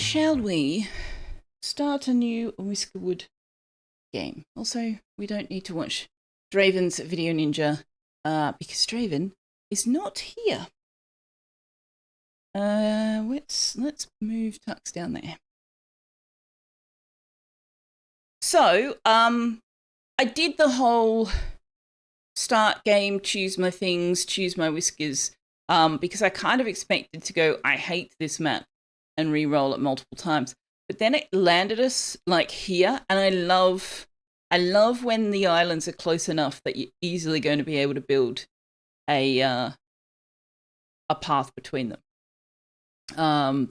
shall we start a new Whiskerwood game? Also, we don't need to watch Draven's Video Ninja because Draven is not here. Let's move Tux down there. So, I did the whole start game, choose my things, choose my whiskers, because I kind of expected to go, I hate this map, and re-roll it multiple times. But then it landed us like here, and I love when the islands are close enough that you're easily going to be able to build a path between them.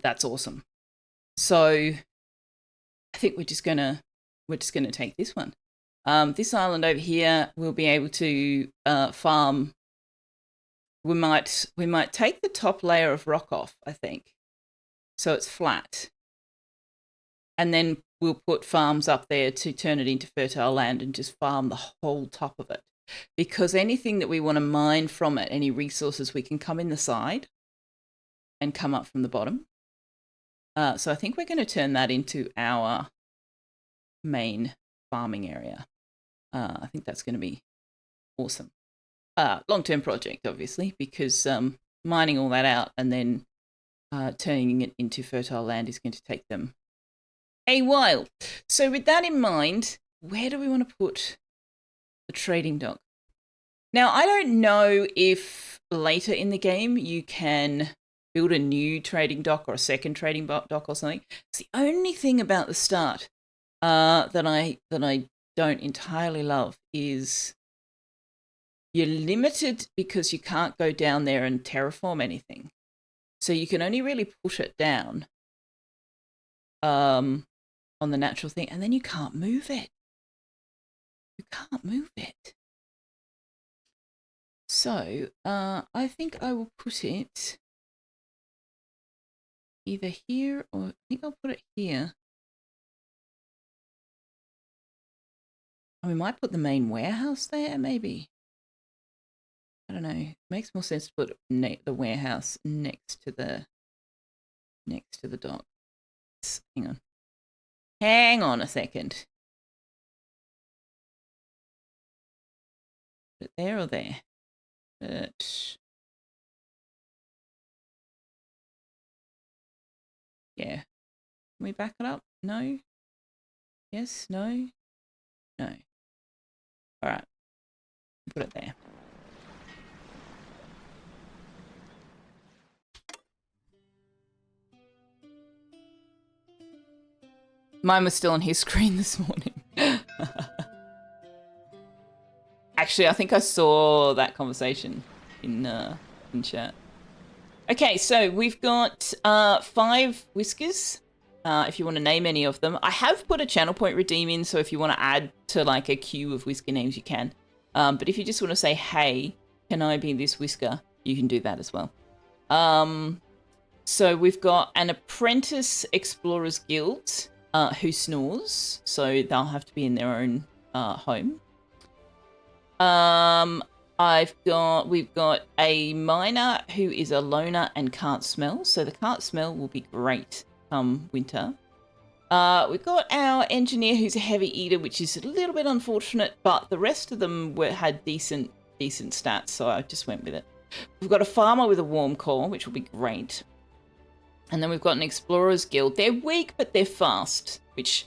That's awesome. So I think we're just gonna take this one. This island over here, we'll be able to farm. We might take the top layer of rock off, I think, so it's flat, and then we'll put farms up there to turn it into fertile land and just farm the whole top of it. Because anything that we want to mine from it, any resources, we can come in the side and come up from the bottom. So I think we're going to turn that into our main farming area. I think that's going to be awesome. Long-term project, obviously, because mining all that out and then turning it into fertile land is going to take them a while. So with that in mind, where do we want to put the trading dock? Now, I don't know if later in the game you can build a new trading dock or a second trading dock or something. It's the only thing about the start that I don't entirely love is you're limited because you can't go down there and terraform anything. So you can only really push it down on the natural thing, and then you can't move it. You can't move it. So I think I will put it either here or I think I'll put it here. And we might put the main warehouse there, maybe. I don't know. It makes more sense to put the warehouse next to the dock. Hang on a second. Put it there or there? But yeah. Can we back it up? No. Yes. No. No. All right. Put it there. Mine was still on his screen this morning. Actually, I think I saw that conversation in chat. Okay, so we've got 5 whiskers. If you want to name any of them, I have put a channel point redeem in, so if you want to add to like a queue of whisker names, you can. But if you just want to say, "Hey, can I be this whisker?" you can do that as well. So we've got an Apprentice Explorers Guild. Who snores, so they'll have to be in their own home. We've got a miner who is a loner and can't smell, so the can't smell will be great come winter. We've got our engineer who's a heavy eater, which is a little bit unfortunate, but the rest of them had decent stats, so I just went with it. We've got a farmer with a warm core, which will be great. And then we've got an Explorers Guild. They're weak, but they're fast, which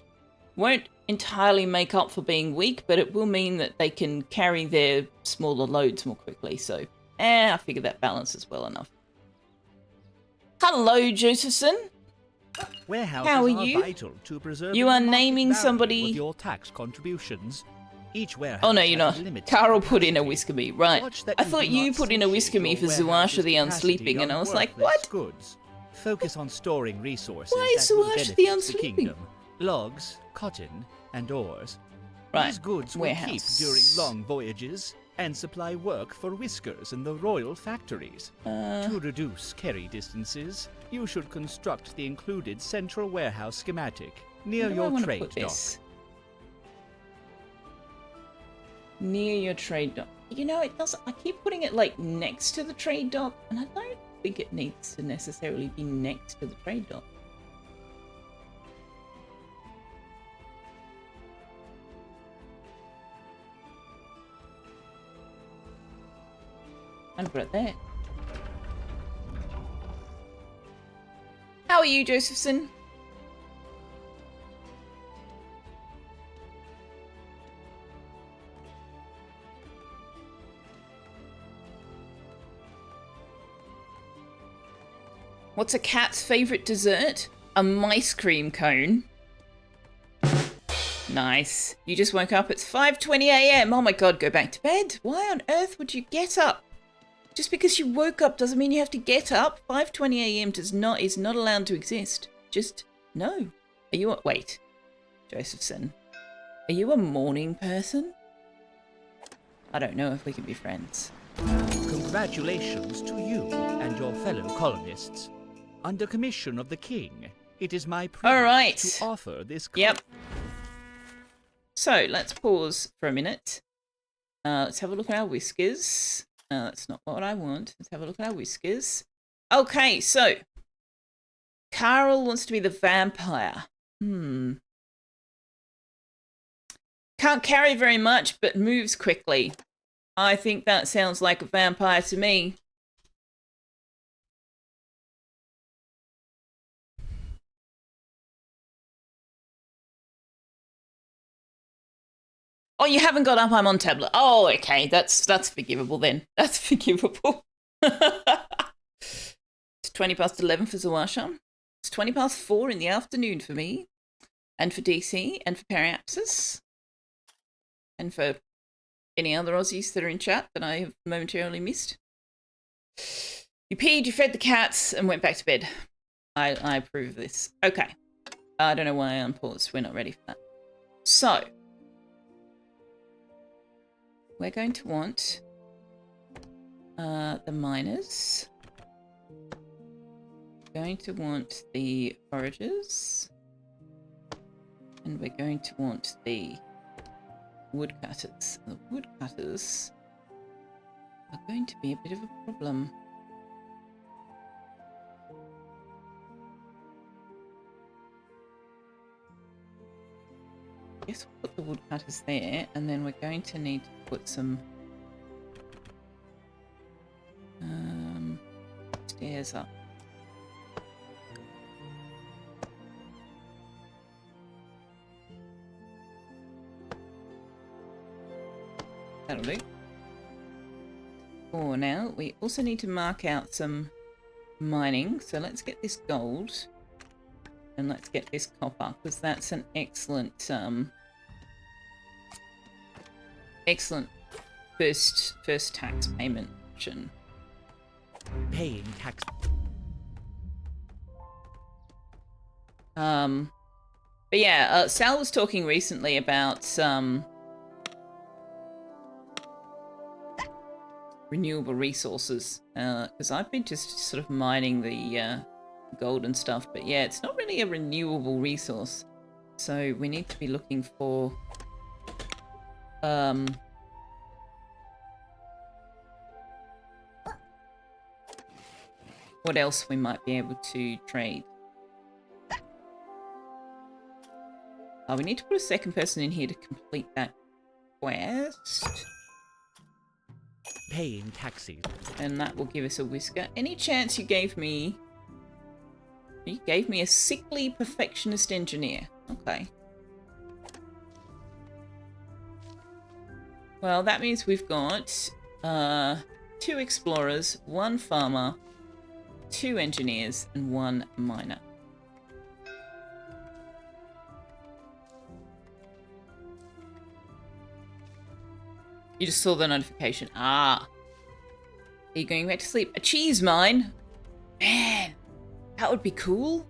won't entirely make up for being weak, but it will mean that they can carry their smaller loads more quickly. So, I figure that balances well enough. Hello, Josephson. Warehouses How are you? Vital to preserve you are naming somebody with your tax contributions. Each warehouse. Oh no, you're not. Carol put in a whisker me, right? I thought you put in a whisker me for Zuasha the Unsleeping, and I was like, what? Goods. Focus on storing resources. Why is Zuasha the Unsleeping? Logs, cotton, and ores. Right. These goods will keep during long voyages and supply work for whiskers in the royal factories. To reduce carry distances, you should construct the included central warehouse schematic near your trade dock. Near your trade dock. You know, it doesn't. I keep putting it like next to the trade dock, and I don't think it needs to necessarily be next to the trade dock. And put it there. How are you, Josephson? What's a cat's favourite dessert? A mice cream cone. Nice. You just woke up. It's 5:20 a.m. Oh my god, go back to bed. Why on earth would you get up? Just because you woke up doesn't mean you have to get up. 5:20 a.m. is not allowed to exist. Just no. Are you wait, Josephson? Are you a morning person? I don't know if we can be friends. Congratulations to you and your fellow colonists. Under commission of the king, it is my privilege to offer this. Yep. So let's pause for a minute. Let's have a look at our whiskers. That's not what I want. Let's have a look at our whiskers. Okay, so Carl wants to be the vampire. Can't carry very much, but moves quickly. I think that sounds like a vampire to me. Oh, you haven't got up. I'm on tablet. Oh, okay. That's forgivable then. That's forgivable. It's 20 past 11 for Zawasha. It's 20 past 4 in the afternoon for me. And for DC. And for Periapsis. And for any other Aussies that are in chat that I have momentarily missed. You peed, you fed the cats, and went back to bed. I approve of this. Okay. I don't know why I'm paused. We're not ready for that. So. We're going to want the miners. We're going to want the foragers. And we're going to want the woodcutters. The woodcutters are going to be a bit of a problem. I guess we'll put the woodcutters there, and then we're going to need to put some stairs up. That'll do. For now, we also need to mark out some mining. So let's get this gold. And let's get this copper, because that's an excellent excellent first tax payment option. Paying tax. But yeah, Sal was talking recently about renewable resources, because I've been just sort of mining the gold and stuff, but yeah, it's not really a renewable resource, so we need to be looking for what else we might be able to trade. We need to put a second person in here to complete that quest. Paying taxes. And that will give us a whisker. Any chance you gave me... You gave me a sickly perfectionist engineer. Okay. Well, that means we've got 2 explorers, 1 farmer, 2 engineers, and 1 miner. You just saw the notification. Ah. Are you going back to sleep? A cheese mine? Man, that would be cool.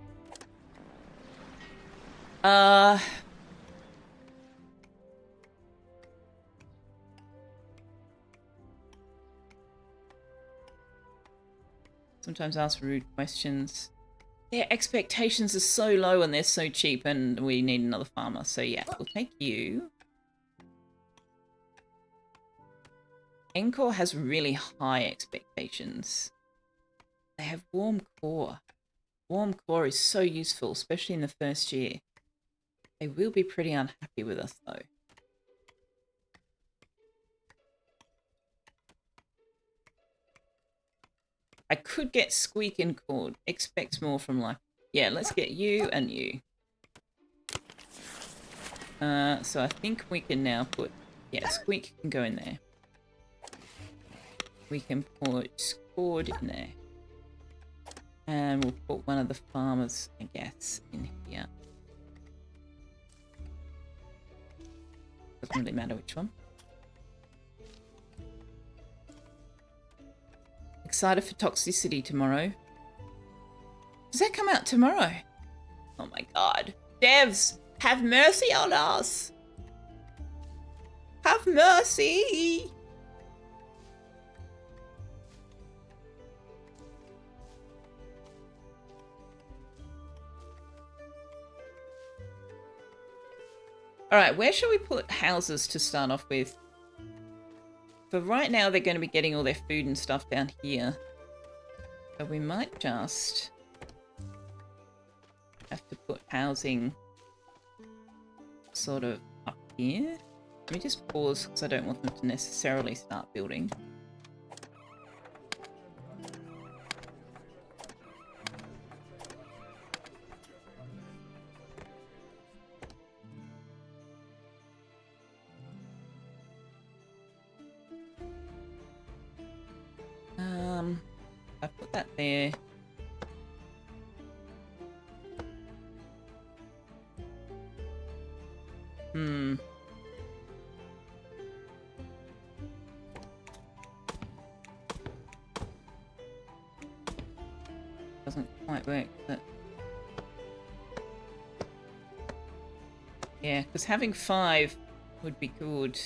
Sometimes ask rude questions. Their expectations are so low and they're so cheap, and we need another farmer. So yeah, we'll take you. Encore has really high expectations. They have warm core. Warm core is so useful, especially in the first year. They will be pretty unhappy with us, though. I could get Squeak and Cord. Expects more from life. Yeah, let's get you and you. So I think we can now put... Yeah, Squeak can go in there. We can put Cord in there. And we'll put one of the farmers, I guess, in here. Doesn't really matter which one. Excited for Toxicity tomorrow. Does that come out tomorrow? Oh my god. Devs, have mercy on us. Have mercy. Alright, where shall we put houses to start off with? For right now, they're going to be getting all their food and stuff down here. So we might just have to put housing sort of up here. Let me just pause because I don't want them to necessarily start building. I put that there. Doesn't quite work, but yeah, because having 5 would be good.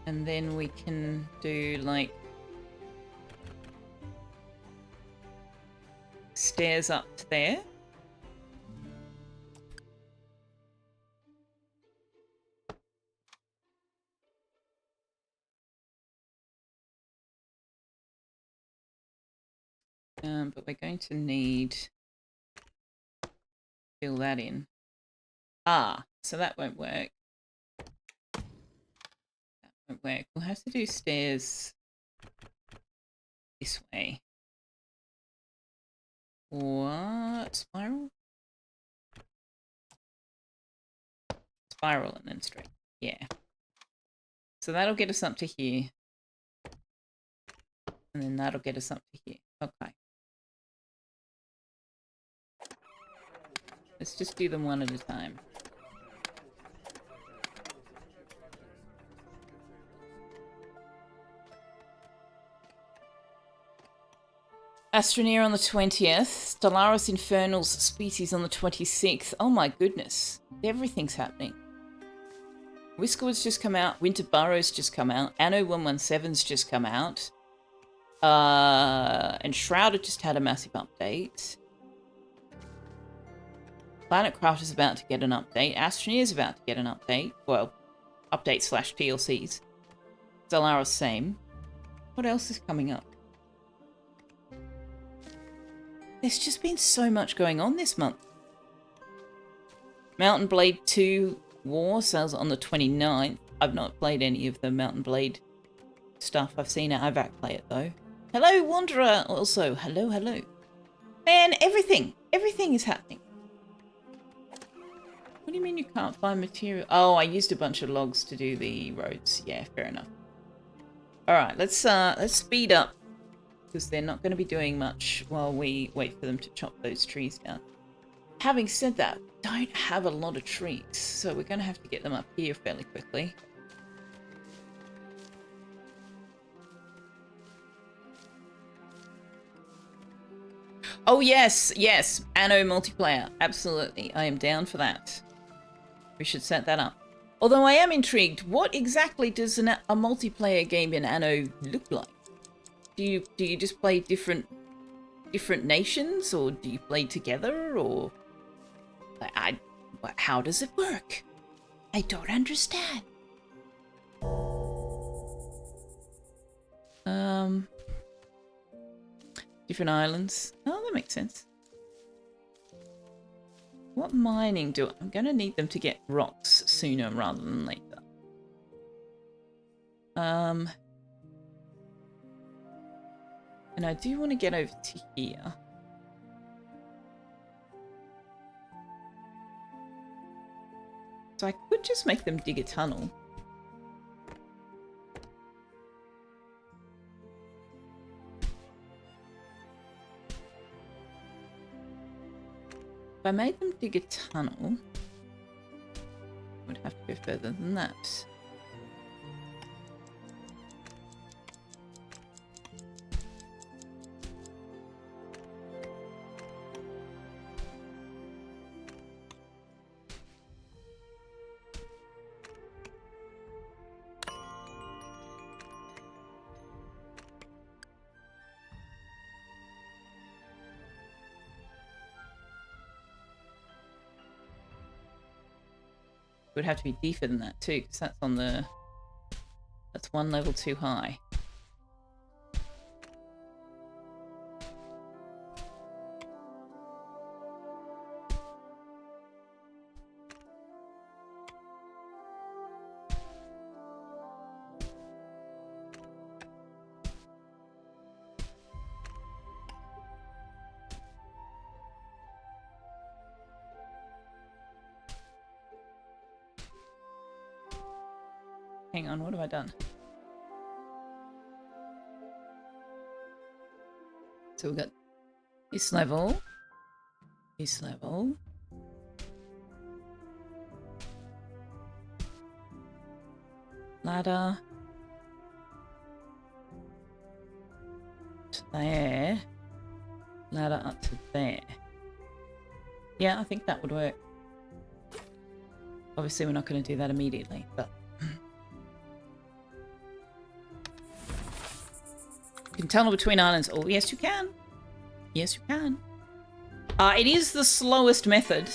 And then we can do like stairs up to there. But we're going to need to fill that in. Ah, so that won't work. That won't work. We'll have to do stairs this way. What? Spiral? Spiral and then straight. Yeah. So that'll get us up to here. And then that'll get us up to here. Okay. Let's just do them one at a time. Astroneer on the 20th. Stellaris Infernal's Species on the 26th. Oh my goodness. Everything's happening. Whiskerwood's just come out. Winter Burrow's just come out. Anno 117's just come out. And Shrouded just had a massive update. Planetcraft is about to get an update. Astroneer is about to get an update. Well, update / PLCs. Stellaris same. What else is coming up? There's just been so much going on this month. Mountain Blade 2 War sales on the 29th. I've not played any of the Mountain Blade stuff. I've seen Avac play it though. Hello, Wanderer. Also, hello, hello. Man, everything is happening. What do you mean you can't find material? Oh, I used a bunch of logs to do the roads. Yeah, fair enough. All right, let's speed up because they're not going to be doing much while we wait for them to chop those trees down. Having said that, don't have a lot of trees, so we're going to have to get them up here fairly quickly. Oh yes, yes, Anno multiplayer, absolutely. I am down for that. We should set that up. Although I am intrigued, what exactly does a multiplayer game in Anno look like? Do you just play different nations, or do you play together, or how does it work? I don't understand. Different islands. Oh, that makes sense. What mining do I'm going to need them to get rocks sooner rather than later. And I do want to get over to here. So I could just make them dig a tunnel. If I made them dig a tunnel, I would have to go further than that. It would have to be deeper than that too, because that's on the... That's one level too high. Hang on, what have I done? So we've got this level, ladder, to there, ladder up to there. Yeah, I think that would work. Obviously we're not going to do that immediately, but... You can tunnel between islands. Oh, yes, you can. Yes, you can. It is the slowest method,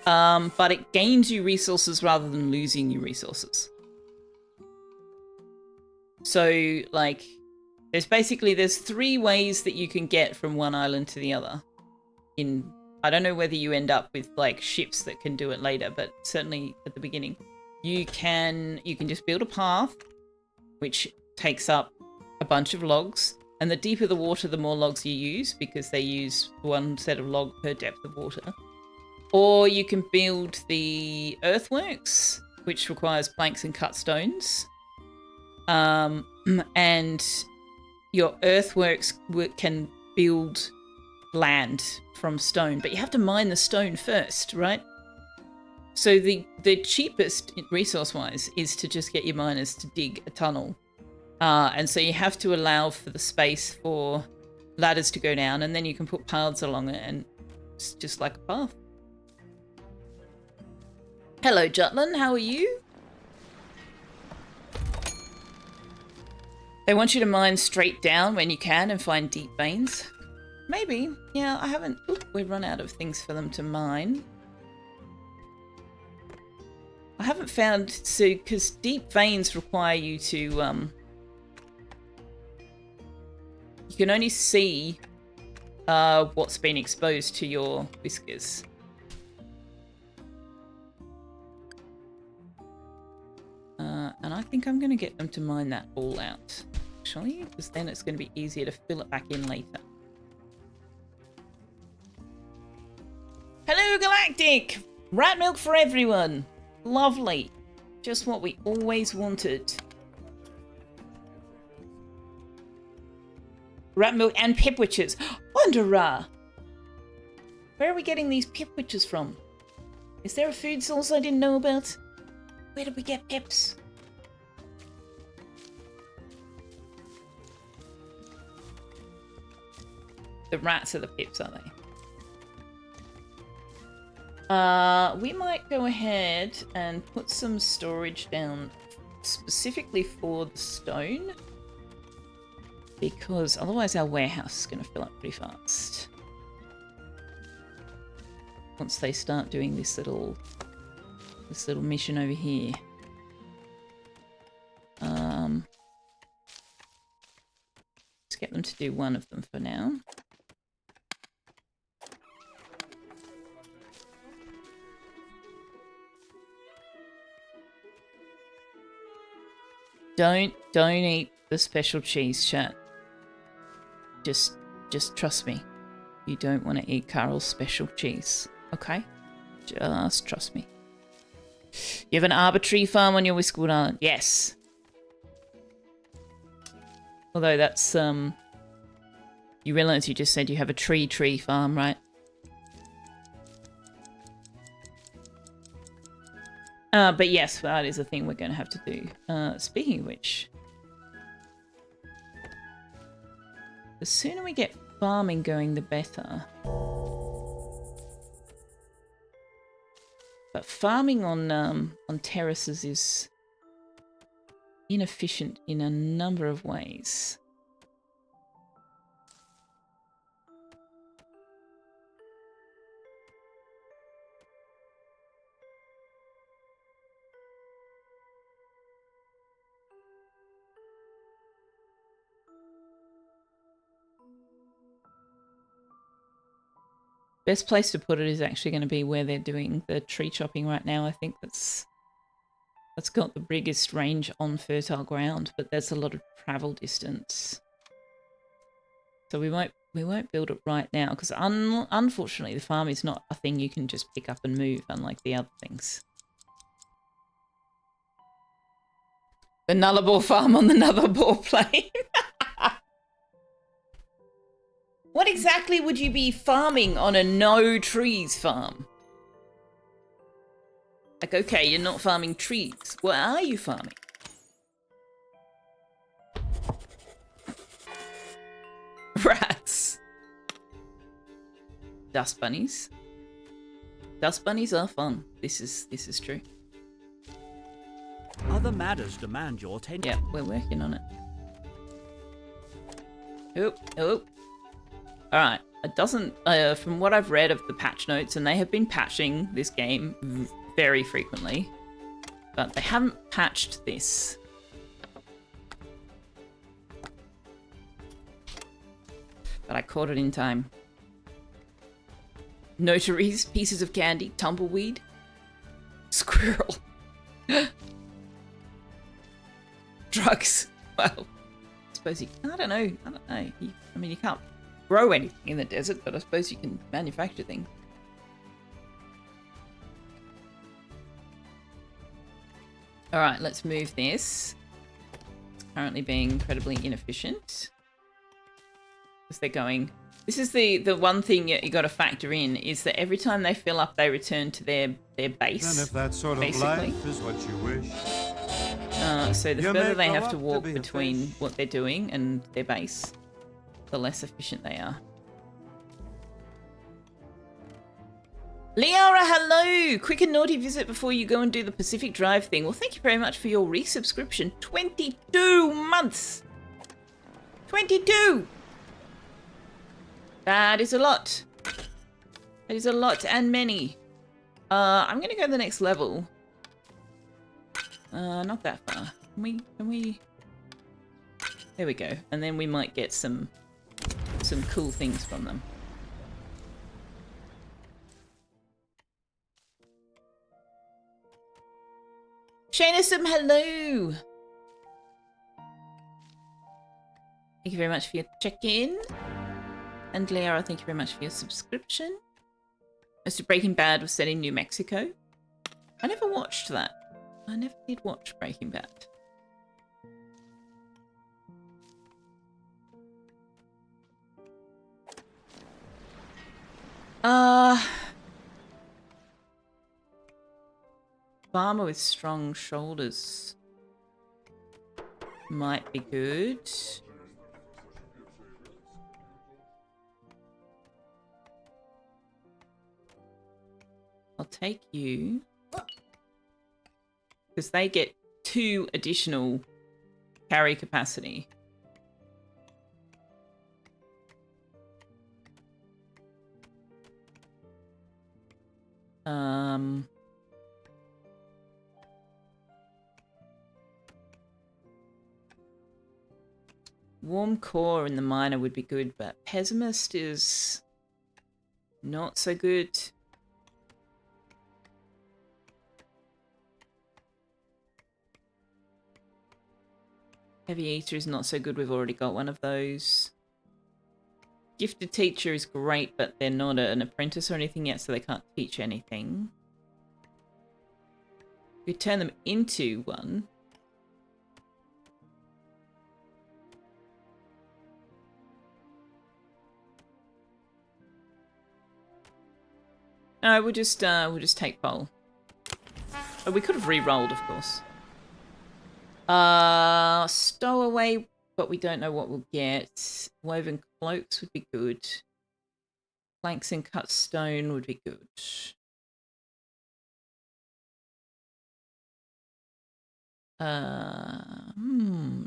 but it gains you resources rather than losing you resources. So, like, there's 3 ways that you can get from one island to the other. I don't know whether you end up with, like, ships that can do it later, but certainly at the beginning. You can just build a path, which takes up a bunch of logs. And the deeper the water, the more logs you use, because they use 1 set of log per depth of water. Or you can build the earthworks, which requires planks and cut stones. And your earthworks can build land from stone, but you have to mine the stone first, right? So the cheapest resource-wise is to just get your miners to dig a tunnel. And so you have to allow for the space for ladders to go down, and then you can put paths along it, and it's just like a path. Hello, Jutland. How are you? They want you to mine straight down when you can and find deep veins. Maybe. Yeah, I haven't... Oop, we've run out of things for them to mine. I haven't found... So, because deep veins require you to... You can only see what's been exposed to your whiskers. And I think I'm going to get them to mine that all out, actually, because then it's going to be easier to fill it back in later. Hello, Galactic! Rat milk for everyone! Lovely. Just what we always wanted. Rat milk and pipwitches. Wonderra! Where are we getting these pipwitches from? Is there a food source I didn't know about? Where did we get pips? The rats are the pips, aren't they? We might go ahead and put some storage down specifically for the stone, because otherwise our warehouse is going to fill up pretty fast once they start doing this little mission over here. Let's get them to do one of them for now. Don't eat the special cheese, chat. Just trust me. You don't want to eat Carl's special cheese, okay? Just trust me. You have an arbitrary farm on your Whiskerwood Island? Yes. Although that's, you realise you just said you have a tree farm, right? But yes, that is a thing we're going to have to do. Speaking of which, the sooner we get farming going, the better. But farming on terraces is inefficient in a number of ways. Best place to put it is actually going to be where they're doing the tree chopping right now. I think that's got the biggest range on fertile ground, but there's a lot of travel distance. So we won't build it right now because unfortunately the farm is not a thing you can just pick up and move, unlike the other things. The Nullarbor farm on the Nullarbor plain. What exactly would you be farming on a no trees farm? Like, okay, you're not farming trees. What are you farming? Rats. Dust bunnies. Dust bunnies are fun. This is true. Other matters demand your attention. Yeah, we're working on it. Oh. Alright, it doesn't, from what I've read of the patch notes, and they have been patching this game very frequently, but they haven't patched this. But I caught it in time. Notaries, pieces of candy, tumbleweed, squirrel, drugs. Well, I suppose I don't know. I mean, you can't grow anything in the desert, but I suppose you can manufacture things. Alright, let's move this. It's currently being incredibly inefficient. Because they're going... This is the one thing you got to factor in, is that every time they fill up, they return to their base. And if that sort of basically. life is what you wish. So the further they have to walk between what they're doing and their base, the less efficient they are. Liara, hello! Quick and naughty visit before you go and do the Pacific Drive thing. Well, thank you very much for your resubscription. 22 months! 22! That is a lot. That is a lot and many. I'm gonna go to the next level. Not that far. Can we... There we go. And then we might get some cool things from them. Shaynasum, hello! Thank you very much for your check-in. And Liara, thank you very much for your subscription. Most of Breaking Bad was set in New Mexico. I never watched that. I never did watch Breaking Bad. Farmer with strong shoulders might be good. I'll take you. Because they get 2 additional carry capacity. Warm core in the miner would be good, but pessimist is not so good. Heavy eater is not so good. We've already got one of those. Gifted teacher is great, but they're not an apprentice or anything yet, so they can't teach anything. We turn them into one. No, we'll just take Bowl. Oh, we could have re-rolled, of course. Stowaway, but we don't know what we'll get. Woven cloaks would be good. Planks and cut stone would be good.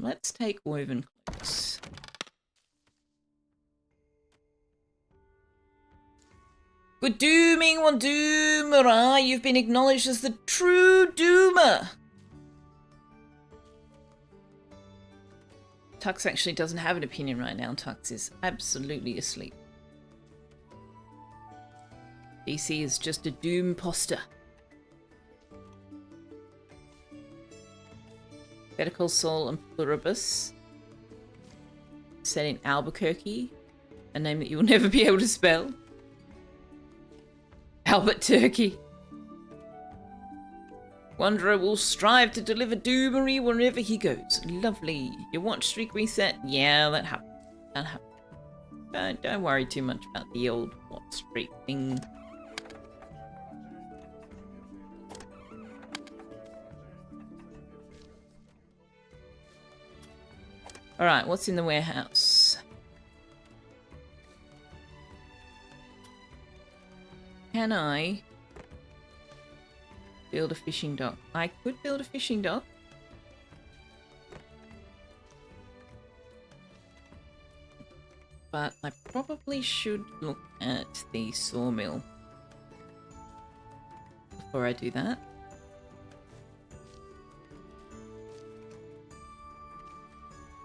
Let's take woven cloaks. Good dooming, one doomer. You've been acknowledged as the true doomer. Tux actually doesn't have an opinion right now. Tux is absolutely asleep. DC is just a doom poster. Better Call Saul and Pluribus. Set in Albuquerque. A name that you will never be able to spell. Albert Turkey. Wanderer will strive to deliver doomery wherever he goes. Lovely. Your watch streak reset? Yeah, that happened. That happened. Don't worry too much about the old watch streak thing. Alright, what's in the warehouse? Can I build a fishing dock? I could build a fishing dock. But I probably should look at the sawmill before I do that.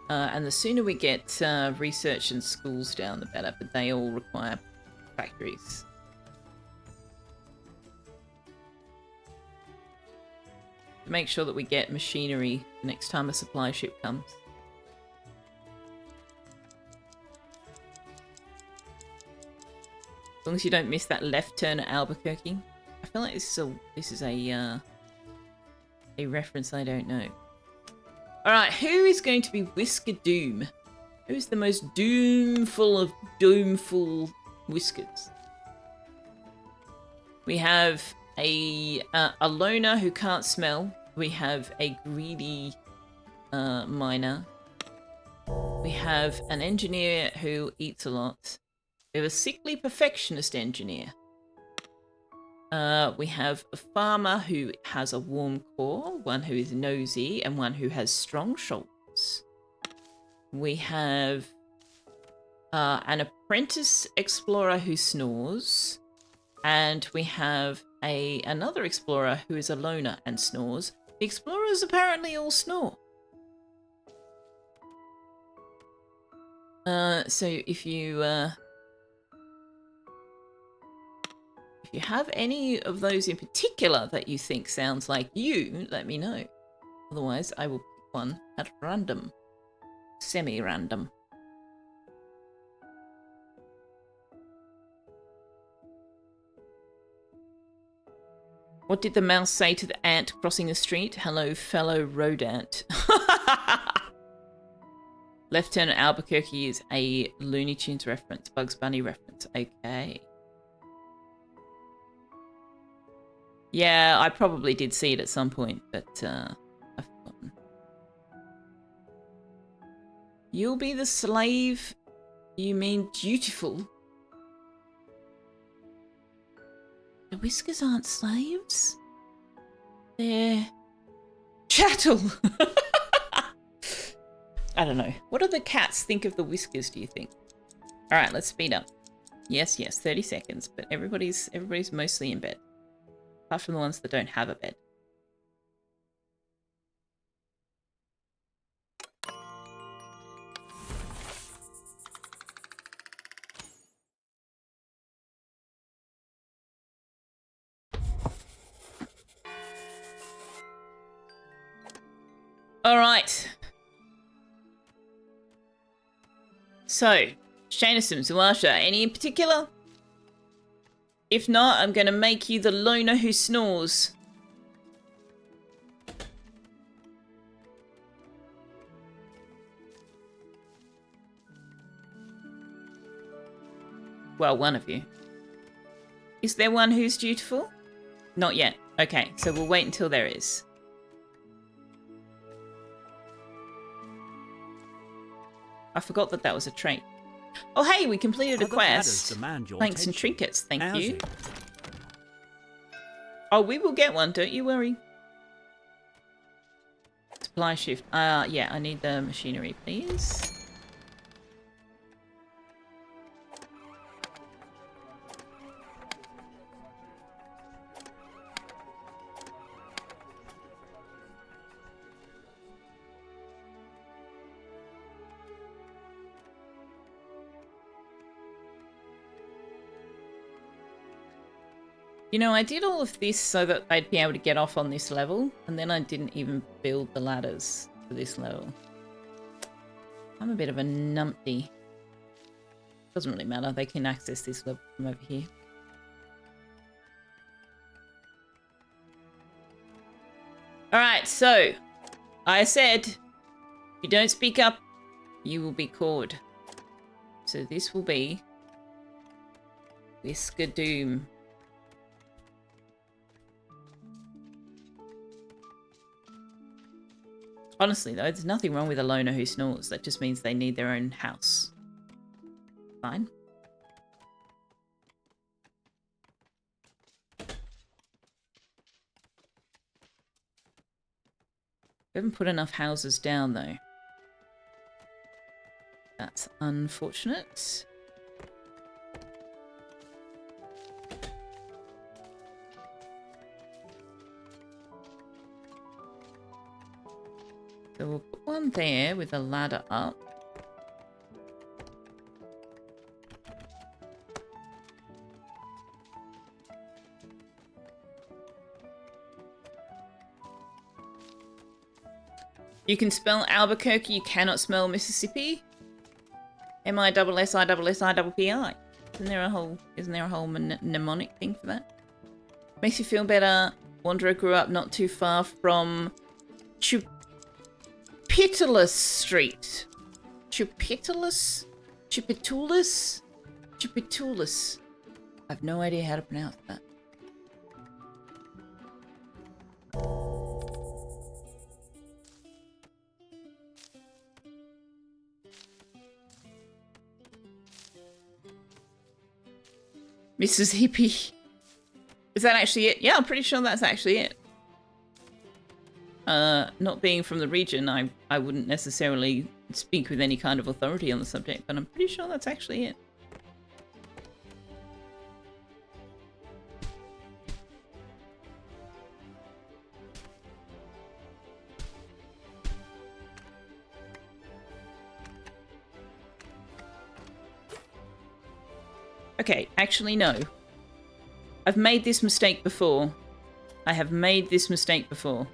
And the sooner we get research and schools down, the better, but they all require factories. To make sure that we get machinery next time a supply ship comes. As long as you don't miss that left turn at Albuquerque. I feel like this is a reference I don't know. Alright, who is going to be Whisker Doom? Who's the most doomful of doomful whiskers? We have a loner who can't smell. We have a greedy miner. We have an engineer who eats a lot. We have a sickly perfectionist engineer. We have a farmer who has a warm core, one who is nosy, and one who has strong shoulders. We have an apprentice explorer who snores. And we have another explorer who is a loner and snores. The explorers apparently all snore. So if you have any of those in particular that you think sounds like you, let me know. Otherwise, I will pick one at random. Semi-random. What did the mouse say to the ant crossing the street? Hello, fellow rodent. Left Turn at Albuquerque is a Looney Tunes reference, Bugs Bunny reference. Okay. Yeah, I probably did see it at some point, but I've forgotten. You'll be the slave? You mean dutiful? The whiskers aren't slaves. They're chattel. I don't know. What do the cats think of the whiskers, do you think? All right, let's speed up. Yes, 30 seconds, but everybody's mostly in bed. Apart from the ones that don't have a bed. All right. So, Shanison, Zawasha, any in particular? If not, I'm going to make you the loner who snores. Well, one of you. Is there one who's dutiful? Not yet. Okay, so we'll wait until there is. I forgot that that was a trait. Oh, hey, we completed a quest. Thanks and trinkets, thank you. Oh, we will get one, don't you worry. Supply shift. Yeah, I need the machinery, please. You know, I did all of this so that I'd be able to get off on this level, and then I didn't even build the ladders for this level. I'm a bit of a numpty. Doesn't really matter, they can access this level from over here. Alright, so, I said, if you don't speak up, you will be caught. So this will be Whiskerwood. Honestly, though, there's nothing wrong with a loner who snores. That just means they need their own house. Fine. We haven't put enough houses down, though. That's unfortunate. So we'll put one there with a ladder up. You can spell Albuquerque, you cannot spell Mississippi. M-I-S-S-I-S-S-I-P-I. Isn't there a whole mnemonic thing for that? Makes you feel better. Wanderer grew up not too far from Chupitulus Street. Chupitulus? Chupitulus? Chupitulus. I have no idea how to pronounce that. Mrs. Hippie. Is that actually it? Yeah, I'm pretty sure that's actually it. Not being from the region, I wouldn't necessarily speak with any kind of authority on the subject, but I'm pretty sure that's actually it. Okay, actually no. I've made this mistake before. I have made this mistake before.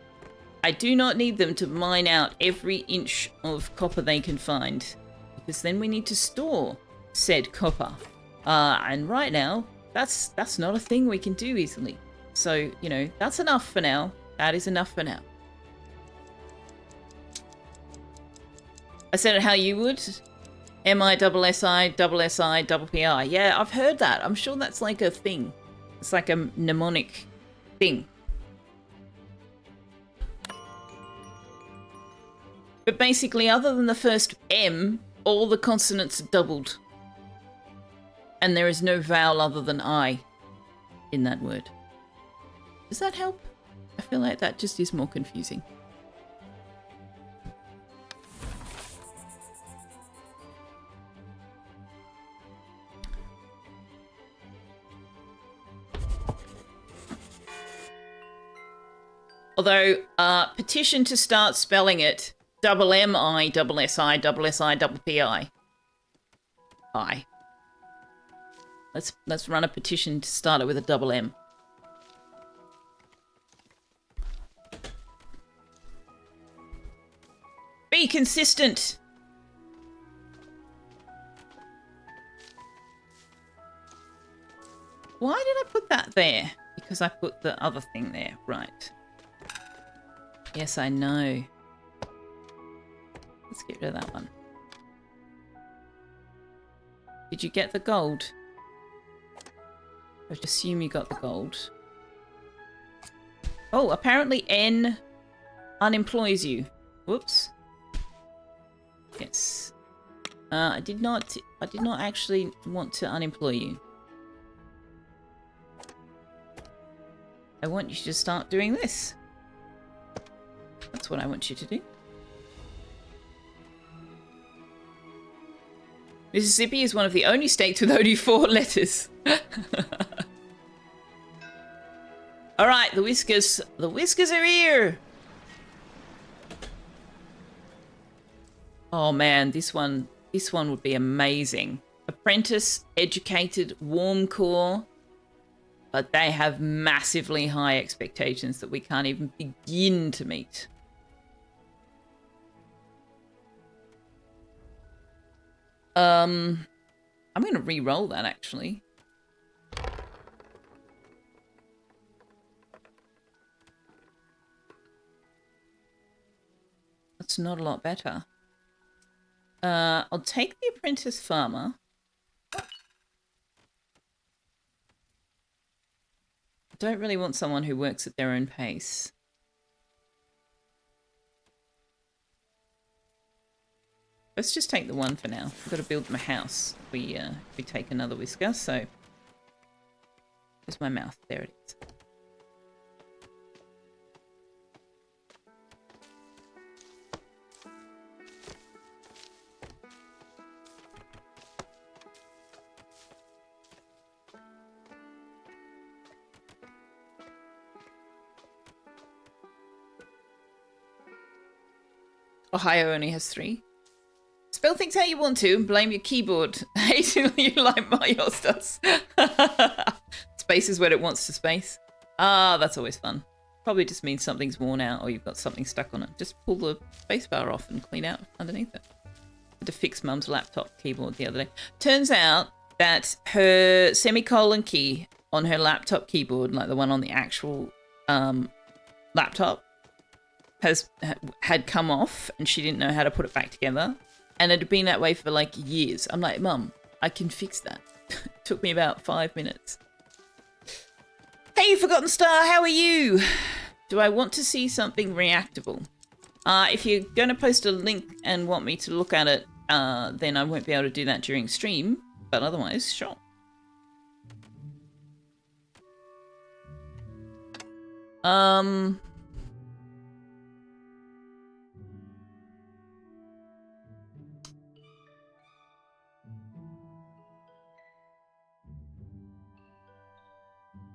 I do not need them to mine out every inch of copper they can find, because then we need to store said copper. And right now, that's not a thing we can do easily. So, you know, that's enough for now. That is enough for now. I said it how you would. M-I-S-S-I-S-S-I-P-I. Yeah, I've heard that. I'm sure that's like a thing. It's like a mnemonic thing. But basically, other than the first M, all the consonants are doubled. And there is no vowel other than I in that word. Does that help? I feel like that just is more confusing. Although, petition to start spelling it double M-I-S-S-I-S-S-I-P-I. I. Let's run a petition to start it with a double M. Be consistent. Why did I put that there? Because I put the other thing there. Right. Yes, I know. Let's get rid of that one. Did you get the gold? I would assume you got the gold. Oh, apparently N unemploys you. Whoops. Yes. I did not actually want to unemploy you. I want you to start doing this. That's what I want you to do. Mississippi is one of the only states with only 4 letters. All right, the Whiskers. The Whiskers are here. Oh man, this one would be amazing. Apprentice, educated, warm core. But they have massively high expectations that we can't even begin to meet. I'm going to re-roll that, actually. That's not a lot better. I'll take the apprentice farmer. I don't really want someone who works at their own pace. Let's just take the one for now. We've got to build my house. We take another whisker, so... Where's my mouth? There it is. Ohio only has 3. Spell things how you want to and blame your keyboard. Hating you like yours does. Spaces where it wants to space. Ah, that's always fun. Probably just means something's worn out or you've got something stuck on it. Just pull the spacebar off and clean out underneath it. I had to fix Mum's laptop keyboard the other day. Turns out that her semicolon key on her laptop keyboard, like the one on the actual laptop, had come off and she didn't know how to put it back together. And it had been that way for like years. I'm like, Mum, I can fix that. It took me about 5 minutes. Hey, Forgotten Star, how are you? Do I want to see something reactable? If you're going to post a link and want me to look at it, then I won't be able to do that during stream. But otherwise, sure.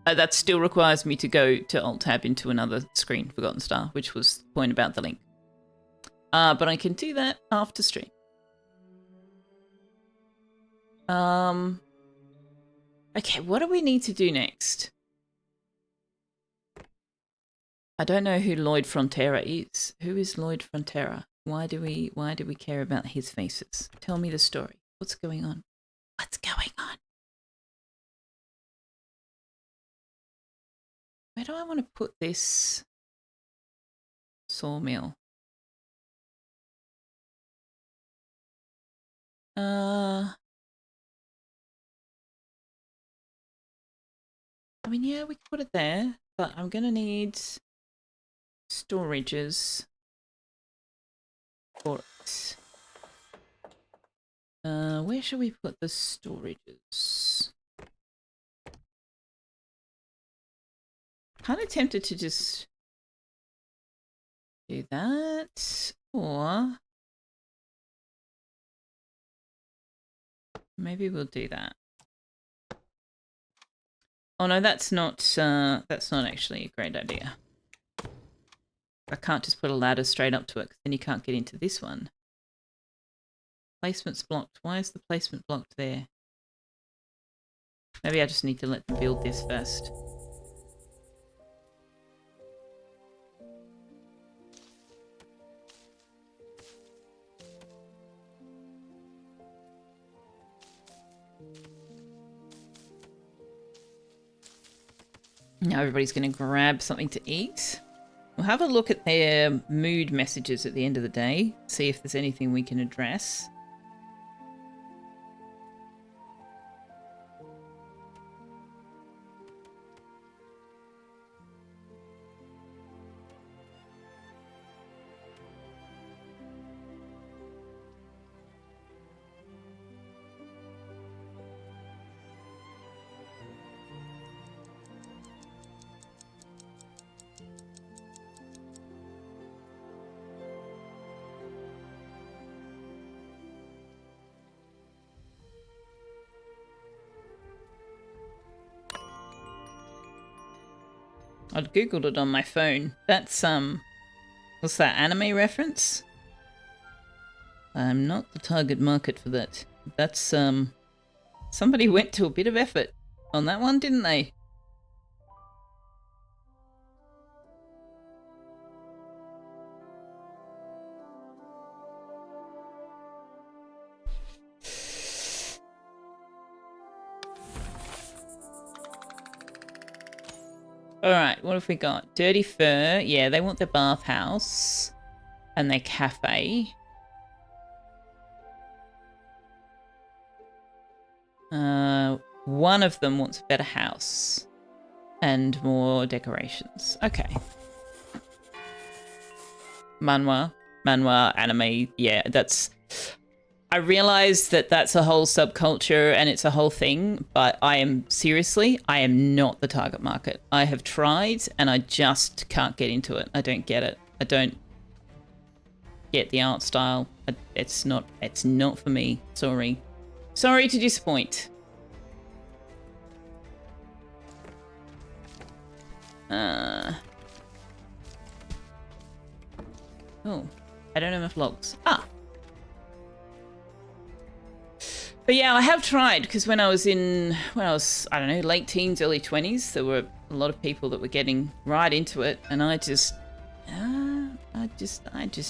That still requires me to go to Alt-Tab into another screen, Forgotten Star, which was the point about the link. But I can do that after stream. Okay, what do we need to do next? I don't know who Lloyd Frontera is. Who is Lloyd Frontera? Why do we care about his faces? Tell me the story. What's going on? What's going on? Where do I want to put this sawmill? I mean, yeah, we could put it there, but I'm going to need storages for it. Where should we put the storages? Kind of tempted to just do that, or maybe we'll do that. Oh no, that's not actually a great idea. I can't just put a ladder straight up to it, because then you can't get into this one. Placement's blocked. Why is the placement blocked there? Maybe I just need to let them build this first. Now everybody's going to grab something to eat. We'll have a look at their mood messages at the end of the day, see if there's anything we can address. I'd googled it on my phone. That's what's that, anime reference? I'm not the target market for that. That's somebody went to a bit of effort on that one, didn't they? Alright, what have we got? Dirty fur. Yeah, they want their bathhouse and their cafe. One of them wants a better house and more decorations. Okay. Manhwa, anime. Yeah, that's... I realize that that's a whole subculture and it's a whole thing, but I am not the target market. I have tried and I just can't get into it. I don't get it. I don't get the art style. It's not for me. Sorry to disappoint. Oh, I don't have enough logs. But yeah, I have tried, because when I was, I don't know, late teens, early 20s, there were a lot of people that were getting right into it, and I just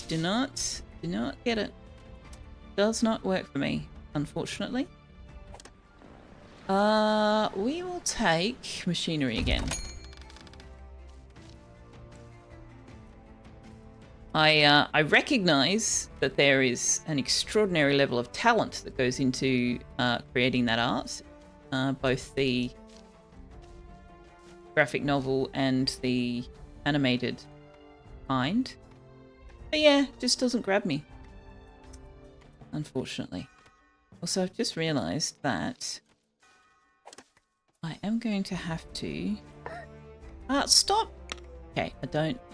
do not get it. Does not work for me, unfortunately. We will take machinery again. I recognise that there is an extraordinary level of talent that goes into creating that art, both the graphic novel and the animated kind. But yeah, just doesn't grab me, unfortunately. Also, I've just realised that I am going to have to... stop! Okay, I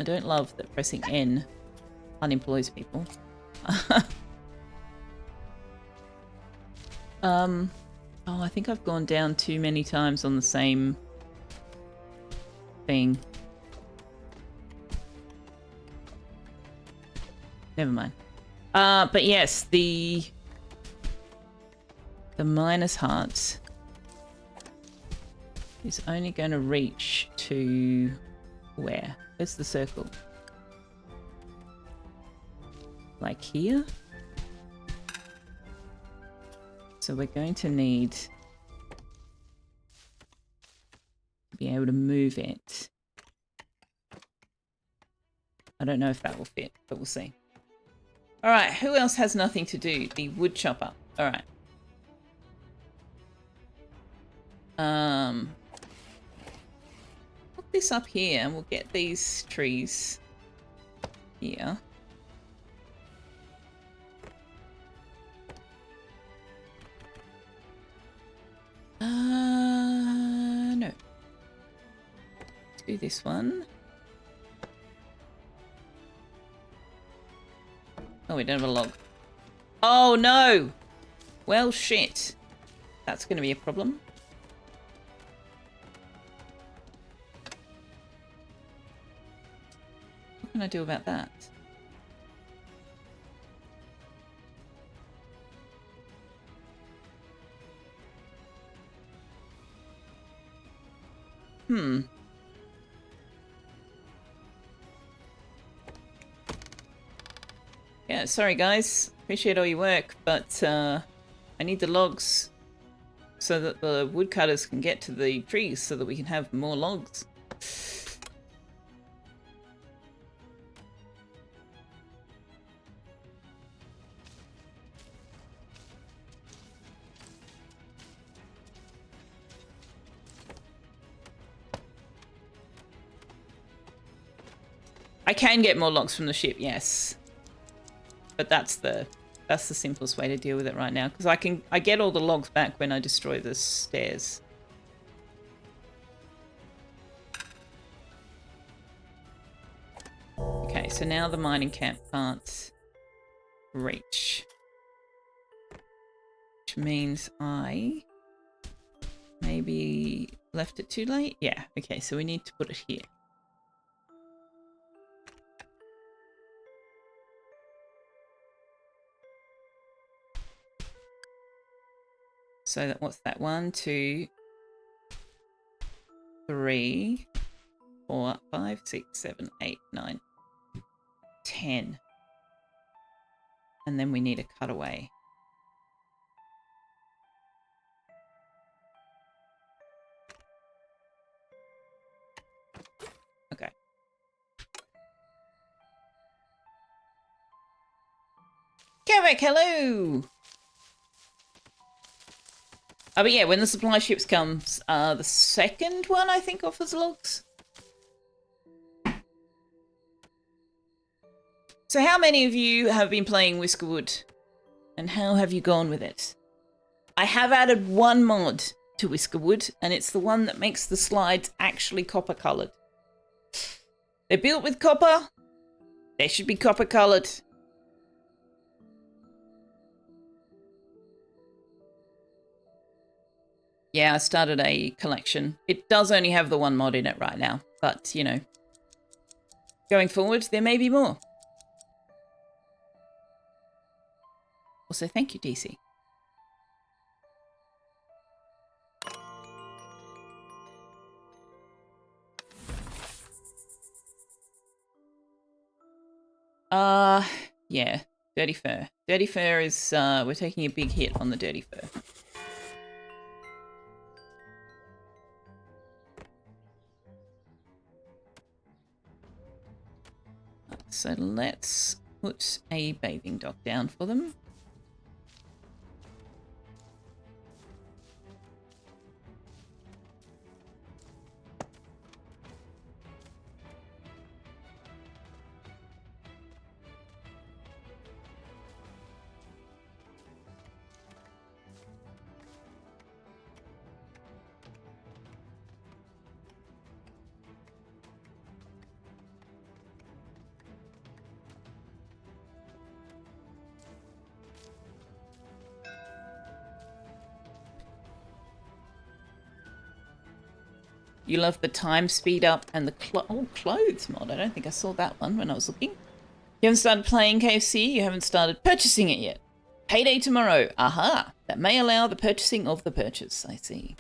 don't love that pressing N unemploys people. Oh, I think I've gone down too many times on the same thing. Never mind. But yes, the minus heart is only going to reach to where? Where's the circle? Like here? So we're going to need to be able to move it. I don't know if that will fit, but we'll see. All right, who else has nothing to do? The wood chopper. All right. Put this up here and we'll get these trees here. No. Let's do this one. Oh, we don't have a log. Oh, no! Well, shit. That's going to be a problem. What can I do about that? Yeah, sorry guys. Appreciate all your work, but I need the logs so that the woodcutters can get to the trees so that we can have more logs. I can get more logs from the ship, yes. But that's the simplest way to deal with it right now, because I get all the logs back when I destroy the stairs. Okay, so now the mining camp can't reach. Which means I maybe left it too late? Yeah, okay, so we need to put it here. So that, what's that? 1, 2, 3, 4, 5, 6, 7, 8, 9, 10. And then we need a cutaway. Okay. Carrick, hello! Oh, but yeah, when the supply ships comes, the second one, I think, offers logs. So how many of you have been playing Whiskerwood? And how have you gone with it? I have added one mod to Whiskerwood, and it's the one that makes the slides actually copper coloured. They're built with copper. They should be copper coloured. Yeah, I started a collection. It does only have the one mod in it right now, but, you know, going forward, there may be more. Also, thank you, DC. Yeah, Dirty Fur. Dirty Fur is, we're taking a big hit on the Dirty Fur. So let's put a bathing dock down for them. You love the time speed up and the clothes mod. I don't think I saw that one when I was looking. You haven't started playing KFC. You haven't started purchasing it yet. Payday tomorrow. Aha. That may allow the purchasing of the purchase. I see.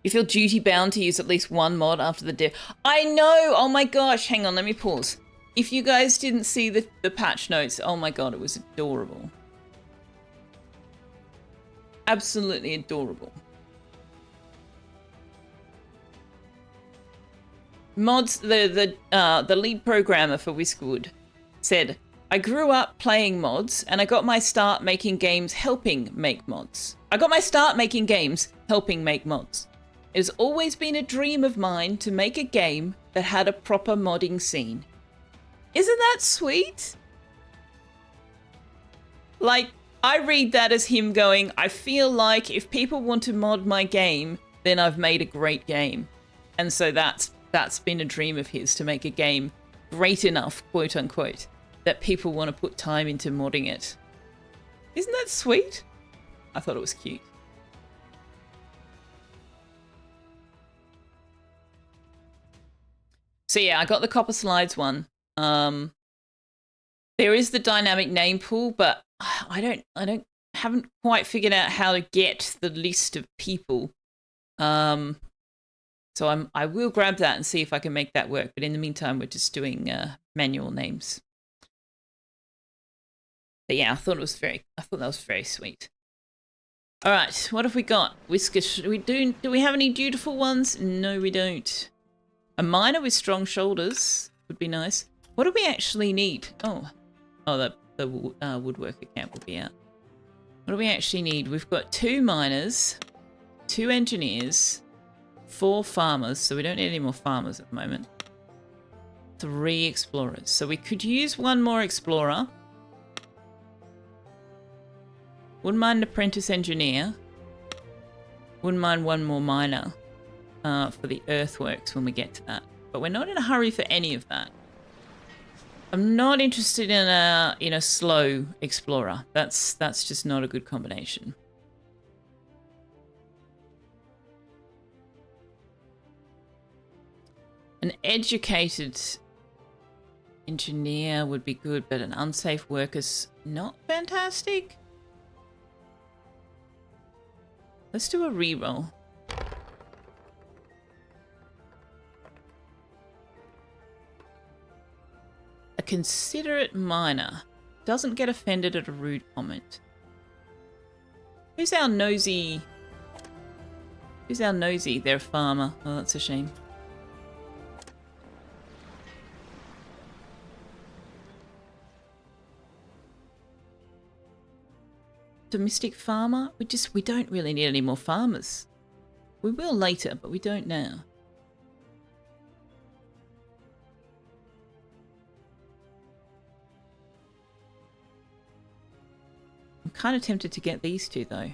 You feel duty bound to use at least one mod after the dev. I know. Oh my gosh. Hang on. Let me pause. If you guys didn't see the patch notes, oh my god, it was adorable. Absolutely adorable. Mods, the lead programmer for Whiskerwood said, I grew up playing mods and I got my start making games helping make mods. It has always been a dream of mine to make a game that had a proper modding scene. Isn't that sweet? Like, I read that as him going, I feel like if people want to mod my game, then I've made a great game. And so that's been a dream of his, to make a game great enough, quote unquote, that people want to put time into modding it. Isn't that sweet? I thought it was cute. So yeah, I got the Copper Slides one. There is the dynamic name pool, but haven't quite figured out how to get the list of people. So I will grab that and see if I can make that work. But in the meantime, we're just doing manual names. But yeah, I thought that was very sweet. All right, what have we got? Whisker, do we have any dutiful ones? No, we don't. A miner with strong shoulders would be nice. What do we actually need? Oh, the woodworker camp will be out. What do we actually need? We've got 2 miners, 2 engineers, 4 farmers, so we don't need any more farmers at the moment. 3 explorers. So we could use 1 more explorer. Wouldn't mind an apprentice engineer. Wouldn't mind 1 more miner for the earthworks when we get to that. But we're not in a hurry for any of that. I'm not interested in a slow explorer. That's just not a good combination. An educated engineer would be good, but an unsafe worker's not fantastic. Let's do a reroll. A considerate miner doesn't get offended at a rude comment. Who's our nosy? Who's our nosy? They're a farmer. Oh, that's a shame. Domestic farmer? We don't really need any more farmers. We will later, but we don't now. I'm kind of tempted to get these 2 though.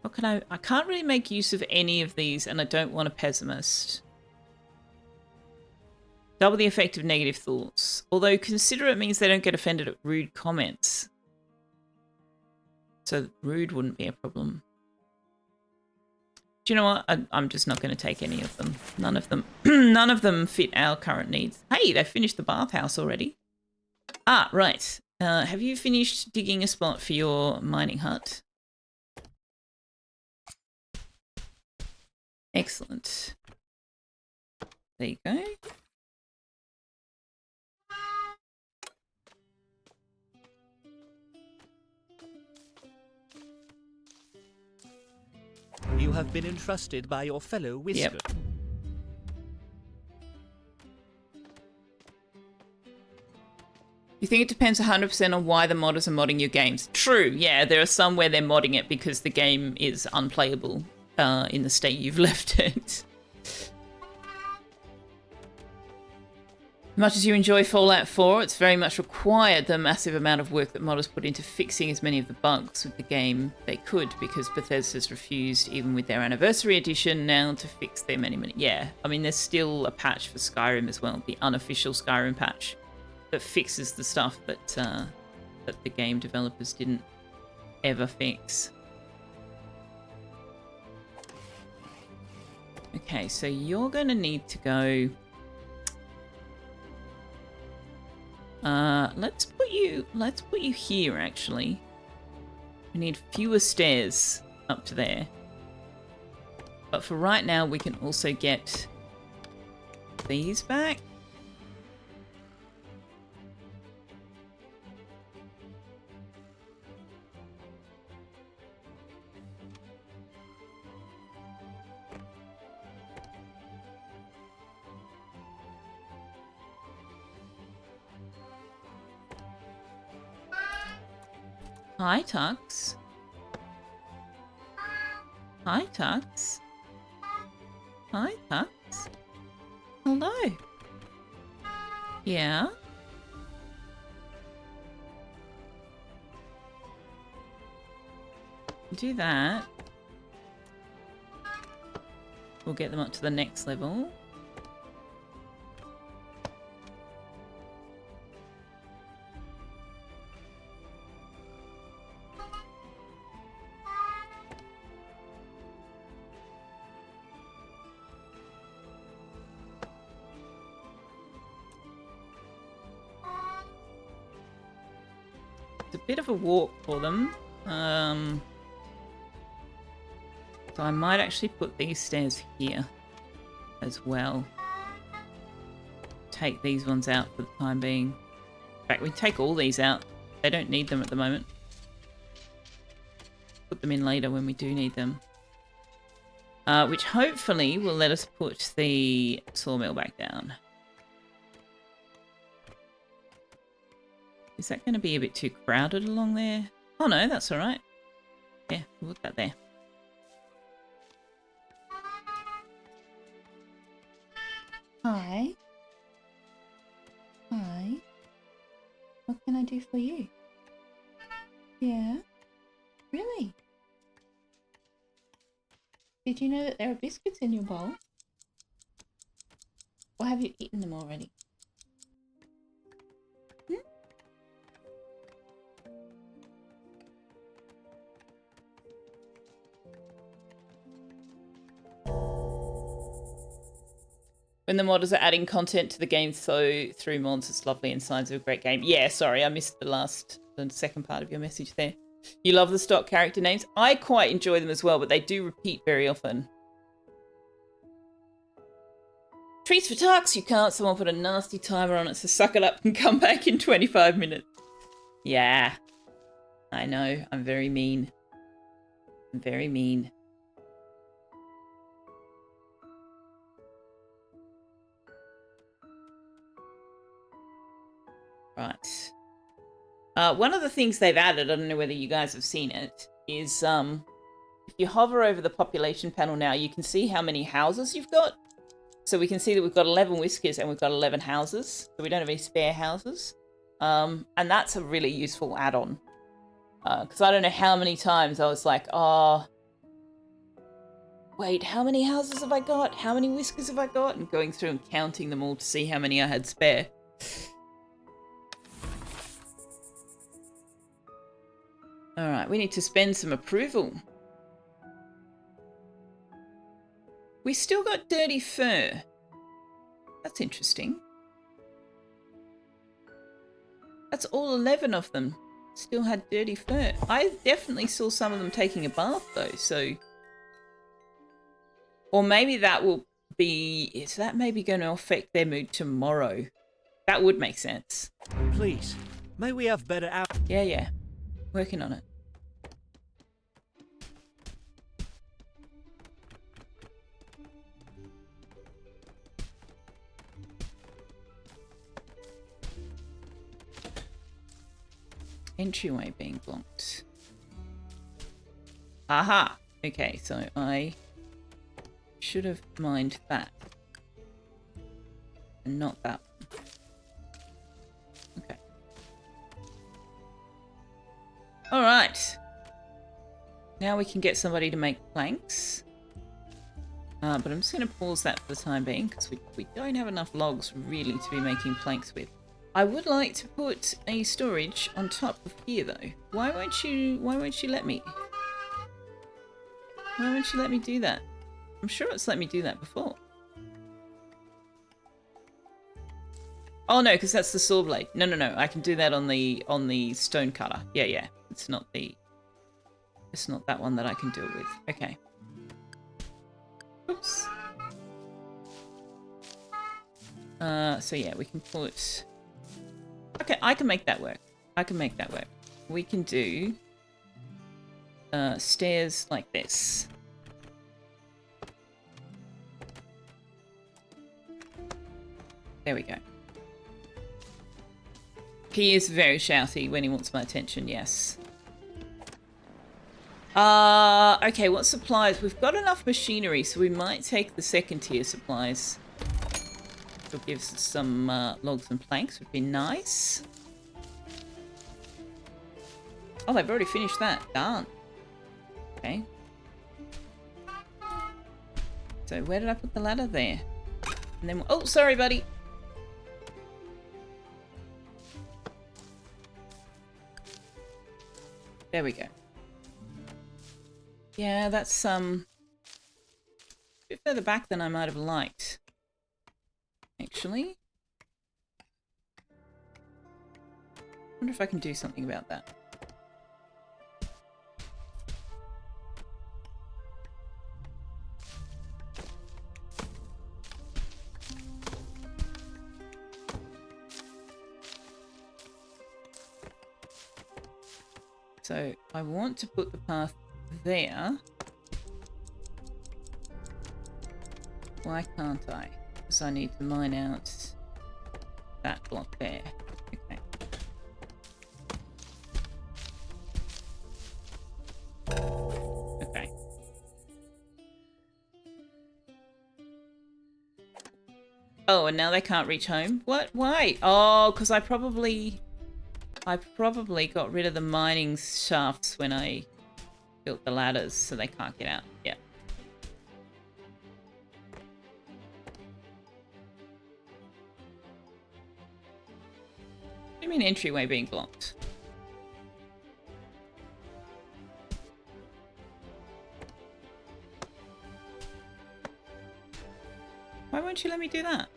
What can I can't really make use of any of these, and I don't want a pessimist. Double the effect of negative thoughts. Although considerate means they don't get offended at rude comments. So rude wouldn't be a problem. Do you know what? I'm just not going to take any of them. None of them. None of them fit our current needs. Hey, they finished the bathhouse already. Ah, right. Have you finished digging a spot for your mining hut? Excellent. There you go. You have been entrusted by your fellow Whisker. Yep. You think it depends 100% on why the modders are modding your games? True, yeah. There are some where they're modding it because the game is unplayable in the state you've left it. Much as you enjoy Fallout 4, it's very much required the massive amount of work that modders put into fixing as many of the bugs with the game they could, because Bethesda's refused, even with their anniversary edition now, to fix their many... Yeah, I mean, there's still a patch for Skyrim as well, the unofficial Skyrim patch, that fixes the stuff that that the game developers didn't ever fix. Okay, so you're going to need to go... let's put you here, actually. We need fewer stairs up to there. But for right now, we can also get these back. Hi, Tux. Hi, Tux. Hi, Tux. Hello. Yeah? Do that. We'll get them up to the next level. Bit of a walk for them. So I might actually put these stairs here as well. Take these ones out for the time being. In fact, we can take all these out. They don't need them at the moment. Put them in later when we do need them. Which hopefully will let us put the sawmill back down. Is that going to be a bit too crowded along there? Oh no, that's all right. Yeah, we'll put that there. Hi. Hi. What can I do for you? Yeah? Really? Did you know that there are biscuits in your bowl? Or have you eaten them already? Hmm? When the modders are adding content to the game through mods, it's lovely and signs of a great game. Yeah, sorry, I missed the second part of your message there. You love the stock character names? I quite enjoy them as well, but they do repeat very often. Treats for Tux, you can't. Someone put a nasty timer on it, so suck it up and come back in 25 minutes. Yeah, I know. I'm very mean. I'm very mean. Right. One of the things they've added, I don't know whether you guys have seen it, is if you hover over the population panel now, you can see how many houses you've got. So we can see that we've got 11 whiskers and we've got 11 houses. So we don't have any spare houses. And that's a really useful add-on. Because I don't know how many times I was like, oh, wait, how many houses have I got? How many whiskers have I got? And going through and counting them all to see how many I had spare. All right, we need to spend some approval. We still got dirty fur. That's interesting. That's all 11 of them. Still had dirty fur. I definitely saw some of them taking a bath though, so... Or maybe that will be... Is that maybe going to affect their mood tomorrow? That would make sense. Please, may we have better out. Yeah. Working on it. Entryway being blocked. Aha! Okay, so I should have mined that. And not that one. Okay. Alright. Now we can get somebody to make planks. But I'm just going to pause that for the time being because we don't have enough logs really to be making planks with. I would like to put a storage on top of here though. Why won't you let me? Why won't you let me do that? I'm sure it's let me do that before. Oh no, because that's the saw blade. No. I can do that on the stone cutter. Yeah. It's not that one that I can do it with. Okay. Oops. So yeah, we can put... Okay, I can make that work. We can do stairs like this. There we go. He is very shouty when he wants my attention, yes. Okay, what supplies? We've got enough machinery, so we might take the second tier supplies. It'll give us some logs and planks, would be nice. Oh, they've already finished that. Darn. Okay. So where did I put the ladder? There. And then... Oh, sorry, buddy. There we go. Yeah, that's a bit further back than I might have liked. Actually. I wonder if I can do something about that. So I want to put the path there. Why can't I? Because I need to mine out that block there. Okay. Okay. Oh, and now they can't reach home? What? Why? Oh, because I probably got rid of the mining shafts when I built the ladders, so they can't get out. Yeah. What do you mean entryway being blocked? Why won't you let me do that?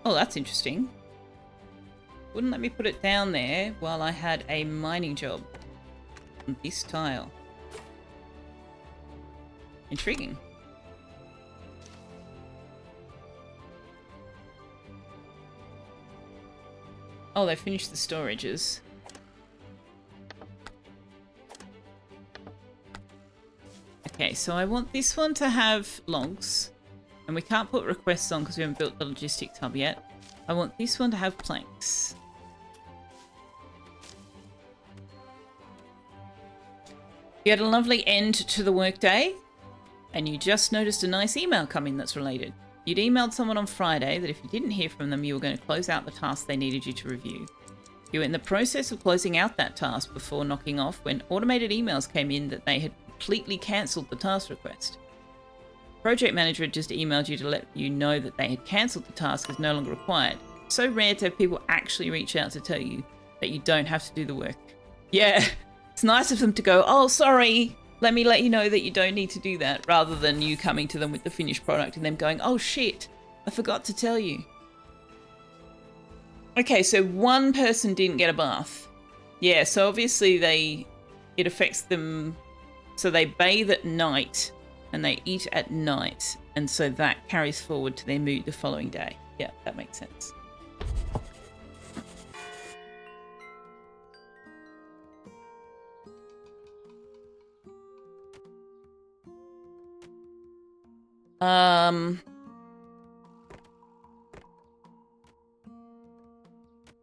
Oh, that's interesting. Wouldn't let me put it down there while I had a mining job on this tile. Intriguing. Oh, they finished the storages. Okay, so I want this one to have logs. And we can't put requests on because we haven't built the logistics hub yet. I want this one to have planks. You had a lovely end to the workday, and you just noticed a nice email come in that's related. You'd emailed someone on Friday that if you didn't hear from them, you were going to close out the task they needed you to review. You were in the process of closing out that task before knocking off when automated emails came in that they had completely cancelled the task request. Project manager had just emailed you to let you know that they had cancelled the task as no longer required. So rare to have people actually reach out to tell you that you don't have to do the work. Yeah, it's nice of them to go, oh, sorry, let me let you know that you don't need to do that, rather than you coming to them with the finished product and them going, oh shit, I forgot to tell you. Okay, so one person didn't get a bath. Yeah, so obviously it affects them, so they bathe at night and they eat at night, and so that carries forward to their mood the following day. Yeah, that makes sense.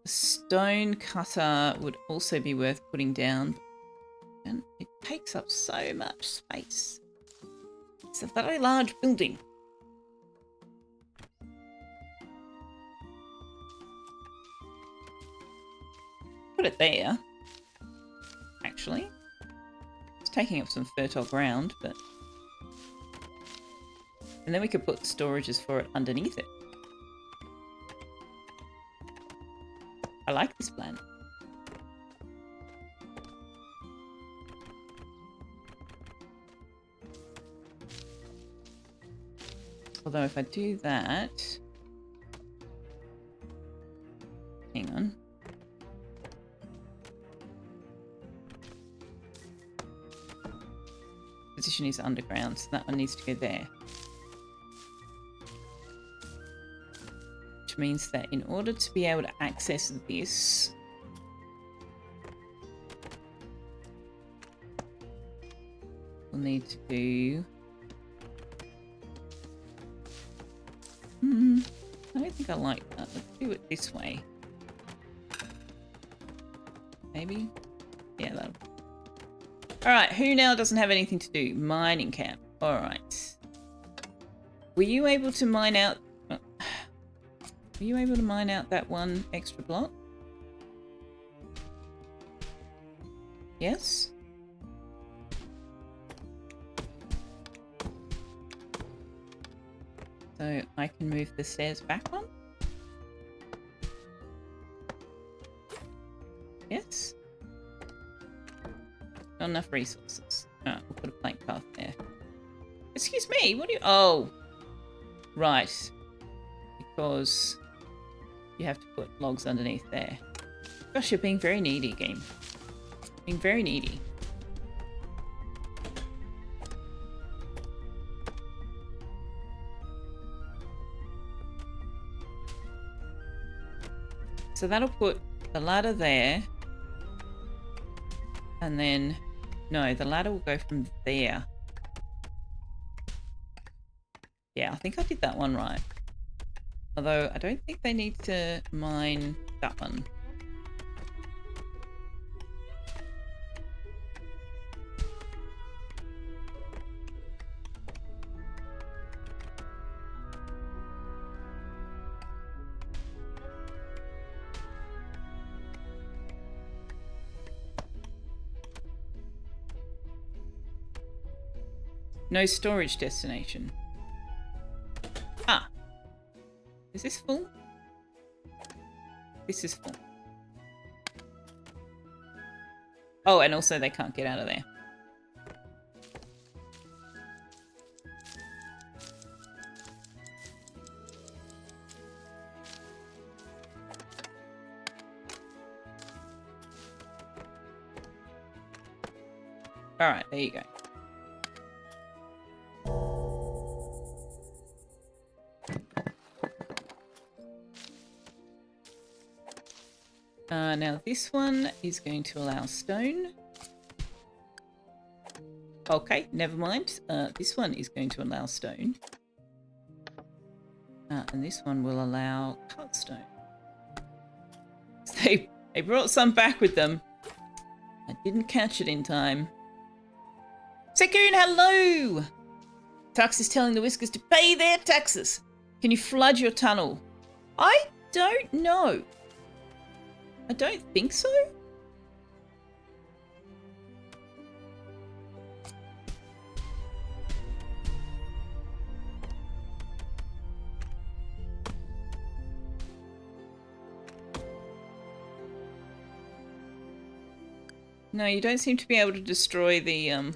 Stone cutter would also be worth putting down, and it takes up so much space. It's a very large building. Put it there. Actually, it's taking up some fertile ground, but and then we could put storages for it underneath it. I like this plan. Although if I do that... Hang on. Position is underground, so that one needs to go there. Which means that in order to be able to access this, we'll need to do... I don't think I like that. Let's do it this way. Maybe? Yeah, that'll... Alright, who now doesn't have anything to do? Mining camp. Alright. Were you able to mine out... Were you able to mine out that one extra block? Yes? So I can move the stairs back one? Yes? Not enough resources. Alright, we'll put a plank path there. Excuse me, what do you... Oh! Right. Because you have to put logs underneath there. Gosh, you're being very needy, game. Being very needy. So that'll put the ladder there. And then... No, the ladder will go from there. Yeah, I think I did that one right. Although I don't think they need to mine that one. No storage destination. Ah. Is this full? This is full. Oh, and also they can't get out of there. Alright, there you go. Now this one is going to allow stone. Okay, never mind. This one is going to allow stone. And this one will allow cut stone. So they brought some back with them. I didn't catch it in time. Sekoon, hello! Tux is telling the Whiskers to pay their taxes. Can you flood your tunnel? I don't know. I don't think so. No, you don't seem to be able to destroy the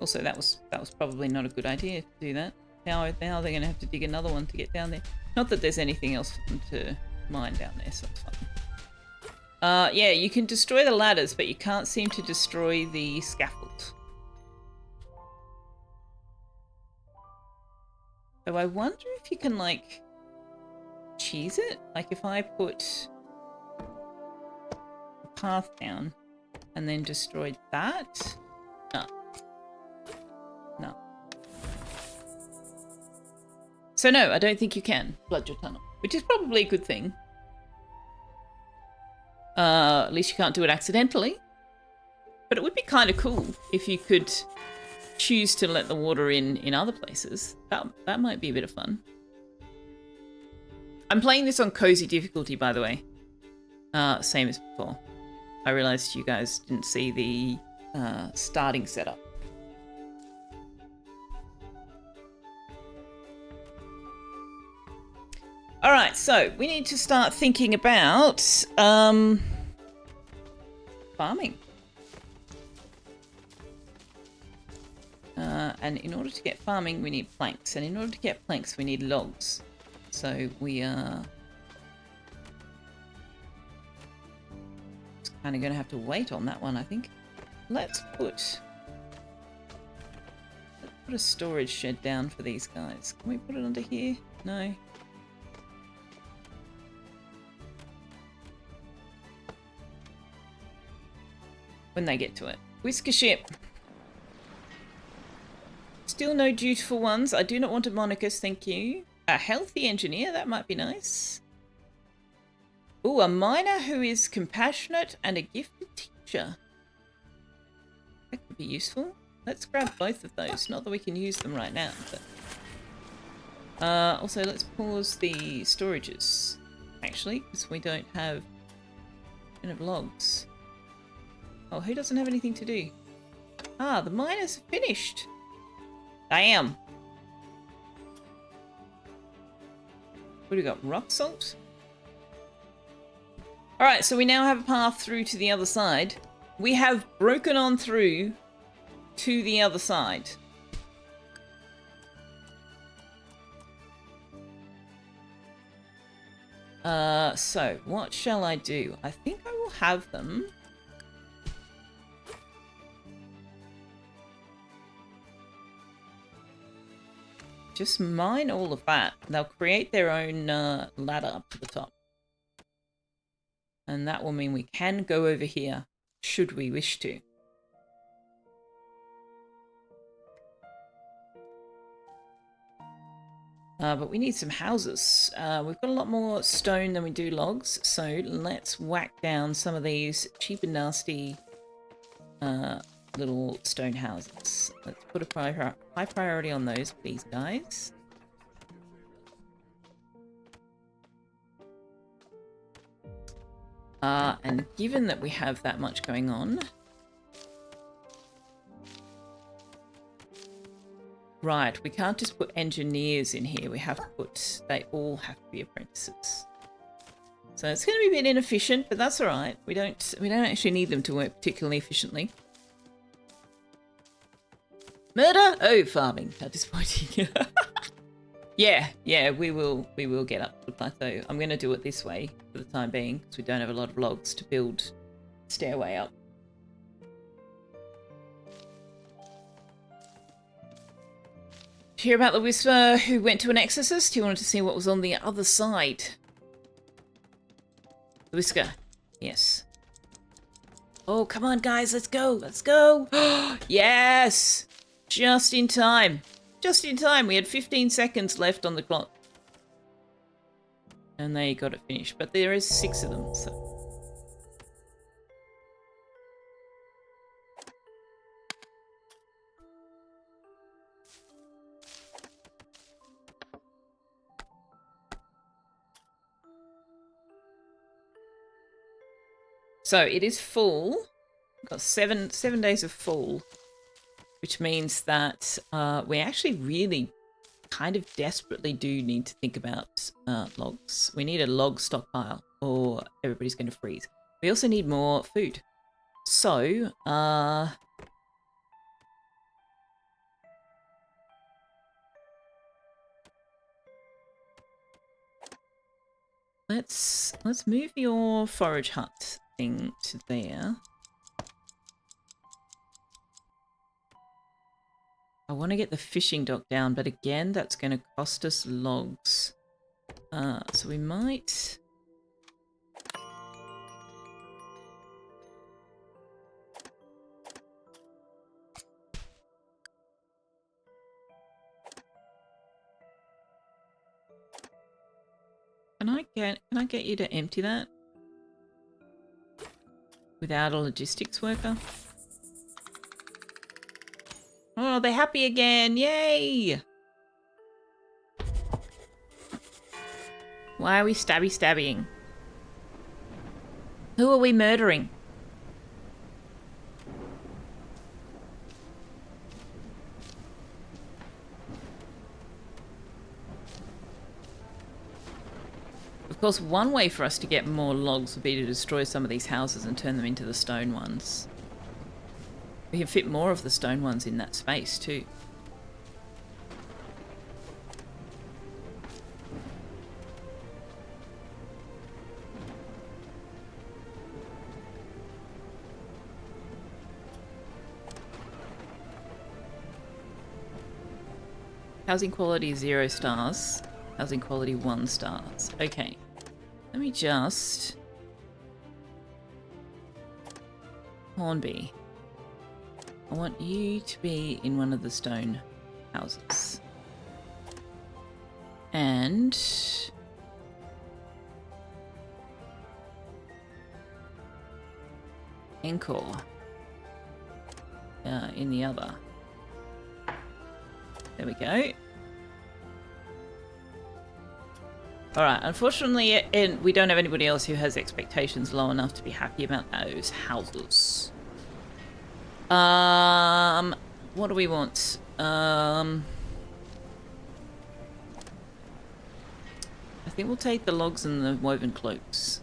Also, that was probably not a good idea to do that. Now they're going to have to dig another one to get down there. Not that there's anything else for them to mine down there, so that's fine. Yeah, you can destroy the ladders, but you can't seem to destroy the scaffold. So I wonder if you can, like, cheese it? Like, if I put a path down and then destroyed that? No. No. So no, I don't think you can flood your tunnel, which is probably a good thing. At least you can't do it accidentally. But it would be kind of cool if you could choose to let the water in other places. That might be a bit of fun. I'm playing this on cozy difficulty, by the way. Same as before. I realized you guys didn't see the starting setup. All right, so we need to start thinking about farming. And in order to get farming, we need planks. And in order to get planks, we need logs. So we are just kind of going to have to wait on that one, I think. Let's put a storage shed down for these guys. Can we put it under here? No. When they get to it. Whisker ship. Still no dutiful ones. I do not want a Monicus, thank you. A healthy engineer, that might be nice. Ooh, a miner who is compassionate and a gifted teacher. That could be useful. Let's grab both of those. Not that we can use them right now, but... also, let's pause the storages. Actually, because we don't have logs. Oh, who doesn't have anything to do? Ah, the miners are finished. Damn. What do we got? Rock salt? Alright, so we now have a path through to the other side. We have broken on through to the other side. So, what shall I do? I think I will have them... just mine all of that. They'll create their own ladder up to the top. And that will mean we can go over here, should we wish to. But we need some houses. We've got a lot more stone than we do logs, so let's whack down some of these cheap and nasty little stone houses. Let's put a high priority on those, please, guys. And given that we have that much going on... Right, we can't just put engineers in here. We have to put... They all have to be apprentices. So it's going to be a bit inefficient, but that's all right. We don't actually need them to work particularly efficiently. Murder? Oh, farming. How disappointing. Yeah, we will get up to the plateau. I'm going to do it this way for the time being, because we don't have a lot of logs to build stairway up. Did you hear about the Whisper who went to an exorcist? He wanted to see what was on the other side. The Whisker. Yes. Oh, come on, guys. Let's go. Let's go. Yes! Just in time. Just in time. We had 15 seconds left on the clock. And they got it finished. But there is 6 of them, so... So it is full. We've got seven days of full, which means that we actually really kind of desperately do need to think about logs. We need a log stockpile or everybody's going to freeze. We also need more food. So, let's move your forage hut thing to there. I want to get the fishing dock down, but again, that's going to cost us logs. So we might... Can I get you to empty that? Without a logistics worker? Oh, they're happy again. Yay! Why are we stabby-stabbying? Who are we murdering? Of course, one way for us to get more logs would be to destroy some of these houses and turn them into the stone ones. We can fit more of the stone ones in that space too. Housing quality 0 stars. Housing quality 1 stars. Okay. Let me just... Hornby. I want you to be in one of the stone houses. And... Encore. In the other. There we go. Alright, unfortunately, we don't have anybody else who has expectations low enough to be happy about those houses. What do we want? I think we'll take the logs and the woven cloaks.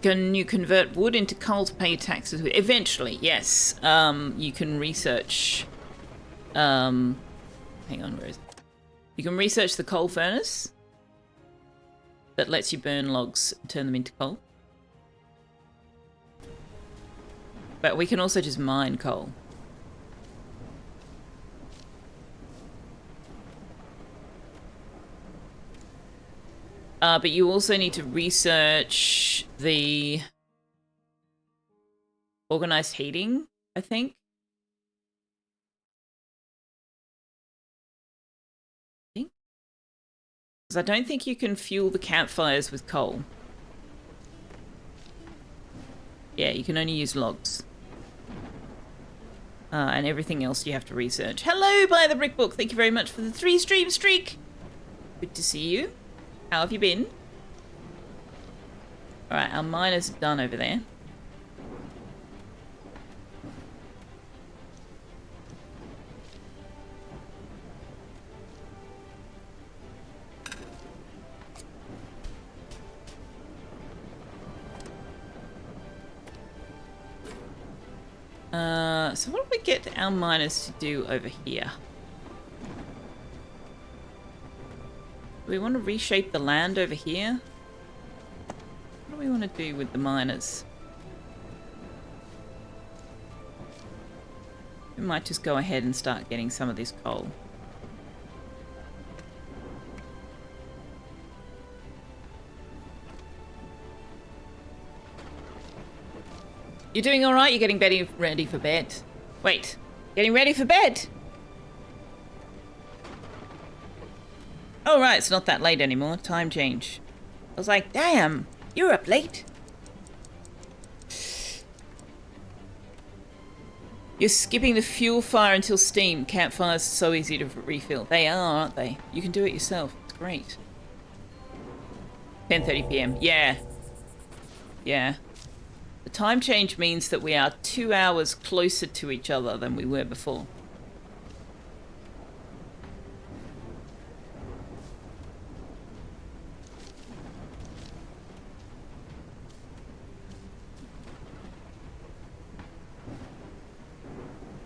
Can you convert wood into coal to pay your taxes? Eventually, yes. You can research... hang on, where is it? You can research the coal furnace that lets you burn logs and turn them into coal. But we can also just mine coal. But you also need to research the organized heating, I think. Because I don't think you can fuel the campfires with coal. Yeah, you can only use logs. And everything else you have to research. Hello, by the Brick Book. Thank you very much for the 3-stream streak. Good to see you. How have you been? Alright, our miners are done over there. So what do we get our miners to do over here? Do we want to reshape the land over here? What do we want to do with the miners? We might just go ahead and start getting some of this coal. You're doing all right? You're getting ready for bed. Wait, getting ready for bed? Oh, right, it's not that late anymore. Time change. I was like, damn, you're up late. You're skipping the fuel fire until steam. Campfires are so easy to refill. They are, aren't they? You can do it yourself. It's great. 10:30 p.m. Yeah. Yeah. The time change means that we are 2 hours closer to each other than we were before.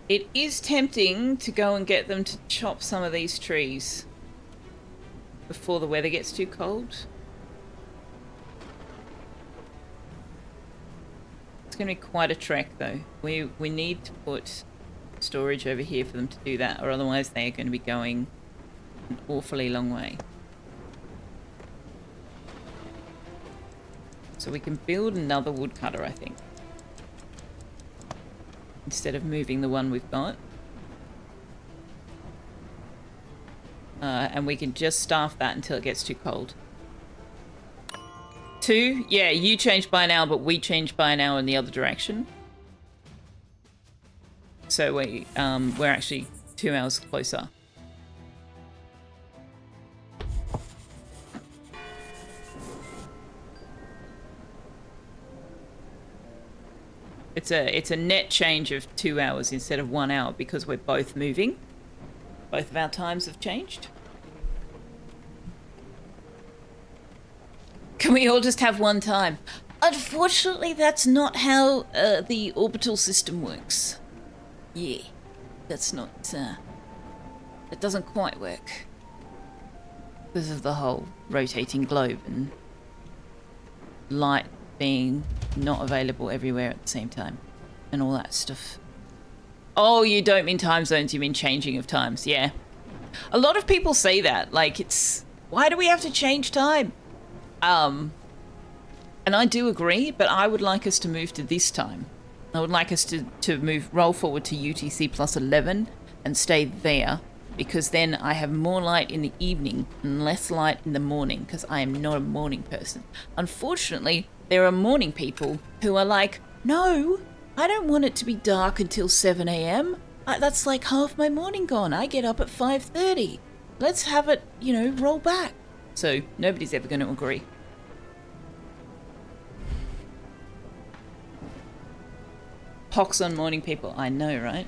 It is tempting to go and get them to chop some of these trees before the weather gets too cold. It's going to be quite a trek though. We need to put storage over here for them to do that, or otherwise they are going to be going an awfully long way. So we can build another woodcutter, I think, instead of moving the one we've got. And we can just staff that until it gets too cold. 2? Yeah, you changed by an hour, but we changed by an hour in the other direction. So we're actually 2 hours closer. It's a net change of 2 hours instead of 1 hour because we're both moving. Both of our times have changed. Can we all just have one time? Unfortunately, that's not how the orbital system works. Yeah, that's not... it doesn't quite work. Because of the whole rotating globe and light being not available everywhere at the same time and all that stuff. Oh, you don't mean time zones, you mean changing of times. Yeah. A lot of people say that. Like, it's... Why do we have to change time? And I do agree, but I would like us to move to this time. I would like us to roll forward to UTC plus 11 and stay there, because then I have more light in the evening and less light in the morning, because I am not a morning person. Unfortunately, there are morning people who are like, no, I don't want it to be dark until 7 a.m. That's like half my morning gone. I get up at 5:30. Let's have it, you know, roll back. So nobody's ever going to agree. Pox on morning people. I know, right?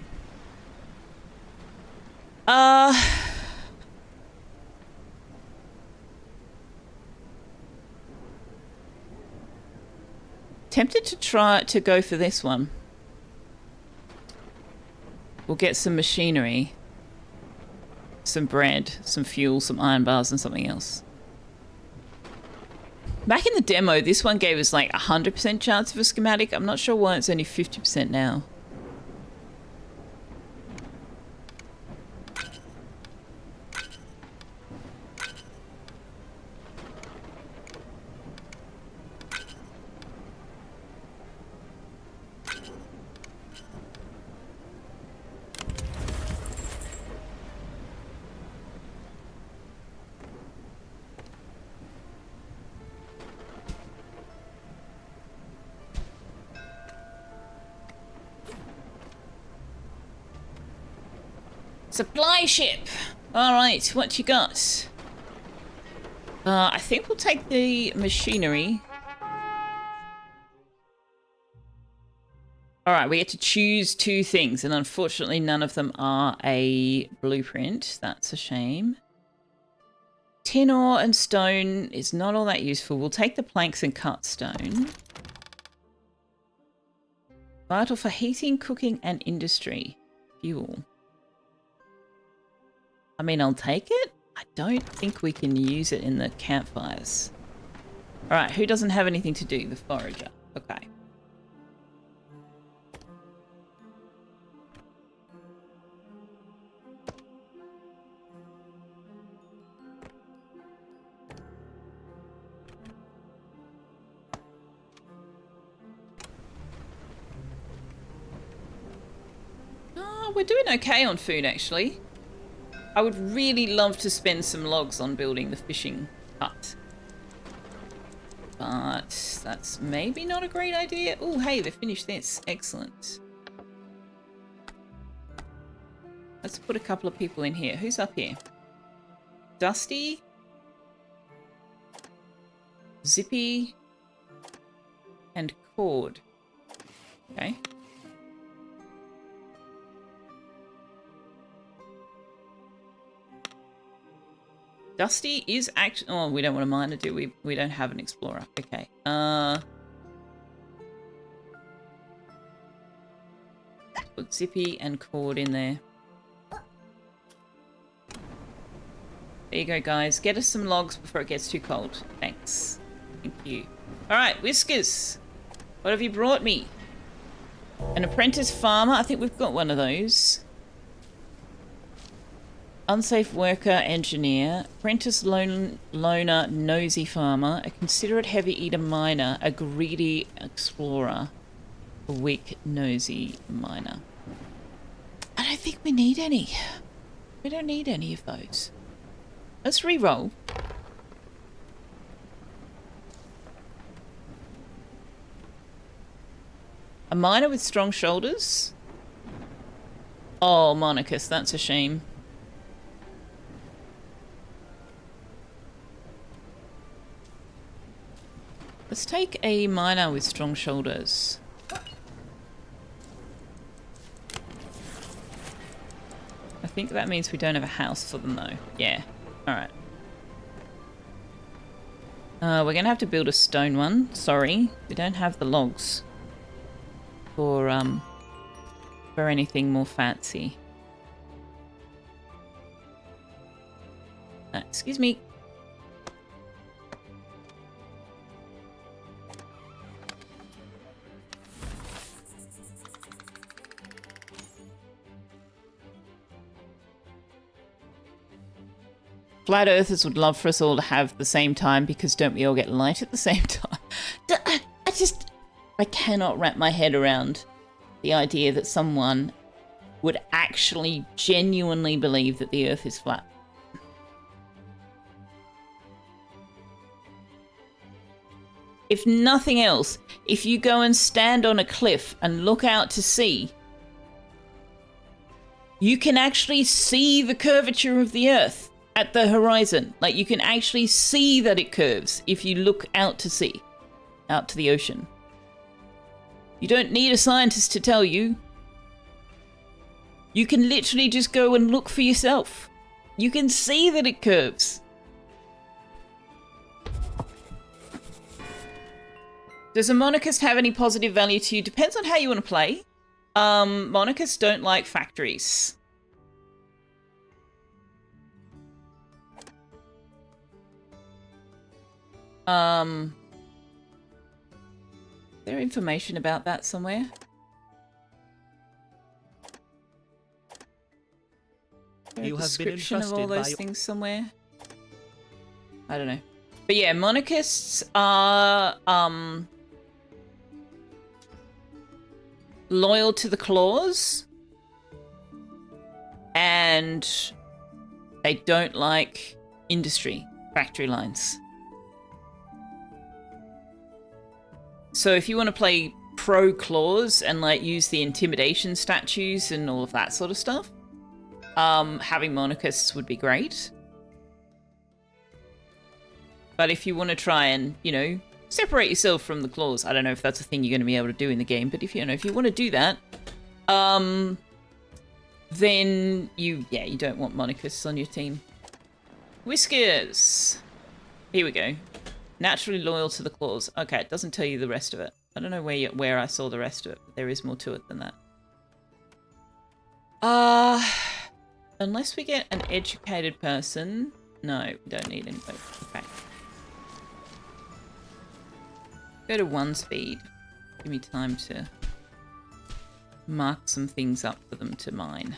Tempted to try to go for this one. We'll get some machinery, some bread, some fuel, some iron bars, and something else. Back in the demo, this one gave us like 100% chance of a schematic. I'm not sure why it's only 50% now. Supply ship. All right, what you got? I think we'll take the machinery. All right, we get to choose 2 things, and unfortunately none of them are a blueprint. That's a shame. Tin ore and stone is not all that useful. We'll take the planks and cut stone. Vital for heating, cooking, and industry. Fuel. I mean, I'll take it. I don't think we can use it in the campfires. All right, who doesn't have anything to do? The forager. Okay. Oh, we're doing okay on food, actually. I would really love to spend some logs on building the fishing hut. But that's maybe not a great idea. Oh, hey, they finished this. Excellent. Let's put a couple of people in here. Who's up here? Dusty. Zippy. And Cord. Okay. Dusty is actually... Oh, we don't want a miner, do we? We don't have an explorer. Okay. Put Zippy and Cord in there. There you go, guys. Get us some logs before it gets too cold. Thanks. Thank you. Alright, Whiskers. What have you brought me? An apprentice farmer. I think we've got one of those. Unsafe worker, engineer, apprentice loner, nosy farmer, a considerate heavy eater miner, a greedy explorer, a weak nosy miner. I don't think we need any. We don't need any of those. Let's re-roll. A miner with strong shoulders? Oh, Monicus, that's a shame. Let's take a miner with strong shoulders. I think that means we don't have a house for them though. Yeah. Alright. We're gonna have to build a stone one. Sorry. We don't have the logs for anything more fancy. Excuse me. Flat Earthers would love for us all to have the same time because don't we all get light at the same time? I cannot wrap my head around the idea that someone would actually genuinely believe that the Earth is flat. If nothing else, if you go and stand on a cliff and look out to sea, you can actually see the curvature of the Earth at the horizon. Like, you can actually see that it curves if you look out to sea, out to the ocean. You don't need a scientist to tell you. You can literally just go and look for yourself. You can see that it curves. Does a monarchist have any positive value to you? Depends on how you want to play. Monarchists don't like factories. Is there information about that somewhere? You have been description of all entrusted those by things somewhere? I don't know. But yeah, monarchists are loyal to the claws, and they don't like industry, factory lines. So if you want to play pro claws and like use the intimidation statues and all of that sort of stuff, having monarchists would be great. But if you want to try and, you know, separate yourself from the claws, I don't know if that's a thing you're going to be able to do in the game, but if you know, if you want to do that, then you don't want monarchists on your team. Whiskers. Here we go. Naturally loyal to the claws. Okay, it doesn't tell you the rest of it. I don't know where I saw the rest of it, but there is more to it than that. Unless we get an educated person. No, we don't need anybody. Okay. Go to 1 speed. Give me time to mark some things up for them to mine.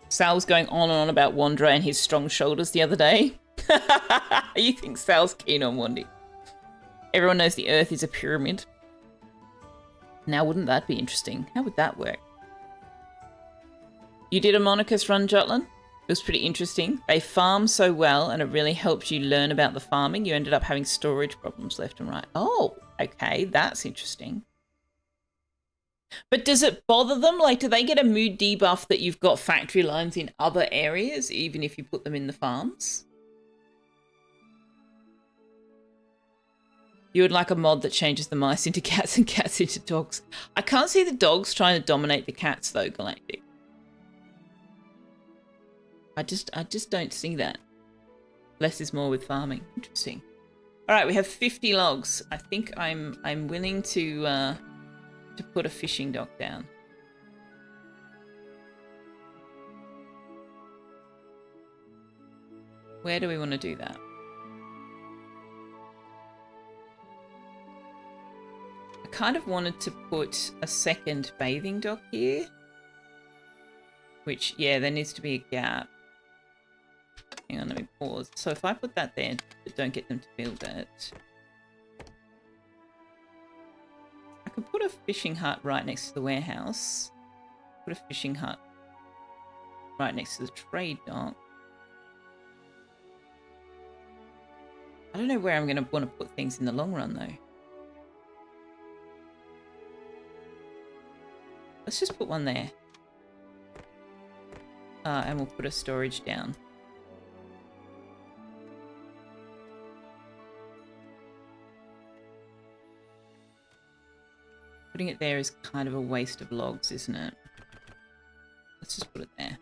Sal was going on and on about Wanderer and his strong shoulders the other day. You think Sal's keen on Wandy? Everyone knows the Earth is a pyramid. Now, wouldn't that be interesting? How would that work? You did a monarchist run, Jutland? It was pretty interesting. They farm so well, and it really helped you learn about the farming. You ended up having storage problems left and right. Oh, okay, that's interesting. But does it bother them? Like, do they get a mood debuff that you've got factory lines in other areas, even if you put them in the farms? You would like a mod that changes the mice into cats and cats into dogs. I can't see the dogs trying to dominate the cats, though, Galactic. I just don't see that. Less is more with farming. Interesting. All right, we have 50 logs. I think I'm willing to put a fishing dock down. Where do we want to do that? I kind of wanted to put a second bathing dock here. Which, yeah, there needs to be a gap. Hang on, let me pause. So if I put that there, don't get them to build it. I could put a fishing hut right next to the warehouse. Put a fishing hut right next to the trade dock. I don't know where I'm going to want to put things in the long run, though. Let's just put one there. And we'll put a storage down. Putting it there is kind of a waste of logs, isn't it? Let's just put it there.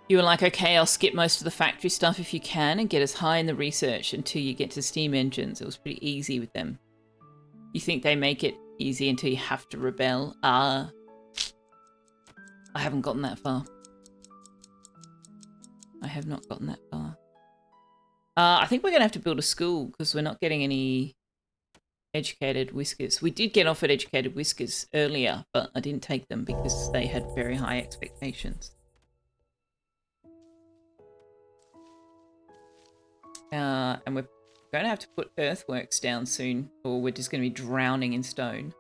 You were like, okay, I'll skip most of the factory stuff if you can and get us high in the research until you get to steam engines. It was pretty easy with them. You think they make it easy until you have to rebel? I haven't gotten that far. I have not gotten that far. I think we're going to have to build a school because we're not getting any educated whiskers. We did get offered educated whiskers earlier, but I didn't take them because they had very high expectations. And we're going to have to put earthworks down soon, or we're just going to be drowning in stone.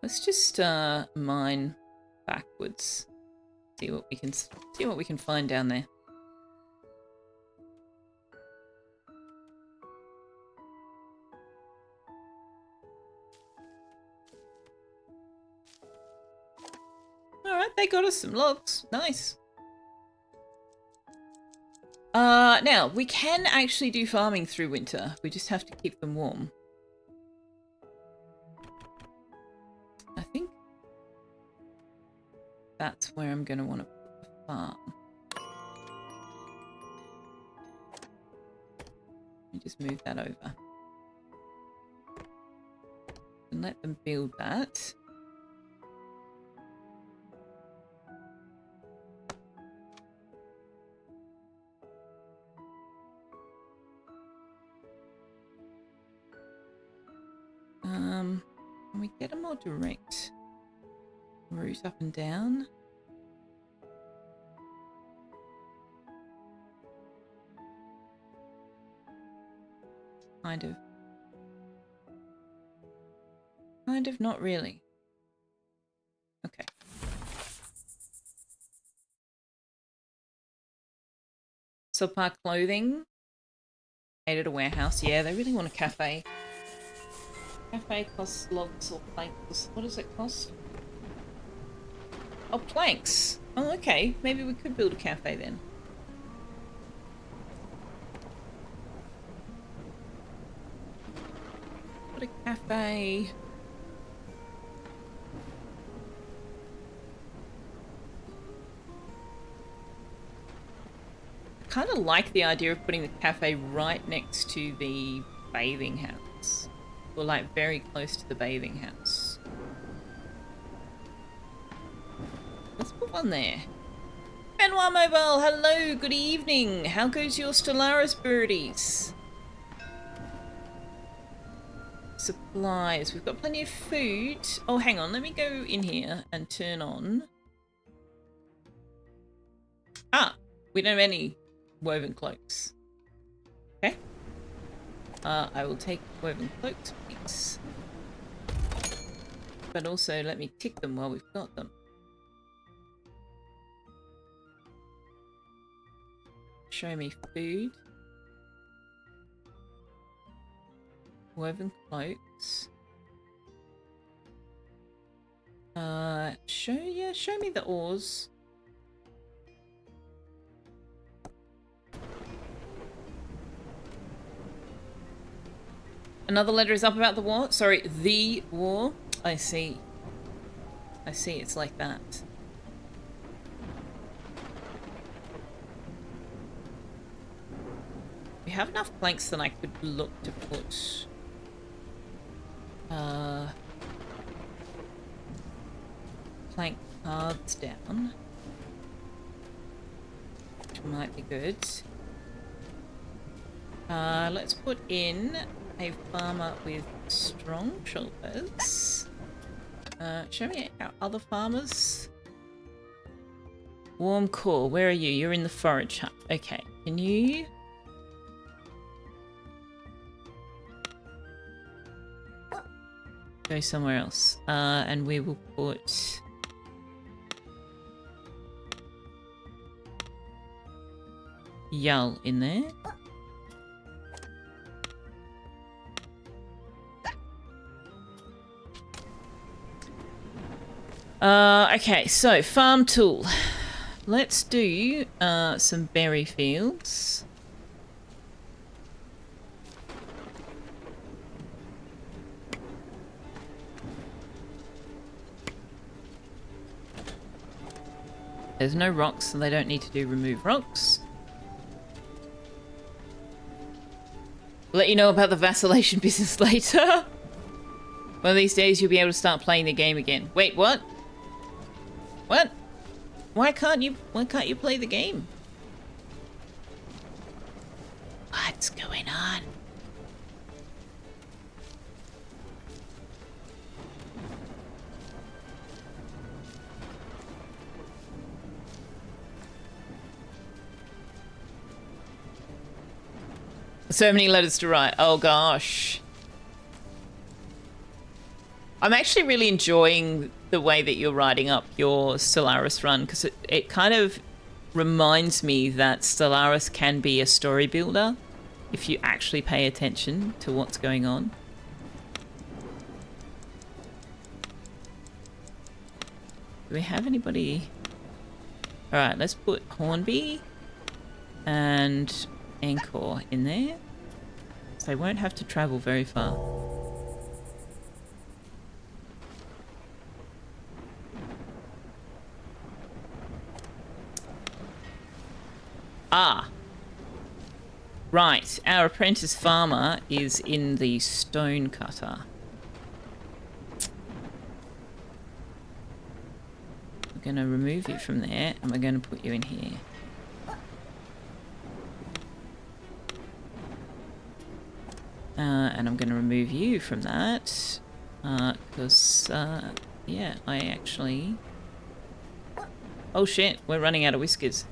Let's just mine backwards. See what we can find down there. Alright, they got us some logs. Nice. Now, we can actually do farming through winter. We just have to keep them warm. I think that's where I'm going to want to put the farm. Let me just move that over. And let them build that. Can we get a more direct route up and down? Kind of. Kind of, not really. Okay. Subpar clothing. Made at a warehouse. Yeah, they really want a cafe. Cafe costs logs or planks. What does it cost? Oh, planks. Oh, okay. Maybe we could build a cafe then. What a cafe. I kind of like the idea of putting the cafe right next to the bathing house. Or like very close to the bathing house. Let's put one there. Benoit Mobile, hello, good evening. How goes your Stellaris birdies? Supplies. We've got plenty of food. Oh, hang on. Let me go in here and turn on. Ah, we don't have any woven cloaks. Okay. I will take woven cloaks, please. But also let me tick them while we've got them. Show me food. Woven cloaks. Show me the ores. Another letter is up about the war? Sorry, the war? I see. I see, it's like that. We have enough planks that I could look to put... plank paths down. Which might be good. Let's put in a farmer with strong shoulders. Show me our other farmers. Warm core, where are you? You're in the forage hut. Okay, can you... go somewhere else. And we will put... Yull in there. Okay, so farm tool. Let's do some berry fields. There's no rocks, so they don't need to do remove rocks. I'll let you know about the vacillation business later. One of these days you'll be able to start playing the game again. Wait, what? What? Why can't you play the game? What's going on? So many letters to write. Oh gosh. I'm actually really enjoying the way that you're writing up your Stellaris run, because it kind of reminds me that Stellaris can be a story builder if you actually pay attention to what's going on. Do we have anybody? Alright, let's put Hornby and Anchor in there. So they won't have to travel very far. Ah. Right, our apprentice farmer is in the stone cutter. We're going to remove you from there and we're going to put you in here. And I'm going to remove you from that because, yeah, I actually... Oh shit, we're running out of whiskers.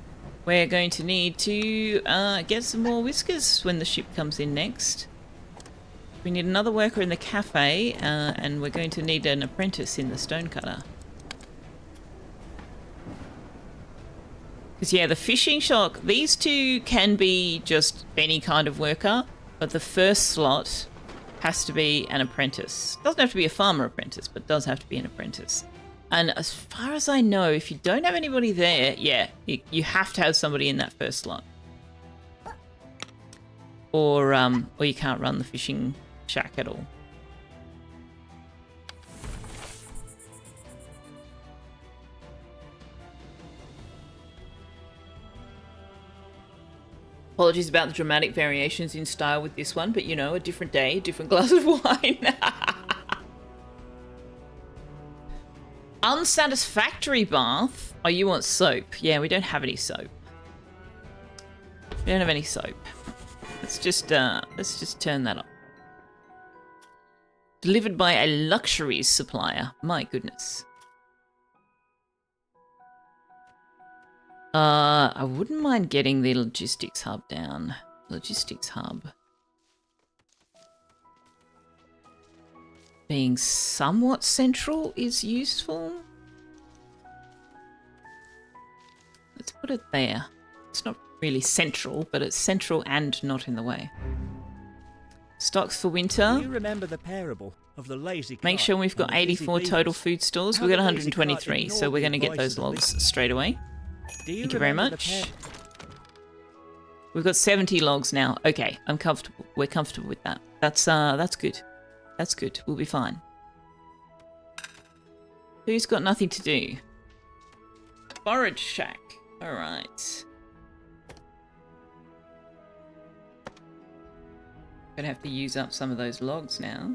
We're going to need to get some more whiskers when the ship comes in next. We need another worker in the cafe, and we're going to need an apprentice in the stonecutter. Because, yeah, the fishing shop, these two can be just any kind of worker, but the first slot has to be an apprentice. Doesn't have to be a farmer apprentice, but does have to be an apprentice. And as far as I know, if you don't have anybody there, yeah, you have to have somebody in that first slot. Or you can't run the fishing shack at all. Apologies about the dramatic variations in style with this one, but you know, a different day, a different glass of wine. Unsatisfactory bath? Oh, you want soap? Yeah, we don't have any soap. We don't have any soap. Let's just turn that off. Delivered by a luxuries supplier. My goodness. I wouldn't mind getting the logistics hub down. Logistics hub. Being somewhat central is useful. Let's put it there. It's not really central, but it's central and not in the way. Stocks for winter. Do you remember the parable of the lazy cart? Make sure we've got 84 total food stores. We've got 123, so we're going to get those logs straight away. Thank you very much. We've got 70 logs now. Okay, I'm comfortable. We're comfortable with that. That's good. That's good. We'll be fine. Who's got nothing to do? Forage shack. All right. Gonna have to use up some of those logs now.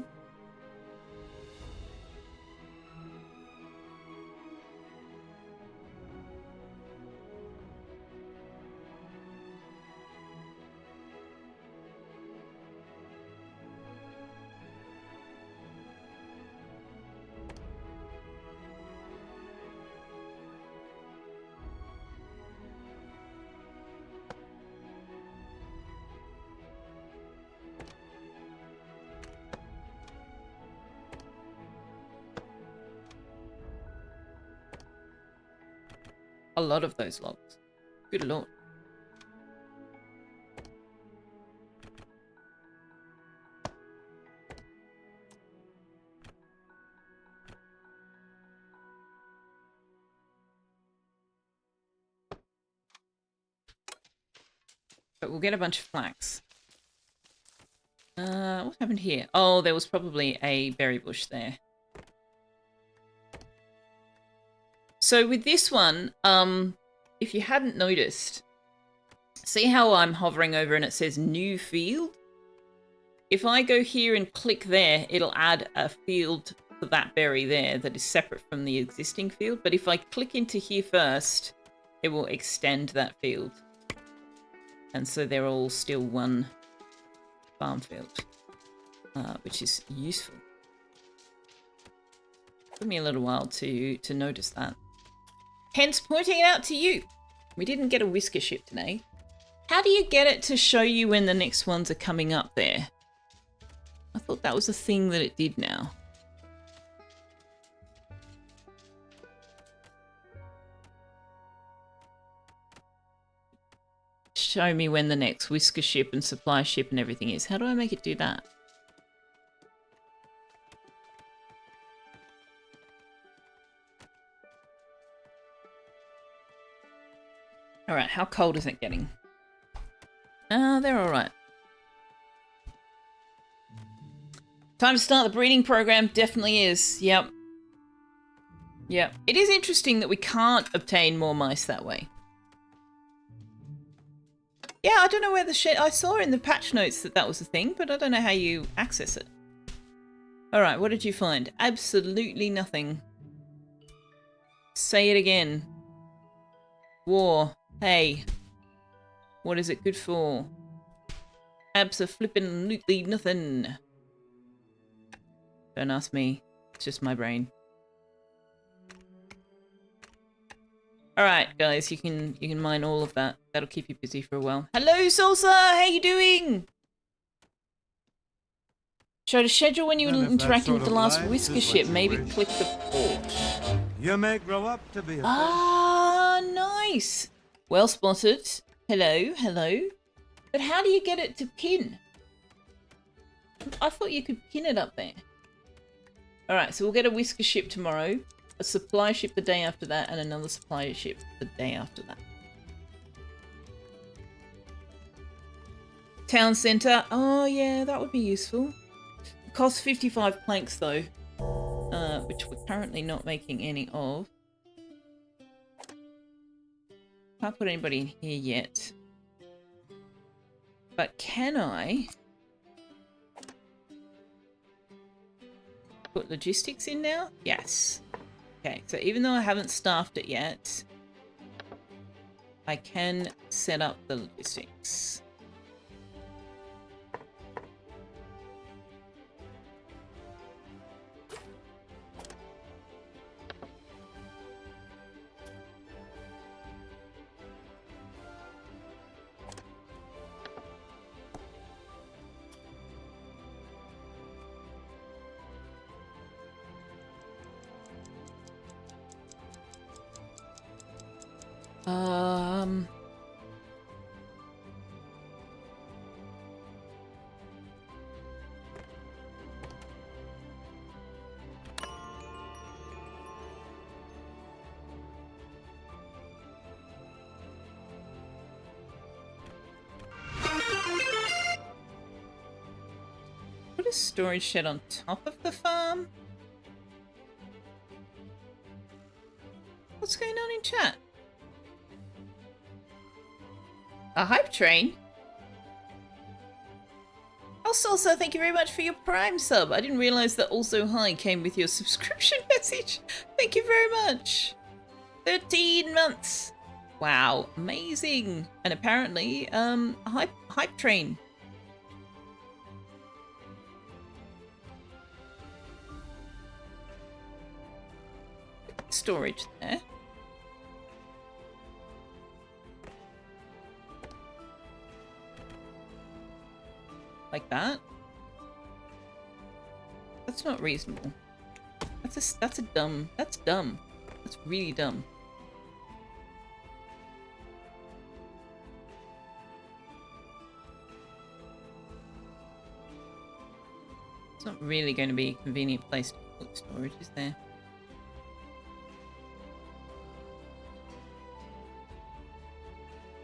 A lot of those logs. Good lord. But we'll get a bunch of flax. What happened here? Oh, there was probably a berry bush there. So with this one, if you hadn't noticed, see how I'm hovering over and it says new field? If I go here and click there, it'll add a field for that berry there that is separate from the existing field. But if I click into here first, it will extend that field. And so they're all still one farm field, which is useful. Took me a little while to notice that. Hence pointing it out to you. We didn't get a whisker ship today. How do you get it to show you when the next ones are coming up there? I thought that was a thing that it did now. Show me when the next whisker ship and supply ship and everything is. How do I make it do that? Alright, how cold is it getting? They're alright. Time to start the breeding program. Definitely is. Yep. Yep. It is interesting that we can't obtain more mice that way. Yeah, I don't know where the shit... I saw in the patch notes that that was a thing, but I don't know how you access it. Alright, what did you find? Absolutely nothing. Say it again. War. Hey. What is it good for? Abso-flippin'-lutely nothing. Don't ask me. It's just my brain. Alright, guys, you can mine all of that. That'll keep you busy for a while. Hello, Salsa! How you doing? Show the schedule when you were Then if that interacting sort with the of last life whisker is ship. what you Maybe wish. click the port. You may grow up to be a Ah, nice. Well spotted. Hello, hello. But how do you get it to pin? I thought you could pin it up there. Alright, so we'll get a whisker ship tomorrow, a supply ship the day after that, and another supply ship the day after that. Town centre. Oh yeah, that would be useful. It costs 55 planks though, which we're currently not making any of. Can't put anybody in here yet. But can I put logistics in now? Yes. Okay, so even though I haven't staffed it yet, I can set up the logistics. Put a storage shed on top of the farm? What's going on in chat? A hype train? Also, thank you very much for your Prime sub. I didn't realize that Also Hi came with your subscription message. Thank you very much. 13 months. Wow, amazing. And apparently, hype train. Storage there. Like that. That's not reasonable. That's dumb. That's dumb. That's really dumb. It's not really going to be a convenient place to put storage, is there?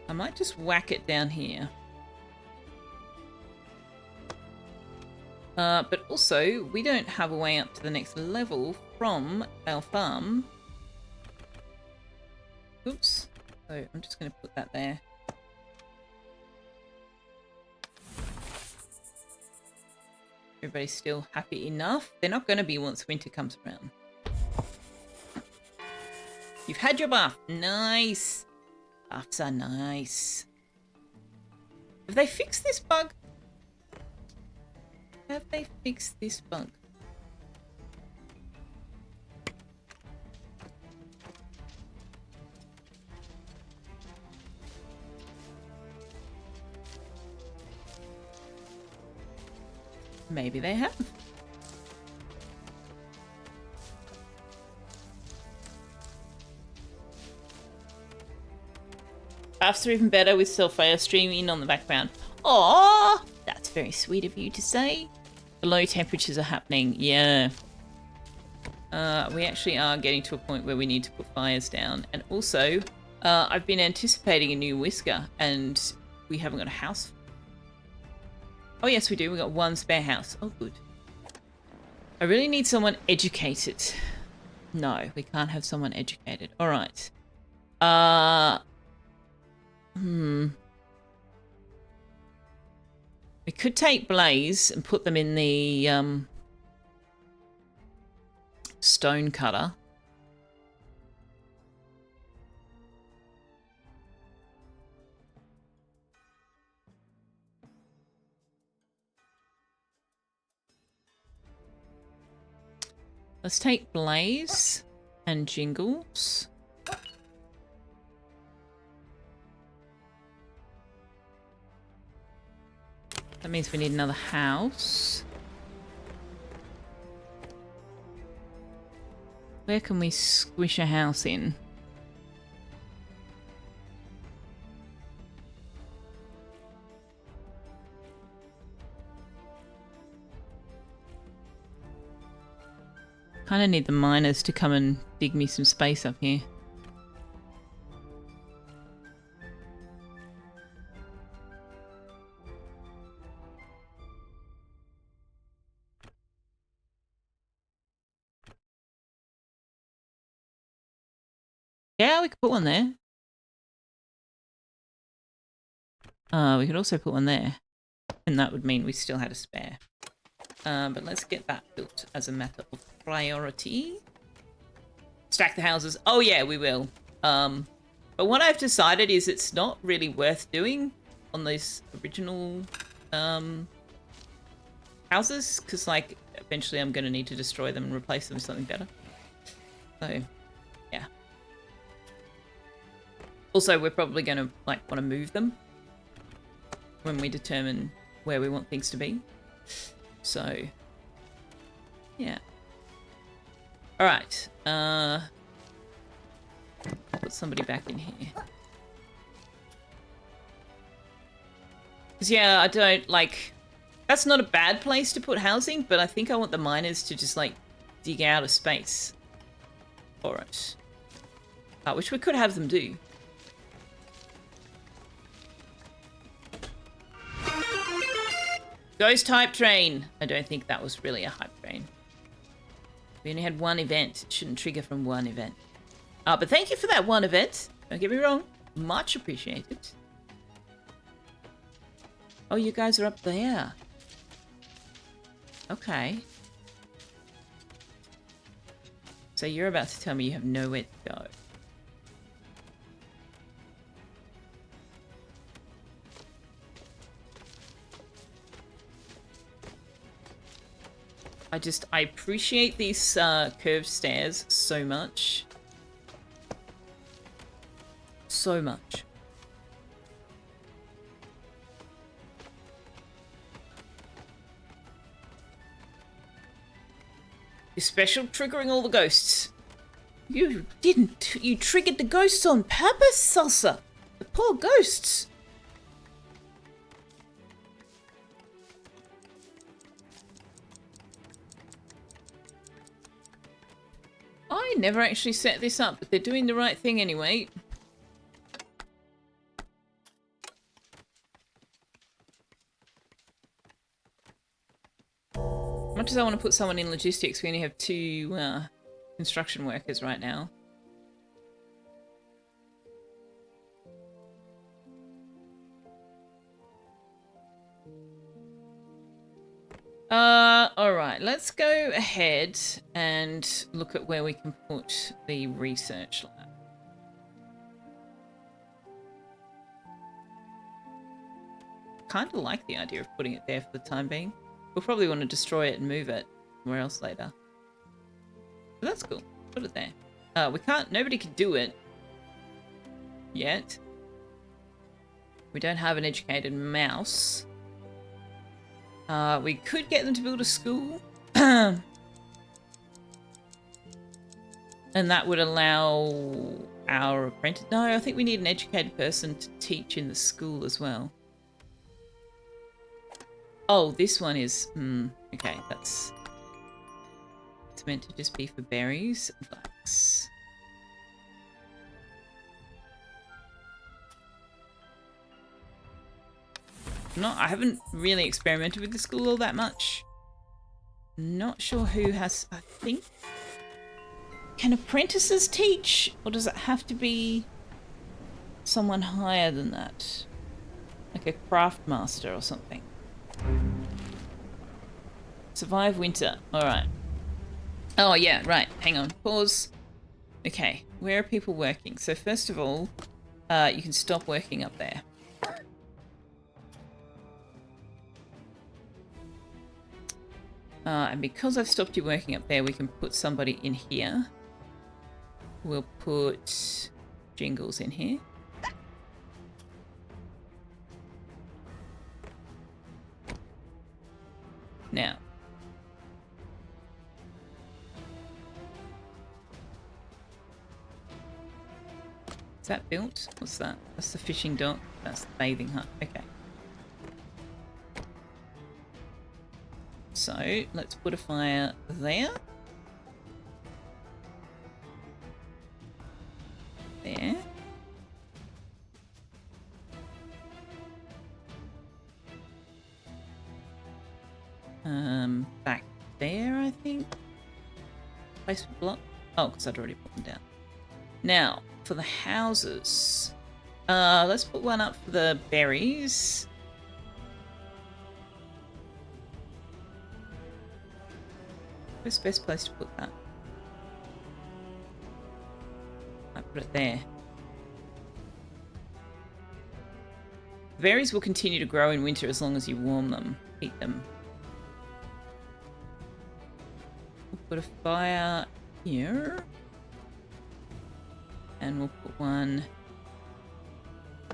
I might just whack it down here. But also, we don't have a way up to the next level from our farm. Oops. So I'm just going to put that there. Everybody's still happy enough. They're not going to be once winter comes around. You've had your bath. Nice. Baths are nice. Have they fixed this bug? Have they fixed this bug? Maybe they have. Baths are even better with Selfeya streaming on the background. Aww! That's very sweet of you to say. The low temperatures are happening, yeah. We actually are getting to a point where we need to put fires down. And also, I've been anticipating a new whisker, and we haven't got a house. Oh yes, we do. We've got one spare house. Oh, good. I really need someone educated. No, we can't have someone educated. All right. We could take Blaze and put them in the stone cutter. Let's take Blaze and Jingles. That means we need another house. Where can we squish a house in? Kind of need the miners to come and dig me some space up here. Yeah, we could put one there. We could also put one there. And that would mean we still had a spare. But let's get that built as a matter of priority. Stack the houses. Oh yeah, we will. But what I've decided is it's not really worth doing on those original houses, because like eventually I'm going to need to destroy them and replace them with something better. So yeah. Also, we're probably going to like want to move them when we determine where we want things to be. So yeah. All right. Put somebody back in here. Because yeah, I don't like. That's not a bad place to put housing, but I think I want the miners to just like dig out a space for it, which we could have them do. Ghost hype train. I don't think that was really a hype train. We only had one event. It shouldn't trigger from one event. But thank you for that one event. Don't get me wrong. Much appreciated. Oh, you guys are up there. Okay. So you're about to tell me you have nowhere to go. I appreciate these curved stairs so much. So much. You're special, triggering all the ghosts. You didn't. You triggered the ghosts on purpose, Salsa. The poor ghosts. I never actually set this up, but they're doing the right thing anyway. As much as I want to put someone in logistics, we only have 2 construction workers right now. Alright, let's go ahead and look at where we can put the research lab. Kind of like the idea of putting it there for the time being. We'll probably want to destroy it and move it somewhere else later. But that's cool. Put it there. We can't, nobody can do it yet. We don't have an educated mouse. We could get them to build a school. And that would allow our apprentice... No, I think we need an educated person to teach in the school as well. Oh, this one is... okay, that's... It's meant to just be for berries and flax. I haven't really experimented with the school all that much. Not sure who has... I think... Can apprentices teach? Or does it have to be someone higher than that? Like a craft master or something. Survive winter. Alright. Oh, yeah, right. Hang on. Pause. Okay. Where are people working? So first of all, you can stop working up there. And because I've stopped you working up there, we can put somebody in here. We'll put Jingles in here. Now. Is that built? What's that? That's the fishing dock. That's the bathing hut. Okay. So, let's put a fire there. There. Back there, I think. Placement block. Oh, because I'd already put them down. Now, for the houses. Let's put one up for the berries. Where's the best place to put that? I put it there. Berries will continue to grow in winter as long as you warm them, heat them. We'll put a fire here. And we'll put one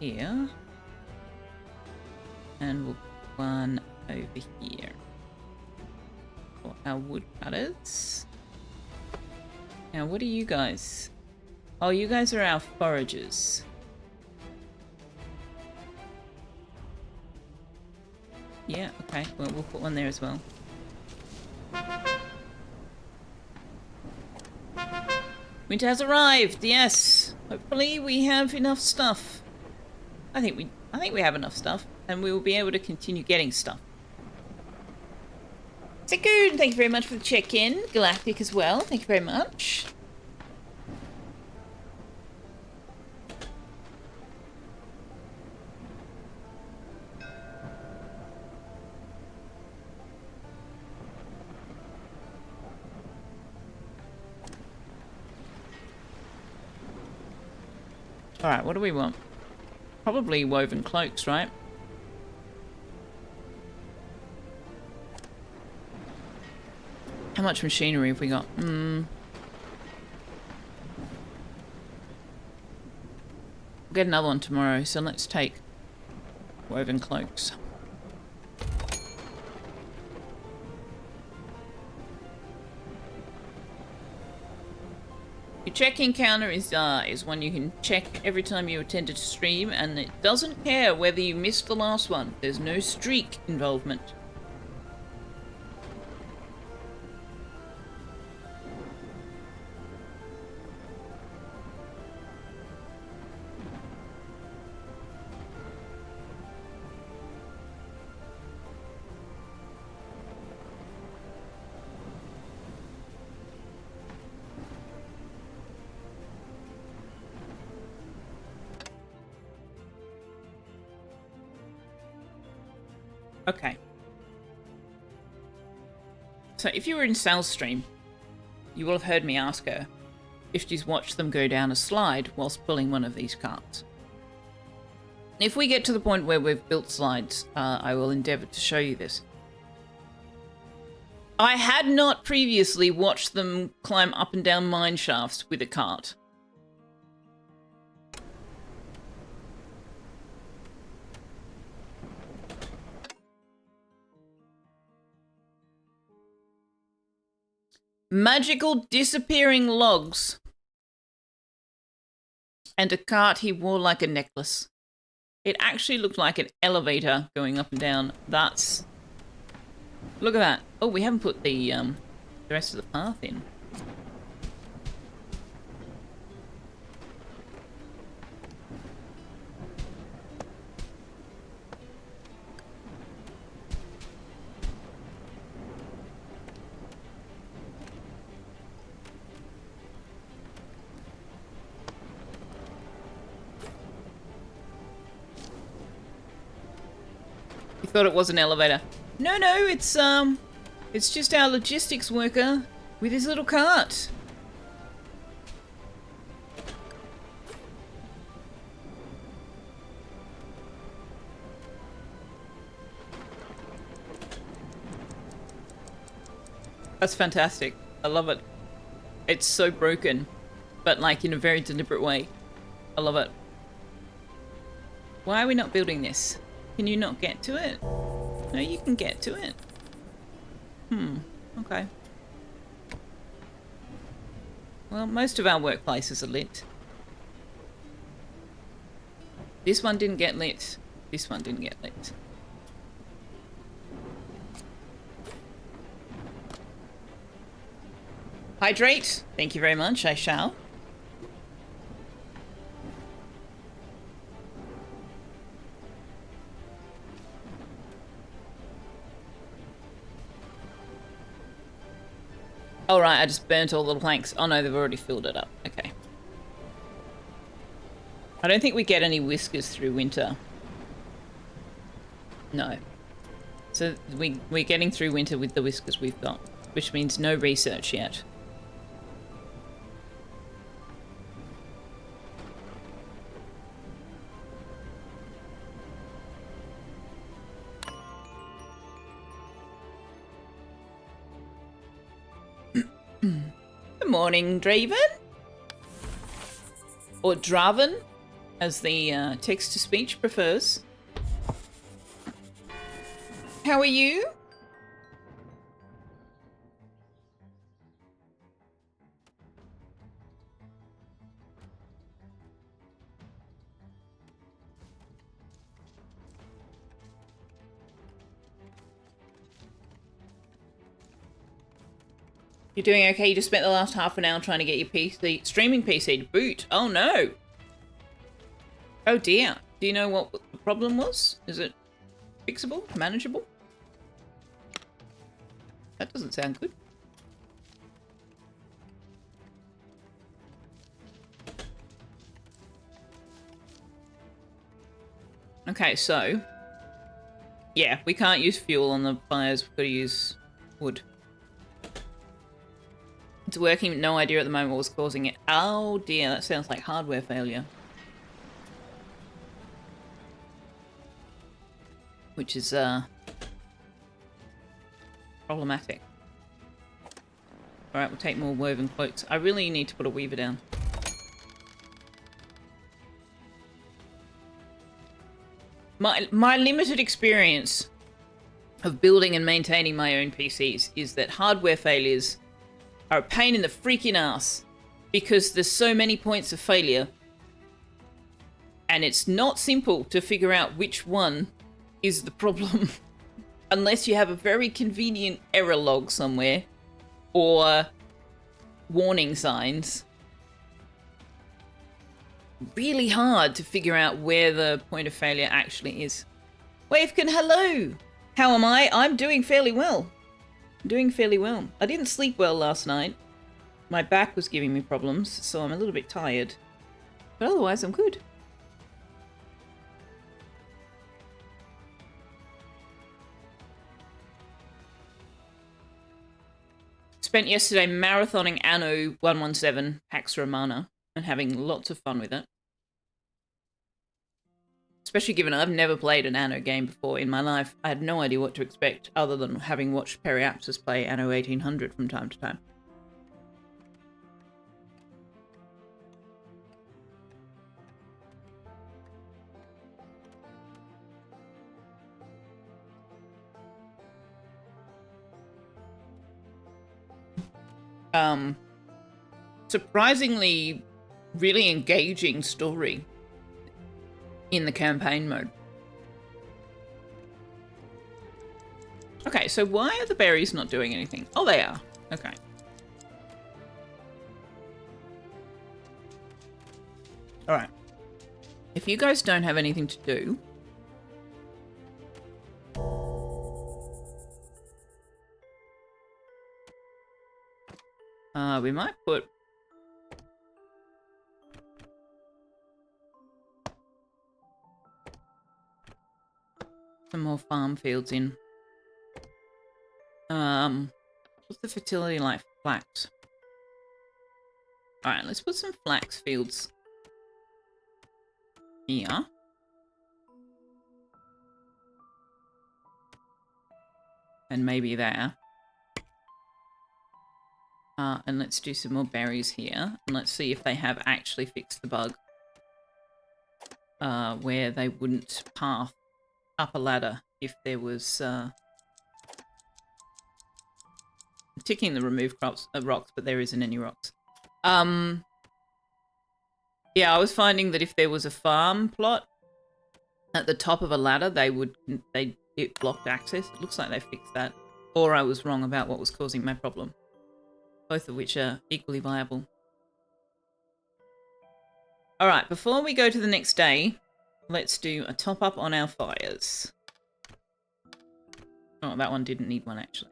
here. And we'll put one over here. For our woodcutters. Now, what are you guys? Oh, you guys are our foragers. Yeah, okay. Well, we'll put one there as well. Winter has arrived. Yes. Hopefully we have enough stuff. I think we have enough stuff, and we will be able to continue getting stuff. Sekoon, thank you very much for the check-in. Galactic as well. Thank you very much. Alright, what do we want? Probably woven cloaks, right? How much machinery have we got? We'll get another one tomorrow, so let's take woven cloaks. Your check-in counter is one you can check every time you attend a stream, and it doesn't care whether you missed the last one. There's no streak involvement. Okay. So if you were in Sal's stream, you will have heard me ask her if she's watched them go down a slide whilst pulling one of these carts. If we get to the point where we've built slides, I will endeavour to show you this. I had not previously watched them climb up and down mine shafts with a cart. Magical disappearing logs. And a cart he wore like a necklace. It actually looked like an elevator going up and down. That's... Look at that. Oh, we haven't put the rest of the path in. You thought it was an elevator. No, it's just our logistics worker with his little cart. That's fantastic. I love it. It's so broken, but like in a very deliberate way. I love it. Why are we not building this? Can you not get to it? No, you can get to it. Okay. Well, most of our workplaces are lit. This one didn't get lit. This one didn't get lit. Hydrate. Thank you very much. I shall. Oh, right. I just burnt all the planks. Oh, no. They've already filled it up. Okay. I don't think we get any whiskers through winter. No. So we're getting through winter with the whiskers we've got, which means no research yet. Good morning, Draven. Or Draven, as the text-to-speech prefers. How are you? You're doing okay? You just spent the last half an hour trying to get your PC, streaming PC to boot. Oh no. Oh dear. Do you know what the problem was? Is it fixable? Manageable? That doesn't sound good. Okay, so yeah, we can't use fuel on the fires. We've got to use wood. It's working, no idea at the moment what was causing it. Oh dear, that sounds like hardware failure. Which is problematic. Alright, we'll take more woven cloaks. I really need to put a weaver down. My limited experience of building and maintaining my own PCs is that hardware failures are a pain in the freaking ass because there's so many points of failure and it's not simple to figure out which one is the problem unless you have a very convenient error log somewhere or warning signs. Really hard to figure out where the point of failure actually is. Wavekin, hello! How am I? I'm doing fairly well. Doing fairly well. I didn't sleep well last night. My back was giving me problems, so I'm a little bit tired. But otherwise, I'm good. Spent yesterday marathoning Anno 117 Pax Romana and having lots of fun with it. Especially given I've never played an Anno game before in my life. I had no idea what to expect other than having watched Periapsis play Anno 1800 from time to time. Surprisingly really engaging story in the campaign mode. Okay, so why are the berries not doing anything? Oh, they are. Okay. All right. If you guys don't have anything to do, we might put some more farm fields in. What's the fertility like for flax? Alright, let's put some flax fields here. And maybe there. And let's do some more berries here. And let's see if they have actually fixed the bug. Where they wouldn't path up a ladder if there was... I'm ticking the remove rocks, but there isn't any rocks. Yeah, I was finding that if there was a farm plot at the top of a ladder, it blocked access. It looks like they fixed that. Or I was wrong about what was causing my problem. Both of which are equally viable. Alright, before we go to the next day, let's do a top up on our fires. Oh, that one didn't need one actually.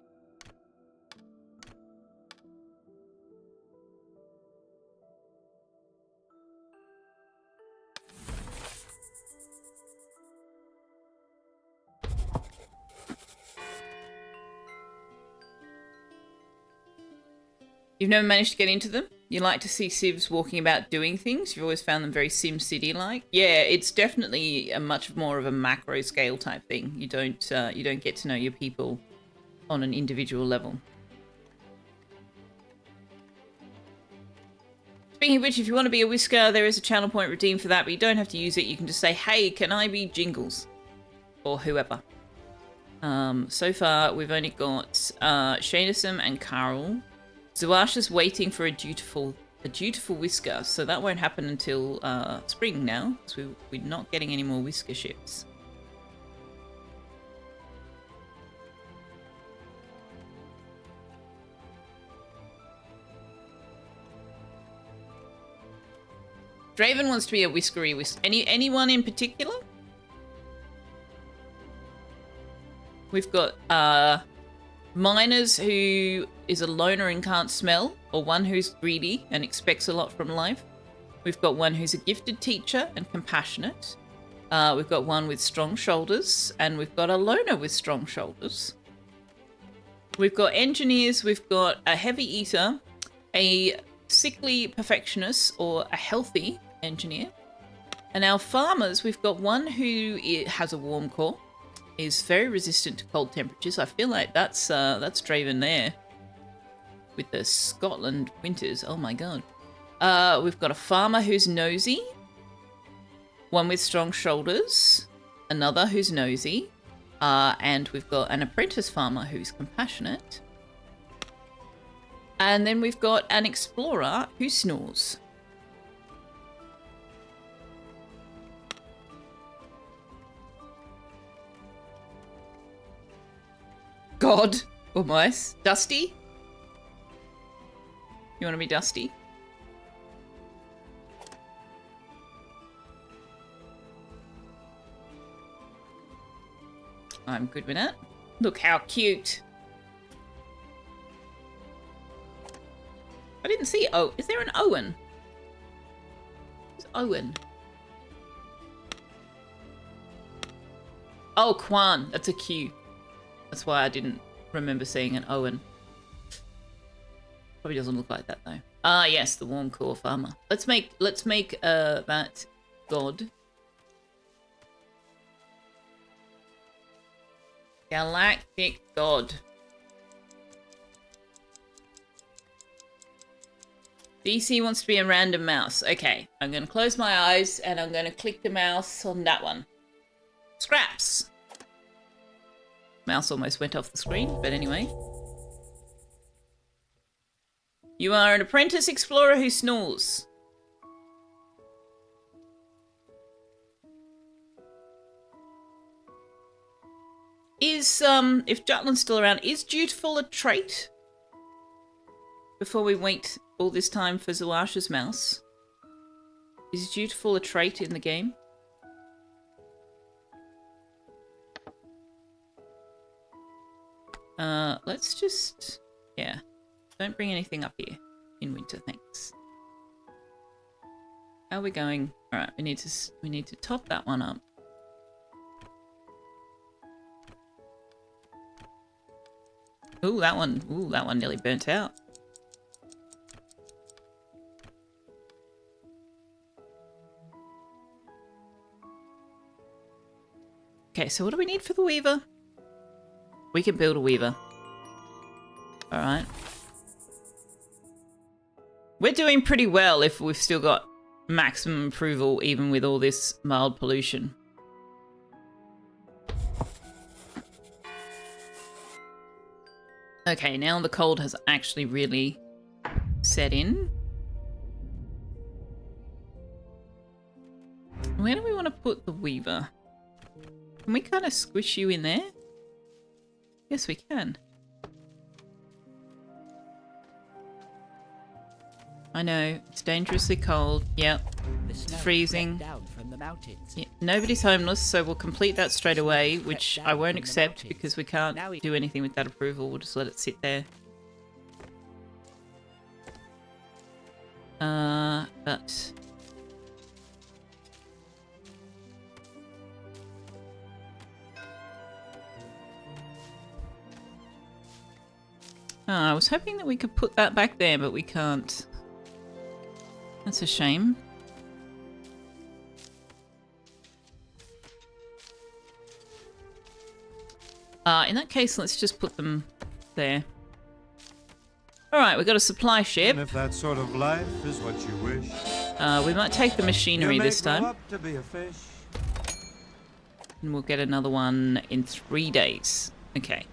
You've never managed to get into them? You like to see civs walking about doing things? You've always found them very SimCity-like? Yeah, it's definitely a much more of a macro scale type thing. You don't get to know your people on an individual level. Speaking of which, if you want to be a Whisker, there is a channel point redeemed for that, but you don't have to use it. You can just say, hey, can I be Jingles? Or whoever. So far, we've only got Shanasum and Carl. Zawasha's waiting for a dutiful Whisker, so that won't happen until spring now, because we're not getting any more Whisker ships. Draven wants to be a whiskery whisker. Anyone in particular? We've got Miners, who is a loner and can't smell, or one who's greedy and expects a lot from life. We've got one who's a gifted teacher and compassionate. We've got one with strong shoulders, and we've got a loner with strong shoulders. We've got engineers, we've got a heavy eater, a sickly perfectionist, or a healthy engineer. And our farmers, we've got one who has a warm core, is very resistant to cold temperatures. I feel like that's Draven there with the Scotland winters. Oh my god. We've got a farmer who's nosy, one with strong shoulders, another who's nosy, and we've got an apprentice farmer who's compassionate, and then we've got an explorer who snores. God, almost. Dusty? You want to be Dusty? I'm good with that. Look how cute. I didn't see... Oh, is there an Owen? Who's Owen? Oh, Quan. That's a Q. That's why I didn't remember seeing an Owen. Probably doesn't look like that though. Ah, yes, the warm core farmer. Let's make that god. Galactic god. DC wants to be a random mouse. Okay, I'm going to close my eyes and I'm going to click the mouse on that one. Scraps. Mouse almost went off the screen, but anyway. You are an apprentice explorer who snores. Is, if Jutland's still around, is dutiful a trait? Before we wait all this time for Zawasha's mouse. Is dutiful a trait in the game? Let's just... Yeah. Don't bring anything up here in winter, thanks. How are we going? Alright, we need to top that one up. Ooh, that one nearly burnt out. Okay, so what do we need for the Weaver? We can build a Weaver. Alright. We're doing pretty well if we've still got maximum approval even with all this mild pollution. Okay, now the cold has actually really set in. Where do we want to put the Weaver? Can we kind of squish you in there? Yes, we can. I know, it's dangerously cold. Yep. It's freezing. Down from the mountains. Yeah, nobody's homeless, so we'll complete that straight away, which I won't accept because we can't do anything with that approval. We'll just let it sit there. But... I was hoping that we could put that back there, but we can't. That's a shame. In that case, let's just put them there. Alright, we've got a supply ship. And if that sort of life is what you wish, we might take the machinery this time. Up to be a fish. And we'll get another one in 3 days. Okay.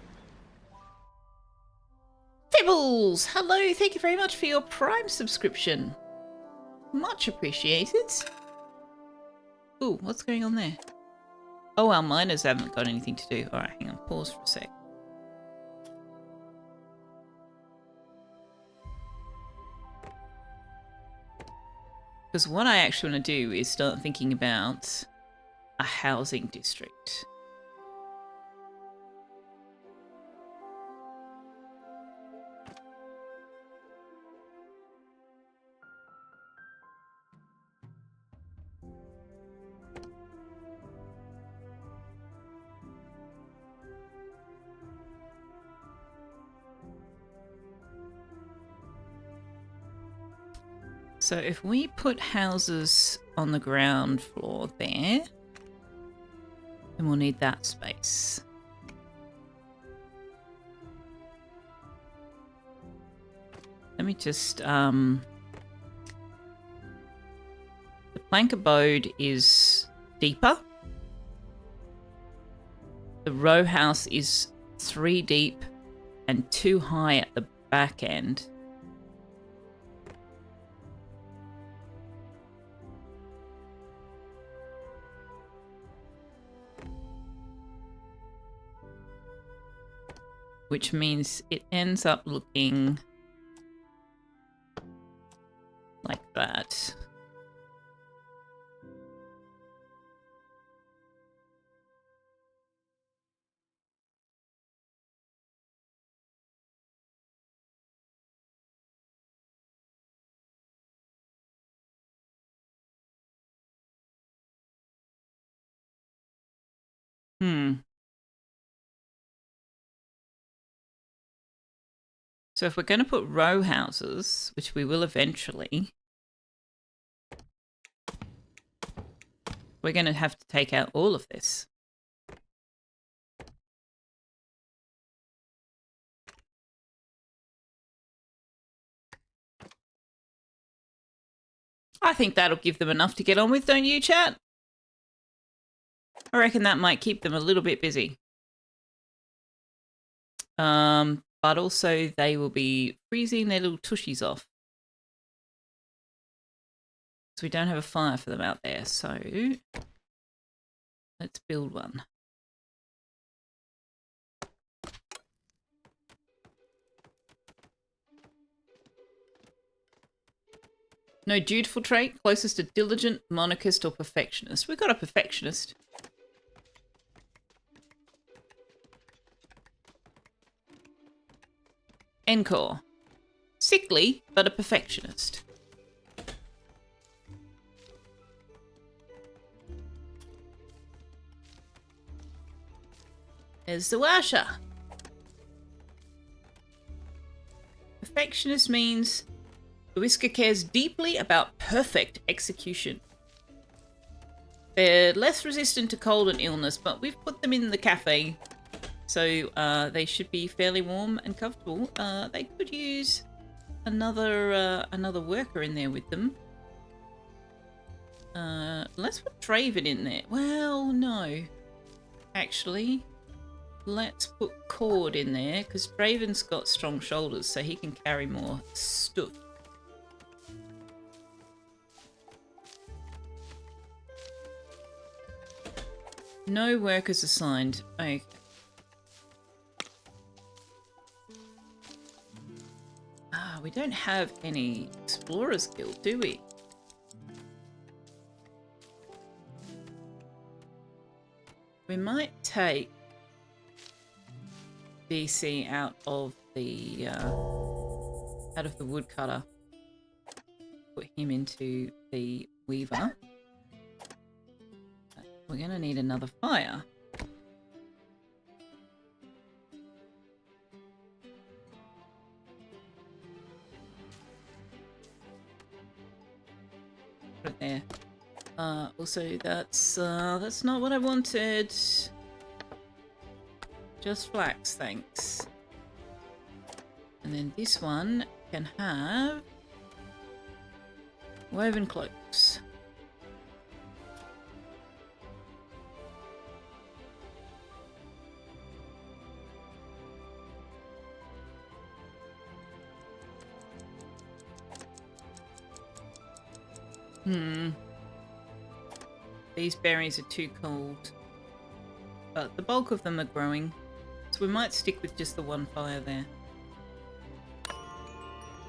Fibbles! Hello, thank you very much for your Prime subscription. Much appreciated. Ooh, what's going on there? Oh, our miners haven't got anything to do. Alright, hang on, pause for a sec. Because what I actually want to do is start thinking about a housing district. So if we put houses on the ground floor there, then we'll need that space. Let me just, the plank abode is deeper. The row house is 3 deep and 2 high at the back end. Which means it ends up looking like that. So if we're going to put row houses, which we will eventually, we're going to have to take out all of this. I think that'll give them enough to get on with, don't you, chat? I reckon that might keep them a little bit busy. But also they will be freezing their little tushies off. So we don't have a fire for them out there, so let's build one. No dutiful trait, closest to diligent, monarchist, or perfectionist. We've got a perfectionist. Encore. Sickly, but a perfectionist. There's the washer. Perfectionist means the whisker cares deeply about perfect execution. They're less resistant to cold and illness, but we've put them in the cafe, so they should be fairly warm and comfortable. They could use another worker in there with them. Let's put Draven in there. Well, no. Actually, let's put Cord in there, because Draven's got strong shoulders, so he can carry more stuff. No workers assigned. Okay. Ah, we don't have any Explorers Guild, do we? We might take DC out of the woodcutter. Put him into the weaver. We're gonna need another fire. Put it there. Also, that's not what I wanted. Just flax, thanks. And then this one can have woven cloaks. These berries are too cold. But the bulk of them are growing. So we might stick with just the one fire there.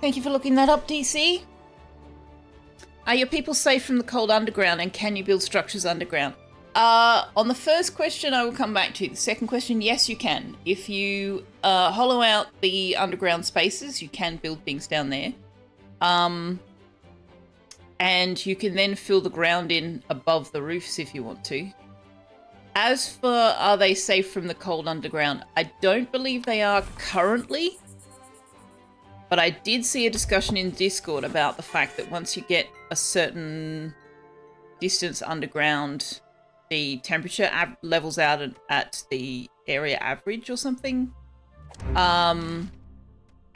Thank you for looking that up, DC. Are your people safe from the cold underground, and can you build structures underground? On the first question, I will come back to. The second question, yes, you can. If you hollow out the underground spaces, you can build things down there. And you can then fill the ground in above the roofs if you want to. As for are they safe from the cold underground, I don't believe they are currently. But I did see a discussion in Discord about the fact that once you get a certain distance underground, the temperature levels out at the area average or something. And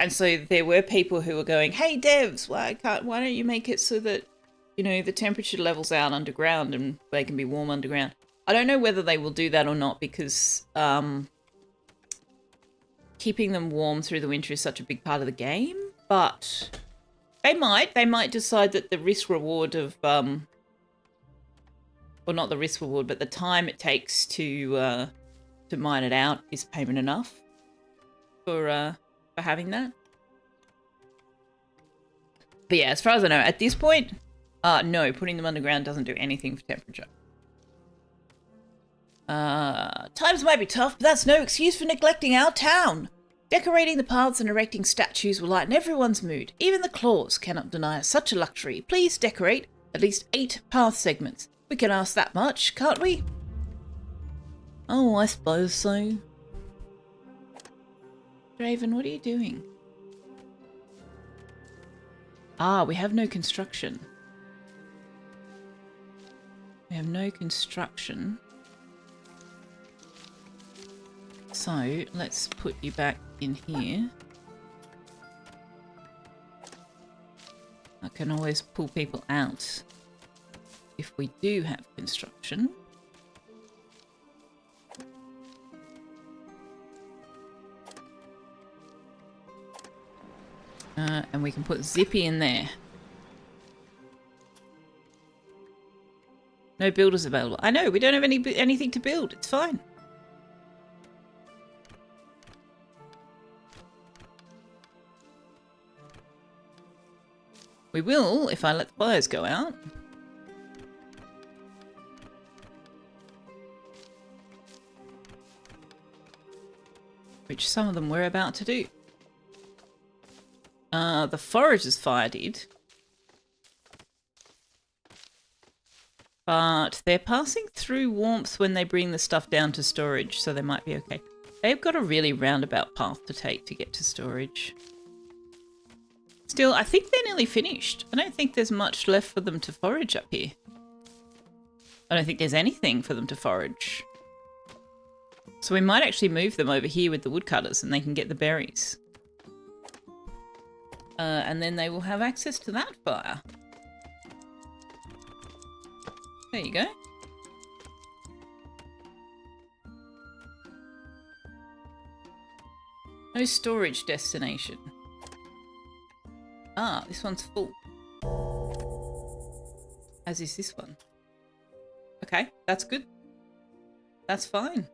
so there were people who were going, "Hey devs, why don't you make it so that, you know, the temperature levels out underground and they can be warm underground?" I don't know whether they will do that or not because keeping them warm through the winter is such a big part of the game, but they might decide that the risk reward of well, not the risk reward, but the time it takes to mine it out is payment enough for having that. But yeah, as far as I know, at this point, no, putting them underground doesn't do anything for temperature. Times might be tough, but that's no excuse for neglecting our town. Decorating the paths and erecting statues will lighten everyone's mood. Even the claws cannot deny us such a luxury. Please decorate at least 8 path segments. We can ask that much, can't we? Oh, I suppose so. Draven, what are you doing? Ah, we have no construction. We have no construction. So, let's put you back in here. I can always pull people out if we do have construction. And we can put Zippy in there. No builders available. I know, we don't have anything to build. It's fine. We will if I let the fires go out. Which some of them were about to do. The forager's fire did. But they're passing through warmth when they bring the stuff down to storage, so they might be okay. They've got a really roundabout path to take to get to storage. Still, I think they're nearly finished. I don't think there's much left for them to forage up here. I don't think there's anything for them to forage. So we might actually move them over here with the woodcutters and they can get the berries. And then they will have access to that fire. There you go. No storage destination. Ah, this one's full. As is this one. Okay, that's good. That's fine.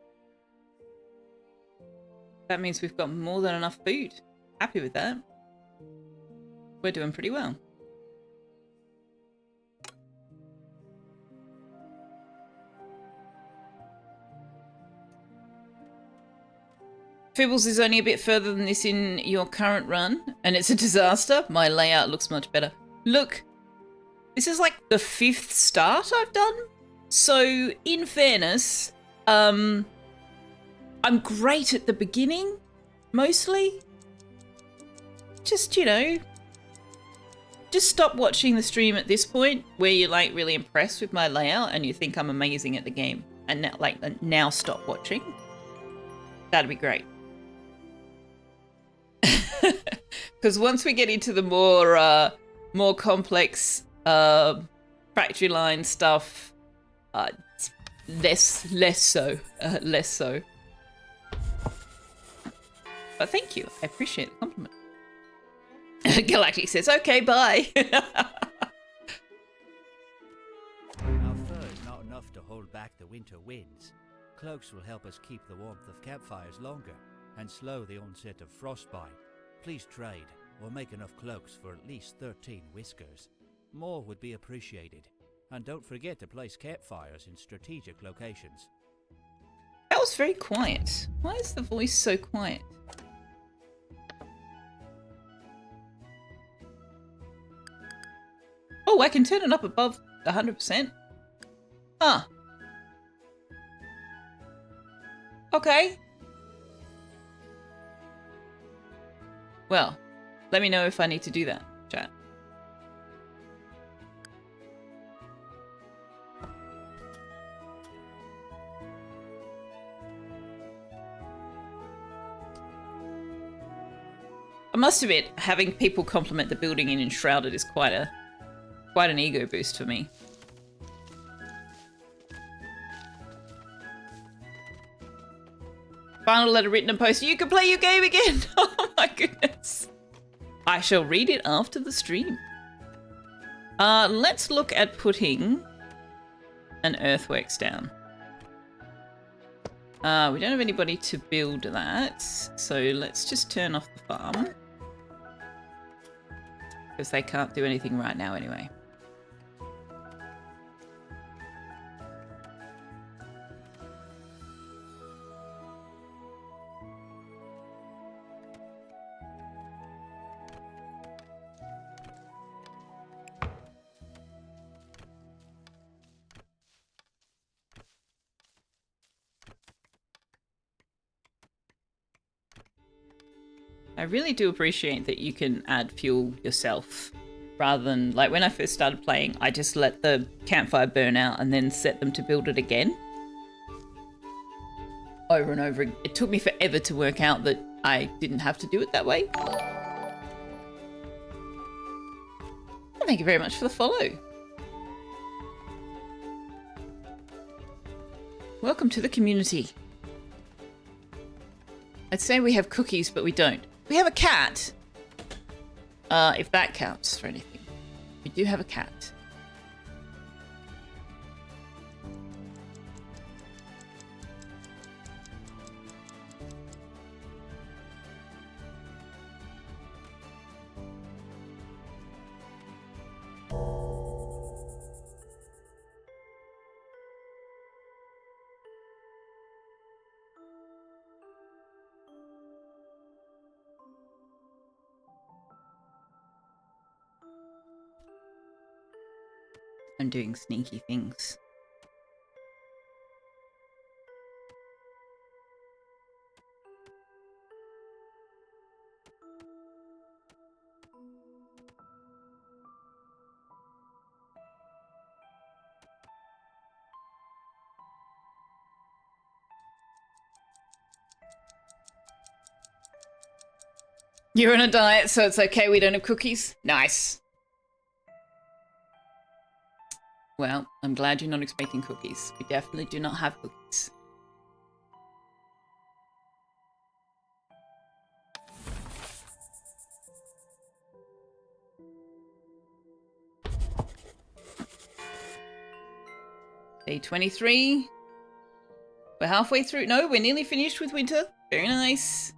That means we've got more than enough food. Happy with that. We're doing pretty well. Fibbles is only a bit further than this in your current run, and it's a disaster. My layout looks much better. Look, this is like the 5th start I've done. So, in fairness, I'm great at the beginning, mostly. Just, you know, just stop watching the stream at this point where you're like really impressed with my layout and you think I'm amazing at the game. And now stop watching. That'd be great. Because once we get into the more complex factory line stuff, less so. But thank you, I appreciate the compliment. Galactic says, "Okay, bye." Our fur is not enough to hold back the winter winds. Cloaks will help us keep the warmth of campfires longer and slow the onset of frostbite. Please trade, or make enough cloaks for at least 13 whiskers. More would be appreciated. And don't forget to place campfires in strategic locations. That was very quiet. Why is the voice so quiet? Oh, I can turn it up above 100%. Huh. Okay. Well, let me know if I need to do that, chat. I must admit, having people compliment the building in Enshrouded is quite an ego boost for me. Final letter written and posted. You can play your game again. Oh my goodness. I shall read it after the stream. Let's look at putting an earthworks down. We don't have anybody to build that, so let's just turn off the farm. Because they can't do anything right now anyway. I really do appreciate that you can add fuel yourself rather than, like, when I first started playing, I just let the campfire burn out and then set them to build it again. Over and over. It took me forever to work out that I didn't have to do it that way. Well, thank you very much for the follow. Welcome to the community. I'd say we have cookies, but we don't. We have a cat. If that counts for anything. We do have a cat. I'm doing sneaky things. You're on a diet, so it's okay we don't have cookies? Nice. Well, I'm glad you're not expecting cookies. We definitely do not have cookies. Day 23. We're halfway through. No, we're nearly finished with winter. Very nice.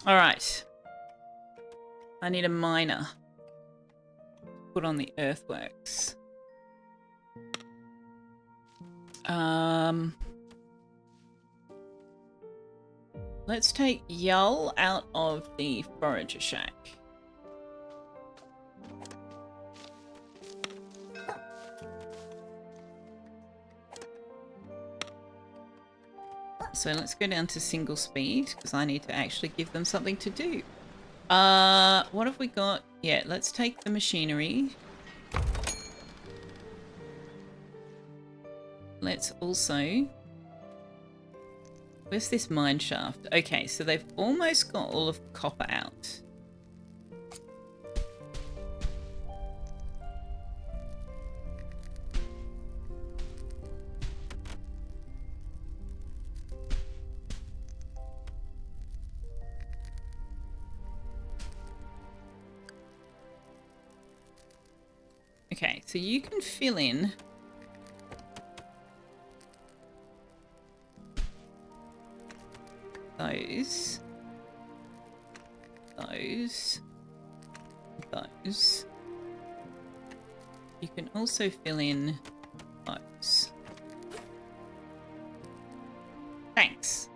All right. I need a miner. Put on the earthworks. Let's take Yull out of the forager shack. So let's go down to single speed because I need to actually give them something to do. What have we got? Yeah, let's take the machinery. Let's also... Where's this mine shaft? Okay, so they've almost got all of the copper out. Okay, so you can fill in those, those. You can also fill in those. Thanks.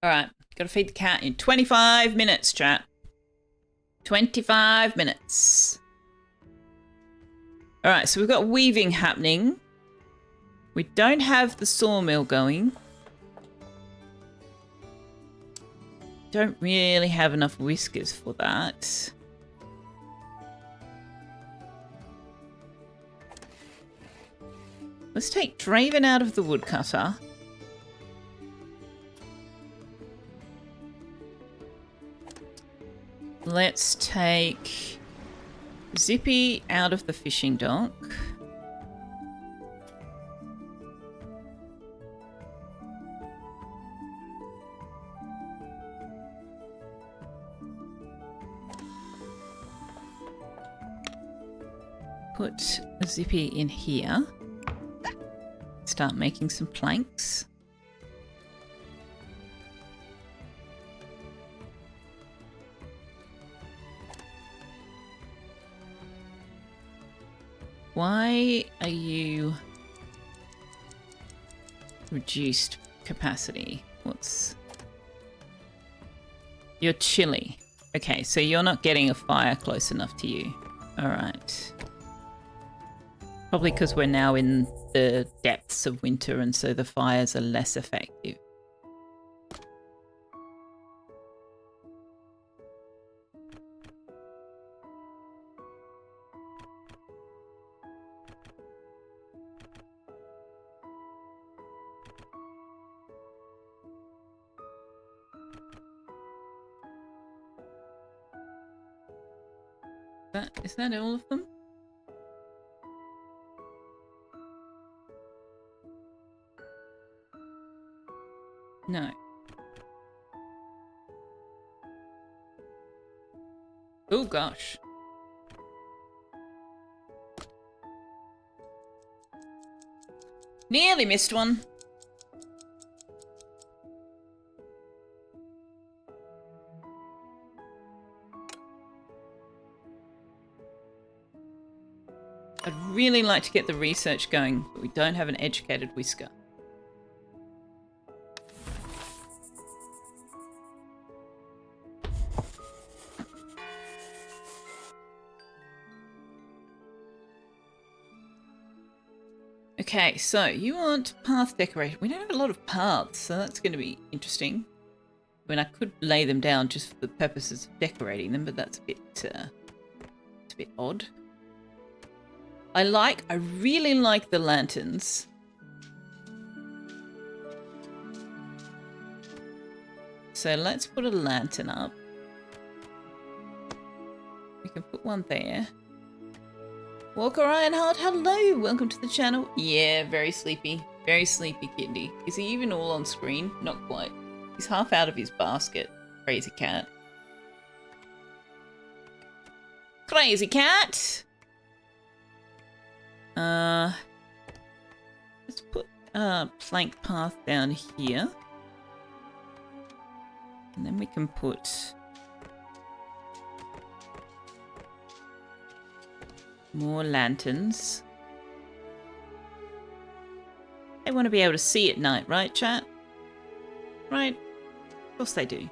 All right, gotta feed the cat in 25 minutes, chat. 25 minutes. All right, so we've got weaving happening. We don't have the sawmill going. Don't really have enough whiskers for that. Let's take Draven out of the woodcutter. Let's take Zippy out of the fishing dock. Put Zippy in here. Start making some planks. Why are you reduced capacity? What's... You're chilly. Okay, so you're not getting a fire close enough to you. All right. Probably because we're now in the depths of winter and so the fires are less effective. Is that all of them? No. Oh gosh. Nearly missed one. I'd really like to get the research going, but we don't have an educated whisker. Okay, so you want path decoration. We don't have a lot of paths, so that's going to be interesting. I mean, I could lay them down just for the purposes of decorating them, but that's a bit odd. I really like the lanterns. So let's put a lantern up. We can put one there. Walker Ironheart, hello! Welcome to the channel. Yeah, very sleepy. Very sleepy kitty. Is he even all on screen? Not quite. He's half out of his basket. Crazy cat. Crazy cat! Let's put a plank path down here. And then we can put more lanterns. They want to be able to see at night, right, chat? Right? Of course they do.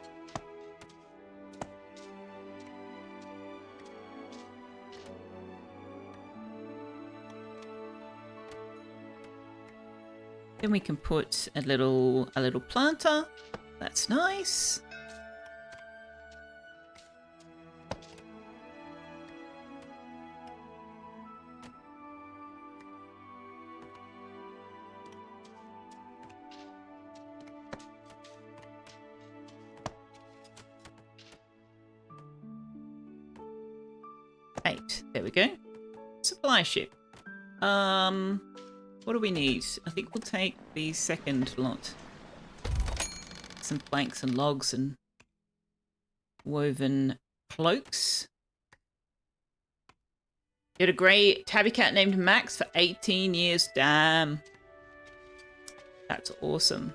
Then we can put a little planter. That's nice. There we go. Supply ship. What do we need? I think we'll take the second lot. Some planks and logs and woven cloaks. You had a grey tabby cat named Max for 18 years. Damn. That's awesome.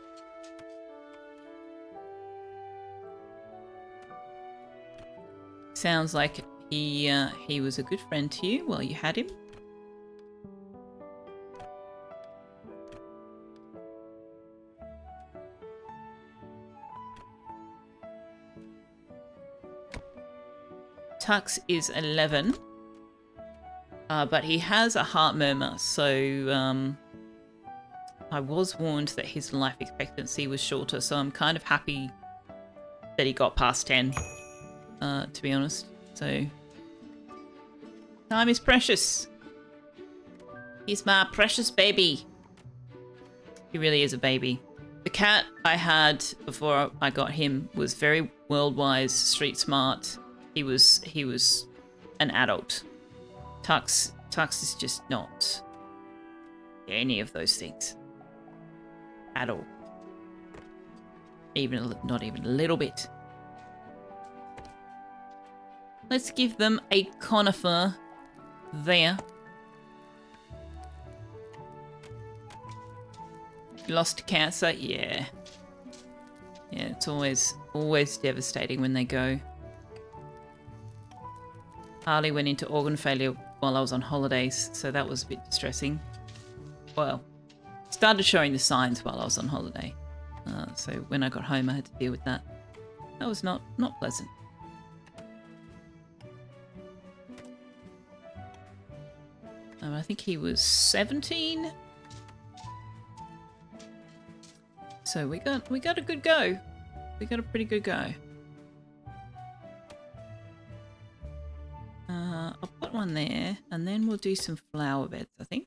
Sounds like he was a good friend to you while you had him. Tux is 11, but he has a heart murmur, so I was warned that his life expectancy was shorter, so I'm kind of happy that he got past 10, to be honest. So, time is precious. He's my precious baby. He really is a baby. The cat I had before I got him was very world-wise, street smart. He was an adult. Tux is just not any of those things at all. Not even a little bit. Let's give them a conifer there. Lost cancer, yeah. Yeah, it's always devastating when they go. Harley went into organ failure while I was on holidays, so that was a bit distressing. Well, started showing the signs while I was on holiday. So when I got home, I had to deal with that. That was not pleasant. I think he was 17. So we got a good go. We got a pretty good go. I'll put one there, and then we'll do some flower beds, I think.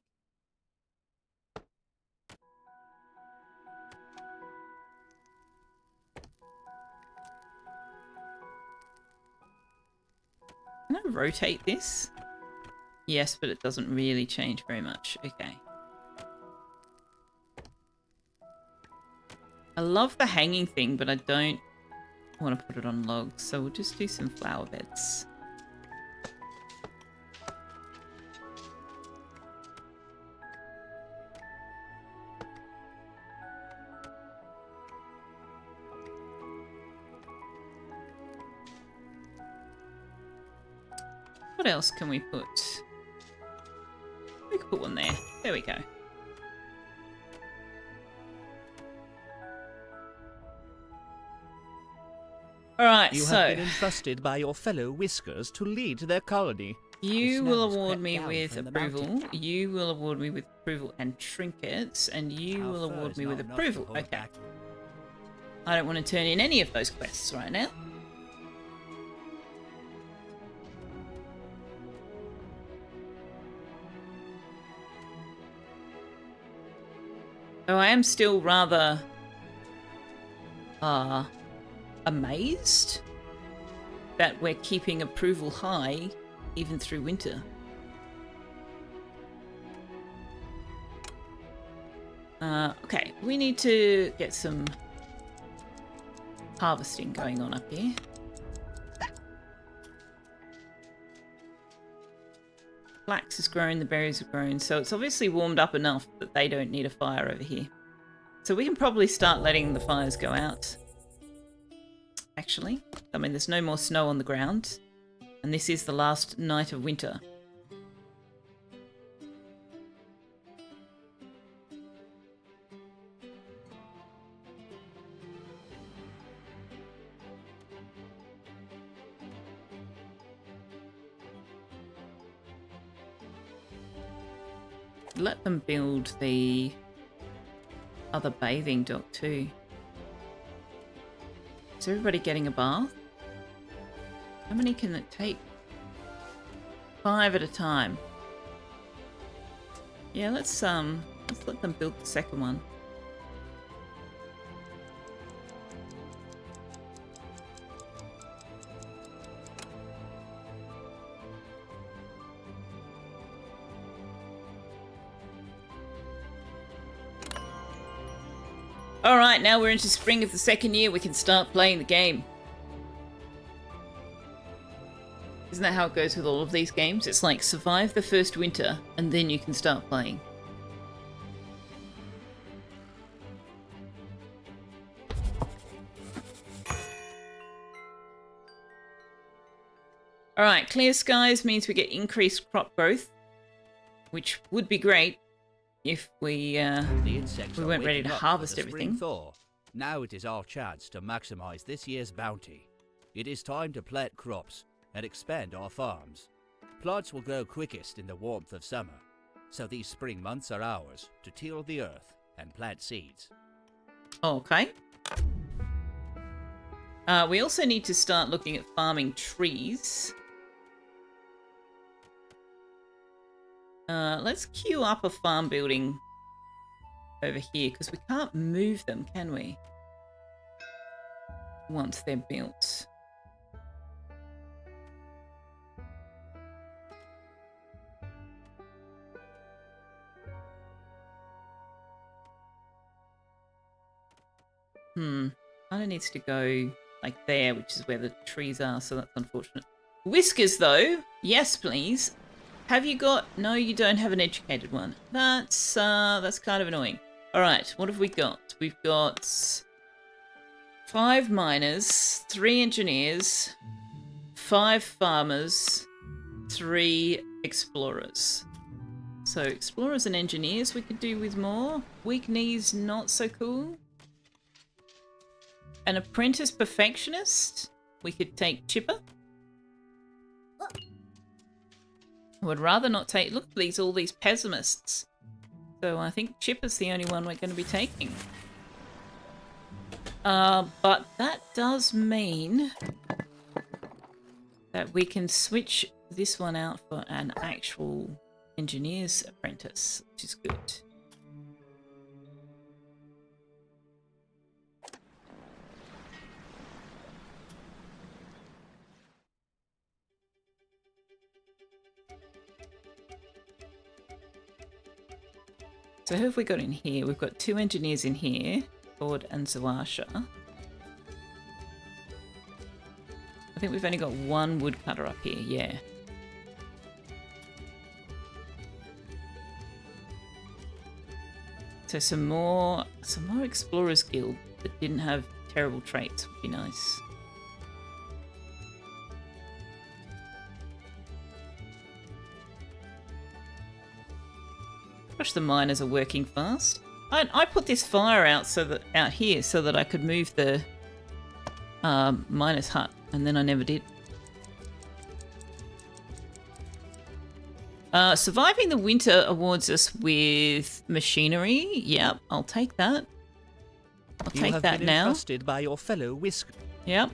Can I rotate this? Yes, but it doesn't really change very much. Okay. I love the hanging thing, but I don't want to put it on logs, so we'll just do some flower beds. What else can we put? We could put one there. There we go. Alright, You so... have been entrusted by your fellow Whiskers to lead their colony. You will award me with approval. You will award me with approval and trinkets, and you will award me with approval. Okay. I don't want to turn in any of those quests right now. So I am still rather amazed that we're keeping approval high even through winter. Okay, we need to get some harvesting going on up here. Flax has grown, the berries have grown, so it's obviously warmed up enough that they don't need a fire over here. So we can probably start letting the fires go out. Actually, I mean, there's no more snow on the ground, and this is the last night of winter. Let them build the other bathing dock too. Is everybody getting a bath? How many can it take? 5 at a time. Yeah, let's let them build the second one. Alright, now we're into spring of the second year, we can start playing the game. Isn't that how it goes with all of these games? It's like survive the first winter, and then you can start playing. Alright, clear skies means we get increased crop growth, which would be great if we weren't ready to harvest everything. Thaw. Now it is our chance to maximize this year's bounty. It is time to plant crops and expand our farms. Plants will grow quickest in the warmth of summer, so these spring months are ours to till the earth and plant seeds. Okay. We also need to start looking at farming trees. Let's queue up a farm building over here, because we can't move them, can we? Once they're built. Kinda needs to go like there, which is where the trees are, so that's unfortunate. Whiskers, though. Yes, please. Have you got... No, you don't have an educated one. That's kind of annoying. Alright, what have we got? We've got 5 miners, 3 engineers, 5 farmers, 3 explorers. So explorers and engineers we could do with more. Weak knees, not so cool. An apprentice perfectionist, we could take Chipper. I would rather not take... Look at all these pessimists. So I think Chipper's the only one we're going to be taking. But that does mean that we can switch this one out for an actual engineer's apprentice, which is good. So who have we got in here? We've got 2 engineers in here, Ford and Zawasha. I think we've only got 1 woodcutter up here, yeah. So some more Explorers Guild that didn't have terrible traits would be nice. Gosh, the miners are working fast. I put this fire out out here so that I could move the miner's hut, and then I never did. Surviving the winter awards us with machinery. Yep, I'll take that. I'll take that now. You have been entrusted by your fellow Whisker. Yep.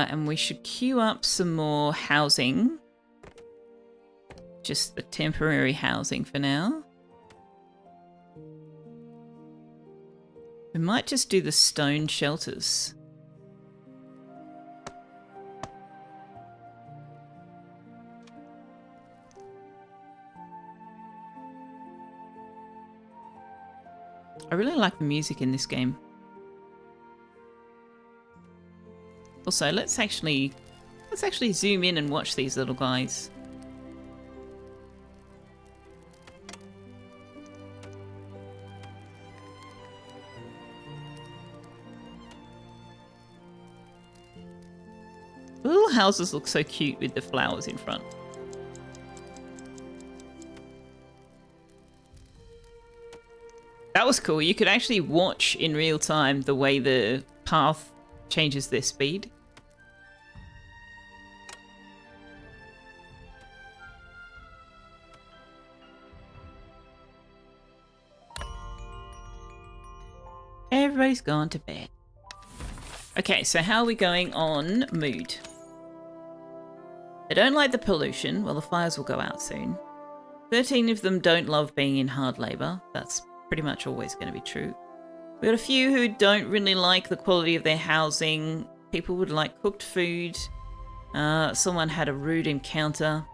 And we should queue up some more housing just the temporary housing for now. We might just do the stone shelters. I really like the music in this game. Also, let's actually zoom in and watch these little guys. The little houses look so cute with the flowers in front. That was cool. You could actually watch in real time the way the path changes their speed. Everybody's gone to bed. Okay, so how are we going on mood? They don't like the pollution. Well, the fires will go out soon. 13 of them don't love being in hard labour. That's pretty much always going to be true. We've got a few who don't really like the quality of their housing. People would like cooked food. Someone had a rude encounter.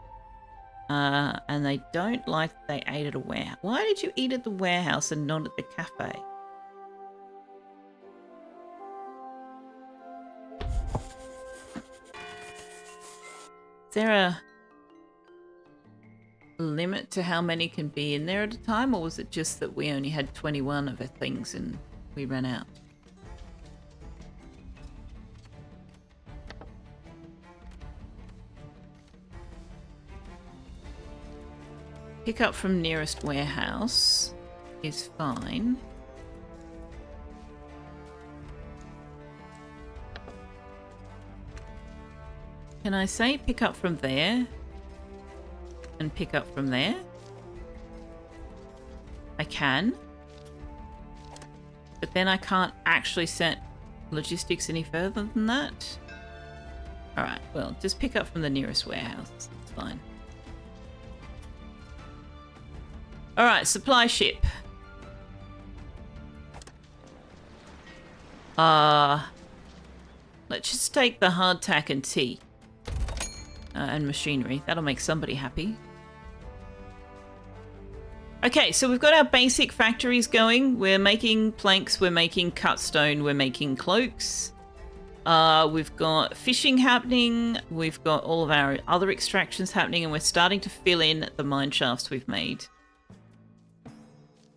And they don't like that they ate at a warehouse. Why did you eat at the warehouse and not at the cafe? Is there a limit to how many can be in there at a time, or was it just that we only had 21 of the things and we ran out? Pick up from nearest warehouse is fine. Can I say pick up from there and pick up from there? I can. But then I can't actually set logistics any further than that. Alright, well, just pick up from the nearest warehouse. It's fine. Alright, supply ship. Let's just take the hardtack and tea. And machinery. That'll make somebody happy. Okay, so we've got our basic factories going. We're making planks, we're making cut stone, we're making cloaks. We've got fishing happening, we've got all of our other extractions happening, and we're starting to fill in the mine shafts we've made.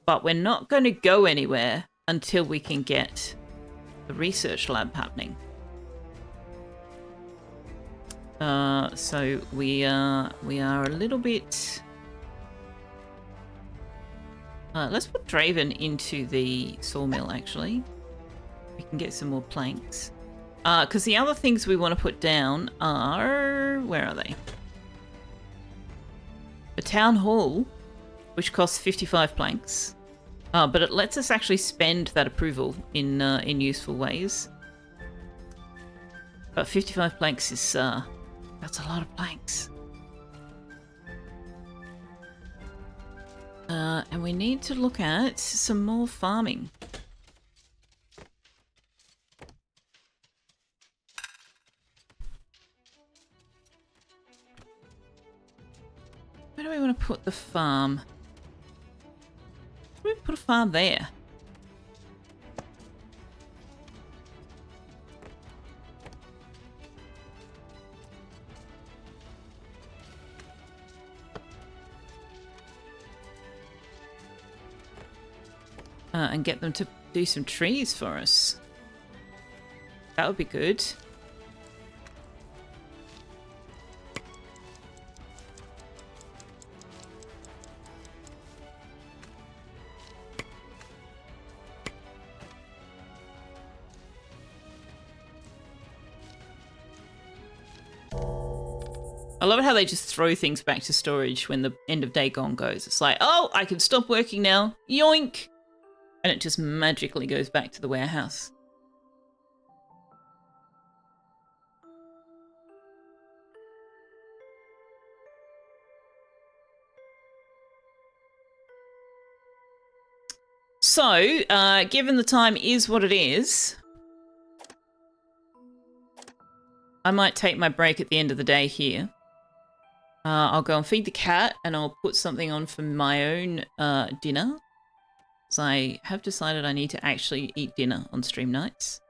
But we're not going to go anywhere until we can get the research lab happening. So we are a little bit... let's put Draven into the sawmill, actually. We can get some more planks. Because the other things we want to put down are... Where are they? The town hall, which costs 55 planks. But it lets us actually spend that approval in useful ways. But 55 planks is... that's a lot of planks. And we need to look at some more farming. Where do we want to put the farm? Where do we put a farm there? And get them to do some trees for us. That would be good. I love it how they just throw things back to storage when the end of day gone goes. It's like, oh, I can stop working now. Yoink! And it just magically goes back to the warehouse. So, given the time is what it is, I might take my break at the end of the day here. I'll go and feed the cat, and I'll put something on for my own dinner. So I have decided I need to actually eat dinner on stream nights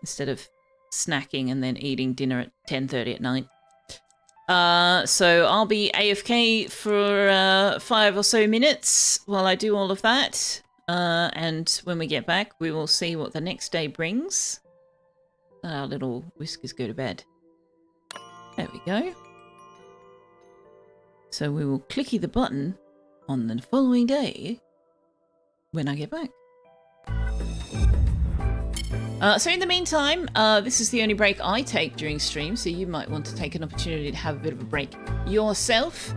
instead of snacking and then eating dinner at 10:30 at night. So I'll be AFK for 5 or so minutes while I do all of that. And when we get back, we will see what the next day brings. Our little Whiskers go to bed. There we go. So we will clicky the button on the following day when I get back. So in the meantime, this is the only break I take during stream, so you might want to take an opportunity to have a bit of a break yourself.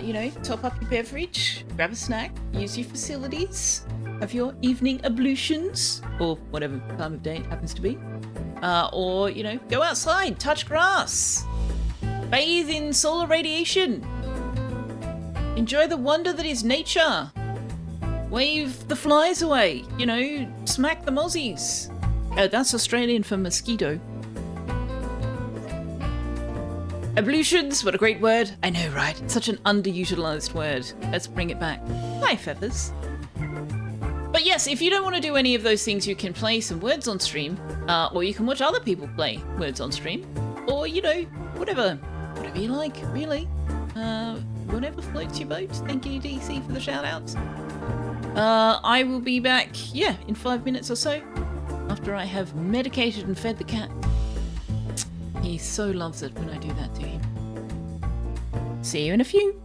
You know, top up your beverage, grab a snack, use your facilities, have your evening ablutions, or whatever time of day it happens to be. Or, you know, go outside, touch grass, bathe in solar radiation, enjoy the wonder that is nature, wave the flies away, you know, smack the mozzies. That's Australian for mosquito. Ablutions, what a great word. I know, right? It's such an underutilized word. Let's bring it back. Hi, Feathers. But yes, if you don't want to do any of those things, you can play some Words on stream, or you can watch other people play Words on stream, or, you know, whatever you like, really. Whatever floats your boat. Thank you, DC, for the shout-outs. I will be back, in 5 minutes or so, after I have medicated and fed the cat. He so loves it when I do that to him. See you in a few.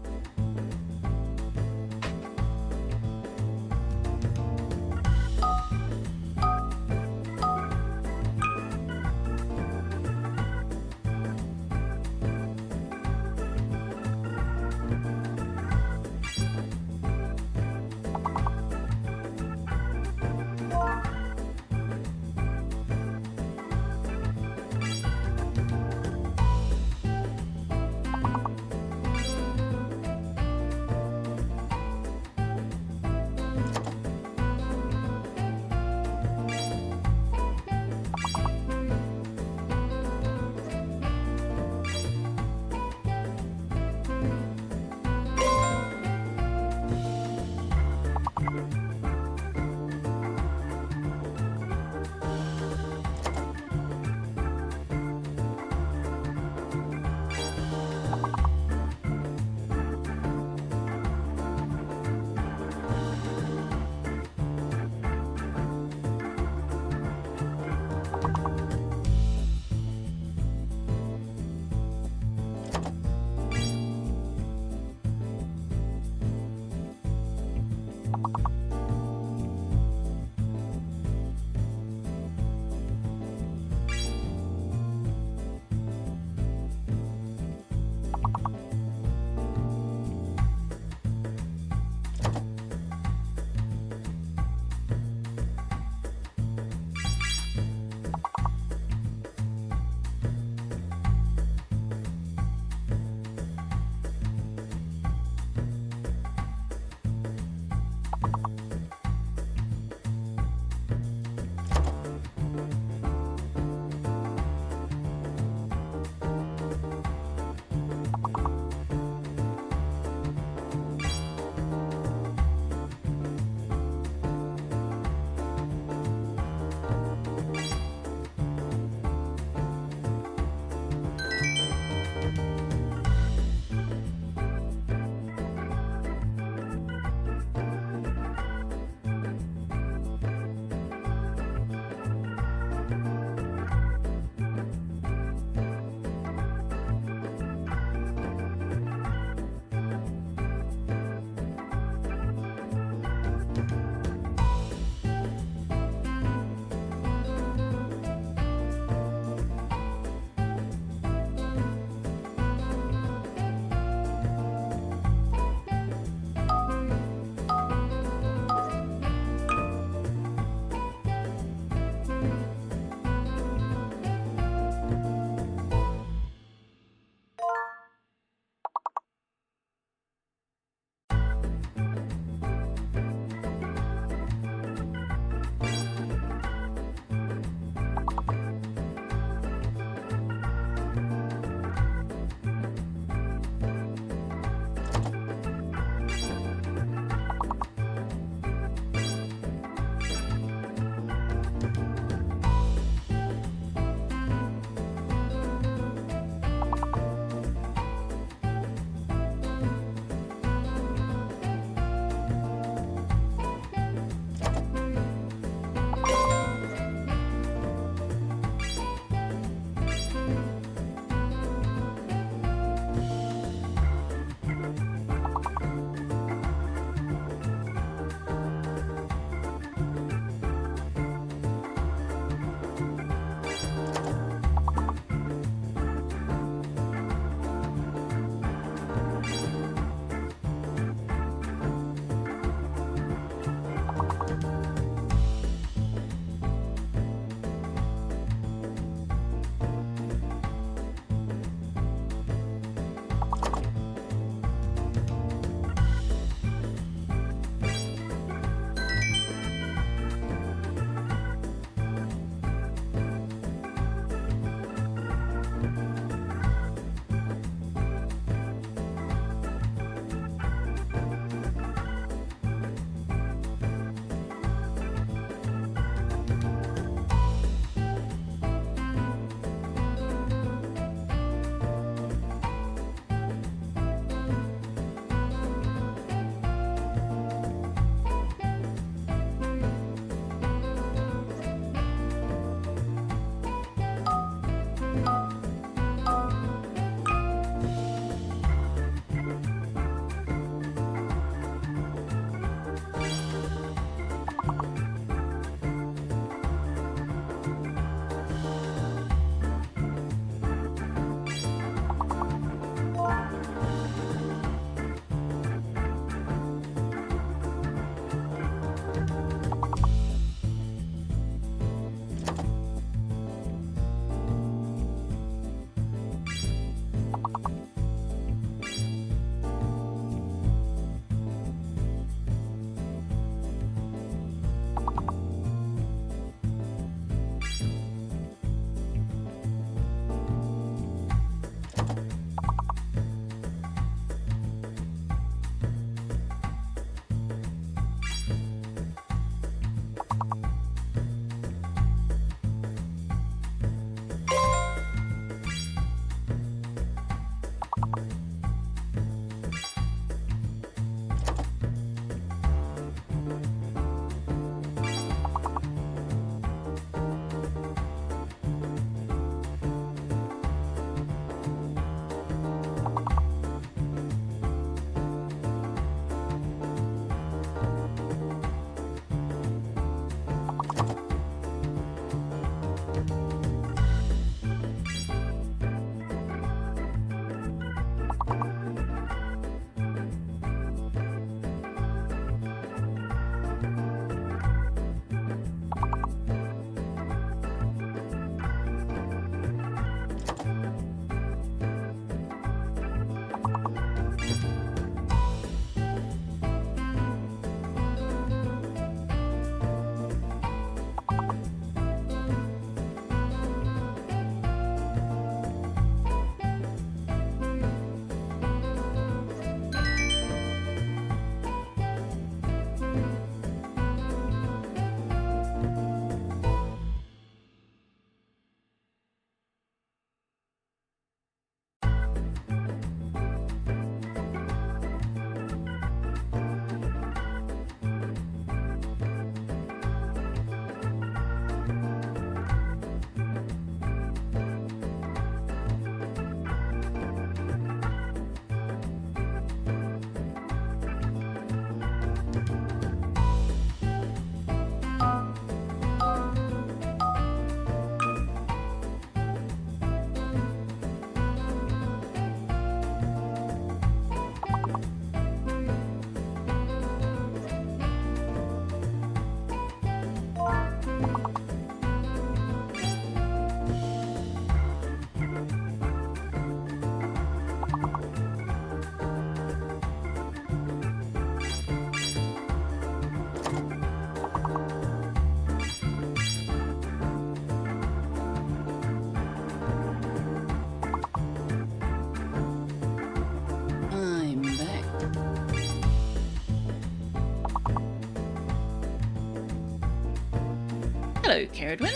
Hello, Caradwin.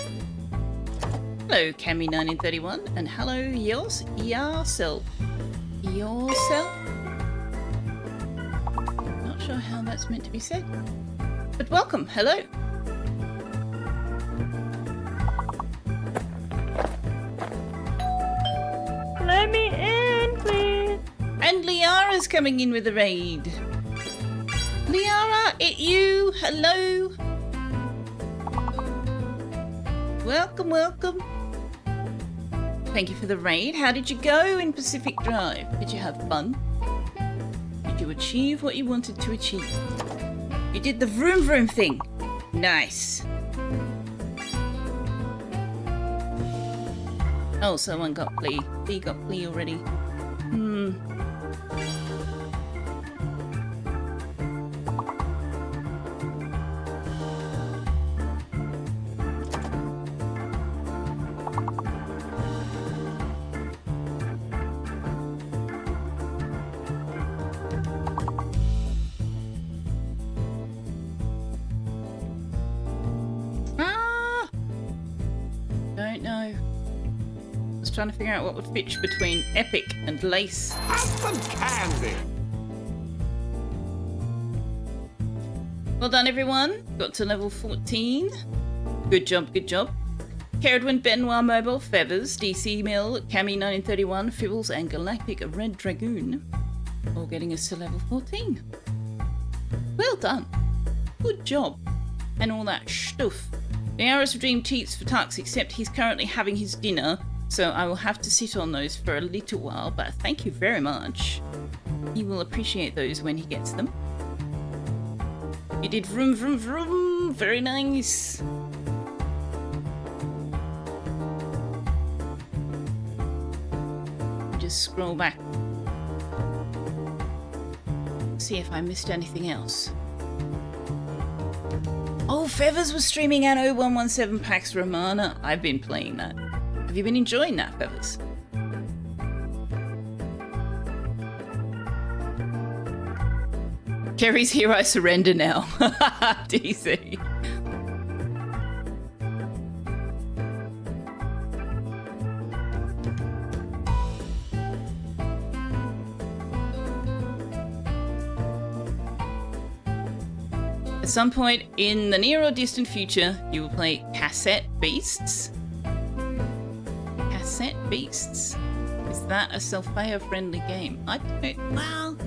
Hello, Cami1931, and hello, yourself. Not sure how that's meant to be said, but welcome. Hello. Let me in, please. And Liara's coming in with a raid. Liara, it you. Hello. Welcome, welcome. Thank you for the raid. How did you go in Pacific Drive? Did you have fun? Did you achieve what you wanted to achieve? You did the vroom vroom thing. Nice. Oh, someone got plea. He got plea already. Don't know. I was trying to figure out what would fit between epic and lace. Have some candy! Well done, everyone. Got to level 14. Good job, good job. Caradwin, Benoit Mobile, Feathers, DC Mill, Cami1931, Fibbles, and Galactic Red Dragoon. All getting us to level 14. Well done. Good job. And all that stuff. The Hours of Dream cheats for Tux, except he's currently having his dinner, so I will have to sit on those for a little while, but thank you very much. He will appreciate those when he gets them. You did vroom vroom vroom. Very nice. Just scroll back. See if I missed anything else. Oh, Feathers was streaming Anno 117 Pax Romana. I've been playing that. Have you been enjoying that, Feathers? Kerry's here, I surrender now. DC. At some point in the near or distant future, you will play Cassette Beasts. Cassette Beasts? Is that a Selfeya friendly game? I don't know. Well,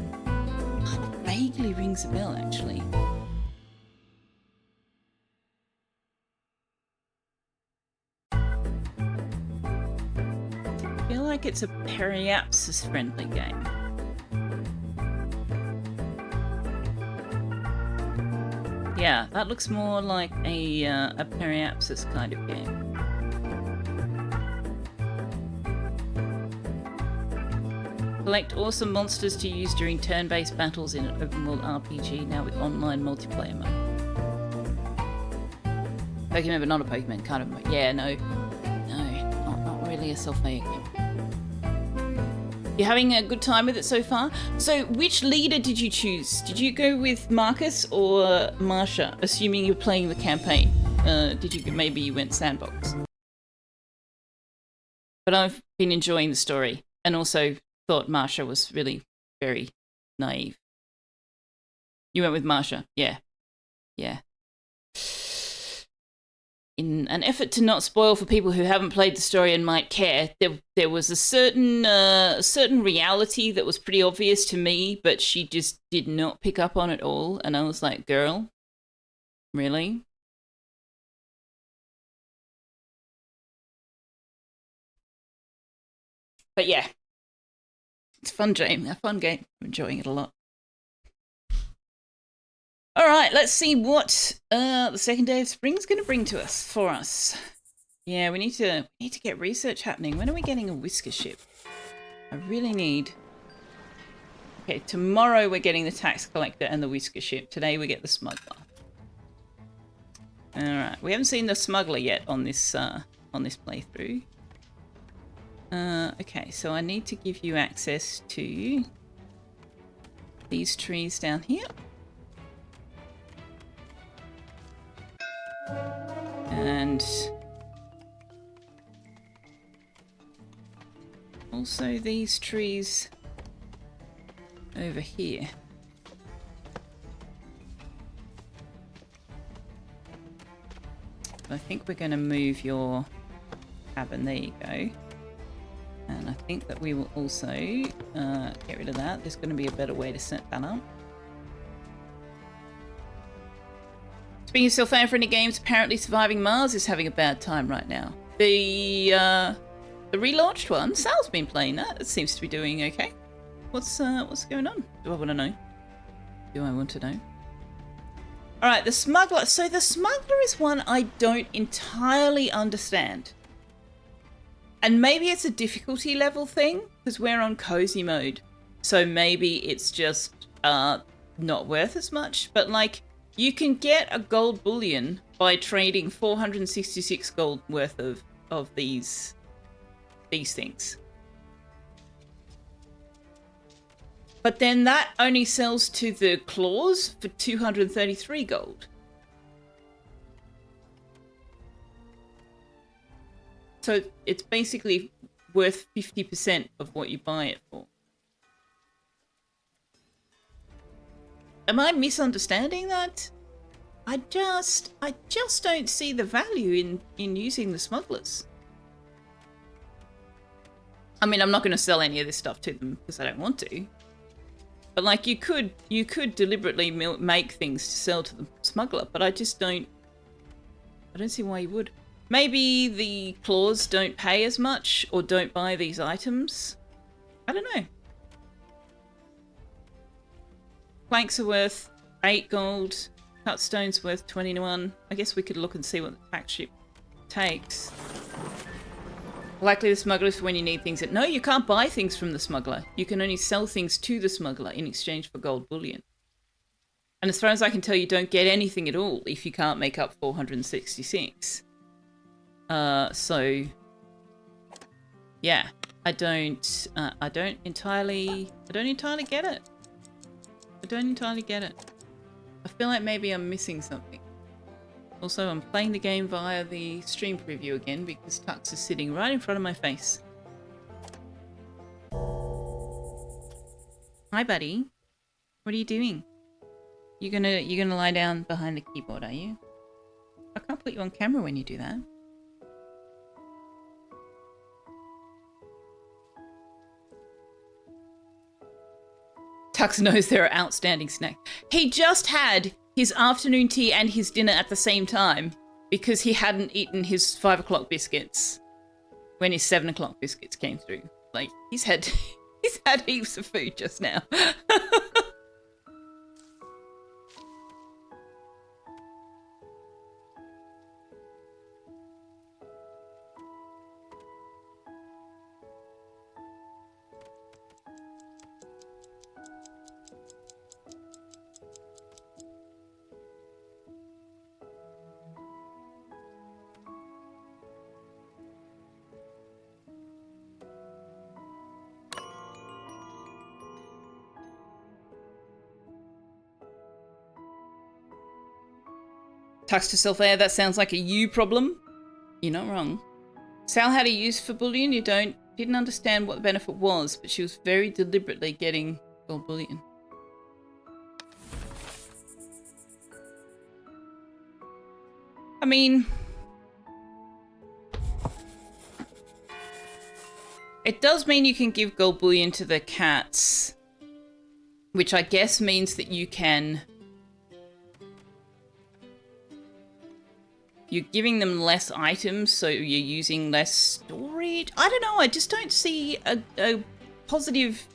it vaguely rings a bell, actually. I feel like it's a Periapsis friendly game. Yeah, that looks more like a Periapsis kind of game. Collect awesome monsters to use during turn-based battles in an open-world RPG, now with online multiplayer mode. Pokemon, but not a Pokemon, kind of. Yeah, no, not really a Selfeya game. You're having a good time with it so far? So, which leader did you choose? Did you go with Marcus or Marsha? Assuming you're playing the campaign. Maybe you went sandbox? But I've been enjoying the story, and also thought Marsha was really very naive. You went with Marsha, yeah. In an effort to not spoil for people who haven't played the story and might care, there was a certain reality that was pretty obvious to me, but she just did not pick up on it all, and I was like, girl, really? But yeah, it's a fun game. I'm enjoying it a lot. All right, let's see what the second day of spring is going to bring to us for us. Yeah, we need to get research happening. When are we getting a whisker ship? I really need. Okay, tomorrow we're getting the tax collector and the whisker ship. Today we get the smuggler. All right, we haven't seen the smuggler yet on this playthrough. Okay, so I need to give you access to these trees down here. And also these trees over here. I think we're going to move your cabin. There you go. And I think that we will also get rid of that. There's going to be a better way to set that up. Speaking of self-friendly games, apparently Surviving Mars is having a bad time right now. The relaunched one, Sal's been playing that. It seems to be doing okay. What's going on? Do I want to know? Do I want to know? All right, the smuggler. So the smuggler is one I don't entirely understand. And maybe it's a difficulty level thing because we're on cozy mode. So maybe it's just not worth as much. But like, you can get a gold bullion by trading 466 gold worth of these things. But then that only sells to the claws for 233 gold. So it's basically worth 50% of what you buy it for. Am I misunderstanding that? I just don't see the value in using the smugglers. I mean, I'm not going to sell any of this stuff to them because I don't want to. But like, you could deliberately make things to sell to the smuggler, but I don't see why you would. Maybe the claws don't pay as much or don't buy these items. I don't know. Planks are worth 8 gold. Cut stone's worth 21. I guess we could look and see what the tax ship takes. Likely the smuggler is when you need things. No, you can't buy things from the smuggler. You can only sell things to the smuggler in exchange for gold bullion. And as far as I can tell, you don't get anything at all if you can't make up 466. So yeah, I don't entirely get it. I don't entirely get it. I feel like maybe I'm missing something. Also, I'm playing the game via the stream preview again because Tux is sitting right in front of my face. Hi, buddy. What are you doing? You're gonna lie down behind the keyboard, are you? I can't put you on camera when you do that. Tux knows there are outstanding snacks. He just had his afternoon tea and his dinner at the same time because he hadn't eaten his 5 o'clock biscuits when his 7 o'clock biscuits came through. Like, he's had heaps of food just now. Tux to Selfeya, that sounds like a you problem. You're not wrong. Sal had a use for bullion. You didn't understand what the benefit was, but she was very deliberately getting gold bullion. I mean, it does mean you can give gold bullion to the cats, which I guess means that you're giving them less items, so you're using less storage. I don't know, I just don't see a positive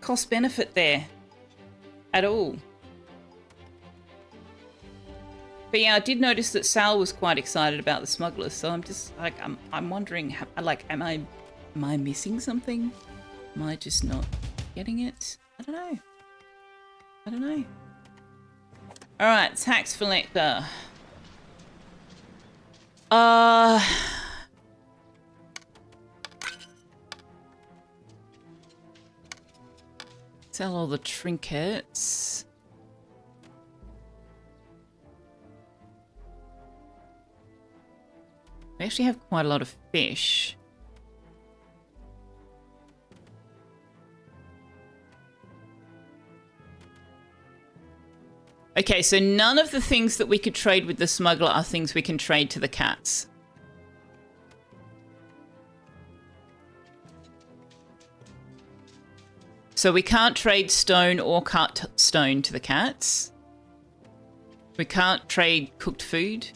cost benefit there at all. But yeah, I did notice that Sal was quite excited about the smugglers, so I'm just like, I'm wondering, like, am I missing something? Am I just not getting it? I don't know. All right, tax collector. Sell all the trinkets. We actually have quite a lot of fish. Okay, so none of the things that we could trade with the smuggler are things we can trade to the cats. So we can't trade stone or cut stone to the cats. We can't trade cooked food.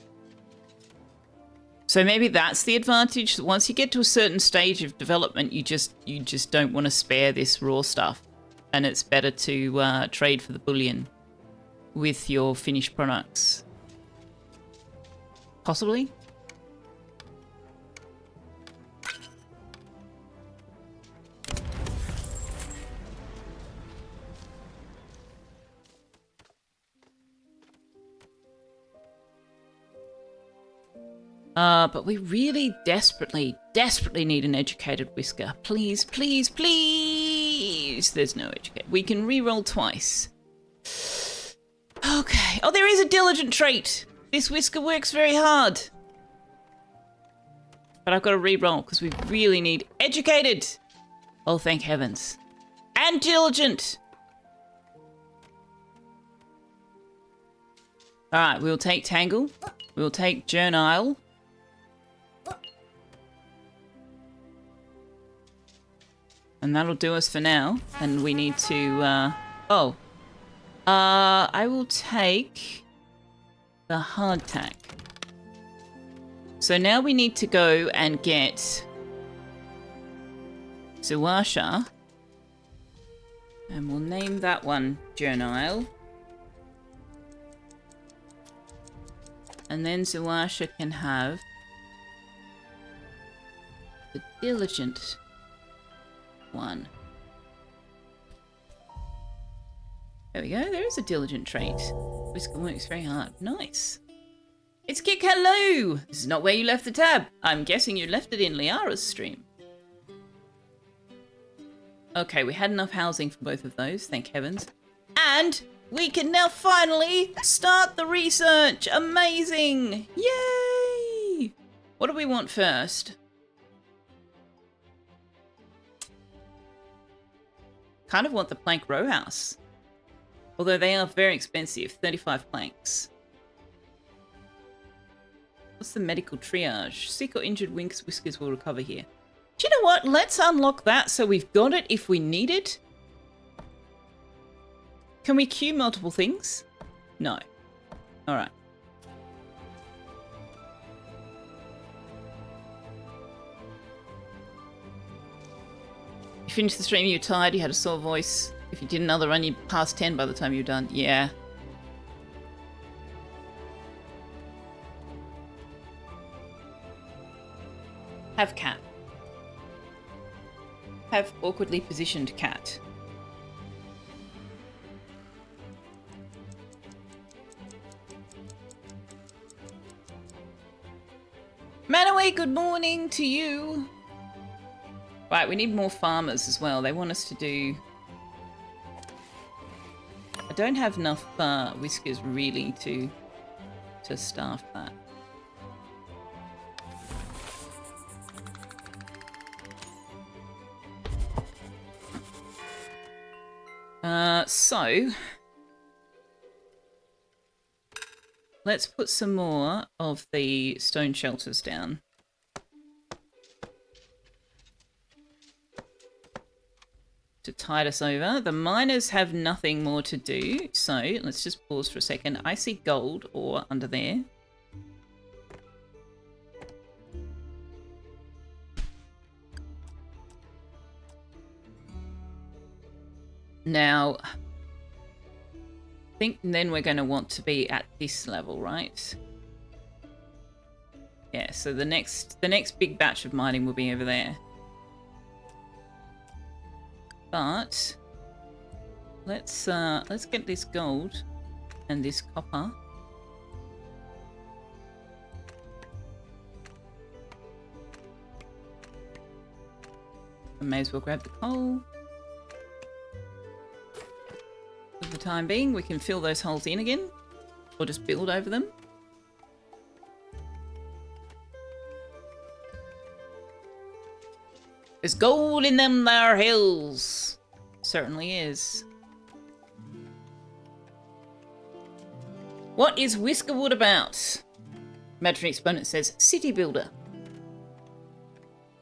So maybe that's the advantage. Once you get to a certain stage of development, you just don't want to spare this raw stuff. And it's better to trade for the bullion with your finished products. Possibly? But we really desperately need an educated whisker. Please, please, please. There's no educated. We can re-roll twice. Okay. Oh, there is a diligent trait. This whisker works very hard. But I've got to re-roll because we really need educated. Oh, thank heavens. And diligent. All right, we'll take Tangle. We'll take Journal. And that'll do us for now. And we need to, I will take the hardtack. So now we need to go and get Zuasha. And we'll name that one Journal. And then Zuasha can have the diligent one. There we go. There is a diligent trait. Whisker works very hard. Nice. It's Kick. Hello. This is not where you left the tab. I'm guessing you left it in Liara's stream. Okay, we had enough housing for both of those. Thank heavens. And we can now finally start the research. Amazing. Yay. What do we want first? Kind of want the plank row house. Although they are very expensive. 35 planks. What's the medical triage? Sick or injured whiskers will recover here. Do you know what? Let's unlock that so we've got it if we need it. Can we queue multiple things? No. Alright. You finished the stream, you were tired, you had a sore voice. If you did another run, you'd pass 10 by the time you were done. Yeah. Have cat. Have awkwardly positioned cat. Manaway, good morning to you. Right, we need more farmers as well. They want us to do... I don't have enough whiskers really to staff that. So let's put some more of the stone shelters down. To tide us over. The miners have nothing more to do, so let's just pause for a second. I see gold ore under there. Now, I think then we're going to want to be at this level, right? Yeah, so the next big batch of mining will be over there. But let's get this gold and this copper. I may as well grab the coal. For the time being, we can fill those holes in again, or just build over them. There's gold in them there hills. Certainly is. What is Whiskerwood about? Imaginary Exponent says, City Builder.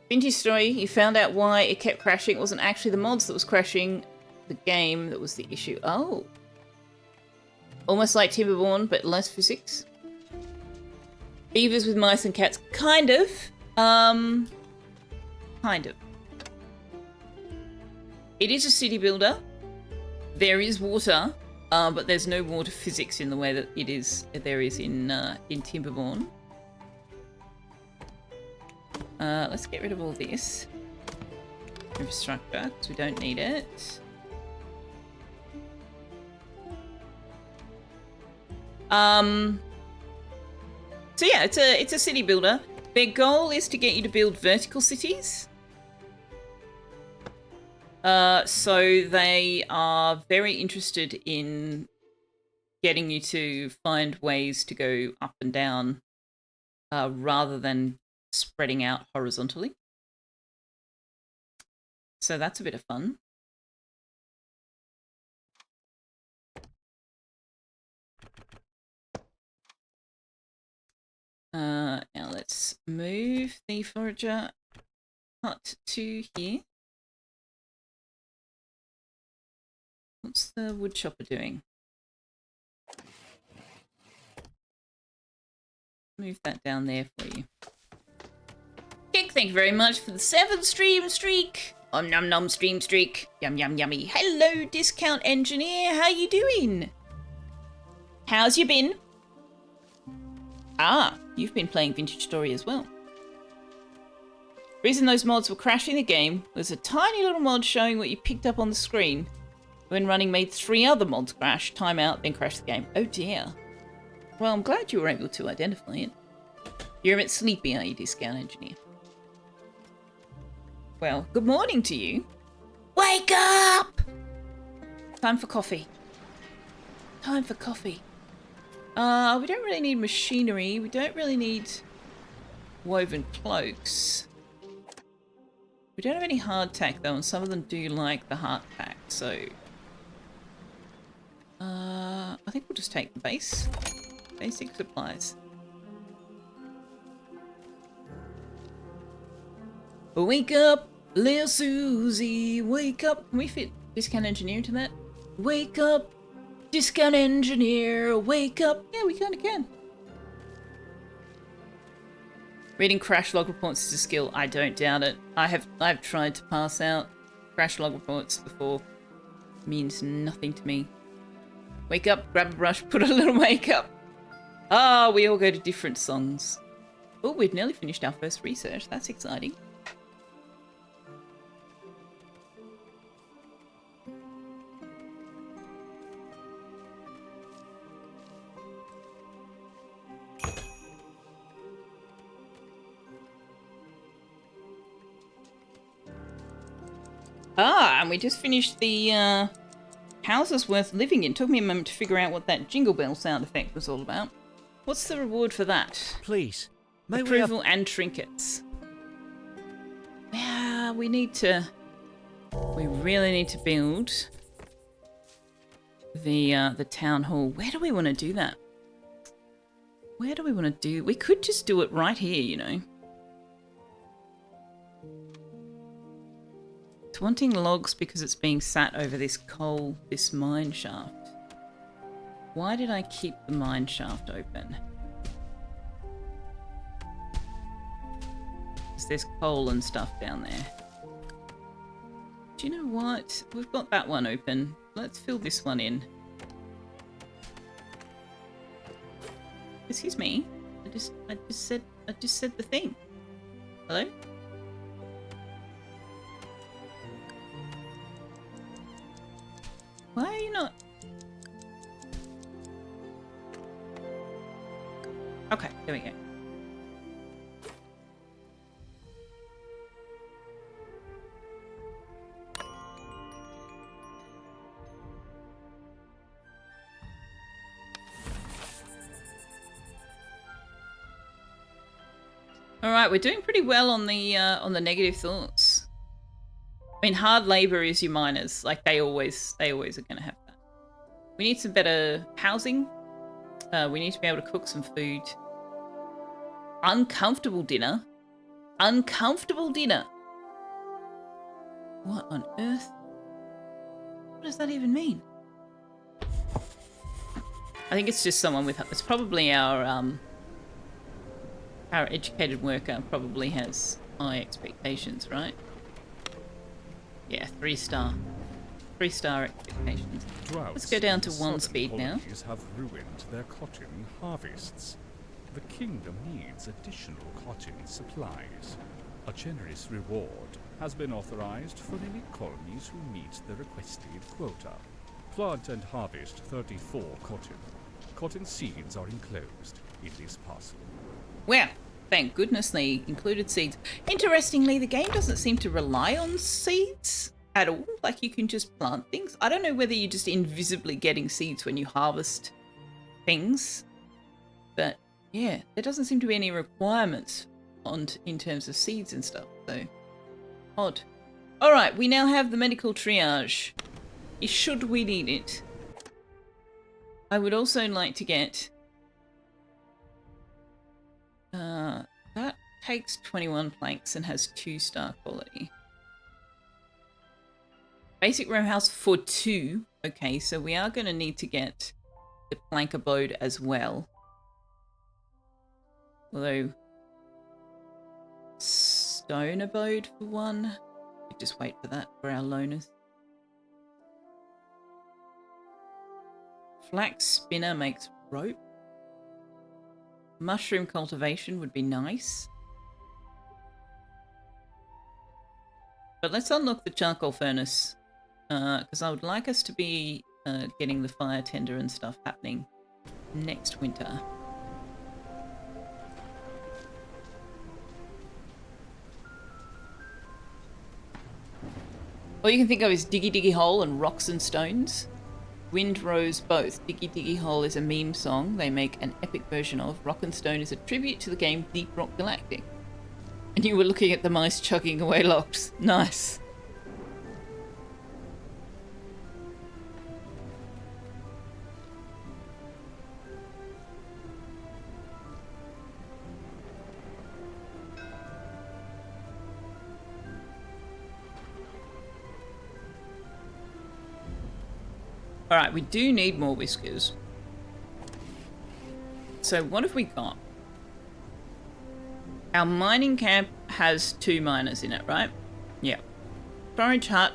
Vintage story, you found out why it kept crashing. It wasn't actually the mods that was crashing, the game that was the issue. Oh. Almost like Timberborn, but less physics. Beavers with mice and cats. Kind of. Kind of. It is a city builder. There is water, but there's no water physics in the way that there is in Timberborn. Let's get rid of all this infrastructure because we don't need it. So yeah, it's a city builder. Their goal is to get you to build vertical cities. So they are very interested in getting you to find ways to go up and down rather than spreading out horizontally. So that's a bit of fun. Now let's move the forager hut to here. What's the wood chopper doing? Move that down there for you. Kick, thank you very much for the 7 stream streak. Nom nom stream streak. Yum yum yummy. Hello, discount engineer. How you doing? How's you been? Ah, you've been playing Vintage Story as well. The reason those mods were crashing the game was a tiny little mod showing what you picked up on the screen when running made 3 other mods crash, time out, then crash the game. Oh dear. Well, I'm glad you were able to identify it. You're a bit sleepy, are you, discount engineer? Well, good morning to you. Wake up! Time for coffee. Time for coffee. We don't really need machinery. We don't really need woven cloaks. We don't have any hardtack though, and some of them do like the hardtack, so... I think we'll just take the basic supplies. Wake up, little Susie, wake up. Can we fit discount engineer into that? Wake up, discount engineer, wake up. Yeah, we kind of can. Reading crash log reports is a skill. I don't doubt it. I've tried to pass out crash log reports before. It means nothing to me. Wake up, grab a brush, put a little makeup. Ah, we all go to different songs. Oh, we've nearly finished our first research. That's exciting. Ah, and we just finished the houses worth living in. Took me a moment to figure out what that jingle bell sound effect was all about. What's the reward for that? Please, may approval and trinkets. Yeah, we really need to build the town hall. Where do we want to do that? Where do we want to do? We could just do it right here, you know. It's wanting logs because it's being sat over this mine shaft. Why did I keep the mine shaft open? Because there's coal and stuff down there. Do you know what? We've got that one open. Let's fill this one in. Excuse me. I just said the thing. Hello? Why are you not? Okay, there we go. All right, we're doing pretty well on the negative thoughts. I mean, hard labor is your miners. Like, they always are going to have that. We need some better housing. We need to be able to cook some food. Uncomfortable dinner. Uncomfortable dinner. What on earth? What does that even mean? I think it's just someone with... It's probably our educated worker probably has high expectations, right? Yeah, 3-star. 3-star expectations. Let's go down to 1 speed now. Have ruined their cotton harvests. The kingdom needs additional cotton supplies. A generous reward has been authorized for any colonies who meet the requested quota. Plant and harvest 34 cotton. Cotton seeds are enclosed in this parcel. Well, thank goodness they included seeds. Interestingly, the game doesn't seem to rely on seeds at all. Like, you can just plant things. I don't know whether you're just invisibly getting seeds when you harvest things. But, yeah, there doesn't seem to be any requirements in terms of seeds and stuff. So, odd. Alright, we now have the medical triage. Should we need it? I would also like to get... that takes 21 planks and has 2-star quality. Basic row house for 2. Okay, so we are going to need to get the plank abode as well. Although... stone abode for 1. We just wait for that for our loners. Flax spinner makes rope. Mushroom cultivation would be nice. But let's unlock the charcoal furnace. Because I would like us to be getting the fire tender and stuff happening next winter. All you can think of is Diggy Diggy Hole and Rocks and Stones. Windrose both. Diggy Diggy Hole is a meme song they make an epic version of. Rock and Stone is a tribute to the game Deep Rock Galactic. And you were looking at the mice chugging away locks. Nice. Alright, we do need more whiskers. So what have we got? Our mining camp has 2 miners in it, right? Yeah. Storage hut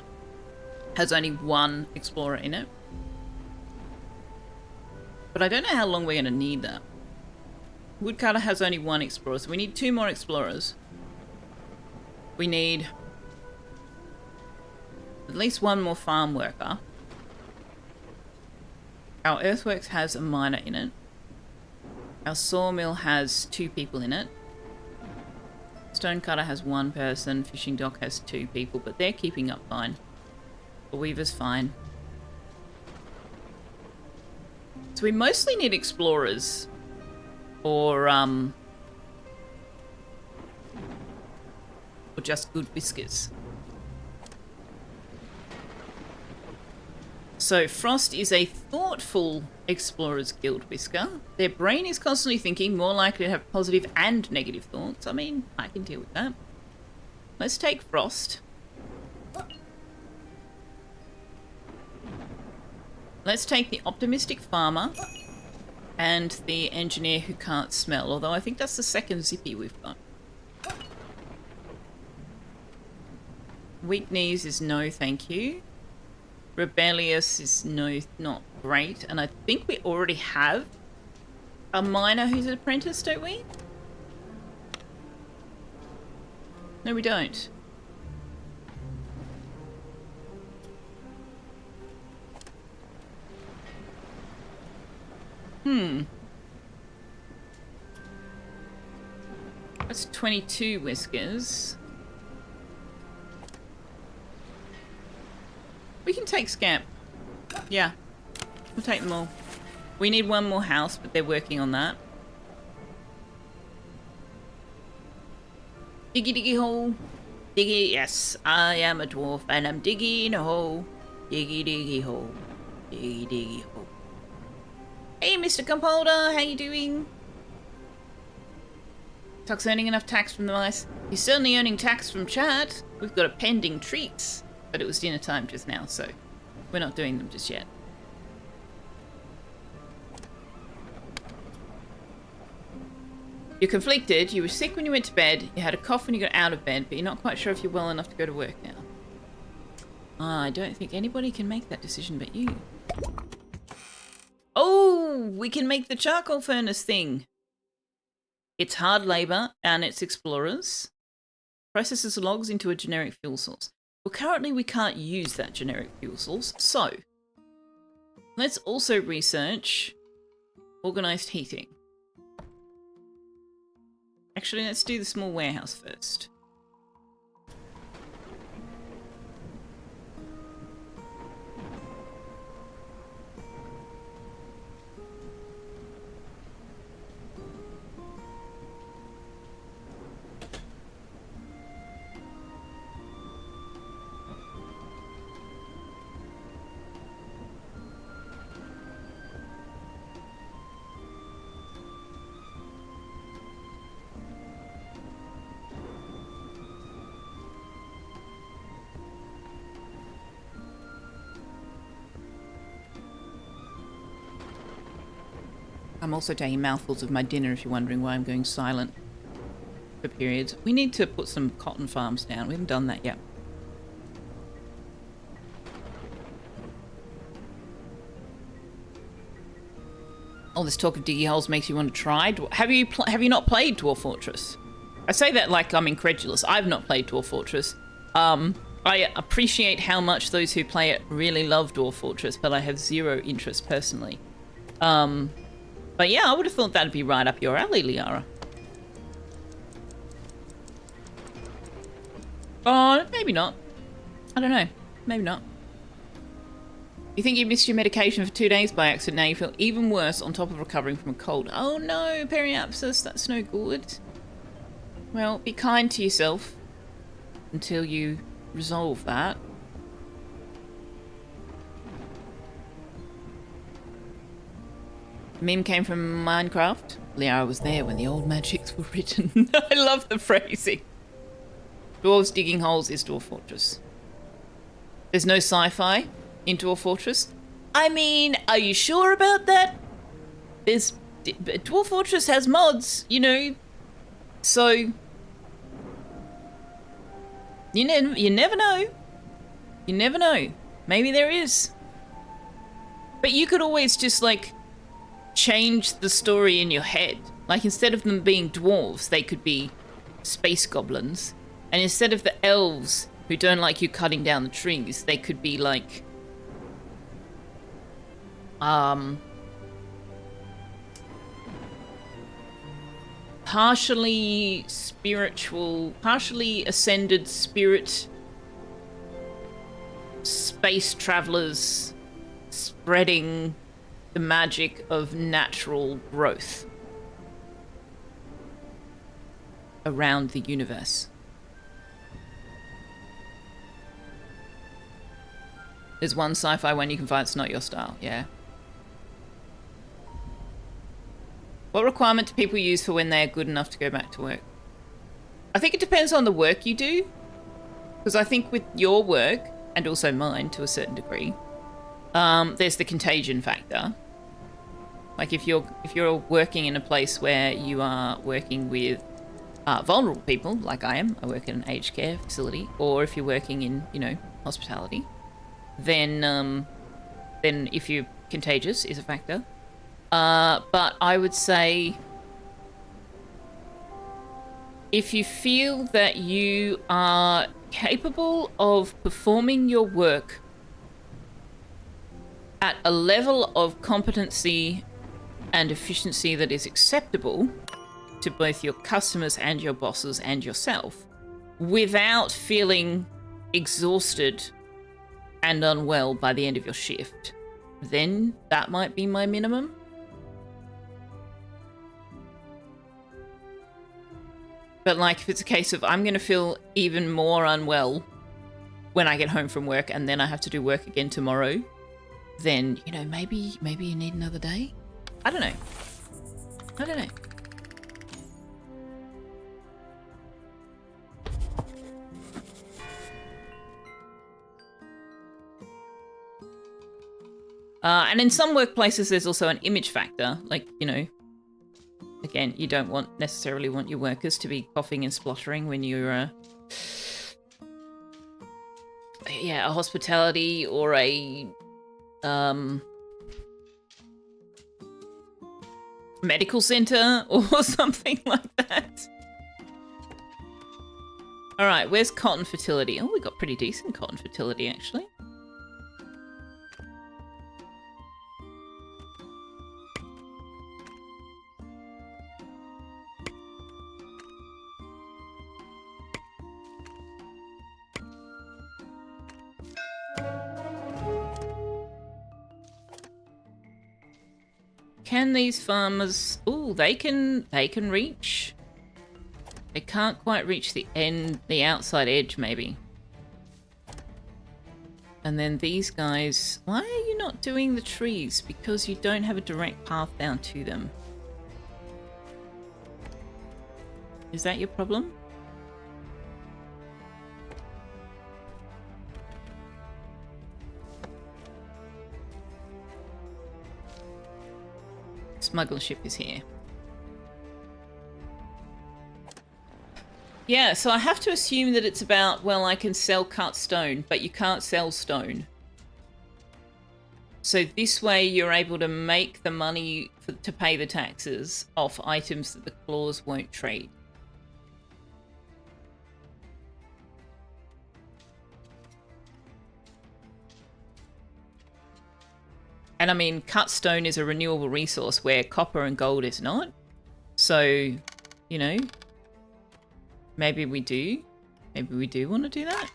has only 1 explorer in it. But I don't know how long we're going to need that. Woodcutter has only 1 explorer, so we need 2 more explorers. We need at least 1 more farm worker. Our earthworks has a miner in it. Our sawmill has 2 people in it. Stonecutter has 1 person. Fishing dock has 2 people, but they're keeping up fine. The weaver's fine. So we mostly need explorers. Or just good whiskers. So Frost is a thoughtful Explorers Guild whisker. Their brain is constantly thinking, more likely to have positive and negative thoughts. I mean, I can deal with that. Let's take Frost. Let's take the optimistic farmer and the engineer who can't smell, although I think that's the second zippy we've got. Weak knees is no thank you. Rebellious is no, not great. And I think we already have a miner who's an apprentice, don't we? No, we don't. That's 22 whiskers. We can take Scamp. Yeah. We'll take them all. We need 1 more house, but they're working on that. Diggy Diggy Hole. digging. Yes, I am a dwarf, and I'm digging a hole. Diggy, diggy hole. Diggy, diggy hole. Hey, Mr. Compolder, how you doing? Tuck's earning enough tax from the mice. He's certainly earning tax from chat. We've got a pending treats, but it was dinner time just now, so we're not doing them just yet. You're conflicted. You were sick when you went to bed. You had a cough when you got out of bed, but you're not quite sure if you're well enough to go to work now. I don't think anybody can make that decision but you. Oh, we can make the charcoal furnace thing. It's hard labor and it's explorers. Processes logs into a generic fuel source. Well, currently we can't use that generic fuel source, so let's also research organized heating. Actually, let's do the small warehouse first. I'm also taking mouthfuls of my dinner if you're wondering why I'm going silent for periods. We need to put some cotton farms down. We haven't done that yet. All this talk of diggy holes makes you want to try. Have you not played Dwarf Fortress? I say that like I'm incredulous. I've not played Dwarf Fortress. I appreciate how much those who play it really love Dwarf Fortress, but I have zero interest personally. But yeah, I would have thought that'd be right up your alley, Liara. Oh, maybe not. I don't know. Maybe not. You think you missed your medication for 2 days by accident, now you feel even worse on top of recovering from a cold. Oh no, periapsis, that's no good. Well, be kind to yourself until you resolve that. Meme came from Minecraft. Liara was there when the old magics were written. I love the phrasing. Dwarves digging holes is Dwarf Fortress. There's no sci-fi in Dwarf Fortress. I mean, are you sure about that? Dwarf Fortress has mods, you know. So you never know. You never know. Maybe there is. But you could always just like change the story in your head. Like instead of them being dwarves, they could be space goblins. And instead of the elves who don't like you cutting down the trees, they could be like partially spiritual, partially ascended spirit space travelers spreading the magic of natural growth around the universe. There's one sci-fi one you can find, it's not your style, yeah. What requirement do people use for when they are good enough to go back to work? I think it depends on the work you do. Because I think with your work, and also mine to a certain degree, there's the contagion factor. Like if you're working in a place where you are working with vulnerable people, like I am, I work in an aged care facility, or if you're working in, you know, hospitality, then if you're contagious is a factor. But I would say if you feel that you are capable of performing your work at a level of competency and efficiency that is acceptable to both your customers and your bosses and yourself without feeling exhausted and unwell by the end of your shift, then that might be my minimum. But like, if it's a case of I'm going to feel even more unwell when I get home from work and then I have to do work again tomorrow, then, you know, maybe you need another day. I don't know. And in some workplaces, there's also an image factor. Like, you know, again, you don't necessarily want your workers to be coughing and spluttering when you're, a hospitality or a medical center or something like that. All right, where's cotton fertility? Oh, we got pretty decent cotton fertility, actually. Can these farmers... Oh, they can reach. They can't quite reach the outside edge, maybe. And then these guys... Why are you not doing the trees? Because you don't have a direct path down to them. Is that your problem? Smuggler ship is here. Yeah, so I have to assume that it's about, well, I can sell cut stone, but you can't sell stone. So this way you're able to make the money to pay the taxes off items that the claws won't trade. And I mean, cut stone is a renewable resource where copper and gold is not. So, you know, maybe we do want to do that.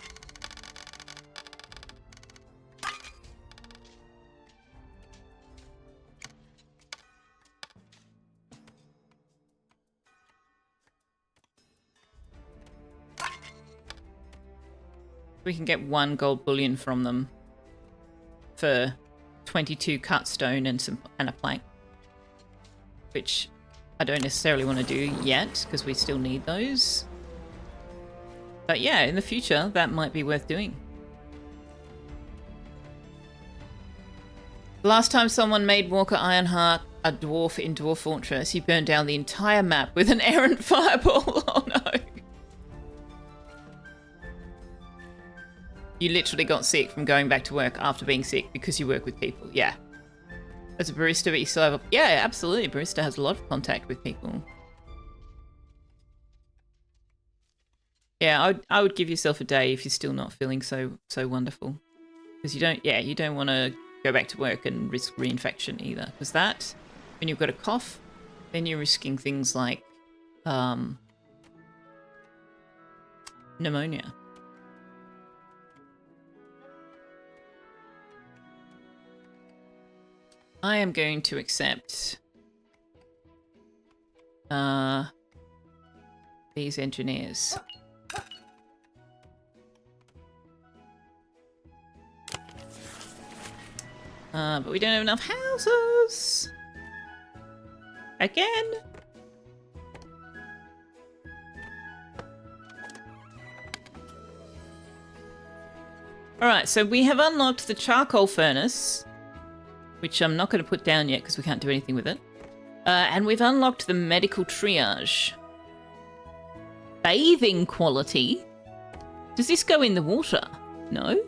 We can get 1 gold bullion from them for 22 cut stone and a plank, which I don't necessarily want to do yet because we still need those. But yeah, in the future, that might be worth doing. The last time someone made Walker Ironheart a dwarf in Dwarf Fortress, he burned down the entire map with an errant fireball. Oh no. You literally got sick from going back to work after being sick because you work with people. Yeah. As a barista, but you still have... Yeah, absolutely. Barista has a lot of contact with people. Yeah, I would give yourself a day if you're still not feeling so wonderful. Because you don't want to go back to work and risk reinfection either. Because that, when you've got a cough, then you're risking things like pneumonia. I am going to accept these engineers. But we don't have enough houses. Again. Alright, so we have unlocked the charcoal furnace, which I'm not going to put down yet because we can't do anything with it. And we've unlocked the medical triage. Bathing quality? Does this go in the water? No?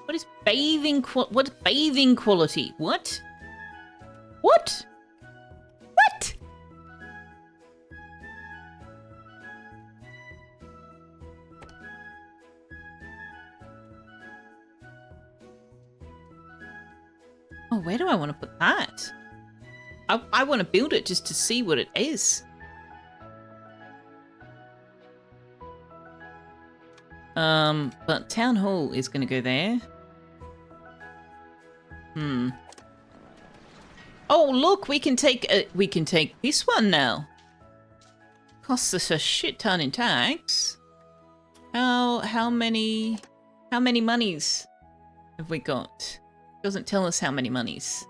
What is bathing what's bathing quality? What? What? What? Oh, where do I want to put that? I want to build it just to see what it is. But Town Hall is going to go there. Oh, look, we can take this one now. costs us a shit ton in tax. How many monies have we got? Doesn't tell us how many monies.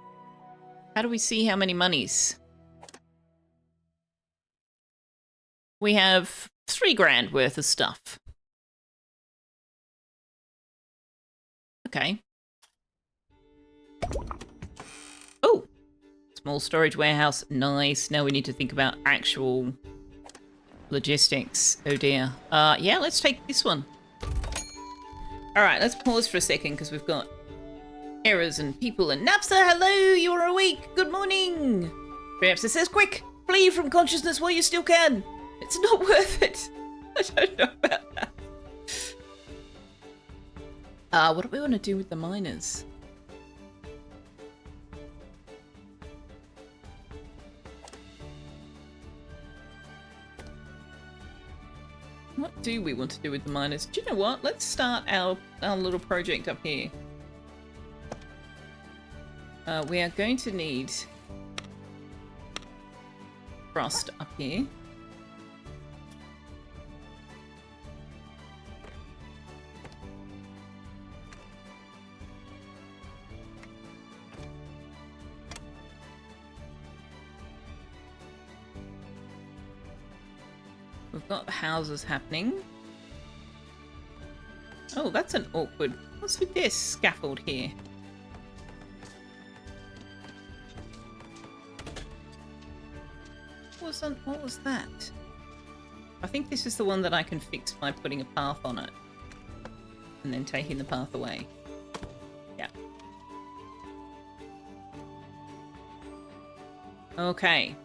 How do we see how many monies? We have 3 grand worth of stuff. Okay. Oh! Small storage warehouse. Nice. Now we need to think about actual logistics. Oh dear. Yeah, let's take this one. Alright, let's pause for a second because we've got errors and people and Napster. Hello, you're awake. Good morning. Perhaps it says, quick, flee from consciousness while you still can. It's not worth it. I don't know about that. What do we want to do with the miners? What do we want to do with the miners? Do you know what? Let's start our little project up here. We are going to need frost up here. We've got the houses happening. Oh, that's an awkward... What's with this scaffold here? What was that? I think this is the one that I can fix by putting a path on it. And then taking the path away. Yeah. Okay.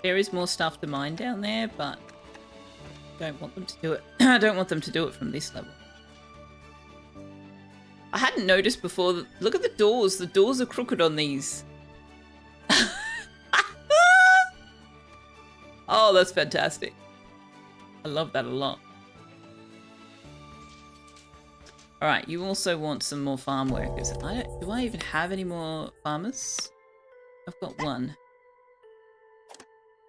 There is more stuff to mine down there, but I don't want them to do it. I don't want them to do it from this level. I hadn't noticed before that, look at the doors. The doors are crooked on these. Oh, that's fantastic. I love that a lot. All right, you also want some more farm workers. Do I even have any more farmers? I've got one.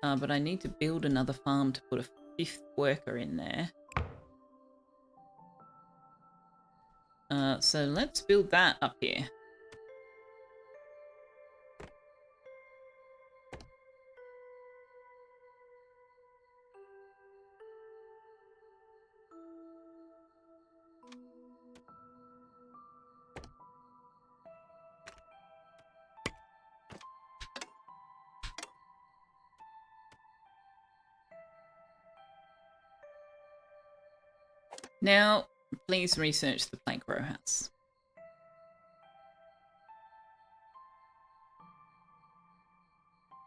But I need to build another farm to put a 5th worker in there. So let's build that up here. Now, please research the plank row house.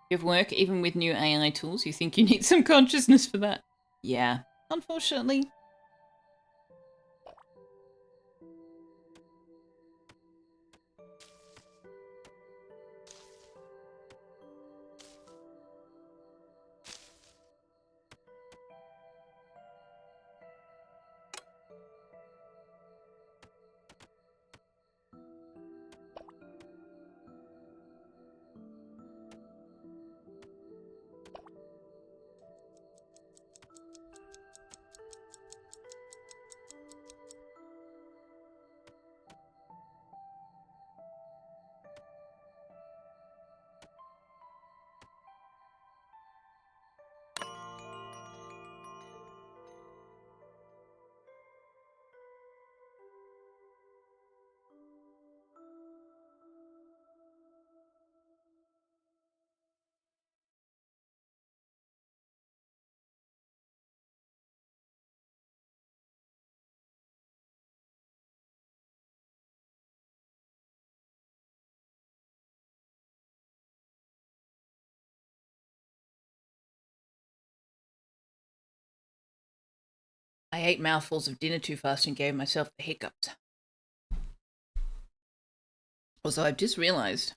You have work even with new AI tools? You think you need some consciousness for that? Yeah, unfortunately. I ate mouthfuls of dinner too fast and gave myself the hiccups. Also, I've just realised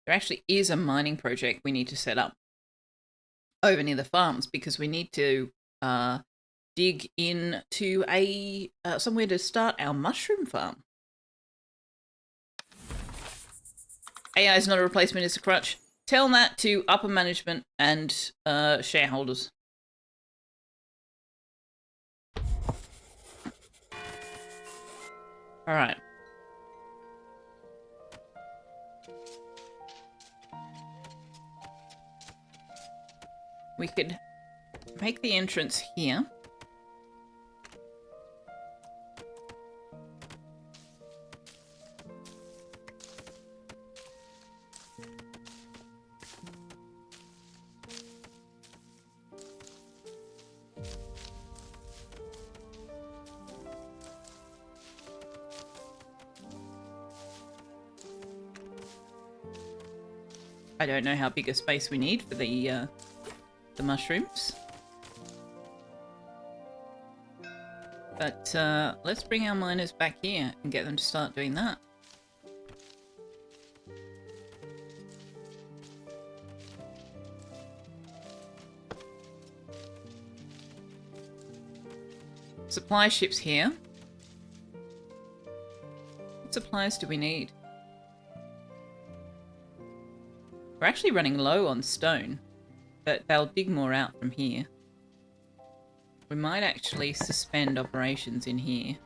there actually is a mining project we need to set up over near the farms because we need to dig into a somewhere to start our mushroom farm. AI is not a replacement, it's a crutch. Tell that to upper management and shareholders. All right. We could make the entrance here. I don't know how big a space we need for the mushrooms. But let's bring our miners back here and get them to start doing that. Supply ships here. What supplies do we need? We're actually running low on stone, but they'll dig more out from here. We might actually suspend operations in here.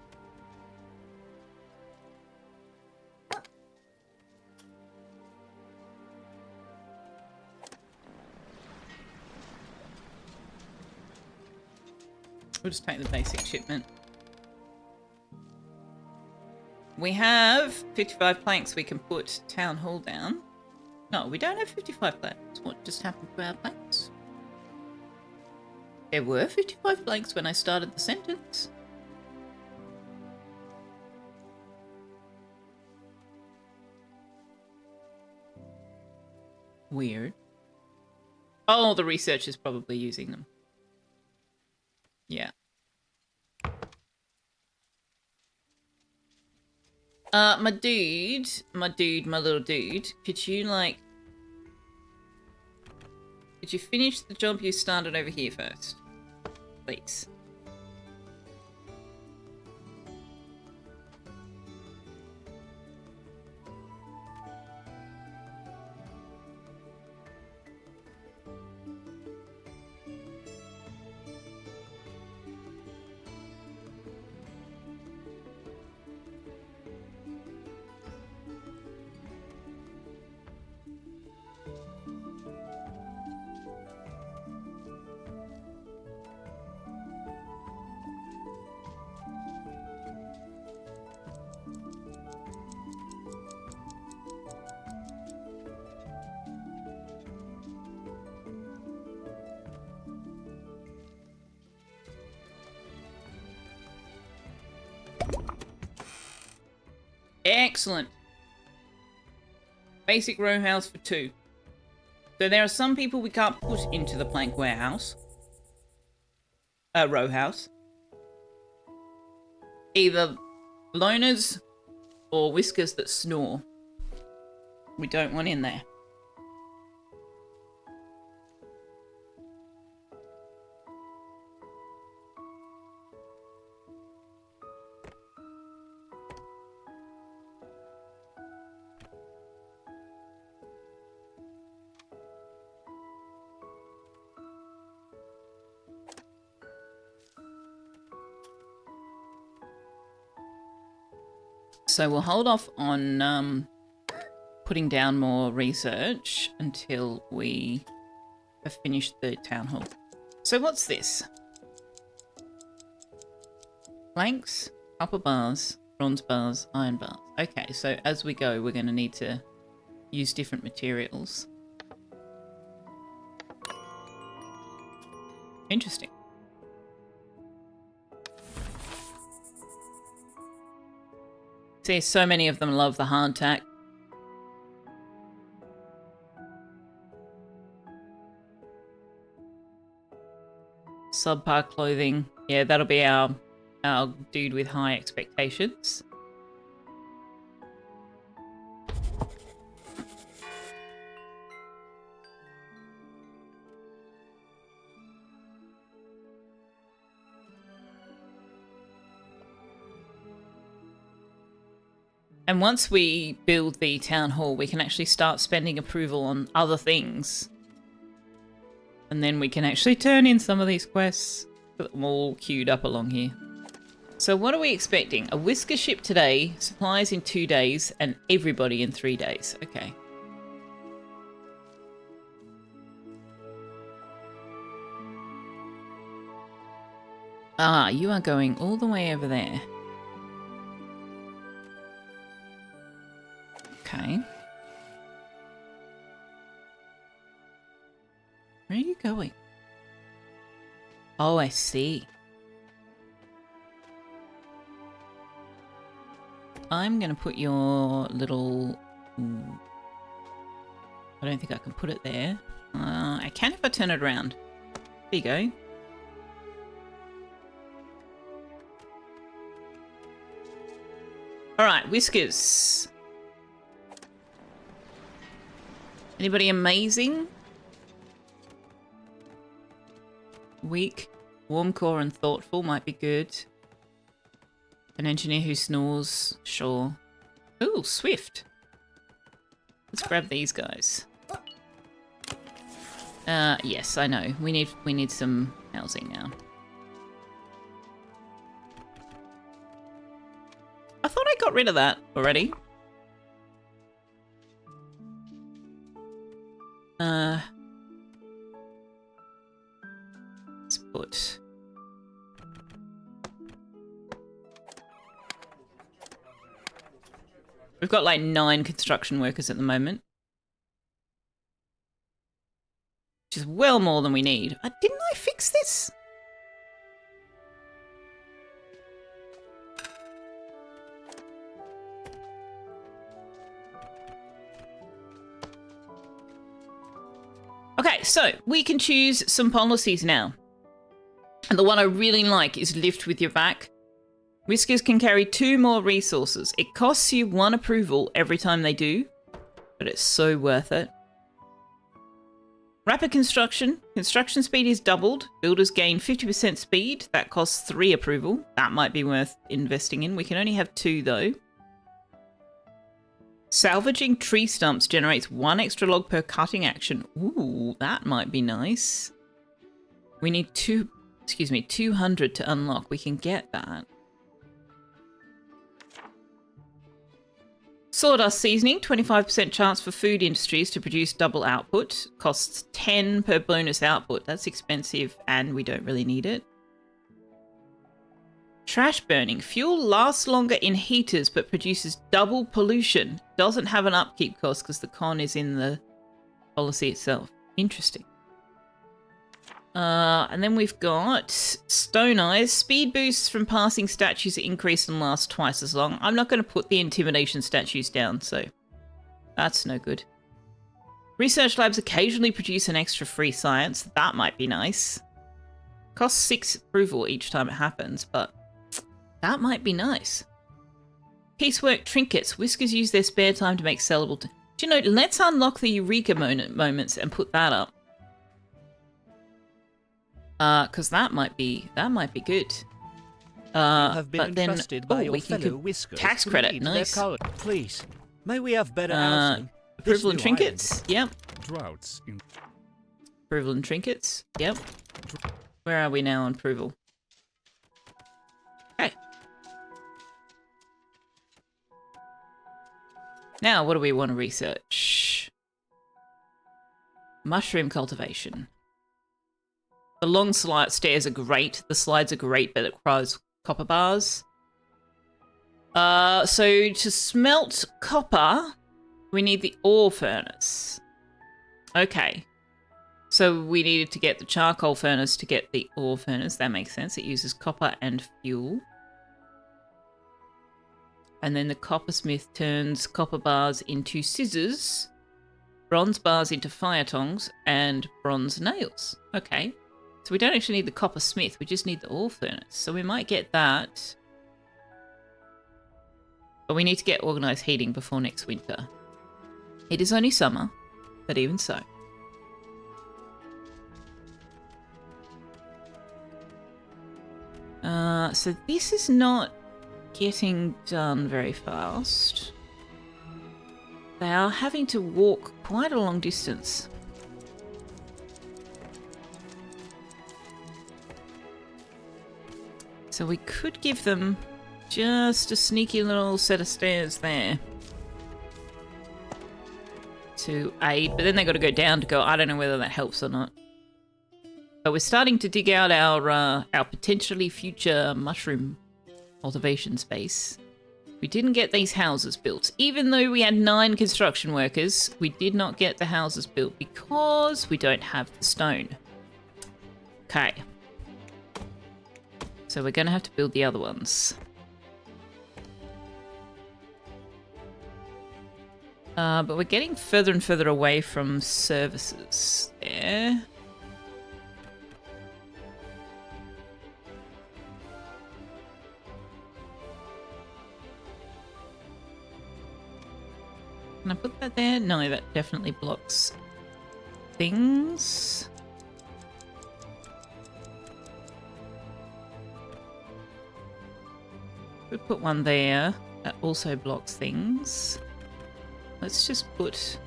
We'll just take the basic shipment. We have 55 planks we can put town hall down. No, we don't have 55 planks. What just happened to our planks? There were 55 planks when I started the sentence. Weird. Oh, the researcher's probably using them. Yeah. My little dude, could you, like... Could you finish the job you started over here first? Please. Excellent. Basic row house for 2. So there are some people we can't put into the plank warehouse. Row house. Either loners or whiskers that snore. We don't want in there. So we'll hold off on putting down more research until we have finished the town hall. So what's this? Planks, copper bars, bronze bars, iron bars. Okay, so as we go, we're going to need to use different materials. Interesting. See, so many of them love the hardtack. Subpar clothing. Yeah, that'll be our dude with high expectations. And once we build the town hall, we can actually start spending approval on other things. And then we can actually turn in some of these quests. Put them all queued up along here. So what are we expecting? A whisker ship today, supplies in 2 days, and everybody in 3 days. Okay. Ah, you are going all the way over there. Okay. Where are you going? Oh, I see. I'm going to put your little... I don't think I can put it there. I can if I turn it around. There you go. Alright, Whiskers. Anybody amazing? Weak, warm core and thoughtful might be good. An engineer who snores, sure. Ooh, swift. Let's grab these guys. Yes, I know. We need some housing now. I thought I got rid of that already. Let's put... We've got like 9 construction workers at the moment. Which is well more than we need. Didn't I fix this? Okay, so we can choose some policies now. And the one I really like is lift with your back. Whiskers can carry 2 more resources. It costs you 1 approval every time they do, but it's so worth it. Rapid construction. Construction speed is doubled. Builders gain 50% speed. That costs 3 approval. That might be worth investing in. We can only have 2 though. Salvaging tree stumps generates 1 extra log per cutting action. Ooh, that might be nice. We need 200 to unlock. We can get that. Sawdust seasoning, 25% chance for food industries to produce double output. Costs 10 per bonus output. That's expensive and we don't really need it. Trash burning. Fuel lasts longer in heaters but produces double pollution. Doesn't have an upkeep cost because the con is in the policy itself. Interesting. And then we've got Stone Eyes. Speed boosts from passing statues increase and last twice as long. I'm not going to put the intimidation statues down, so that's no good. Research labs occasionally produce an extra free science. That might be nice. Costs 6 approval each time it happens, but that might be nice. Piecework trinkets. Whiskers use their spare time to make sellable... Do you know, let's unlock the Eureka moments and put that up. Because that might be good. Have been but then entrusted by your we can fellow Whiskers tax to credit, lead their nice. Please, may we have better housing? Approval and This new trinkets, yep. Droughts in Approval and trinkets, yep. Where are we now on approval? Okay. Now, what do we want to research? Mushroom cultivation. The long stairs are great. The slides are great, but it requires copper bars. So to smelt copper, we need the ore furnace. Okay. So we needed to get the charcoal furnace to get the ore furnace. That makes sense. It uses copper and fuel. And then the coppersmith turns copper bars into scissors, bronze bars into fire tongs, and bronze nails. Okay. So we don't actually need the coppersmith, we just need the ore furnace. So we might get that. But we need to get organised heating before next winter. It is only summer, but even so. So this is not getting done very fast. They are having to walk quite a long distance. So we could give them just a sneaky little set of stairs there to aid, but then they got to go down to go. I don't know whether that helps or not. But we're starting to dig out our potentially future mushroom cultivation space. We didn't get these houses built. Even though we had 9 construction workers, we did not get the houses built because we don't have the stone. Okay. So we're going to have to build the other ones. But we're getting further and further away from services there. Can I put that there? No, that definitely blocks things. We put one there. That also blocks things. Let's just put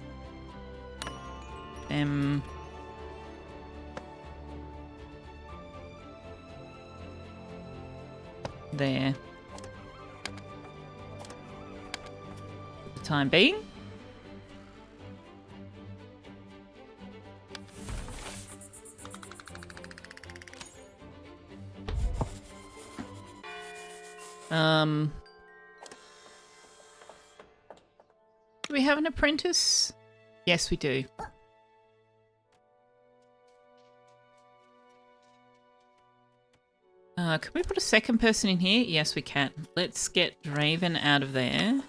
them there for the time being. Do we have an apprentice? Yes, we do. Can we put a second person in here? Yes, we can. Let's get Draven out of there.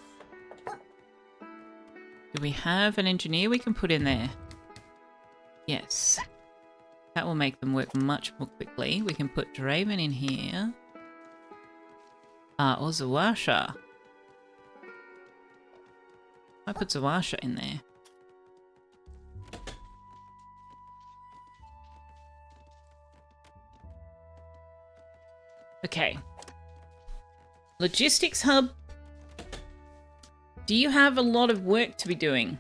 Do we have an engineer we can put in there? Yes. That will make them work much more quickly. We can put Draven in here. Or Zawasha. I put Zawasha in there. Okay. Logistics hub. Do you have a lot of work to be doing?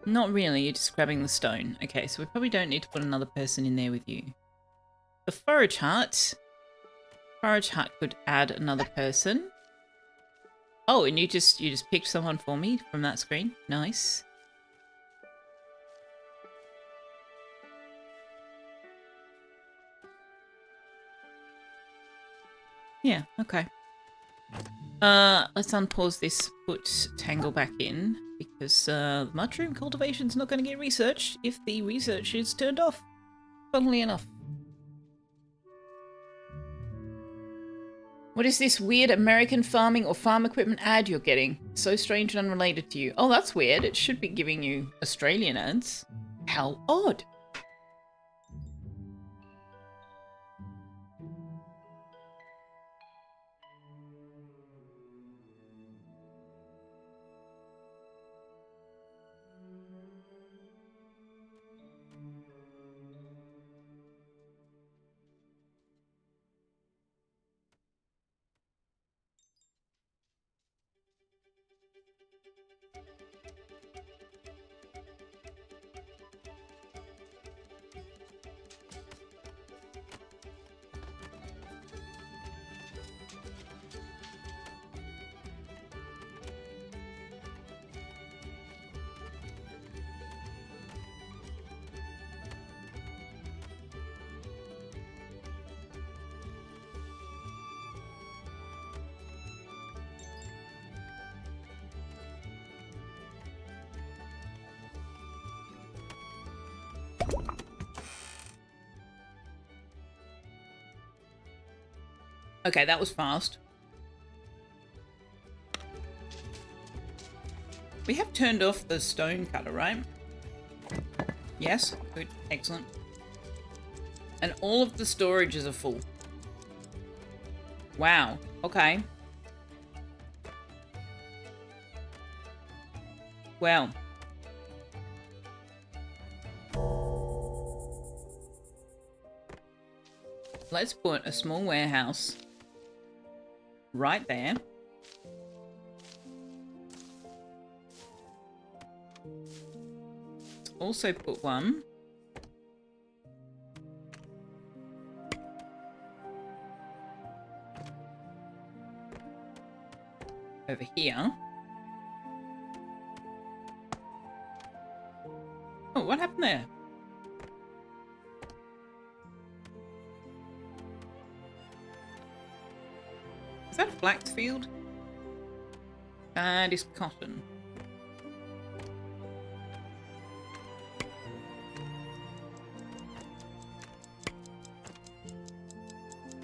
Not really, you're just grabbing the stone. Okay, so we probably don't need to put another person in there with you. The forage hut. Forage hut could add another person. Oh, and you just picked someone for me from that screen. Nice. Yeah, okay. Let's unpause this, put Tangle back in, because the mushroom cultivation's not going to get researched if the research is turned off, funnily enough. What is this weird American farming or farm equipment ad you're getting? So strange and unrelated to you. Oh, that's weird. It should be giving you Australian ads. How odd. Okay, that was fast. We have turned off the stone cutter, right? Yes, good, excellent. And all of the storages are full. Wow, okay. Well. Let's put a small warehouse right there. Also put one over here. Oh, what happened there? Is that a flax field? That is cotton.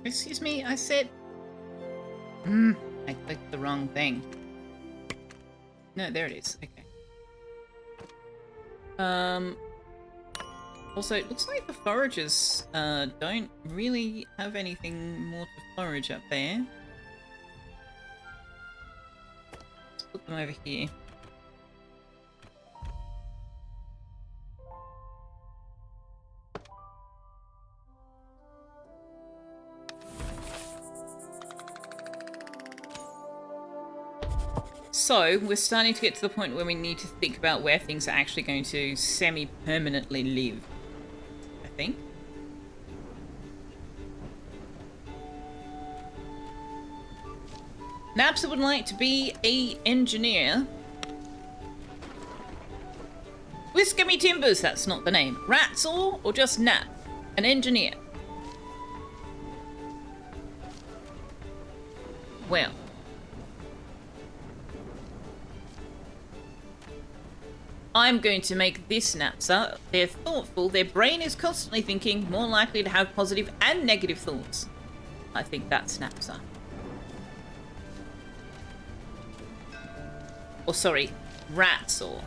Excuse me, I said... I clicked the wrong thing. No, there it is. Okay. Also, it looks like the foragers don't really have anything more to forage up there. Let's put them over here. So, we're starting to get to the point where we need to think about where things are actually going to semi-permanently live, I think. Napsa would like to be a engineer. Whisker me timbers, that's not the name. Ratsaw or just Nap? An engineer. Well. I'm going to make this Napsa. They're thoughtful. Their brain is constantly thinking, more likely to have positive and negative thoughts. I think that's Napsa. Or sorry, Ratsaw.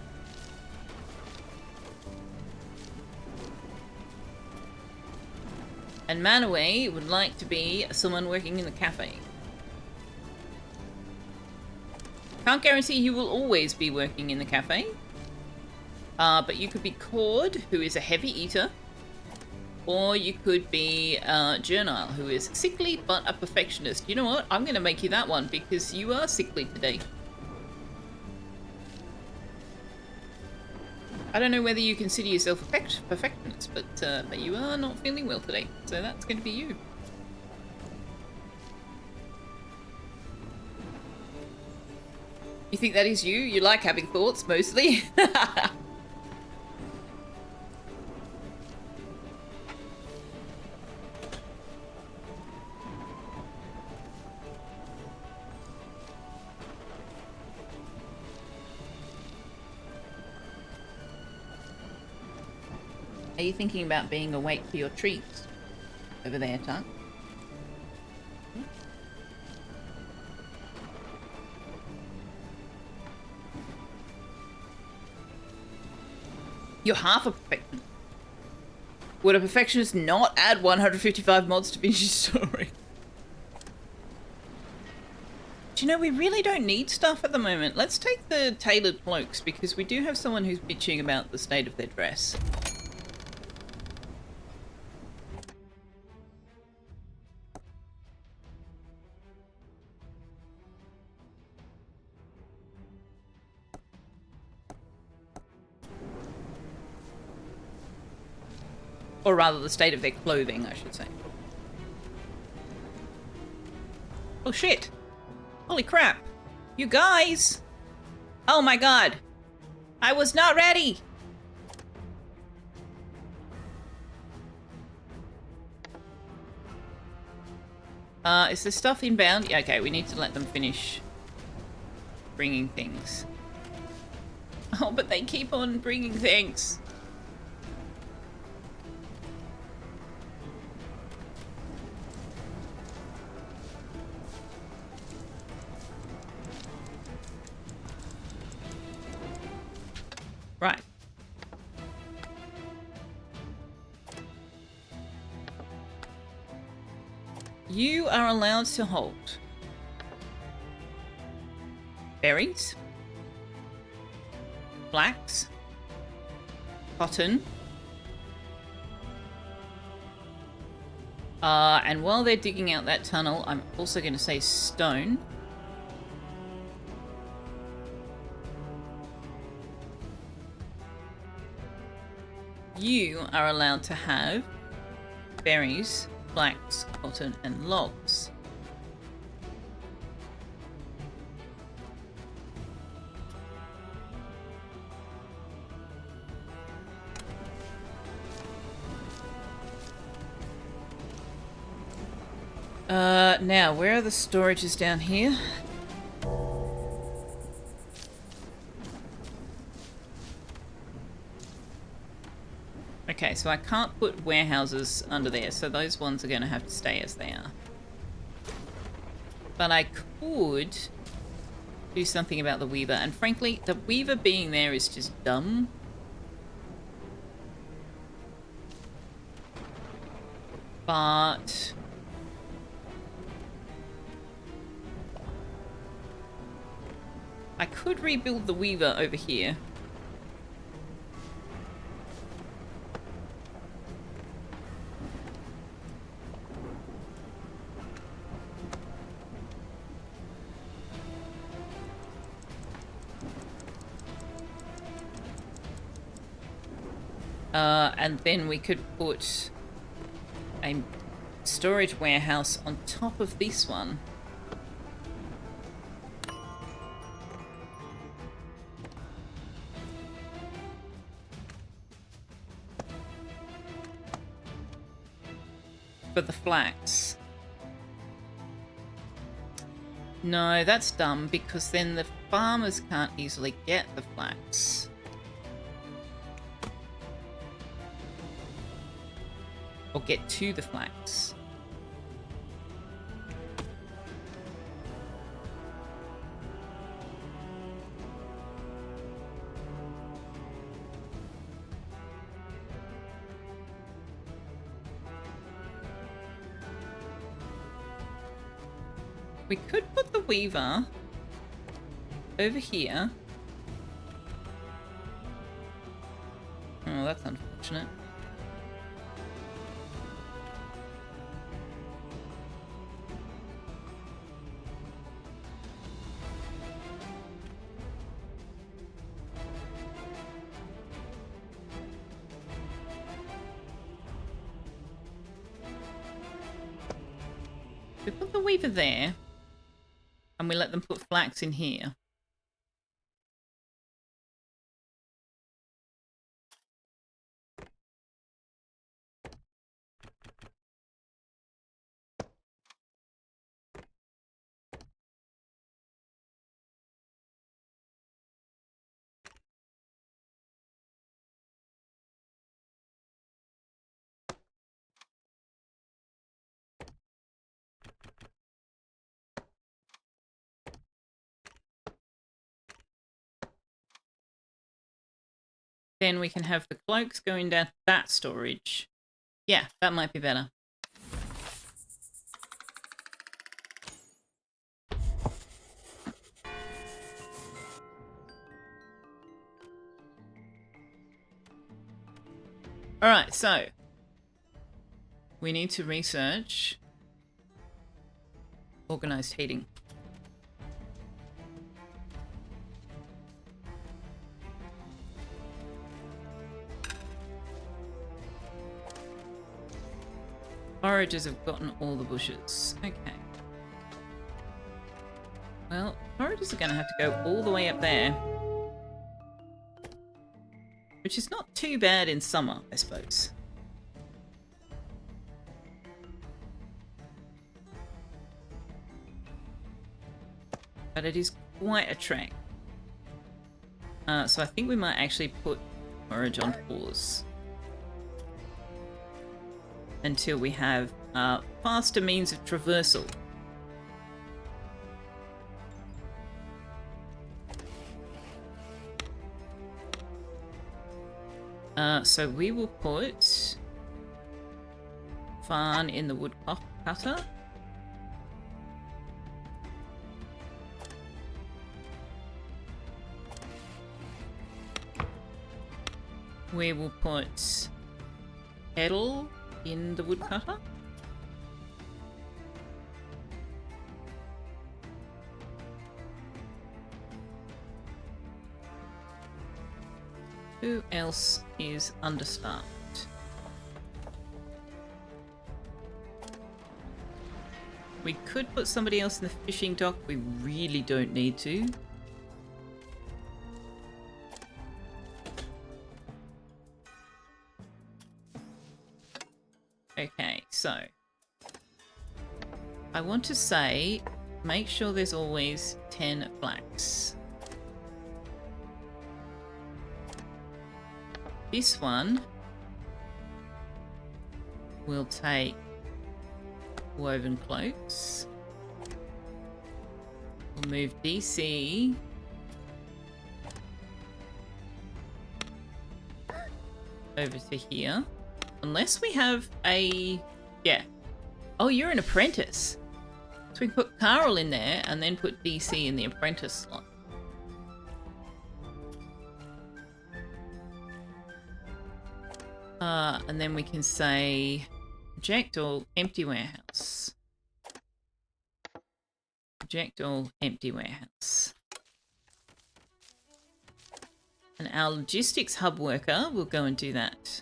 And Manaway would like to be someone working in the cafe. Can't guarantee you will always be working in the cafe. But you could be Cord, who is a heavy eater. Or you could be Journal, who is sickly but a perfectionist. You know what? I'm going to make you that one because you are sickly today. I don't know whether you consider yourself a perfectionist, but you are not feeling well today. So that's going to be you. You think that is you? You like having thoughts, mostly? Are you thinking about being awake for your treats over there, Tuck? You're half a perfectionist. Would a perfectionist not add 155 mods to finish his story? Do you know, we really don't need stuff at the moment. Let's take the tailored cloaks, because we do have someone who's bitching about the state of their dress. Or rather, the state of their clothing, I should say. Oh shit! Holy crap! You guys! Oh my god! I was not ready! Is the stuff inbound? Yeah, okay, we need to let them finish bringing things. Oh, but they keep on bringing things. Right. You are allowed to hold berries, flax, cotton, and while they're digging out that tunnel, I'm also going to say stone. you are allowed to have berries, flax, cotton, and logs. Now, where are the storages down here? Okay, so I can't put warehouses under there, so those ones are going to have to stay as they are. But I could do something about the weaver, and frankly, the weaver being there is just dumb. But I could rebuild the weaver over here. And then we could put a storage warehouse on top of this one. For the flax. No, that's dumb because then the farmers can't easily get the flax. Or get to the flax. We could put the weaver over here. Oh, that's unfortunate. We put the weaver there, and we let them put flax in here. Then we can have the cloaks going down that storage. Yeah, that might be better. Alright, so we need to research organized heating. Foragers have gotten all the bushes. Okay. Well, foragers are going to have to go all the way up there. Which is not too bad in summer, I suppose. But it is quite a trek. So I think we might actually put forage on pause. Until we have faster means of traversal. So we will put Farn in the woodcutter. We will put Edel in the woodcutter. Who else is understaffed? We could put somebody else in the fishing dock. We really don't need to. Okay, so I want to say make sure there's always 10 flax. This one will take woven cloaks. We'll move DC over to here. Unless we have a... Yeah. Oh, you're an apprentice. So we can put Carl in there and then put DC in the apprentice slot. And then we can say project all empty warehouse. Project all empty warehouse. And our logistics hub worker will go and do that.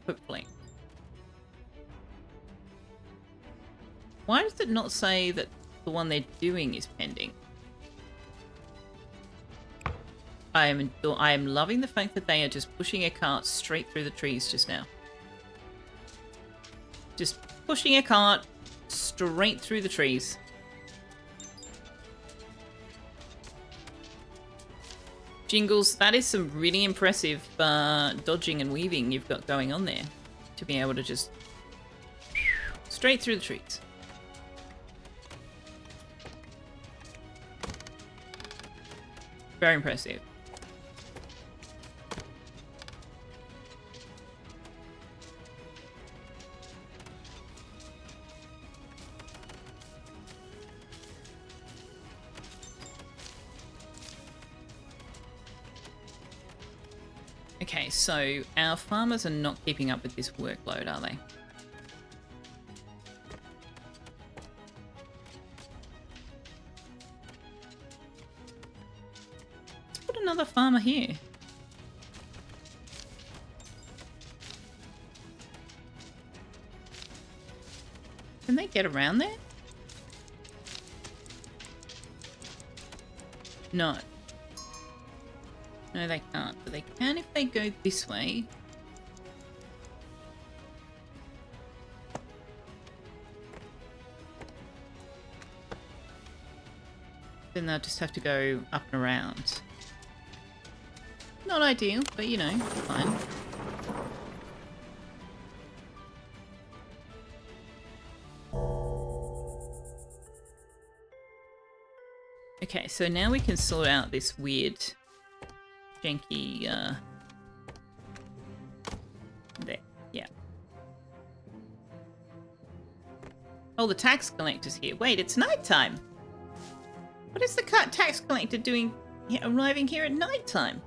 Hopefully. Why does it not say that the one they're doing is pending? I am loving the fact that they are just pushing a cart straight through the trees just now. Just pushing a cart straight through the trees. Jingles, that is some really impressive dodging and weaving you've got going on there. To be able to just straight through the trees. Very impressive. Okay, so our farmers are not keeping up with this workload, are they? Let's put another farmer here. Can they get around there? No. No, they can't, but they can if they go this way. Then they'll just have to go up and around. Not ideal, but you know, fine. Okay, so now we can sort out this weird... janky, there, yeah. Oh, the tax collector's here. Wait, it's nighttime. What is the tax collector doing arriving here at nighttime?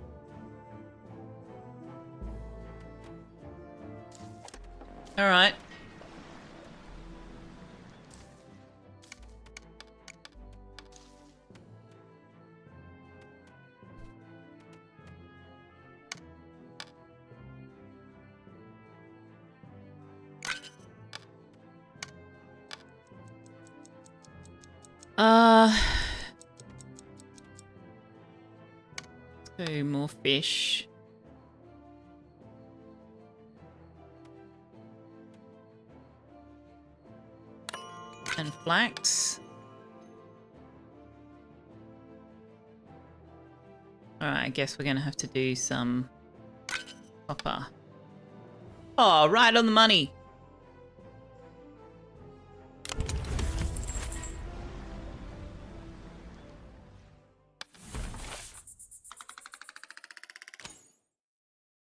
Alright. So more fish. And flax. Alright, I guess we're gonna have to do some copper. Oh, right on the money.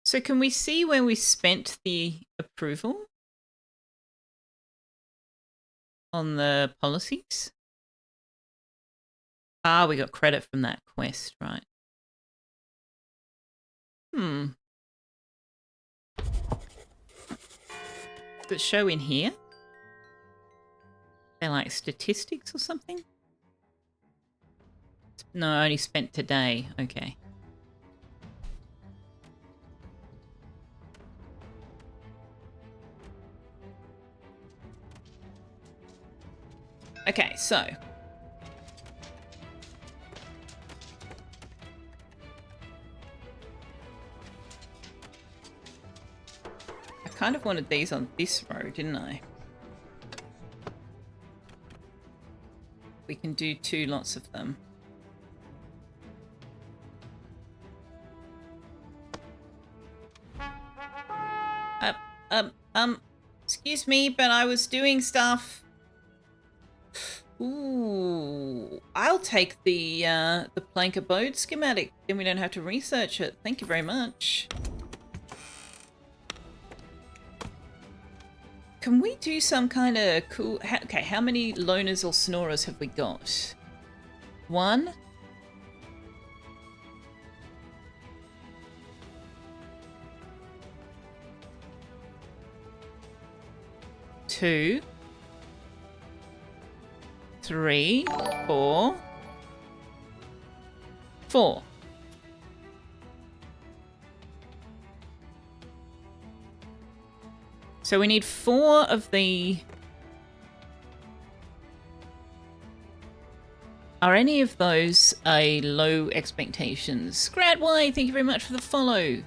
So can we see where we spent the approval on the policies? Ah, we got credit from that quest, right? Does it show in here? They're like statistics or something? No, I only spent today. Okay. Okay, so. I kind of wanted these on this road, didn't I? We can do 2 lots of them. Excuse me, but I was doing stuff. Ooh, I'll take the plank abode schematic. Then we don't have to research it. Thank you very much. Can we do some kind of cool... Okay, how many loners or snorers have we got? 1. 2, 3, 4, 4. So we need 4 of the... Are any of those a low expectations? Gradwy, thank you very much for the follow.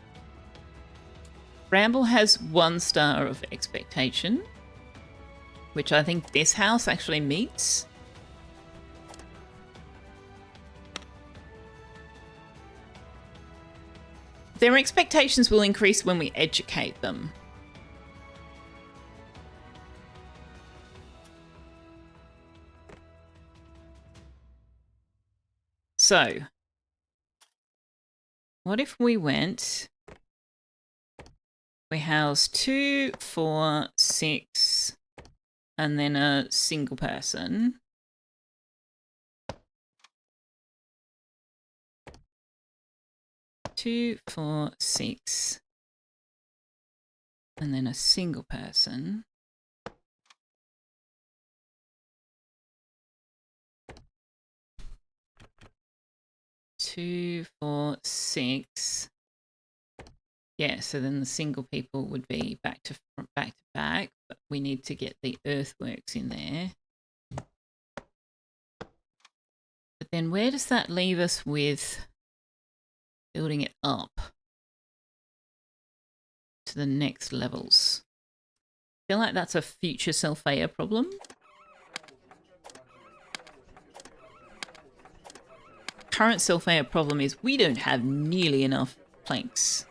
Bramble has 1 star of expectation, which I think this house actually meets. Their expectations will increase when we educate them. So, what if we went... We house 2, 4, 6, and then a single person. Two, 4, 6, and then a single person. Two, 4, 6. Yeah, so then the single people would be back to back, but we need to get the earthworks in there. But then where does that leave us with building it up to the next levels? I feel like that's a future Selfeya problem. Current Selfeya problem is we don't have nearly enough planks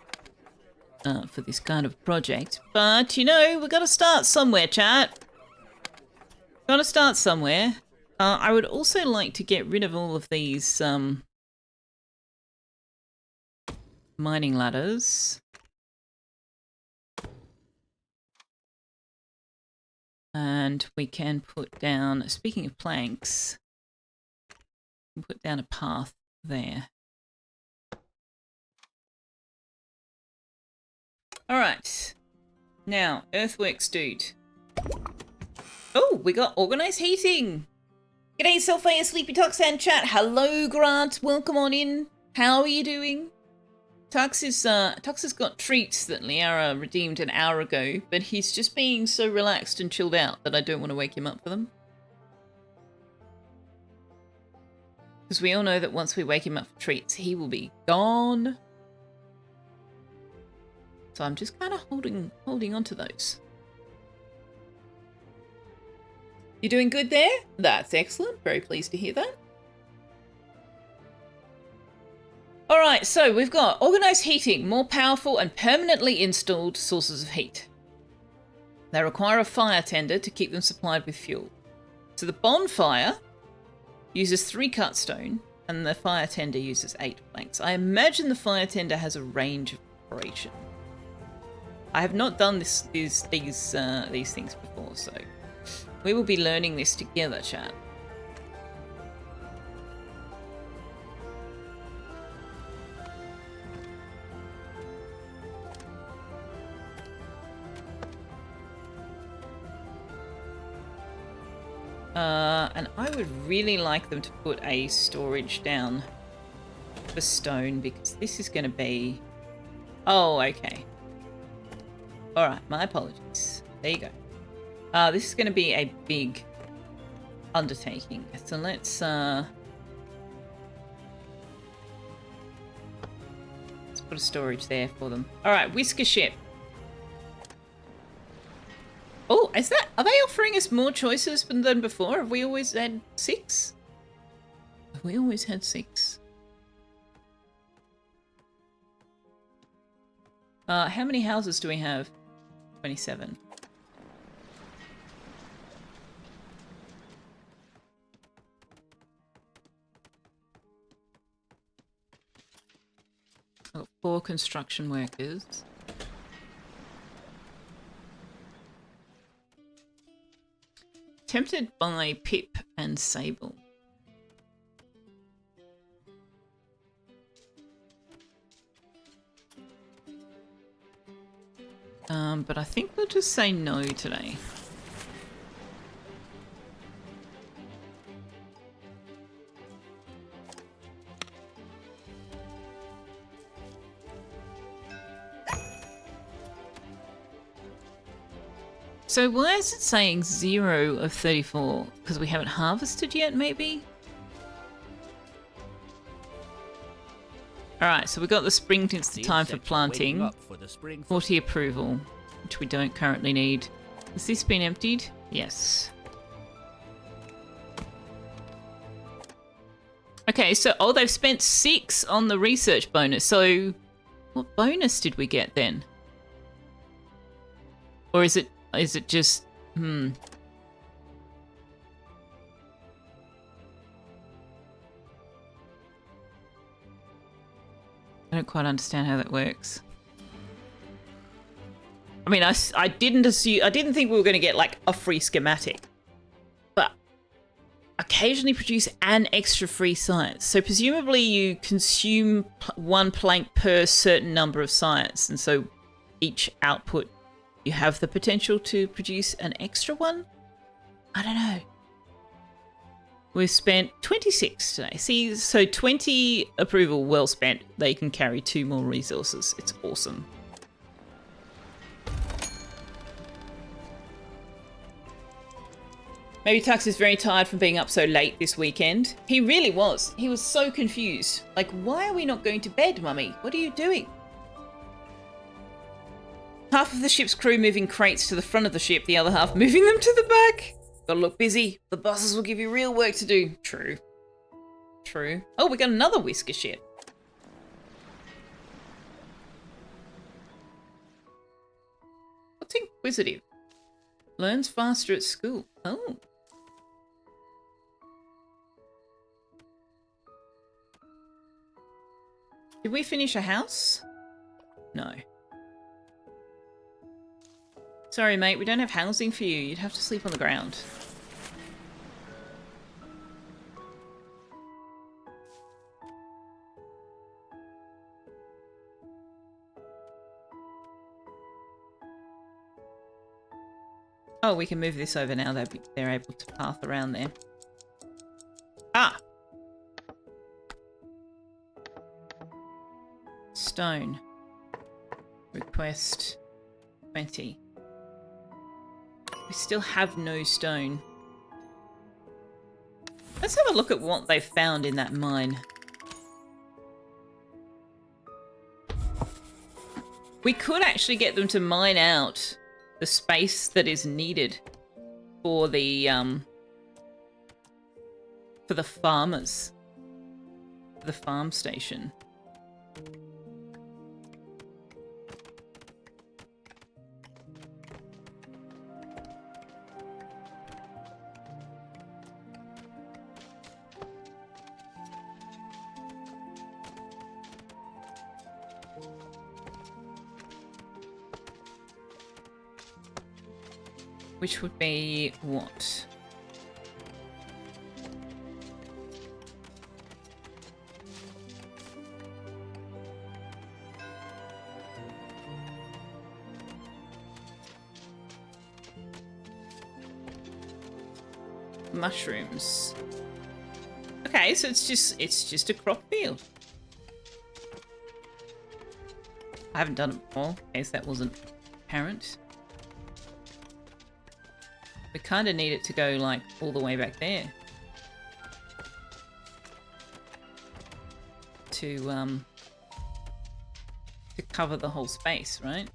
for this kind of project. But, you know, we've got to start somewhere, chat. Got to start somewhere. I would also like to get rid of all of these mining ladders. And we can put down, speaking of planks, we can put down a path there. Alright. Now, earthworks dude. Oh, we got organised heating. G'day, Selfeya, Sleepy Tux and chat. Hello, Grant. Welcome on in. How are you doing? Tux has got treats that Liara redeemed an hour ago, but he's just being so relaxed and chilled out that I don't want to wake him up for them. Because we all know that once we wake him up for treats, he will be gone. So I'm just kind of holding on to those. You doing good there? That's excellent. Very pleased to hear that. Alright, so we've got organised heating, more powerful and permanently installed sources of heat. They require a fire tender to keep them supplied with fuel. So the bonfire uses 3 cut stone and the fire tender uses 8 planks. I imagine the fire tender has a range of operation. I have not done these things before, so we will be learning this together, chat. And I would really like them to put a storage down for stone because this is going to be... Oh, okay. Alright, my apologies. There you go. This is going to be a big undertaking. So let's put a storage there for them. All right, whisker ship. Oh, are they offering us more choices than before? Have we always had 6? Have we always had 6? How many houses do we have? 27. I've got 4 construction workers. Tempted by Pip and Sable. But I think we'll just say no today. So why is it saying 0 of 34? Because we haven't harvested yet, maybe? Alright, so we got the spring time for planting. 40 approval, which we don't currently need. Has this been emptied? Yes. Okay, so, oh, they've spent 6 on the research bonus. So, what bonus did we get then? Or is it just, I don't quite understand how that works. I mean, I didn't think we were going to get like a free schematic, but occasionally produce an extra free science. So presumably you consume 1 plank per certain number of science, and so each output you have the potential to produce an extra one? I don't know. We've spent 26 today. See, so 20 approval well spent. They can carry 2 more resources. It's awesome. Maybe Tux is very tired from being up so late this weekend. He really was. He was so confused. Like, why are we not going to bed, Mummy? What are you doing? Half of the ship's crew moving crates to the front of the ship, the other half moving them to the back. Gotta look busy. The bosses will give you real work to do. True. True. Oh, we got another whisker ship. What's inquisitive? Learns faster at school. Oh. Did we finish a house? No. Sorry, mate, we don't have housing for you. You'd have to sleep on the ground. Oh, we can move this over now. They're able to path around there. Ah! Stone. Request 20. We still have no stone. Let's have a look at what they found in that mine. We could actually get them to mine out the space that is needed for the farmers. For the farm station. Which would be what? Mushrooms. Okay, so it's just a crop field. I haven't done it before, in case that wasn't apparent. We kind of need it to go, like, all the way back there. To cover the whole space, right?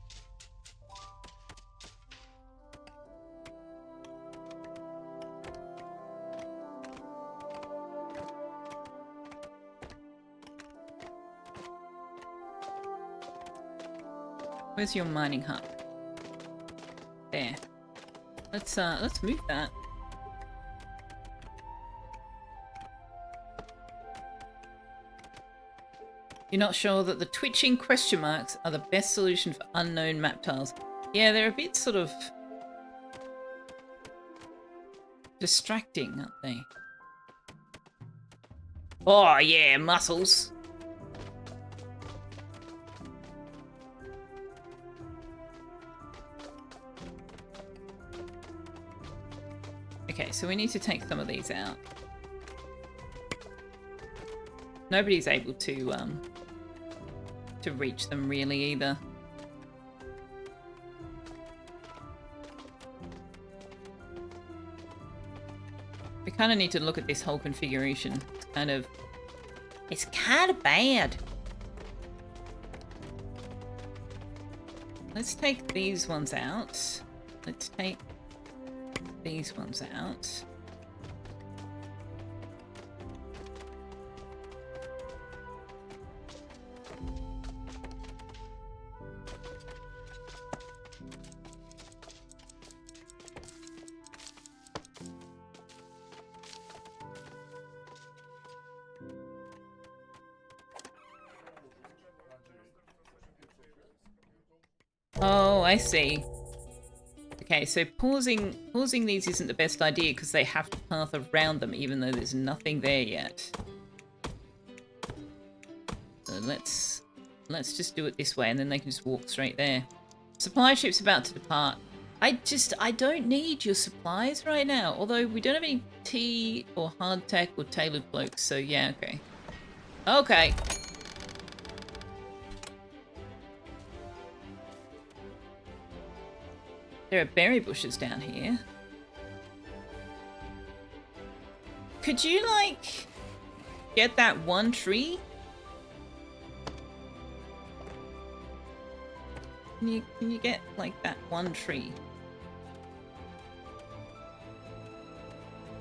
Where's your mining hut? There. Let's move that. You're not sure that the twitching question marks are the best solution for unknown map tiles. Yeah, they're a bit sort of distracting, aren't they? Oh yeah, muscles. Okay, so we need to take some of these out. Nobody's able to reach them really either. We kind of need to look at this whole configuration. It's kind of bad. Let's take these ones out. Let's take these ones out. Oh, I see. Okay, so pausing these isn't the best idea because they have to path around them even though there's nothing there yet. So let's just do it this way and then they can just walk straight there. Supply ship's about to depart. I don't need your supplies right now. Although we don't have any tea or hardtack or tailored cloaks, so yeah, okay. Okay. There are berry bushes down here. Could you, like, get that one tree? Can you get, like, that one tree?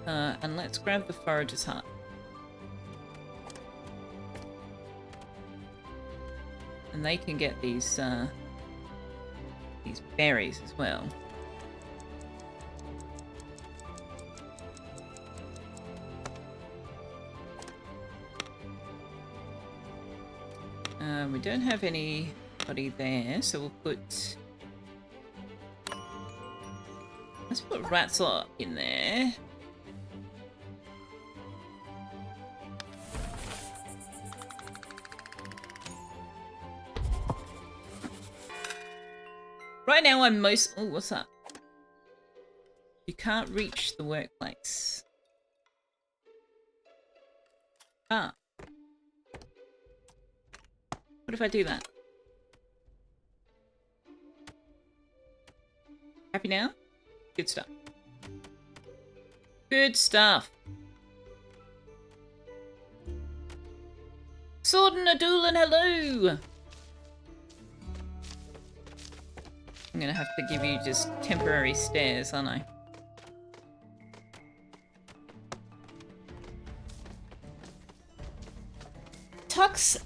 And let's grab the forager's hut. And they can get these berries as well. We don't have anybody there, so we'll put... Let's put Ratzler in there. Right now I'm most... Oh, what's that? You can't reach the workplace. Ah. What if I do that? Happy now? Good stuff. Good stuff. Sword and Adulan, hello! I'm gonna have to give you just temporary stairs, aren't I? Tux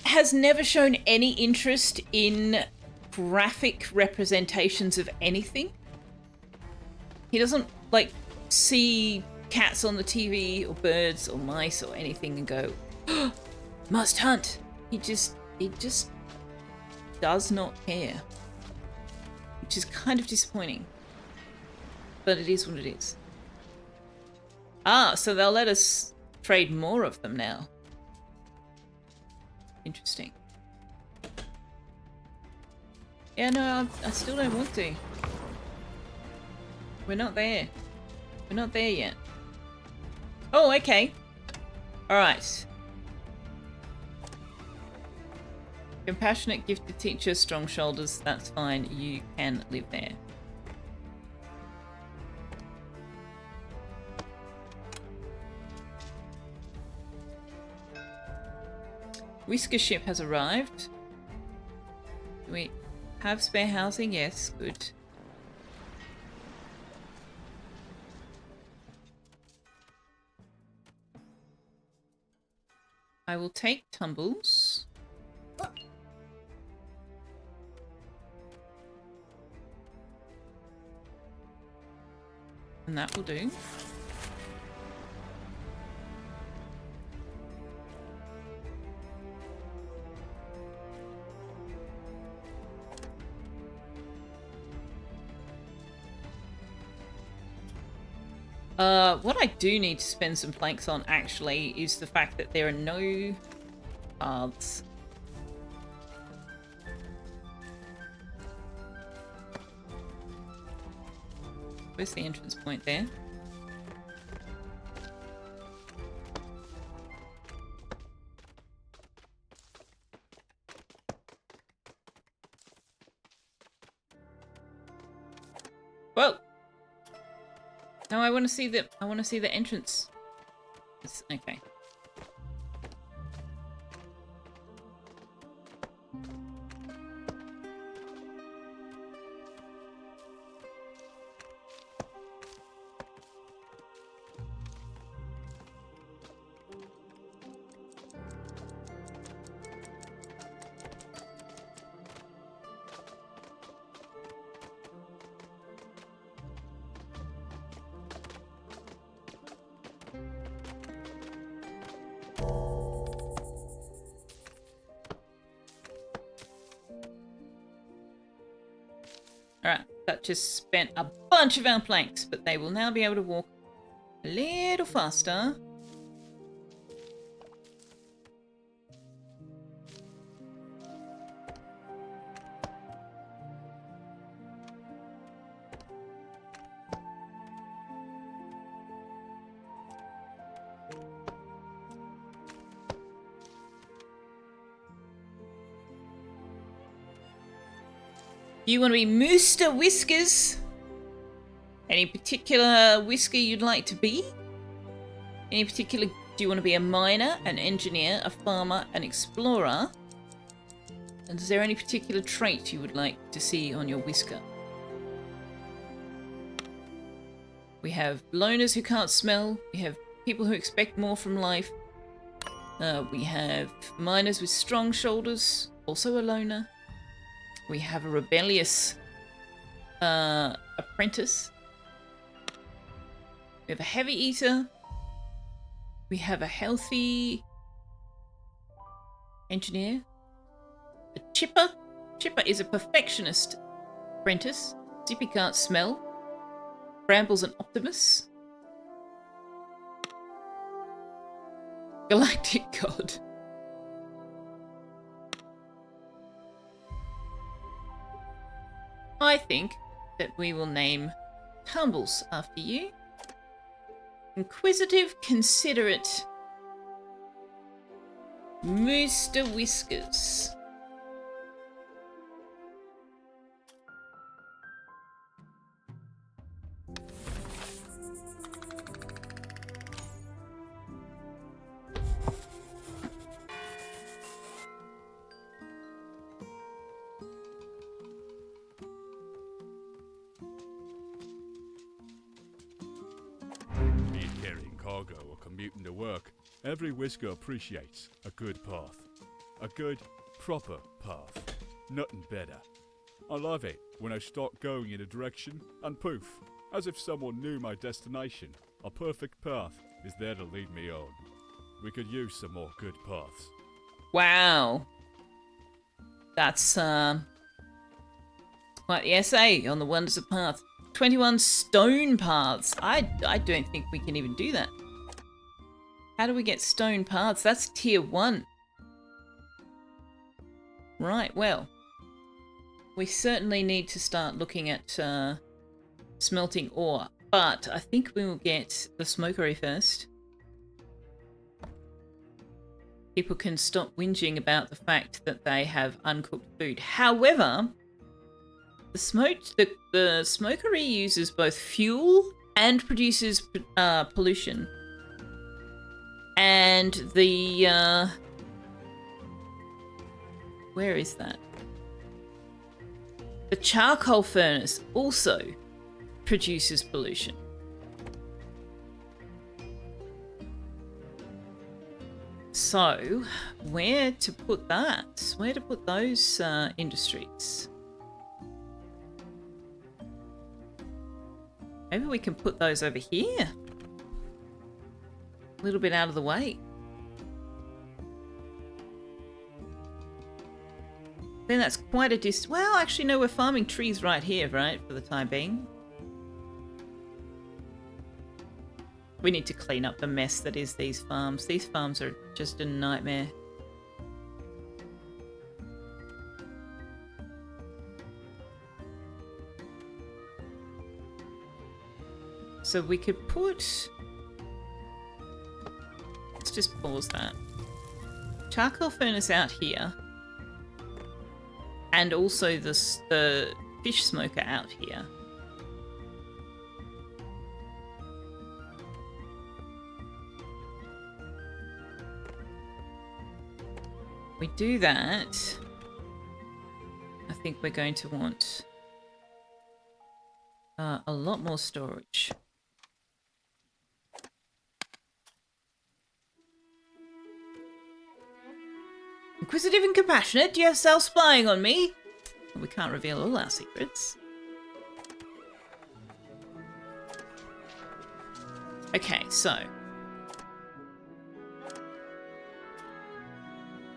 has never shown any interest in graphic representations of anything. He doesn't, like, see cats on the TV or birds or mice or anything and go, oh, must hunt. He just does not care. Which is kind of disappointing. But it is what it is. Ah, so they'll let us trade more of them now. Interesting. Yeah, no, I still don't want to. We're not there. We're not there yet. Oh, okay. Alright. Compassionate, gifted teacher, strong shoulders. That's fine. You can live there. Whisker ship has arrived. Do we have spare housing? Yes, good. I will take tumbles. And that will do. What I do need to spend some planks on, actually, is the fact that there are no paths. Where's the entrance point there? Whoa! No, I want to see the entrance. Okay. Alright, that just spent a bunch of our planks, but they will now be able to walk a little faster. You want to be Mooster Whiskers? Any particular whisker you'd like to be? Any particular... Do you want to be a miner, an engineer, a farmer, an explorer? And is there any particular trait you would like to see on your whisker? We have loners who can't smell. We have people who expect more from life. We have miners with strong shoulders, also a loner. We have a rebellious apprentice. We have a heavy eater. We have a healthy engineer. A chipper. Chipper is a perfectionist apprentice. Zippy can't smell. Bramble's an optimist. Galactic god. I think that we will name Tumbles after you. Inquisitive, considerate, Mooster Whiskers. Cargo or commuting to work, every whisker appreciates a good path. A good, proper path. Nothing better. I love it when I start going in a direction and poof, as if someone knew my destination, a perfect path is there to lead me on. We could use some more good paths. Wow. That's quite the essay on the wonders of path. 21 stone paths. I don't think we can even do that. How do we get stone paths? That's tier 1. Right, well. We certainly need to start looking at smelting ore. But I think we will get the smokery first. People can stop whinging about the fact that they have uncooked food. However, the smokery uses both fuel and produces pollution. And the Where is that? The charcoal furnace also produces pollution. So, where to put that? Where to put those industries? Maybe we can put those over here. A little bit out of the way. Then that's quite a distance. Well, actually, no, we're farming trees right here, right? For the time being. We need to clean up the mess that is these farms. These farms are just a nightmare. So we could put... Let's just pause that. Charcoal furnace out here. And also the fish smoker out here. We do that. I think we're going to want a lot more storage. Inquisitive and compassionate, do you have self-spying on me? We can't reveal all our secrets. Okay, so.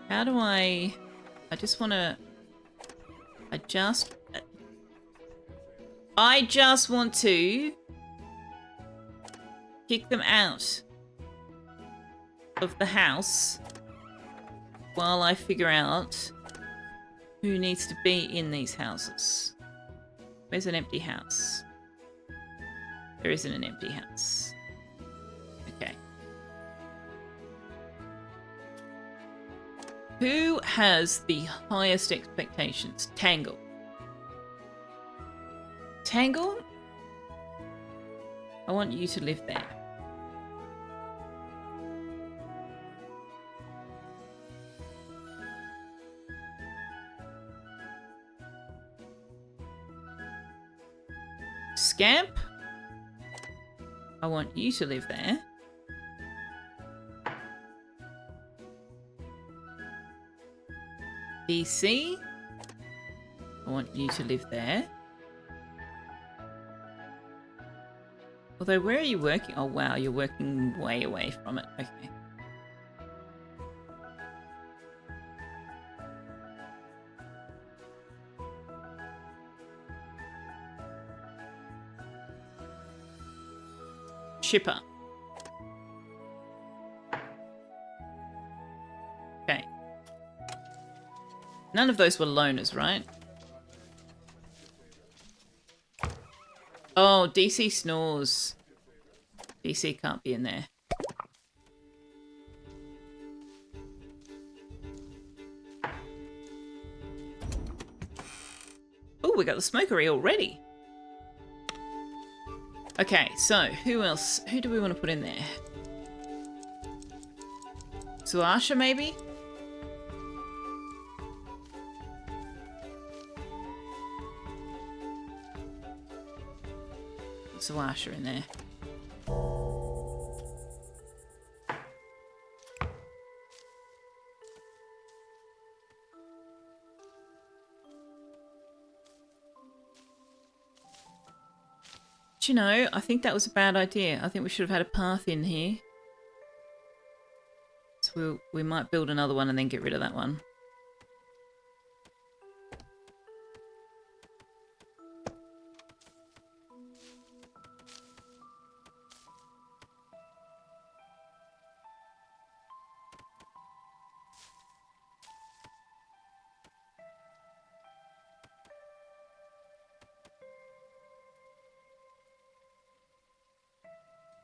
How do I just want to... I just want to kick them out of the house while I figure out who needs to be in these houses. Where's an empty house? There isn't an empty house. Okay. Who has the highest expectations? Tangle. Tangle? I want you to live there. Scamp? I want you to live there. DC? I want you to live there. Although, where are you working? Oh, wow, you're working way away from it. Okay. Shipper. Okay. None of those were loners, right? Oh, DC snores. DC can't be in there. Oh, we got the smokery already. Okay, so who else? Who do we want to put in there? Suasha, maybe? Suasha in there. Do you know, I think that was a bad idea. I think we should have had a path in here. So we might build another one and then get rid of that one.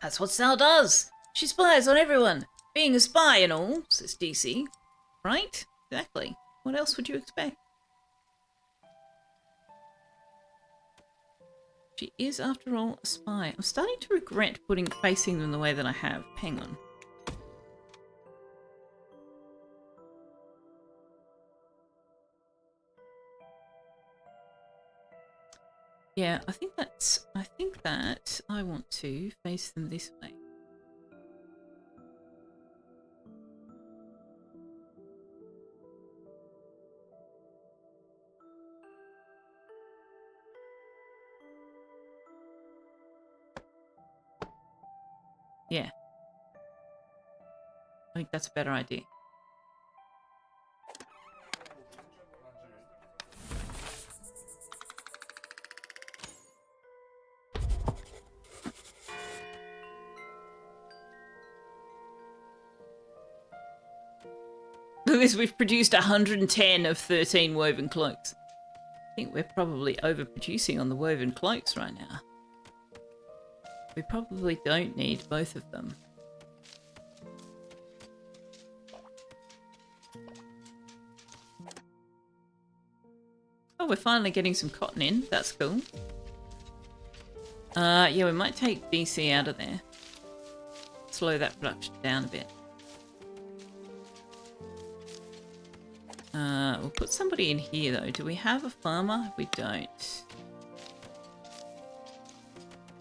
That's what Sal does. She spies on everyone. Being a spy and all, says DC. Right? Exactly. What else would you expect? She is, after all, a spy. I'm starting to regret facing them the way that I have. Hang on. Yeah, I think that I want to face them this way. Yeah. I think that's a better idea. Look at this, we've produced 110 of 13 woven cloaks. I think we're probably overproducing on the woven cloaks right now. We probably don't need both of them. Oh, we're finally getting some cotton in. That's cool. Yeah, we might take BC out of there. Slow that production down a bit. We'll put somebody in here though. Do we have a farmer? We don't.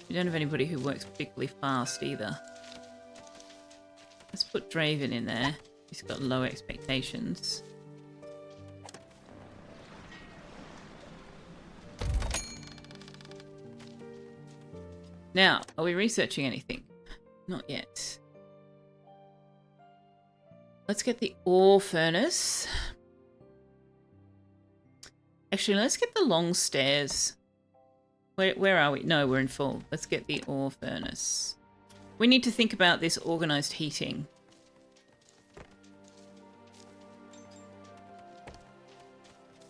We don't have anybody who works particularly fast either. Let's put Draven in there. He's got low expectations. Now, are we researching anything? Not yet. Let's get the ore furnace. Actually, let's get the long stairs. Where are we? No, we're in full. Let's get the ore furnace. We need to think about this organized heating.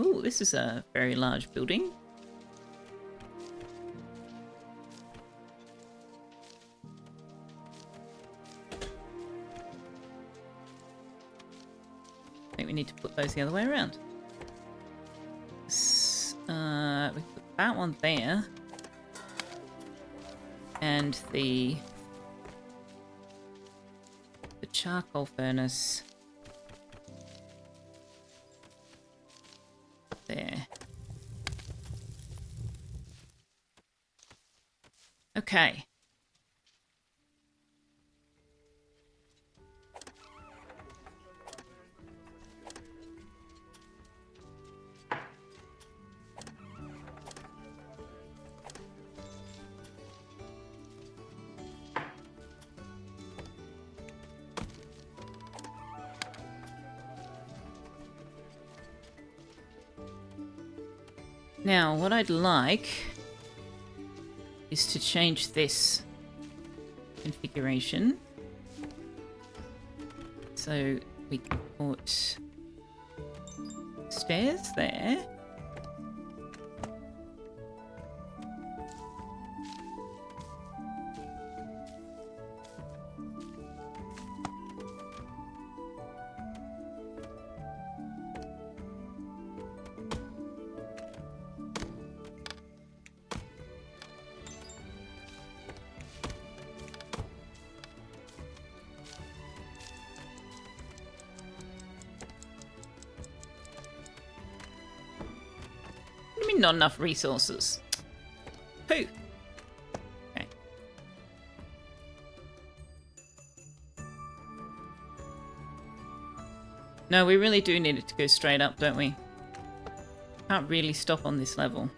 Ooh, this is a very large building. I think we need to put those the other way around. We put that one there. And the charcoal furnace there. Okay. Now, what I'd like is to change this configuration. So we can put stairs there. Not enough resources. Pooh. Okay. No, we really do need it to go straight up, don't we? Can't really stop on this level.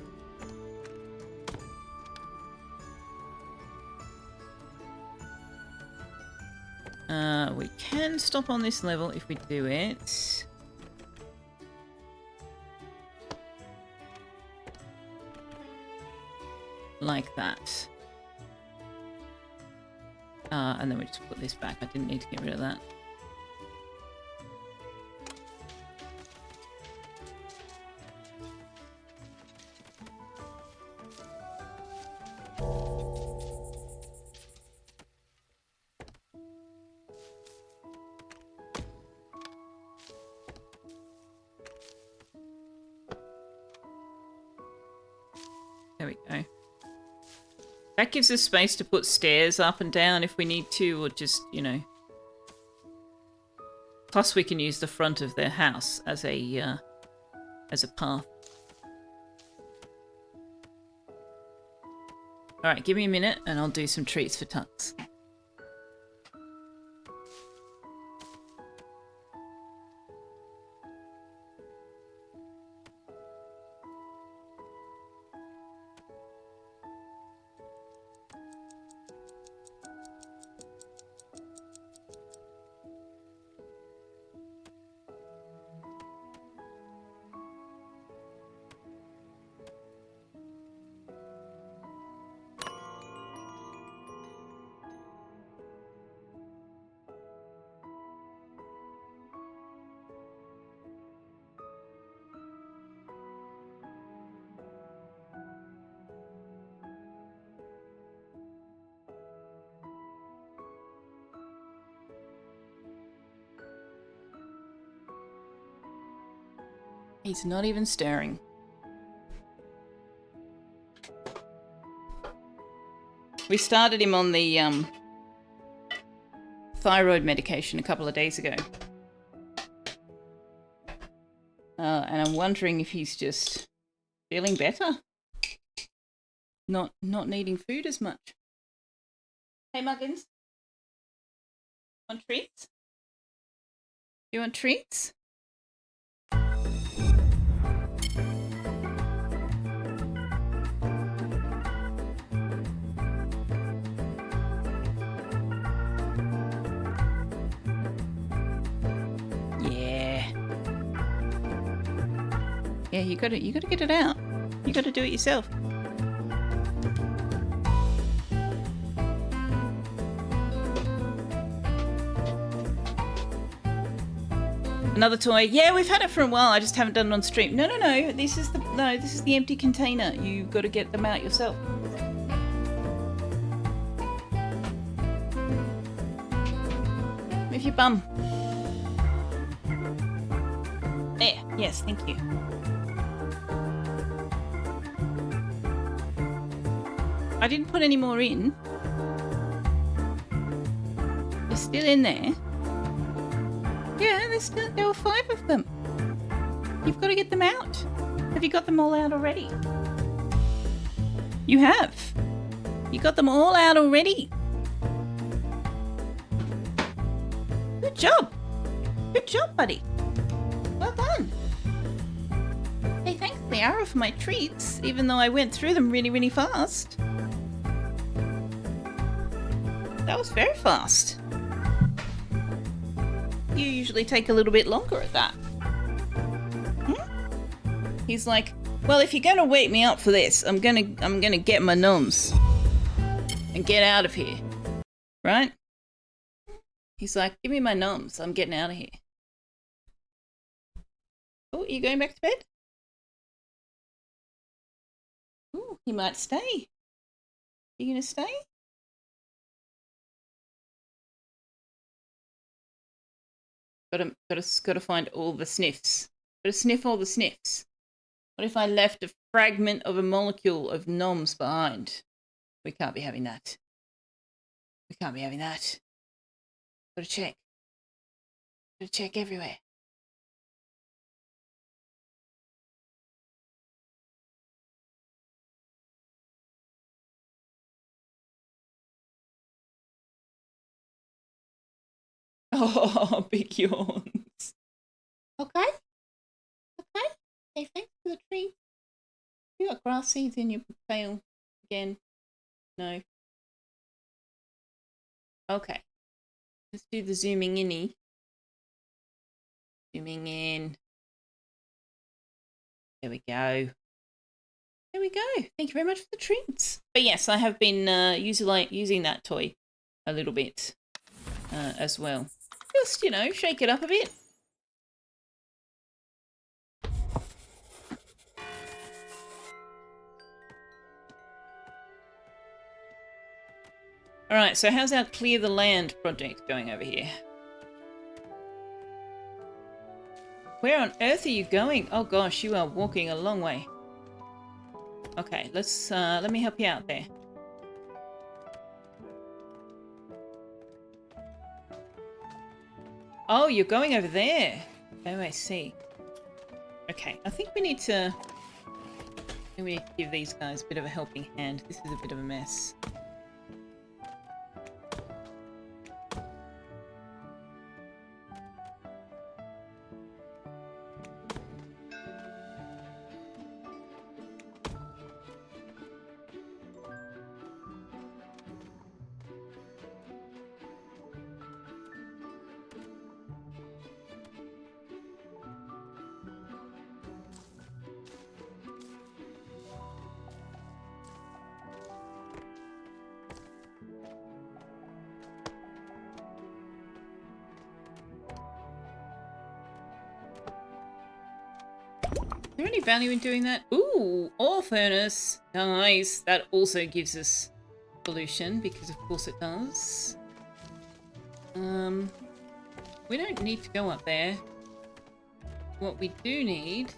We can stop on this level if we do it. Like that. And then we just put this back. I didn't need to get rid of that. There we go. That gives us space to put stairs up and down if we need to, or just, you know. Plus we can use the front of their house as a path. Alright, give me a minute and I'll do some treats for Tux. He's not even stirring. We started him on the thyroid medication a couple of days ago. And I'm wondering if he's just feeling better. Not needing food as much. Hey Muggins. Want treats? You want treats? Yeah, you gotta get it out. You gotta do it yourself. Another toy. Yeah, we've had it for a while. I just haven't done it on stream. No. This is the empty container. You've got to get them out yourself. Move your bum. There. Yes, thank you. I didn't put any more in. They're still in there. Yeah, there were 5 of them. You've got to get them out. Have you got them all out already? You have. You got them all out already. Good job. Good job, buddy. Well done. Hey, thanks, Liara, for my treats, even though I went through them really, really fast. That was very fast. You usually take a little bit longer at that. He's like, well, if you're gonna wake me up for this, I'm gonna get my nums and get out of here, right? He's like, give me my nums, I'm getting out of here. Oh, are you going back to bed? Oh, he might stay. You gonna stay? Gotta find all the sniffs. Gotta sniff all the sniffs. What if I left a fragment of a molecule of noms behind? We can't be having that. We can't be having that. Gotta check. Gotta check everywhere. Oh, big yawns. Okay. Okay. Hey, thanks for the treat. You got grass seeds in your pail again? No. Okay. Let's do the zooming in-y. Zooming in. There we go. There we go. Thank you very much for the treats. But yes, I have been using that toy a little bit as well. Just, shake it up a bit. Alright, so how's our clear the land project going over here? Where on earth are you going? Oh gosh, you are walking a long way. Okay, let me help you out there. Oh, you're going over there. Oh, I see. Okay, I think we need to we need to give these guys a bit of a helping hand. This is a bit of a mess. Is there any value in doing that? Ooh, ore furnace. Nice. That also gives us pollution, because of course it does. We don't need to go up there. What we do need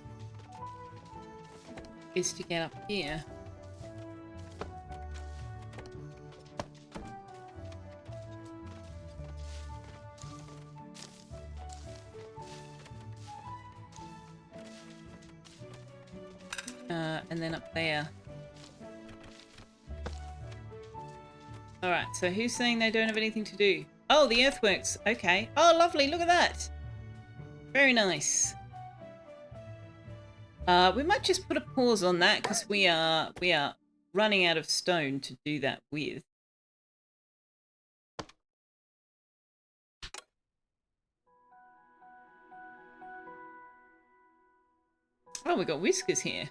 is to get up here. And then up there. Alright, so who's saying they don't have anything to do? Oh, the earthworks. Okay. Oh, lovely. Look at that. Very nice. We might just put a pause on that because we are running out of stone to do that with. Oh, we got Whiskers here.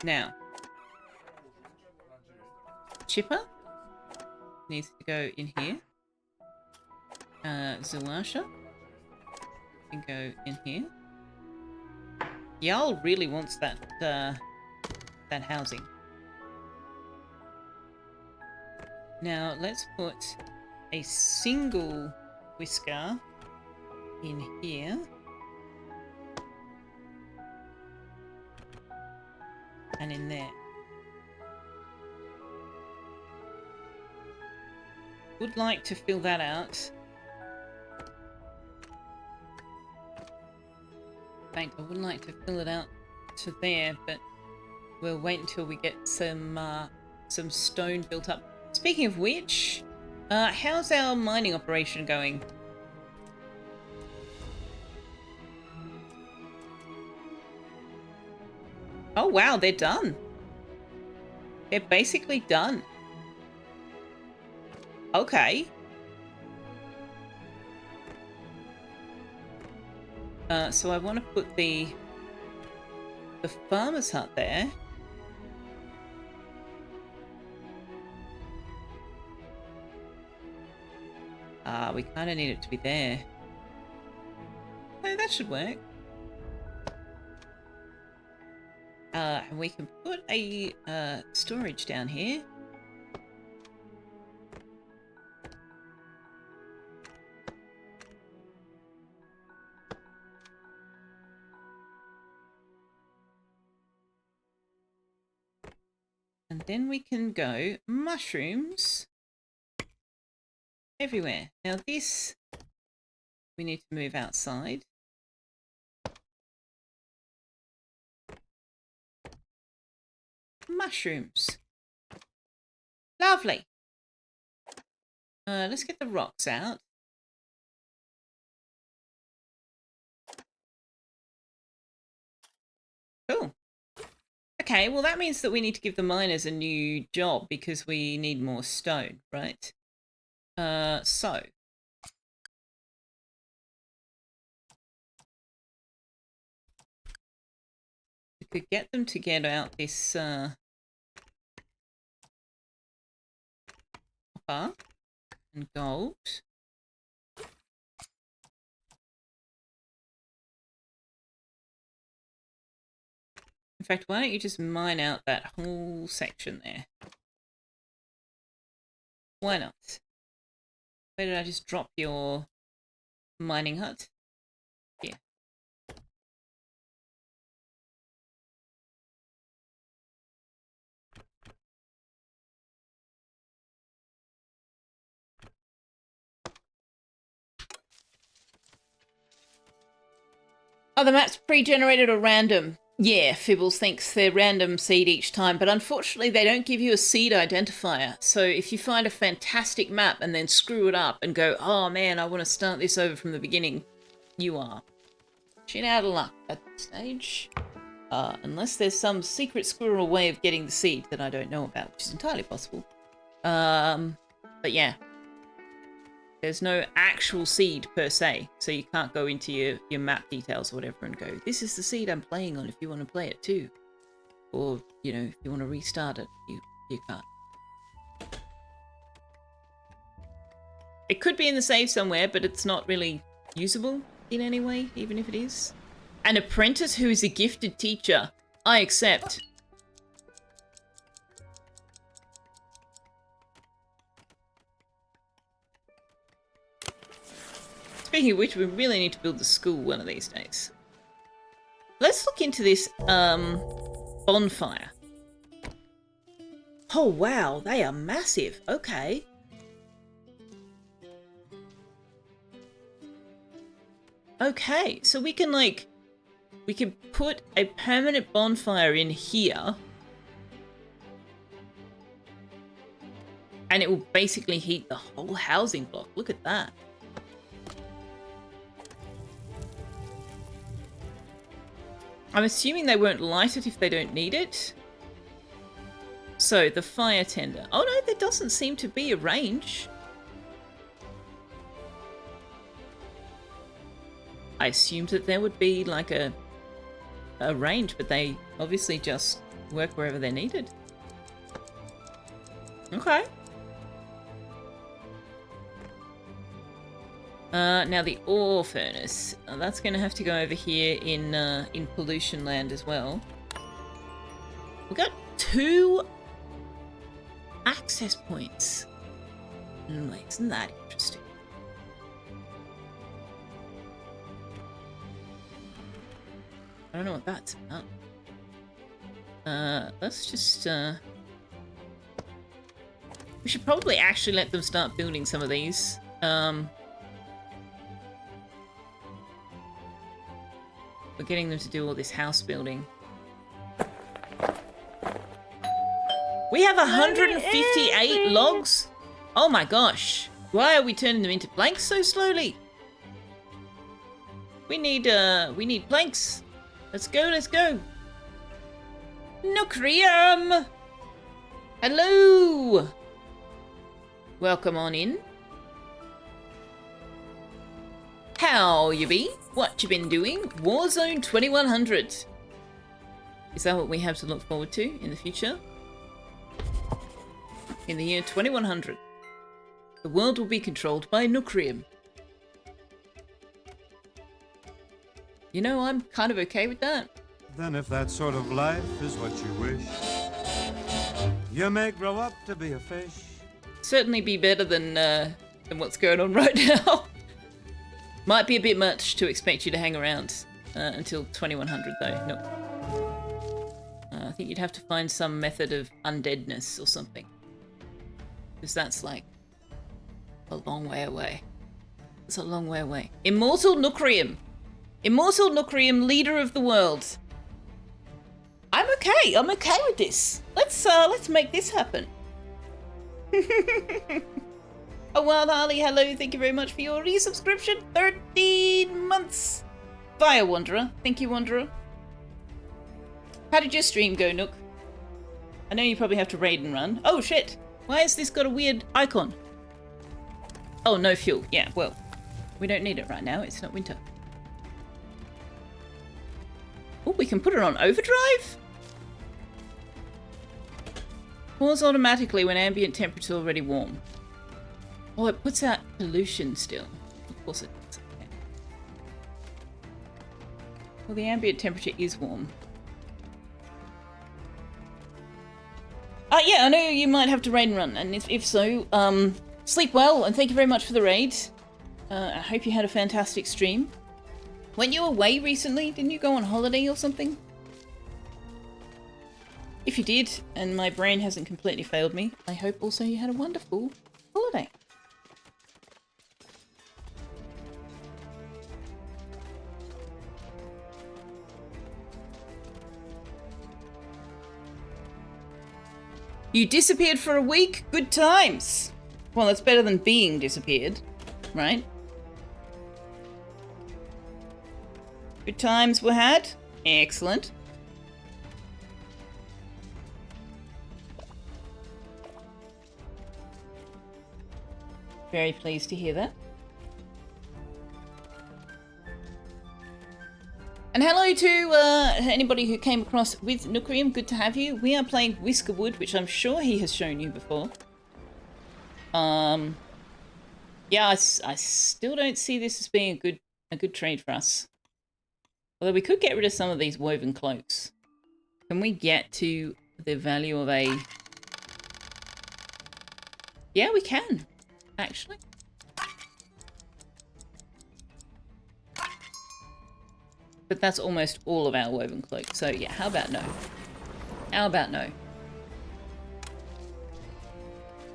Now. Chipper needs to go in here. Zawasha can go in here. Jarl really wants that that housing. Now let's put a single whisker in here. And in there. Would like to fill that out. In fact, I would like to fill it out to there, but we'll wait until we get some stone built up. Speaking of which, how's our mining operation going? Oh wow, they're done. They're basically done. Okay. So I want to put the farmer's hut there. We kind of need it to be there. No, that should work. And we can put a storage down here. And then we can go mushrooms everywhere. Now this, we need to move outside. Mushrooms. Lovely. Let's get the rocks out. Cool. Okay, well that means that we need to give the miners a new job because we need more stone, right? So. We could get them to get out this copper and gold. In fact, why don't you just mine out that whole section there? Why not? Where did I just drop your mining hut? Here. Oh, the map's pre-generated or random? Yeah, Fibbles thinks they're random seed each time, but unfortunately they don't give you a seed identifier. So if you find a fantastic map and then screw it up and go, oh man, I want to start this over from the beginning, you are shit out of luck at this stage. Unless there's some secret squirrel way of getting the seed that I don't know about, which is entirely possible. But yeah. There's no actual seed per se, so you can't go into your map details or whatever and go, this is the seed I'm playing on if you want to play it too. Or, you know, if you want to restart it, you can't. It could be in the save somewhere, but it's not really usable in any way, even if it is. An apprentice who is a gifted teacher. I accept. Speaking of which, we really need to build the school one of these days. Let's look into this bonfire. Oh wow, they are massive. Okay. Okay, so we can put a permanent bonfire in here. And it will basically heat the whole housing block. Look at that. I'm assuming they won't light it if they don't need it. So, the fire tender. Oh no, there doesn't seem to be a range. I assumed that there would be like a range, but they obviously just work wherever they're needed. Okay. Now the ore furnace. That's going to have to go over here in pollution land as well. We've got 2 access points. Isn't that interesting? I don't know what that's about. Let's just, we should probably actually let them start building some of these. We're getting them to do all this house building. We have 158 logs? Oh my gosh. Why are we turning them into planks so slowly? We need planks. Let's go, let's go. Nucrium! Hello! Welcome on in. How you be? What you been doing? Warzone 2100. Is that what we have to look forward to in the future? In the year 2100. The world will be controlled by Nucrium. You know, I'm kind of okay with that. Then if that sort of life is what you wish, you may grow up to be a fish. Certainly be better than what's going on right now. Might be a bit much to expect you to hang around until 2100 though. No. I think you'd have to find some method of undeadness or something. Because that's like a long way away. It's a long way away. Immortal Nucrium. Immortal Nucrium, leader of the world. I'm okay. I'm okay with this. Let's make this happen. Oh, Wild Harley, hello. Thank you very much for your resubscription. 13 months. Fire Wanderer. Thank you, Wanderer. How did your stream go, Nook? I know you probably have to raid and run. Oh, shit. Why has this got a weird icon? Oh, no fuel. Yeah, well, we don't need it right now. It's not winter. Oh, we can put it on overdrive? Pause automatically when ambient temperature is already warm. Oh, it puts out pollution still. Of course it does. Okay. Well, the ambient temperature is warm. Yeah, I know you might have to raid and run, and if so, sleep well, and thank you very much for the raid. I hope you had a fantastic stream. Weren't you away recently? Didn't you go on holiday or something? If you did, and my brain hasn't completely failed me, I hope also you had a wonderful holiday. You disappeared for a week? Good times. Well, that's better than being disappeared, right? Good times were had. Excellent. Very pleased to hear that. And hello to anybody who came across with Nookrium. Good to have you. We are playing Whiskerwood, which I'm sure he has shown you before. Yeah, I still don't see this as being a good trade for us. Although we could get rid of some of these woven cloaks. Can we get to the value of a... Yeah, we can, actually. But that's almost all of our woven cloaks. So yeah, how about no? How about no?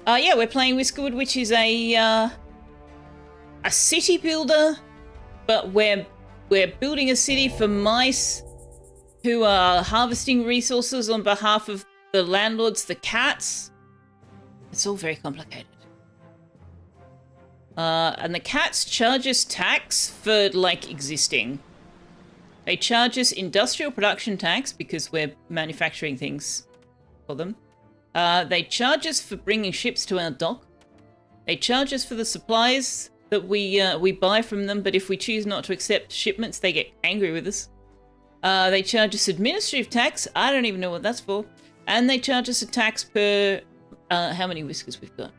Yeah, we're playing Whiskerwood, which is a city builder, but we're building a city for mice who are harvesting resources on behalf of the landlords, the cats. It's all very complicated. And the cats charge us tax for, like, existing. They charge us industrial production tax because we're manufacturing things for them. They charge us for bringing ships to our dock. They charge us for the supplies that we buy from them, but if we choose not to accept shipments, they get angry with us. They charge us administrative tax. I don't even know what that's for. And they charge us a tax per how many whiskers we've got.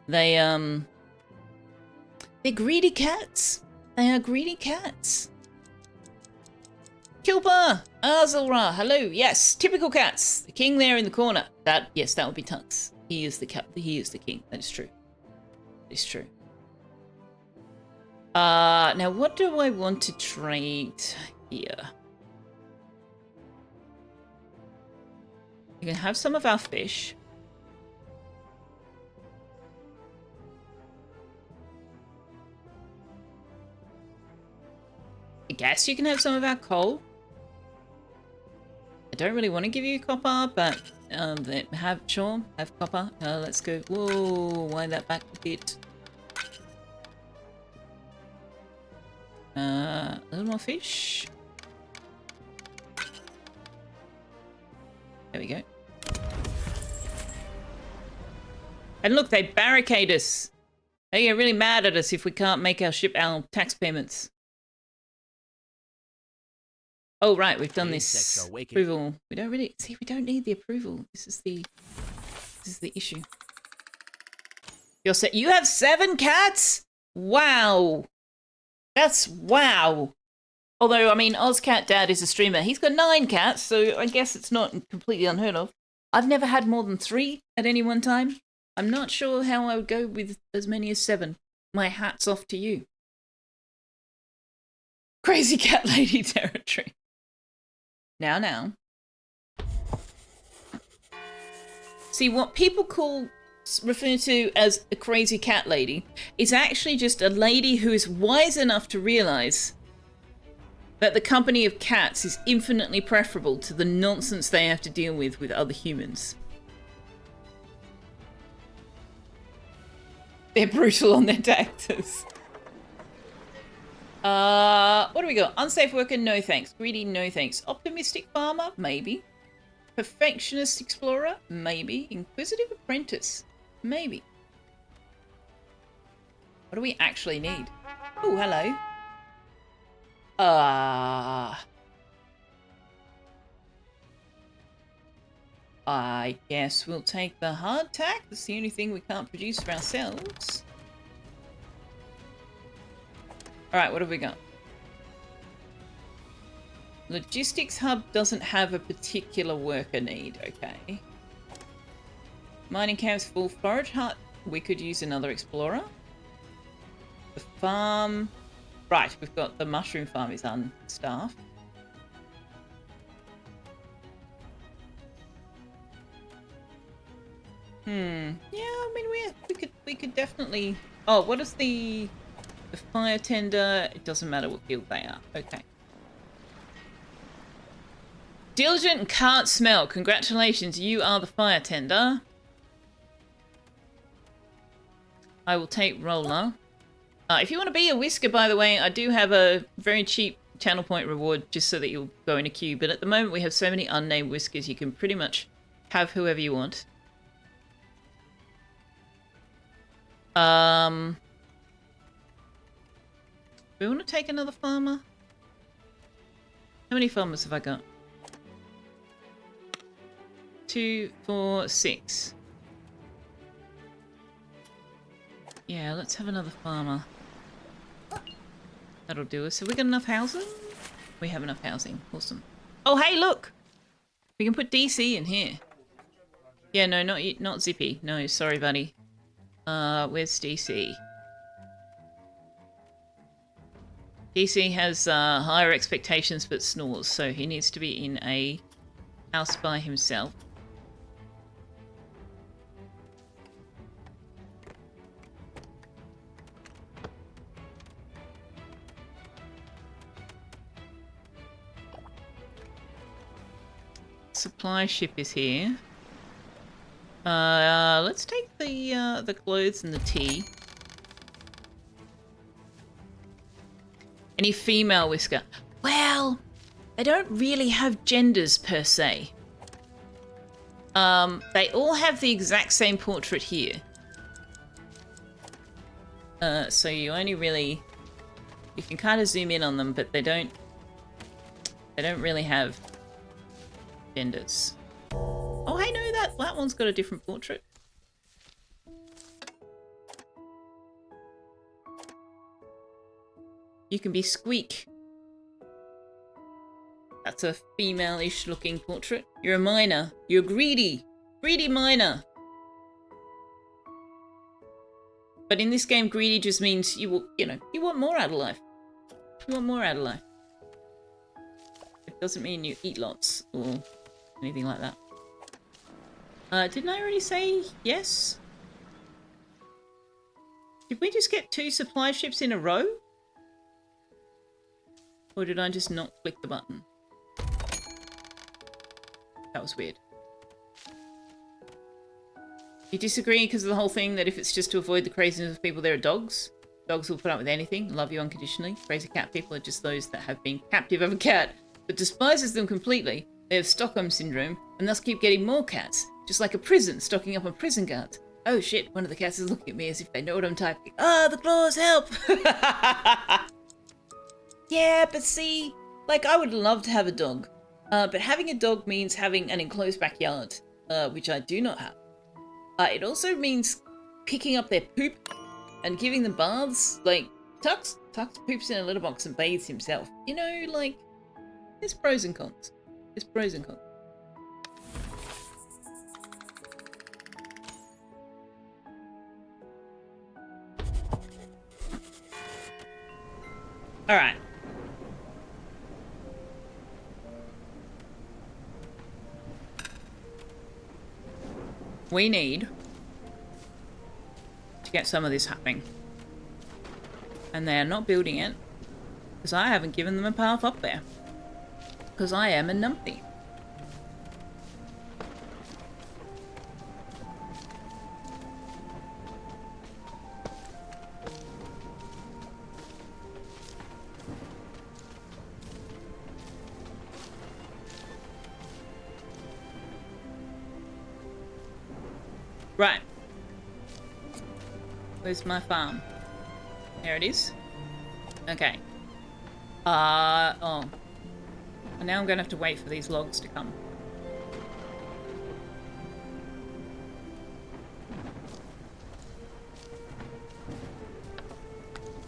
They're greedy cats. They are greedy cats. Kilpa! Azilra, hello. Yes, typical cats. The king there in the corner. Yes, that would be Tunks. He is the He is the king. That is true. That is true. Now what do I want to trade here? You can have some of our fish. I guess you can have some of our coal. I don't really want to give you copper, but have copper. Let's go. Whoa, wind that back a bit. A little more fish. There we go. And look, they barricade us. They get really mad at us if we can't make our tax payments. Oh, right, we've done this approval. We don't need the approval. This is the issue. You have 7 cats? Wow. That's wow. Although, I mean, Ozcat Dad is a streamer. He's got 9 cats, so I guess it's not completely unheard of. I've never had more than 3 at any one time. I'm not sure how I would go with as many as 7. My hat's off to you. Crazy cat lady territory. Now. See, what people refer to as a crazy cat lady is actually just a lady who is wise enough to realize that the company of cats is infinitely preferable to the nonsense they have to deal with other humans. They're brutal on their actors. What do we got? Unsafe worker, no thanks. Greedy, no thanks. Optimistic farmer, maybe. Perfectionist explorer, maybe. Inquisitive apprentice, maybe. What do we actually need? Oh, hello. I guess we'll take the hardtack. That's the only thing we can't produce for ourselves. Alright, what have we got? Logistics hub doesn't have a particular worker need, okay. Mining camps full. Forage hut, we could use another explorer. The farm... Right, we've got the mushroom farm is unstaffed. Yeah, I mean we could definitely. Oh, what is the fire tender? It doesn't matter what guild they are. Okay. Diligent and can't smell. Congratulations, you are the fire tender. I will take roller. If you want to be a whisker, by the way, I do have a very cheap channel point reward just so that you'll go in a queue. But at the moment, we have so many unnamed whiskers, you can pretty much have whoever you want. Do we want to take another farmer? How many farmers have I got? 2, 4, 6. Yeah, let's have another farmer. That'll do us. Have we got enough housing? We have enough housing. Awesome. Oh, hey, look! We can put DC in here. Yeah, no, not Zippy. No, sorry, buddy. Where's DC? DC has higher expectations but snores, so he needs to be in a house by himself. Supply ship is here. Let's take the clothes and the tea. Any female whisker? Well, they don't really have genders per se. They all have the exact same portrait here. So you only really, you can kind of zoom in on them, but they don't really have genders. Oh, hey, no, that one's got a different portrait. You can be Squeak. That's a female-ish looking portrait. You're a miner. You're greedy. Greedy miner. But in this game, greedy just means you will, you want more out of life. You want more out of life. It doesn't mean you eat lots or anything like that. Didn't I already say yes? Did we just get 2 supply ships in a row? Or did I just not click the button? That was weird. You disagree because of the whole thing that if it's just to avoid the craziness of people, there are dogs? Dogs will put up with anything, love you unconditionally. Crazy cat people are just those that have been captive of a cat, but despises them completely. They have Stockholm syndrome, and thus keep getting more cats. Just like a prison, stocking up on prison guards. Oh shit, one of the cats is looking at me as if they know what I'm typing. Ah, the claws, help! Yeah, but see, like, I would love to have a dog. But having a dog means having an enclosed backyard, which I do not have. It also means picking up their poop and giving them baths. Like, Tux poops in a litter box and bathes himself. You know, like, there's pros and cons. There's pros and cons. Alright. We need to get some of this happening. And they are not building it because I haven't given them a path up there. Because I am a numpty. Right. Where's my farm? There it is. Okay. Oh. And now I'm gonna have to wait for these logs to come.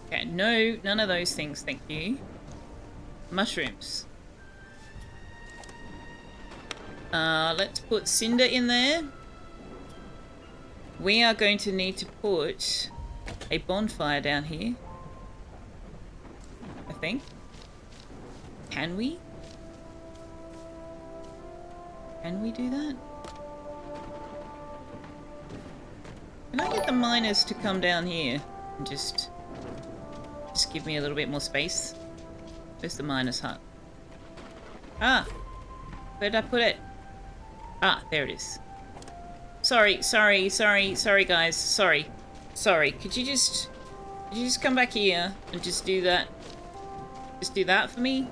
Okay, no, none of those things, thank you. Mushrooms. Let's put cinder in there. We are going to need to put a bonfire down here. I think. Can we? Can we do that? Can I get the miners to come down here and just give me a little bit more space? Where's the miner's hut? Ah! Where did I put it? Ah, there it is. Sorry, guys. Sorry. Could you just come back here and just do that? Just do that for me?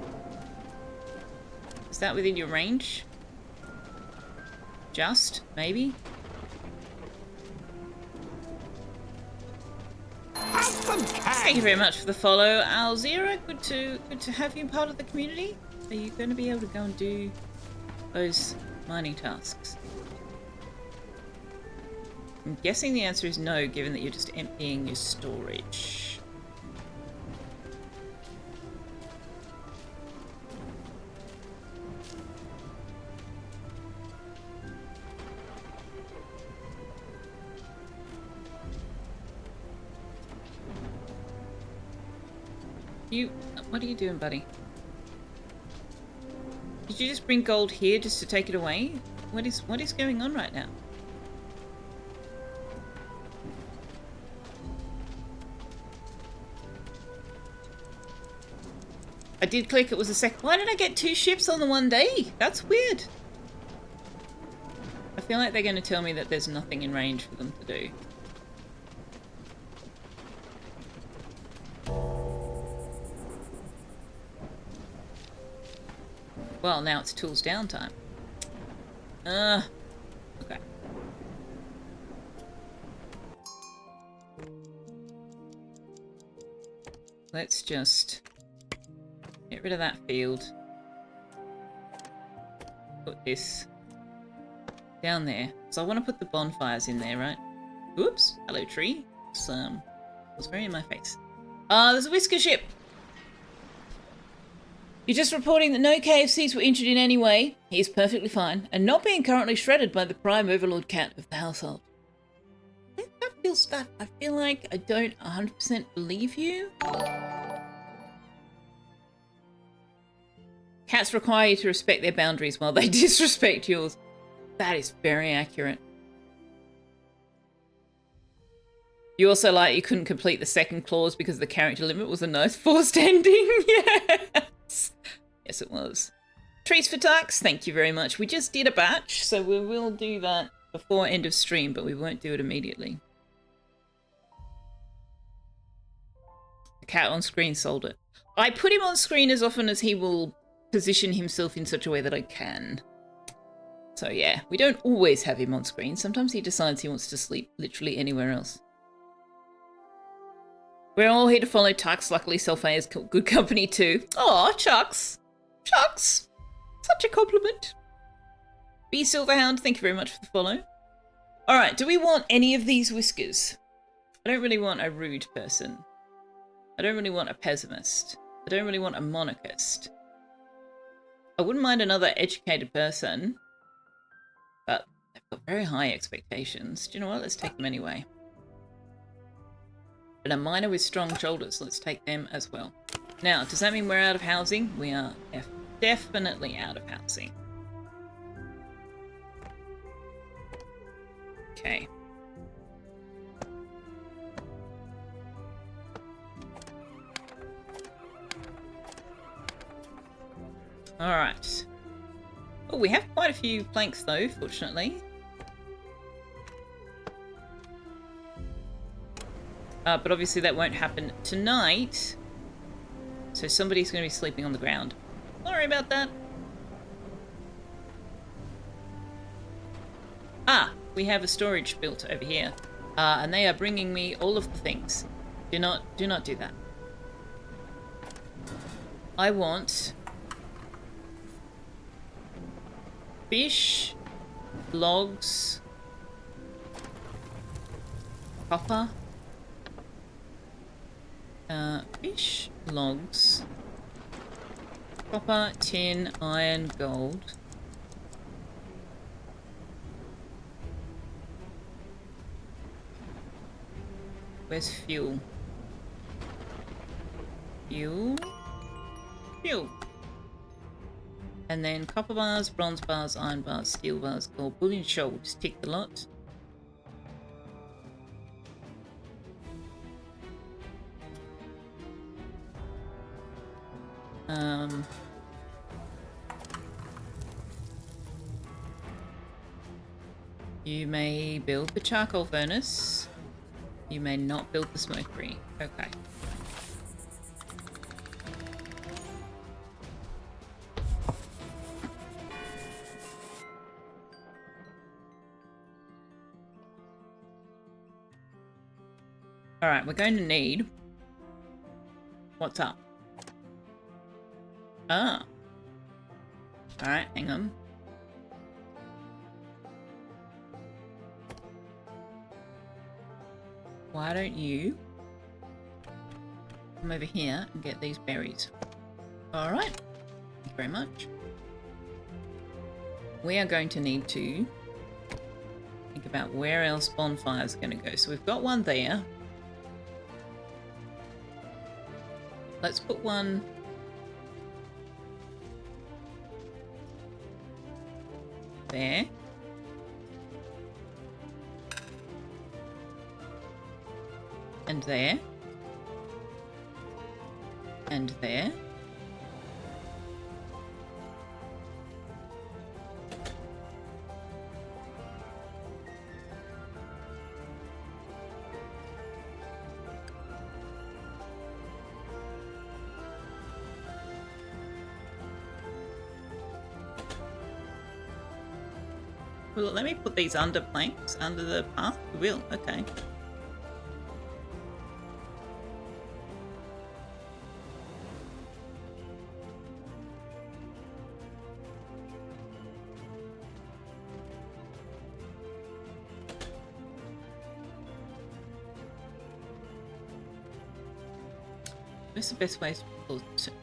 Is that within your range? Just, maybe? Thank you very much for the follow, Alzira. Good to have you part of the community. Are you going to be able to go and do those mining tasks? I'm guessing the answer is no, given that you're just emptying your storage. What are you doing, buddy? Did you just bring gold here just to take it away? What is going on right now? I did click, it was a sec. Why did I get 2 ships on the one day? That's weird. I feel like they're going to tell me that there's nothing in range for them to do. Well, now it's tools downtime. Okay. Let's just get rid of that field. Put this down there. So I want to put the bonfires in there, right? Oops. Hello, tree. Was very in my face. There's a whisker ship. You're just reporting that no KFCs were injured in any way. He is perfectly fine and not being currently shredded by the prime overlord cat of the household. That feels that. I feel like I don't 100% believe you. Cats require you to respect their boundaries while they disrespect yours. That is very accurate. You also like you couldn't complete the second clause because the character limit was a nice forced ending. Yes. Yes, it was. Trees for Tux, thank you very much. We just did a batch, so we will do that before end of stream, but we won't do it immediately. The cat on screen sold it. I put him on screen as often as he will position himself in such a way that I can. So yeah, we don't always have him on screen. Sometimes he decides he wants to sleep literally anywhere else. We're all here to follow Tux. Luckily, Selfeya's good company too. Aw, Chucks. Chucks. Such a compliment. Be Silverhound, thank you very much for the follow. Alright, do we want any of these whiskers? I don't really want a rude person. I don't really want a pessimist. I don't really want a monarchist. I wouldn't mind another educated person, but they've got very high expectations. Do you know what? Let's take them anyway. But a miner with strong shoulders, let's take them as well. Now, does that mean we're out of housing? We are definitely out of housing. Okay. Alright. Oh, we have quite a few planks though, fortunately. But obviously that won't happen tonight. So somebody's going to be sleeping on the ground. Sorry about that. Ah, we have a storage built over here. And they are bringing me all of the things. Do not do that. I want fish, logs, copper, fish, logs, copper, tin, iron, gold. Where's fuel? Fuel. And then copper bars, bronze bars, iron bars, steel bars, gold, bullion, shoal. Just tick the lot. You may build the charcoal furnace. You may not build the smokery. Okay. Alright, we're going to need... What's up? Ah. Alright, hang on. Why don't you come over here and get these berries? Alright. Thank you very much. We are going to need to think about where else bonfires are going to go. So we've got one there. Let's put one... there. And there. And there. Well, let me put these under planks, under the path. We will, okay. What's the best way to put it?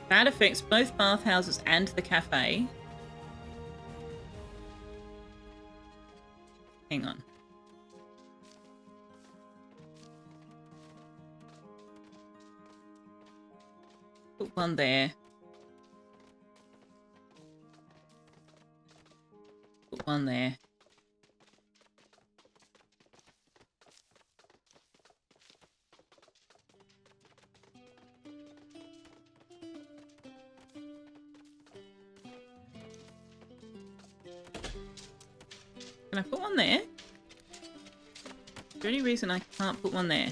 That affects both bathhouses and the cafe. Hang on. Put one there. Put one there. Can I put one there? Is there any reason I can't put one there?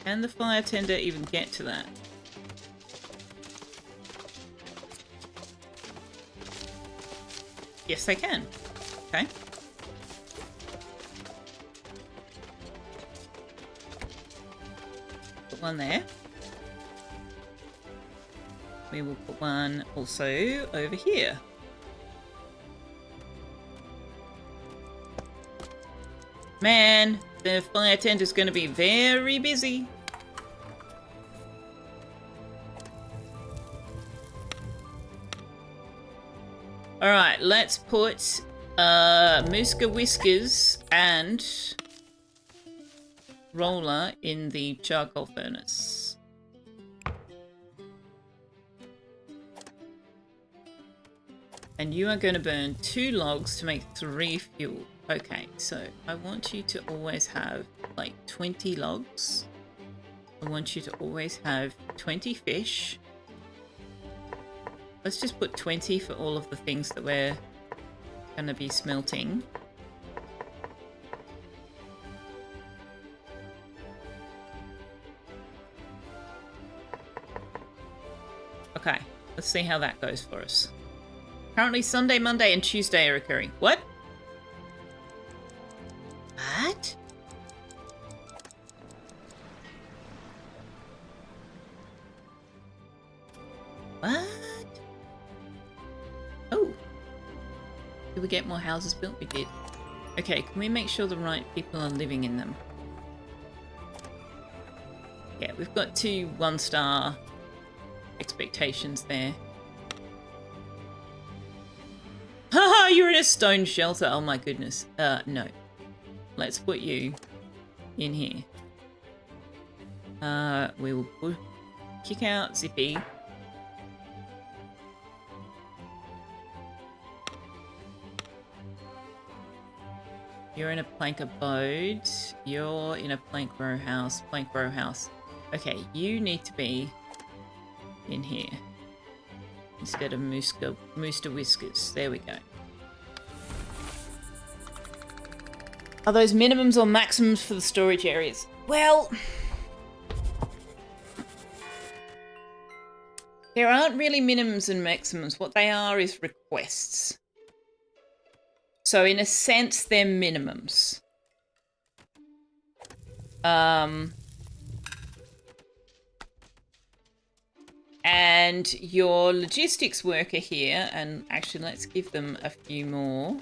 Can the fire tender even get to that? Yes, they can. Okay. Put one there. We will put one also over here. Man, the fire tent is going to be very busy. Alright, let's put Mooska Whiskers and Roller in the charcoal furnace. And you are going to burn 2 logs to make 3 fuel. Okay, so I want you to always have like 20 logs. I want you to always have 20 fish. Let's just put 20 for all of the things that we're going to be smelting. Okay, let's see how that goes for us. Currently Sunday, Monday, and Tuesday are occurring. What? What? What? Oh. Did we get more houses built? We did. Okay, can we make sure the right people are living in them? Yeah, we've got 2 1-star expectations there. Haha, you're in a stone shelter. Oh my goodness. No. Let's put you in here. We will kick out Zippy. You're in a plank abode. you're in a plank row house. Plank row house. Okay, you need to be in here instead of Mooster Whiskers. There we go. Are those minimums or maximums for the storage areas? Well, there aren't really minimums and maximums. What they are is requests. So in a sense, they're minimums. And your logistics worker here, and actually let's give them a few more.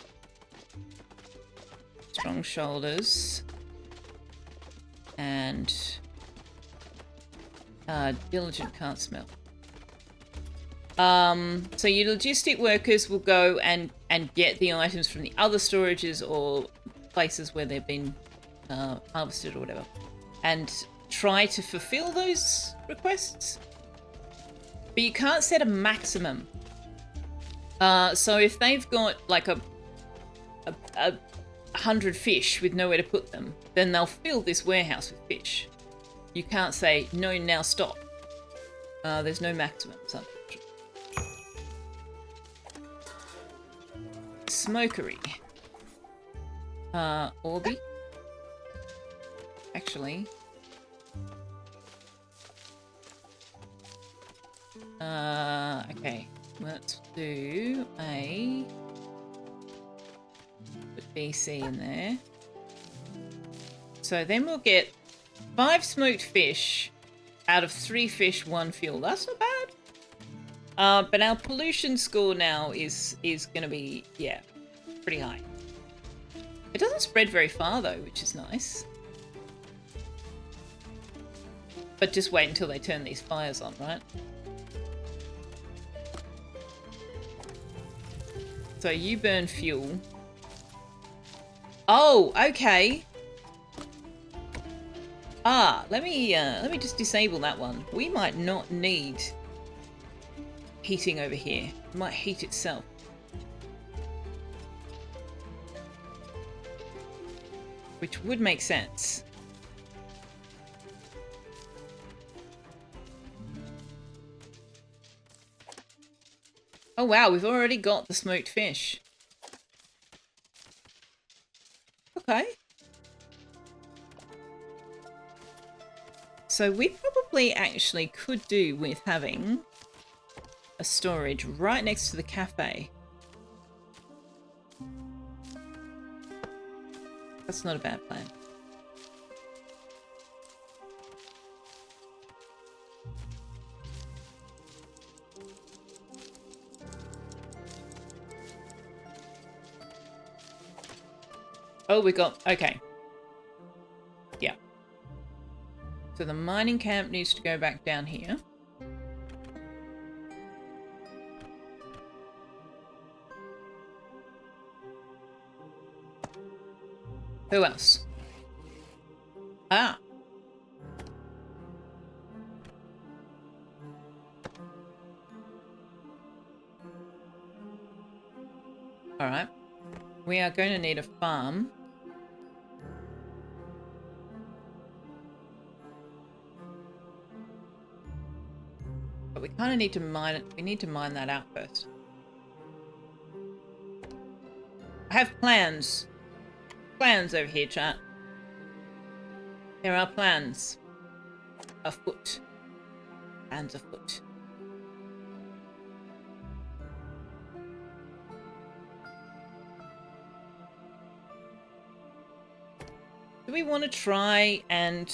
Strong shoulders. And diligent can't smell. So your logistic workers will go and get the items from the other storages or places where they've been harvested or whatever, and try to fulfill those requests. But you can't set a maximum. So if they've got like a 100 fish with nowhere to put them, then they'll fill this warehouse with fish. You can't say, no, now stop. There's no maximums. Smokery. Orby. Actually. Okay. Let's do a... put BC in there. So then we'll get 5 smoked fish out of 3 fish, 1 fuel. That's not bad. But our pollution score now is going to be, yeah, pretty high. It doesn't spread very far though, which is nice. But just wait until they turn these fires on, right? So you burn fuel. Oh, okay. Let me just disable that one. We might not need heating over here. It might heat itself. Which would make sense. Oh wow, we've already got the smoked fish. Okay. So we probably actually could do with having a storage right next to the cafe. That's not a bad plan. Oh, we got... okay. Yeah. So the mining camp needs to go back down here. Who else? Ah. Alright. We are going to need a farm. But we kind of need to mine it. We need to mine that out first. I have plans. Plans over here, chat. There are plans. Afoot. Plans afoot. Do we want to try and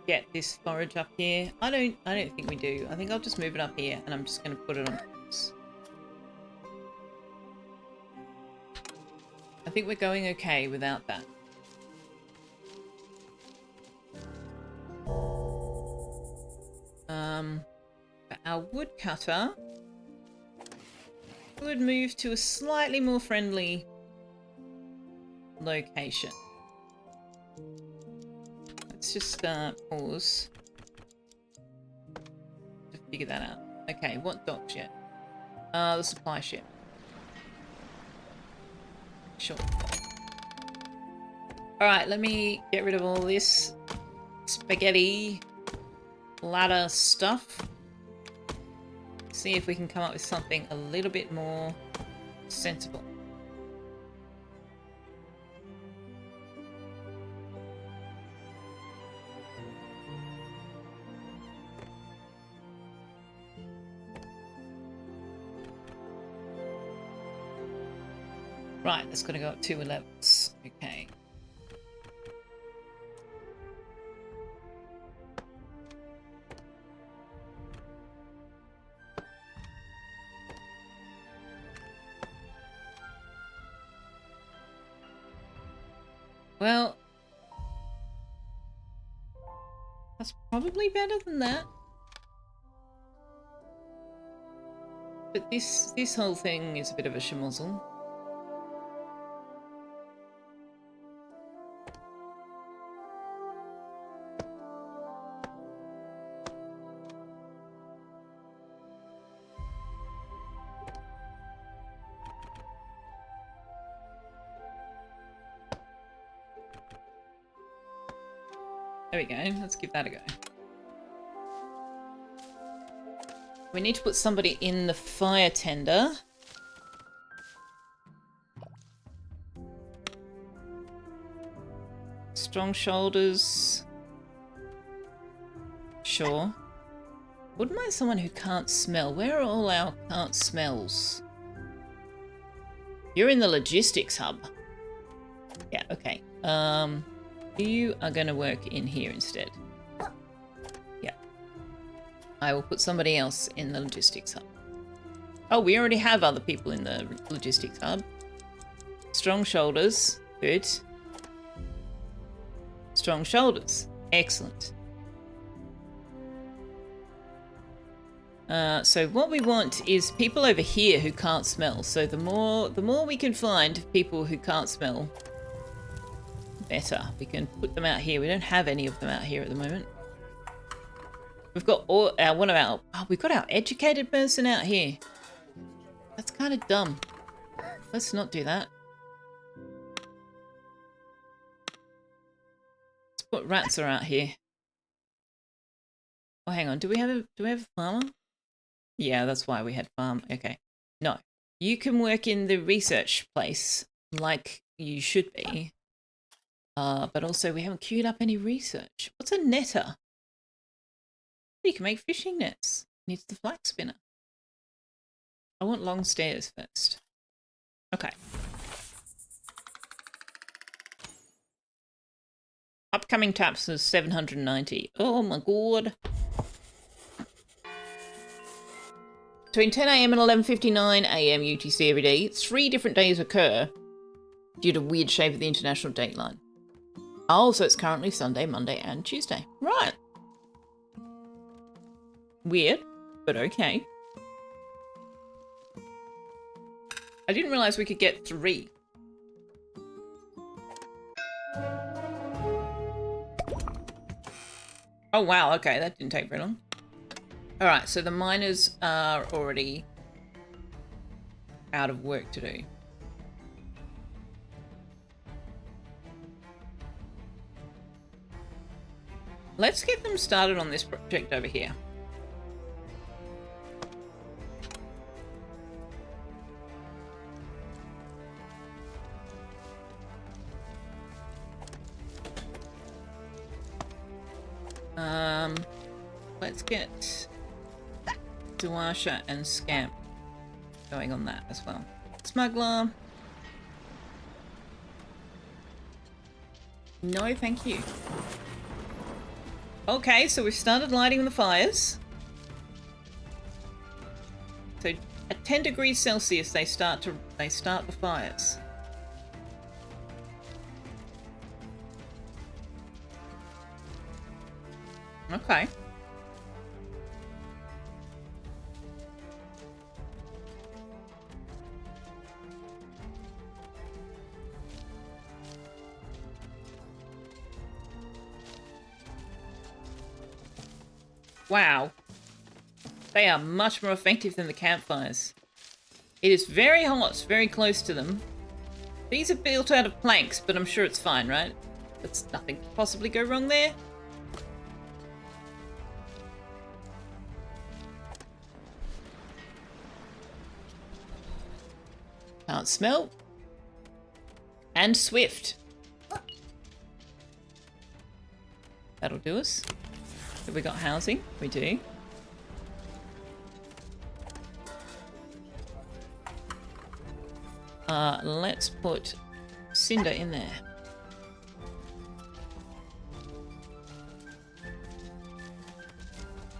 get this forage up here? I don't think we do. I think I'll just move it up here and I'm just going to put it on purpose. I think we're going okay without that. But our woodcutter would move to a slightly more friendly location. Let's just pause to figure that out. Okay, what dock ship? The supply ship. Sure. Alright, let me get rid of all this spaghetti ladder stuff. See if we can come up with something a little bit more sensible. Right, that's got to go up 2 levels. Okay. Well, that's probably better than that. But this whole thing is a bit of a schmozzle. There we go. Let's give that a go. We need to put somebody in the fire tender. Strong shoulders. Sure. Wouldn't mind someone who can't smell. Where are all our can't smells? You're in the logistics hub. Yeah, okay. You are going to work in here instead. Yeah. I will put somebody else in the logistics hub. Oh, we already have other people in the logistics hub. Strong shoulders. Good. Strong shoulders. Excellent. So what we want is people over here who can't smell. So the more we can find people who can't smell, better. We can put them out here. We don't have any of them out here at the moment. We've got all our we've got our educated person out here. That's kind of dumb. Let's not do that. Let's put Ratzer out here. Oh, hang on. Do we have a farmer? Yeah, that's why we had farm. Okay. No. You can work in the research place like you should be. But also we haven't queued up any research. What's a netter? You can make fishing nets. Needs the flax spinner. I want long stairs first. Okay. Upcoming taps is 790. Oh my god. Between 10 AM and 11:59 AM UTC every day, 3 different days occur due to weird shape of the international dateline. Oh, so it's currently Sunday, Monday, and Tuesday. Right. Weird, but okay. I didn't realize we could get 3. Oh, wow. Okay, that didn't take very long. All right, so the miners are already out of work to do. Let's get them started on this project over here. Let's get Duasha and Scamp going on that as well. Smuggler. No, thank you. Okay, so we've started lighting the fires. So at 10 degrees Celsius they start the fires. Okay. Wow. They are much more effective than the campfires. It is very hot, very close to them. These are built out of planks, but I'm sure it's fine, right? That's nothing could possibly go wrong there. Can't smell. And swift. That'll do us. Have we got housing? We do. Let's put Cinder in there.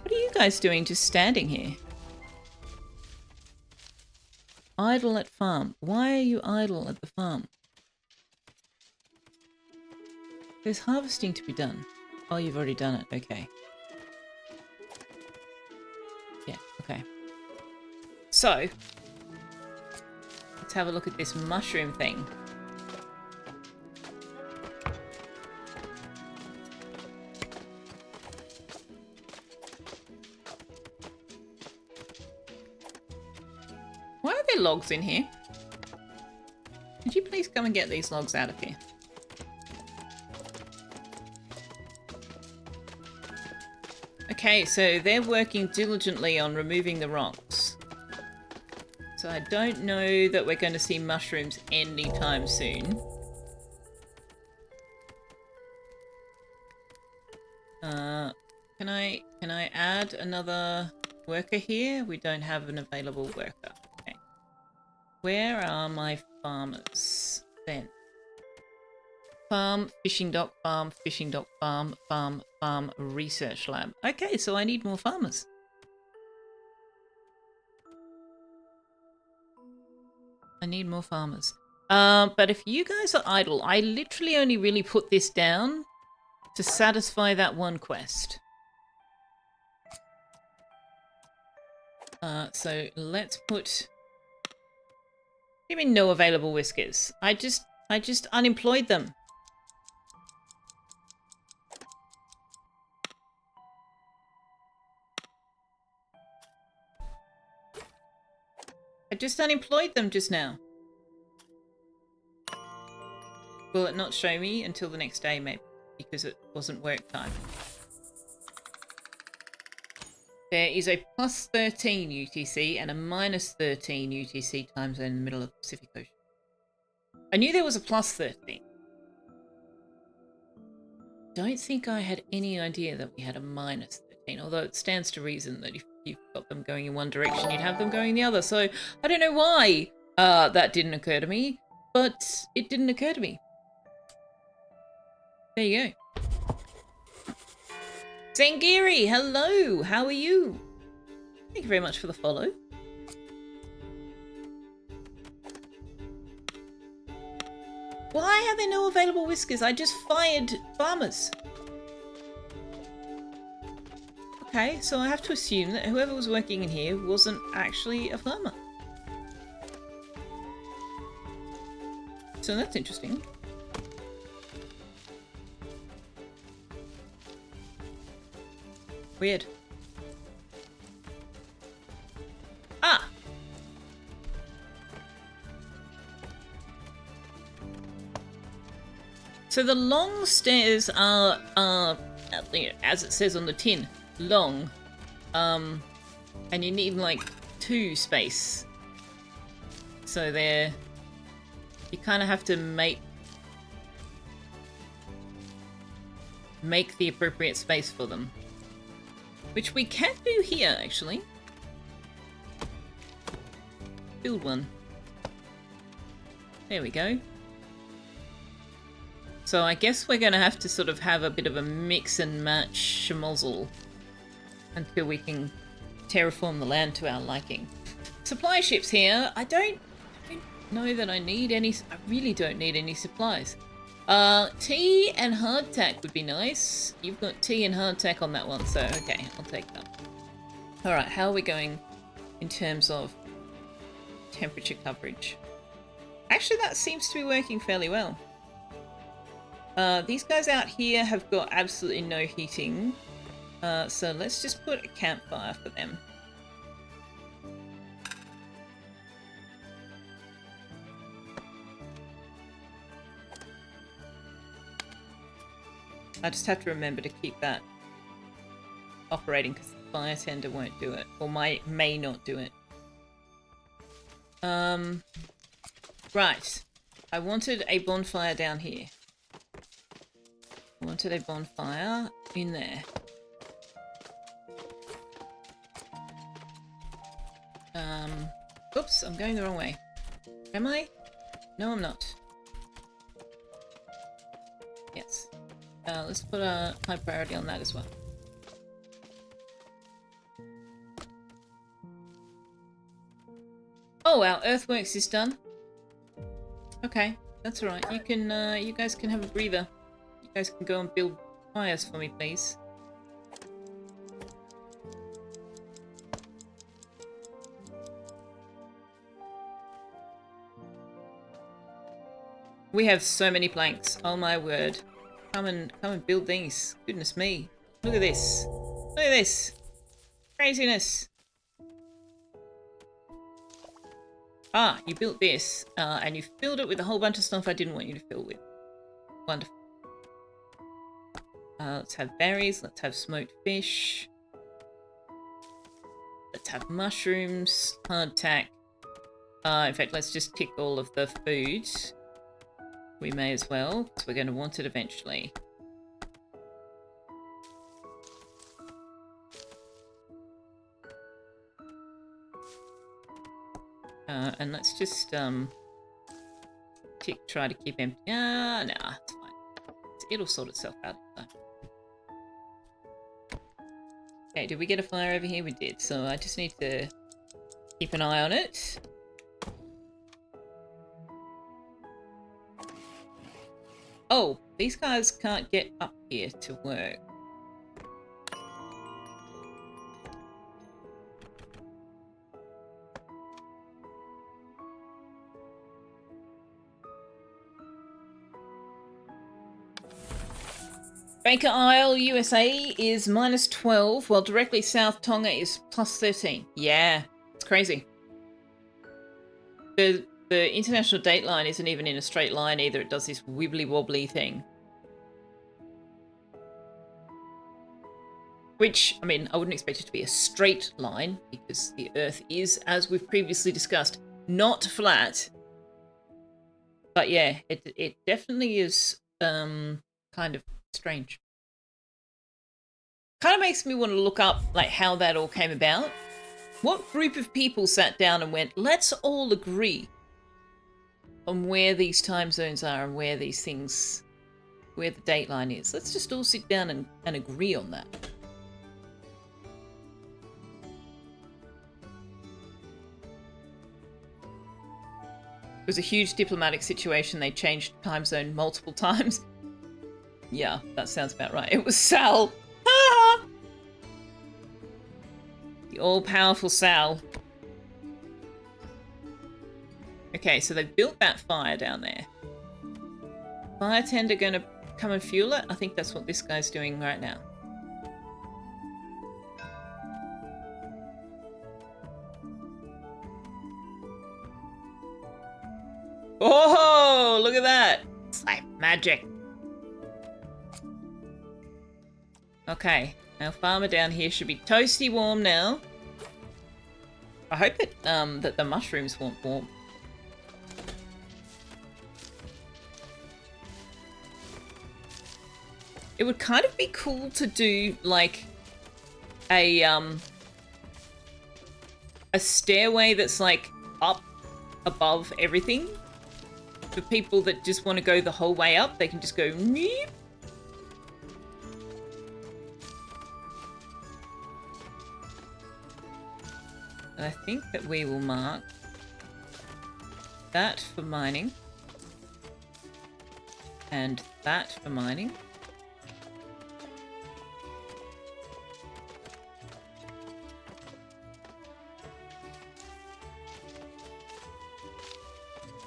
What are you guys doing just standing here? Idle at farm. Why are you idle at the farm? There's harvesting to be done. Oh, you've already done it. Okay. Yeah, okay. So, let's have a look at this mushroom thing. Why are there logs in here? Could you please come and get these logs out of here? Okay, so they're working diligently on removing the rocks. So I don't know that we're going to see mushrooms anytime soon. Can I add another worker here? We don't have an available worker. Okay. Where are my farmers then? Farm, fishing dock, farm, farm, research lab. Okay, so I need more farmers. I need more farmers. But if you guys are idle, I literally only really put this down to satisfy that one quest. So let's put... What do you mean no available whiskers? I just unemployed them. I just unemployed them just now. Will it not show me until the next day, maybe? Because it wasn't work time. There is a plus 13 UTC and a minus 13 UTC time zone in the middle of the Pacific Ocean. I knew there was a plus 13. Don't think I had any idea that we had a minus 13, although it stands to reason that if you've got them going in one direction, you'd have them going in the other. So I don't know why that didn't occur to me, but it didn't occur to me. There you go. Zangiri, hello, how are you? Thank you very much for the follow. Why are there no available whiskers? I just fired farmers. Okay, so I have to assume that whoever was working in here wasn't actually a farmer. So that's interesting. Weird. Ah! So the long stairs are as it says on the tin, long. And you need like 2 space. So they're... You kind of have to make the appropriate space for them. Which we can do here, actually. Build one. There we go. So I guess we're going to have to sort of have a bit of a mix and match schmozzle until we can terraform the land to our liking. Supply ships here. I don't know that I need any... I really don't need any supplies. Tea and hardtack would be nice. You've got tea and hardtack on that one, so okay, I'll take that. Alright, how are we going in terms of temperature coverage? Actually, that seems to be working fairly well. These guys out here have got absolutely no heating, so let's just put a campfire for them. I just have to remember to keep that operating because the fire tender won't do it, or may not do it. Right. I wanted a bonfire down here. I wanted a bonfire in there. Oops, I'm going the wrong way. Am I? No, I'm not. Yes. Let's put a high priority on that as well. Oh, our earthworks is done. Okay, that's alright. You can, you guys can have a breather. You guys can go and build fires for me, please. We have so many planks. Oh my word. Come and build these. Goodness me. Look at this. Look at this. Craziness. Ah, you built this, and you filled it with a whole bunch of stuff I didn't want you to fill with. Wonderful. Let's have berries, let's have smoked fish. Let's have mushrooms, hardtack. In fact, let's just tick all of the food. We may as well, because we're going to want it eventually. And let's just try to keep empty. Nah, it's fine. It'll sort itself out. Okay, did we get a fire over here? We did. So I just need to keep an eye on it. Oh, these guys can't get up here to work. Baker Isle, USA is -12, while directly south Tonga is +13. Yeah, it's crazy. The international date line isn't even in a straight line either. It does this wibbly-wobbly thing. Which, I mean, I wouldn't expect it to be a straight line because the Earth is, as we've previously discussed, not flat. But yeah, it definitely is kind of strange. Kind of makes me want to look up like how that all came about. What group of people sat down and went, let's all agree on where these time zones are and where these things, where the date line is. Let's just all sit down and agree on that. It was a huge diplomatic situation. They changed time zone multiple times. Yeah, that sounds about right. It was Sal. The all-powerful Sal. Okay, so they've built that fire down there. Fire tender gonna come and fuel it? I think that's what this guy's doing right now. Oh, look at that. It's like magic. Okay, our farmer down here should be toasty warm now. I hope that the mushrooms won't warm. It would kind of be cool to do like a stairway that's like up above everything. For people that just want to go the whole way up, they can just go neep. I think that we will mark that for mining and that for mining.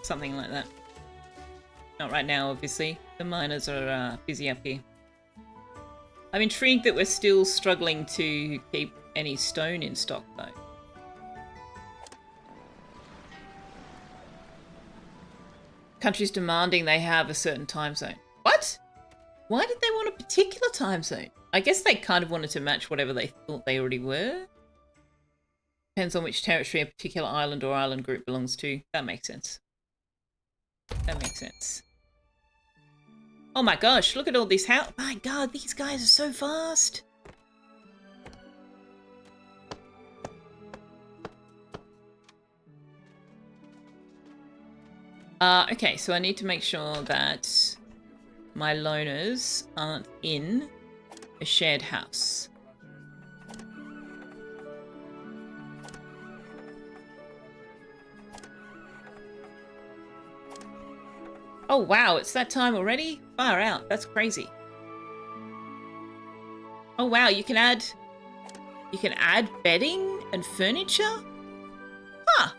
Something like that. Not right now, obviously. The miners are busy up here. I'm intrigued that we're still struggling to keep any stone in stock, though. Countries demanding they have a certain time zone. What? Why did they want a particular time zone? I guess they kind of wanted to match whatever they thought they already were. Depends on which territory a particular island or island group belongs to. That makes sense. That makes sense. Oh my gosh, look at all this house. My god, these guys are so fast. Okay, so I need to make sure that my loners aren't in a shared house. Oh wow, it's that time already? Far out, that's crazy. Oh wow, you can add bedding and furniture? Huh.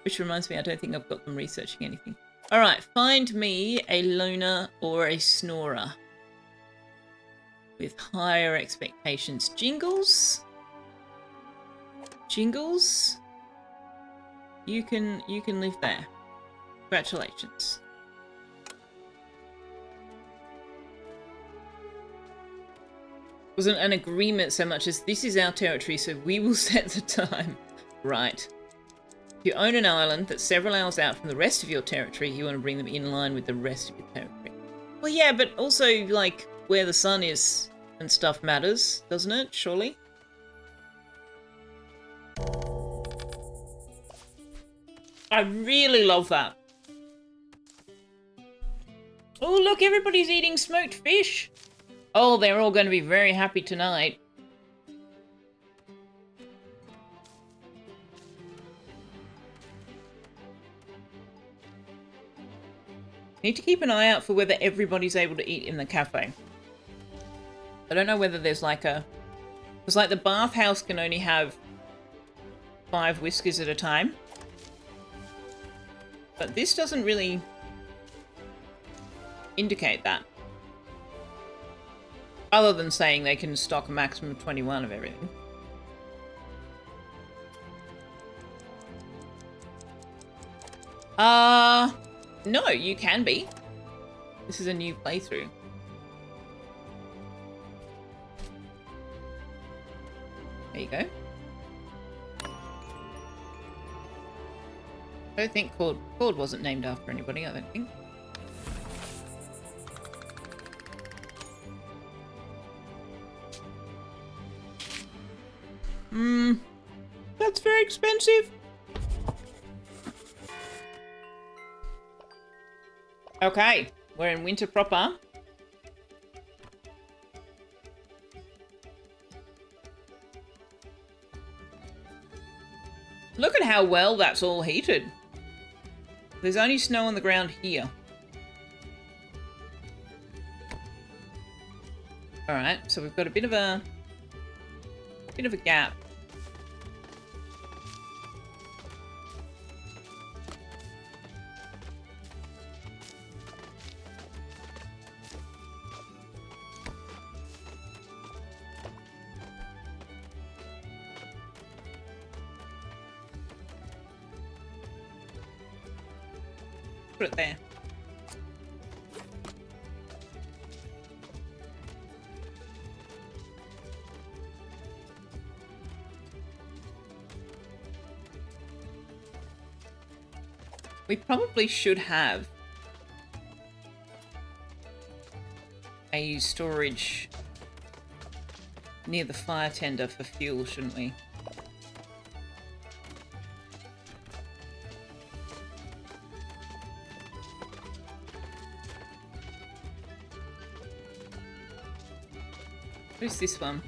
Which reminds me, I don't think I've got them researching anything. Alright, find me a loner or a snorer with higher expectations. Jingles? Jingles? You can live there. Congratulations. Wasn't an agreement so much as this is our territory, so we will set the time. Right. If you own an island that's several hours out from the rest of your territory, you want to bring them in line with the rest of your territory. Well, yeah, but also, like, where the sun is and stuff matters, doesn't it? Surely? I really love that. Oh, look, everybody's eating smoked fish. Oh, they're all going to be very happy tonight. Need to keep an eye out for whether everybody's able to eat in the cafe. I don't know whether there's like a... Because like the bathhouse can only have 5 whiskers at a time. But this doesn't really indicate that. Other than saying they can stock a maximum of 21 of everything. No, you can be. This is a new playthrough. There you go. I don't think Cord wasn't named after anybody, I don't think. That's very expensive. Okay, we're in winter proper. Look at how well that's all heated. There's only snow on the ground here. Alright, so we've got a bit of a gap. Put it there. We probably should have a storage near the fire tender for fuel, shouldn't we? Who's this one?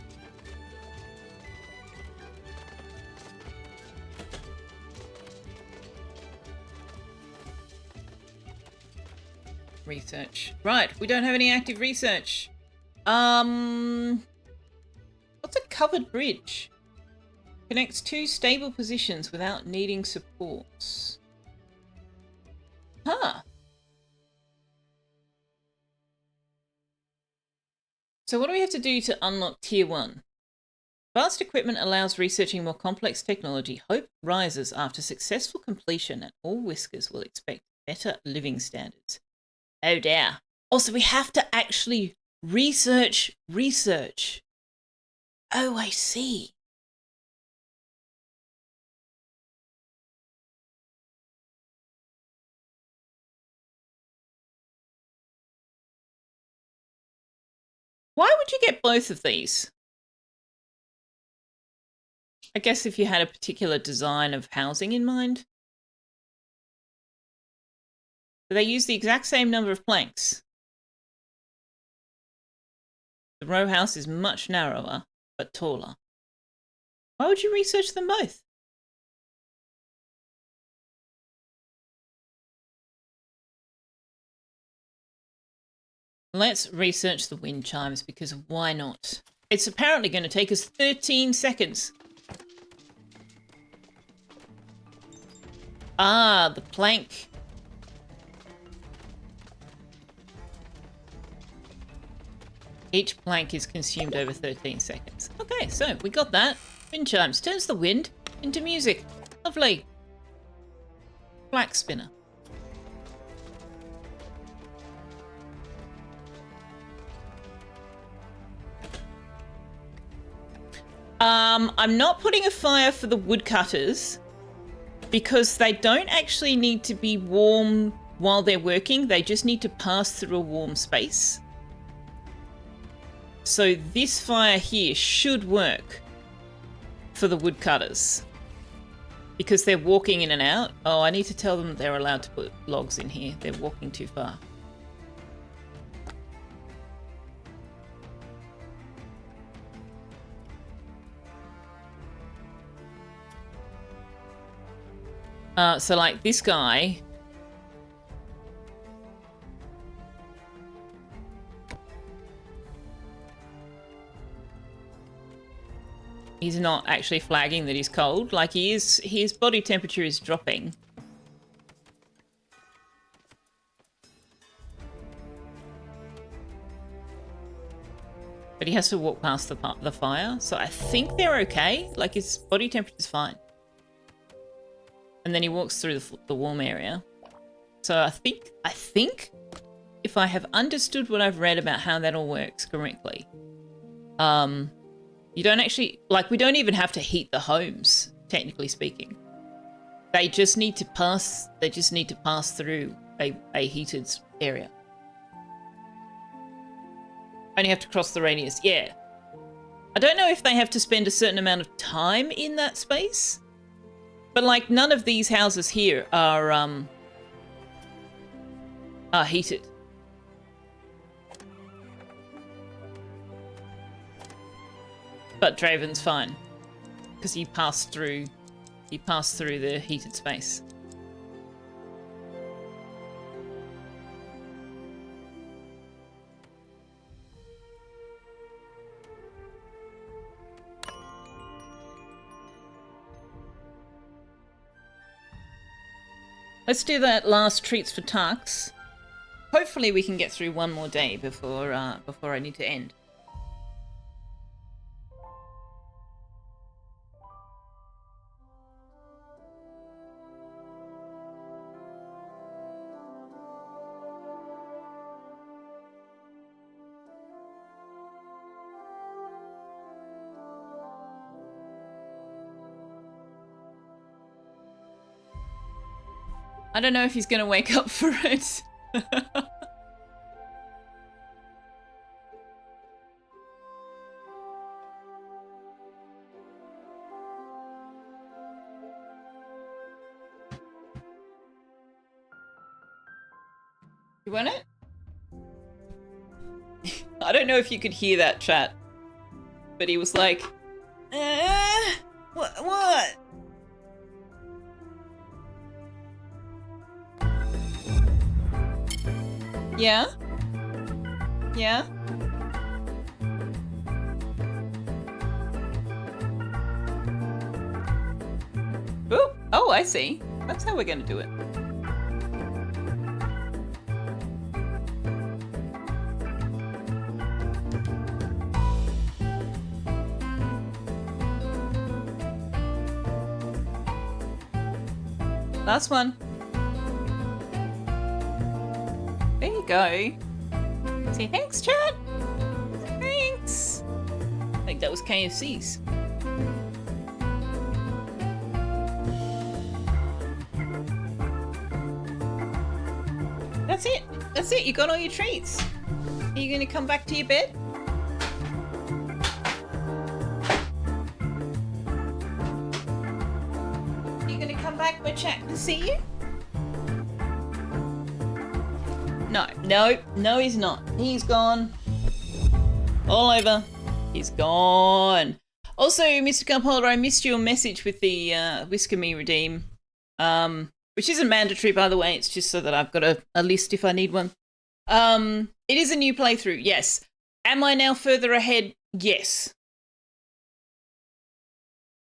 Research. Right, we don't have any active research. What's a covered bridge? Connects 2 stable positions without needing supports. Huh. So what do we have to do to unlock Tier 1? Advanced equipment allows researching more complex technology. Hope rises after successful completion and all whiskers will expect better living standards. Oh dear. Also, we have to actually research. Oh, I see. Why would you get both of these? I guess if you had a particular design of housing in mind. But they use the exact same number of planks. The row house is much narrower, but taller. Why would you research them both? Let's research the wind chimes, because why not? It's apparently going to take us 13 seconds. Ah, the plank. Each plank is consumed over 13 seconds. Okay, so we got that. Wind chimes turns the wind into music. Lovely. Flax spinner. I'm not putting a fire for the woodcutters because they don't actually need to be warm while they're working. They just need to pass through a warm space. So this fire here should work for the woodcutters because they're walking in and out. Oh, I need to tell them they're allowed to put logs in here. They're walking too far. So like this guy, he's not actually flagging that he's cold. Like he is, his body temperature is dropping. But he has to walk past the fire. So I think they're okay. Like his body temperature is fine. And then he walks through the warm area. So I think if I have understood what I've read about how that all works correctly, you don't actually, like, we don't even have to heat the homes, technically speaking. They just need to pass through a heated area. Only have to cross the radius. Yeah. I don't know if they have to spend a certain amount of time in that space. But like none of these houses here are heated. But Draven's fine because he passed through the heated space. Let's do that last treats for Tux. Hopefully we can get through one more day before I need to end. I don't know if he's going to wake up for it. You want it? I don't know if you could hear that, chat. But he was like, what? Yeah? Yeah? Ooh. Oh, I see. That's how we're going to do it. Last one. There you go. Say thanks, chat. Thanks. I think that was KFC's. That's it. That's it. You got all your treats. Are you going to come back to your bed? Are you going to come back where chat can see you? No, he's not. He's gone. All over. He's gone. Also, Mr. Cupholder, I missed your message with the Whisker Me Redeem, which isn't mandatory, by the way. It's just so that I've got a list if I need one. It is a new playthrough, yes. Am I now further ahead? Yes.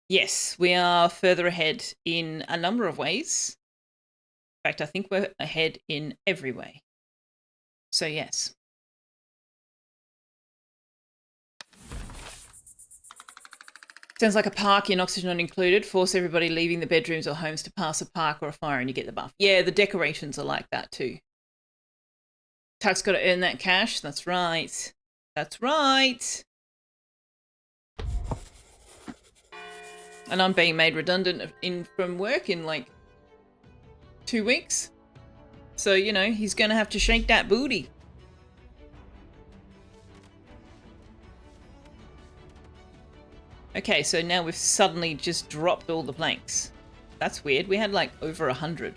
Yes, we are further ahead in a number of ways. In fact, I think we're ahead in every way. So, yes. Sounds like a park in Oxygen Not Included. Force everybody leaving the bedrooms or homes to pass a park or a fire and you get the buff. Yeah, the decorations are like that too. Tuck's got to earn that cash. That's right. That's right. And I'm being made redundant from work in like 2 weeks. So, you know, he's going to have to shake that booty. Okay, so now we've suddenly just dropped all the planks. That's weird. We had like over 100.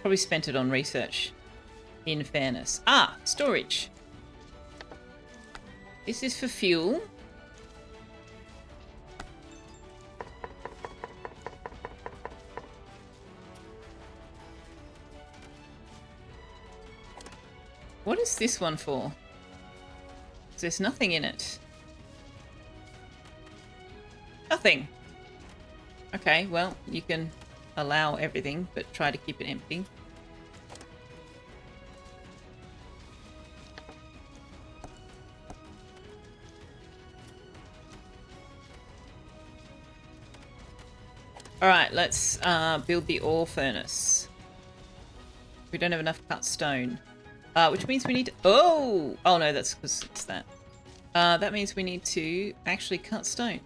Probably spent it on research, in fairness. Ah, storage. This is for fuel. What is this one for? There's nothing in it. Nothing. Okay, well, you can allow everything, but try to keep it empty. Alright, let's build the ore furnace. We don't have enough cut stone. Which means we need to... Oh! Oh no, that's because it's that. That means we need to actually cut stone.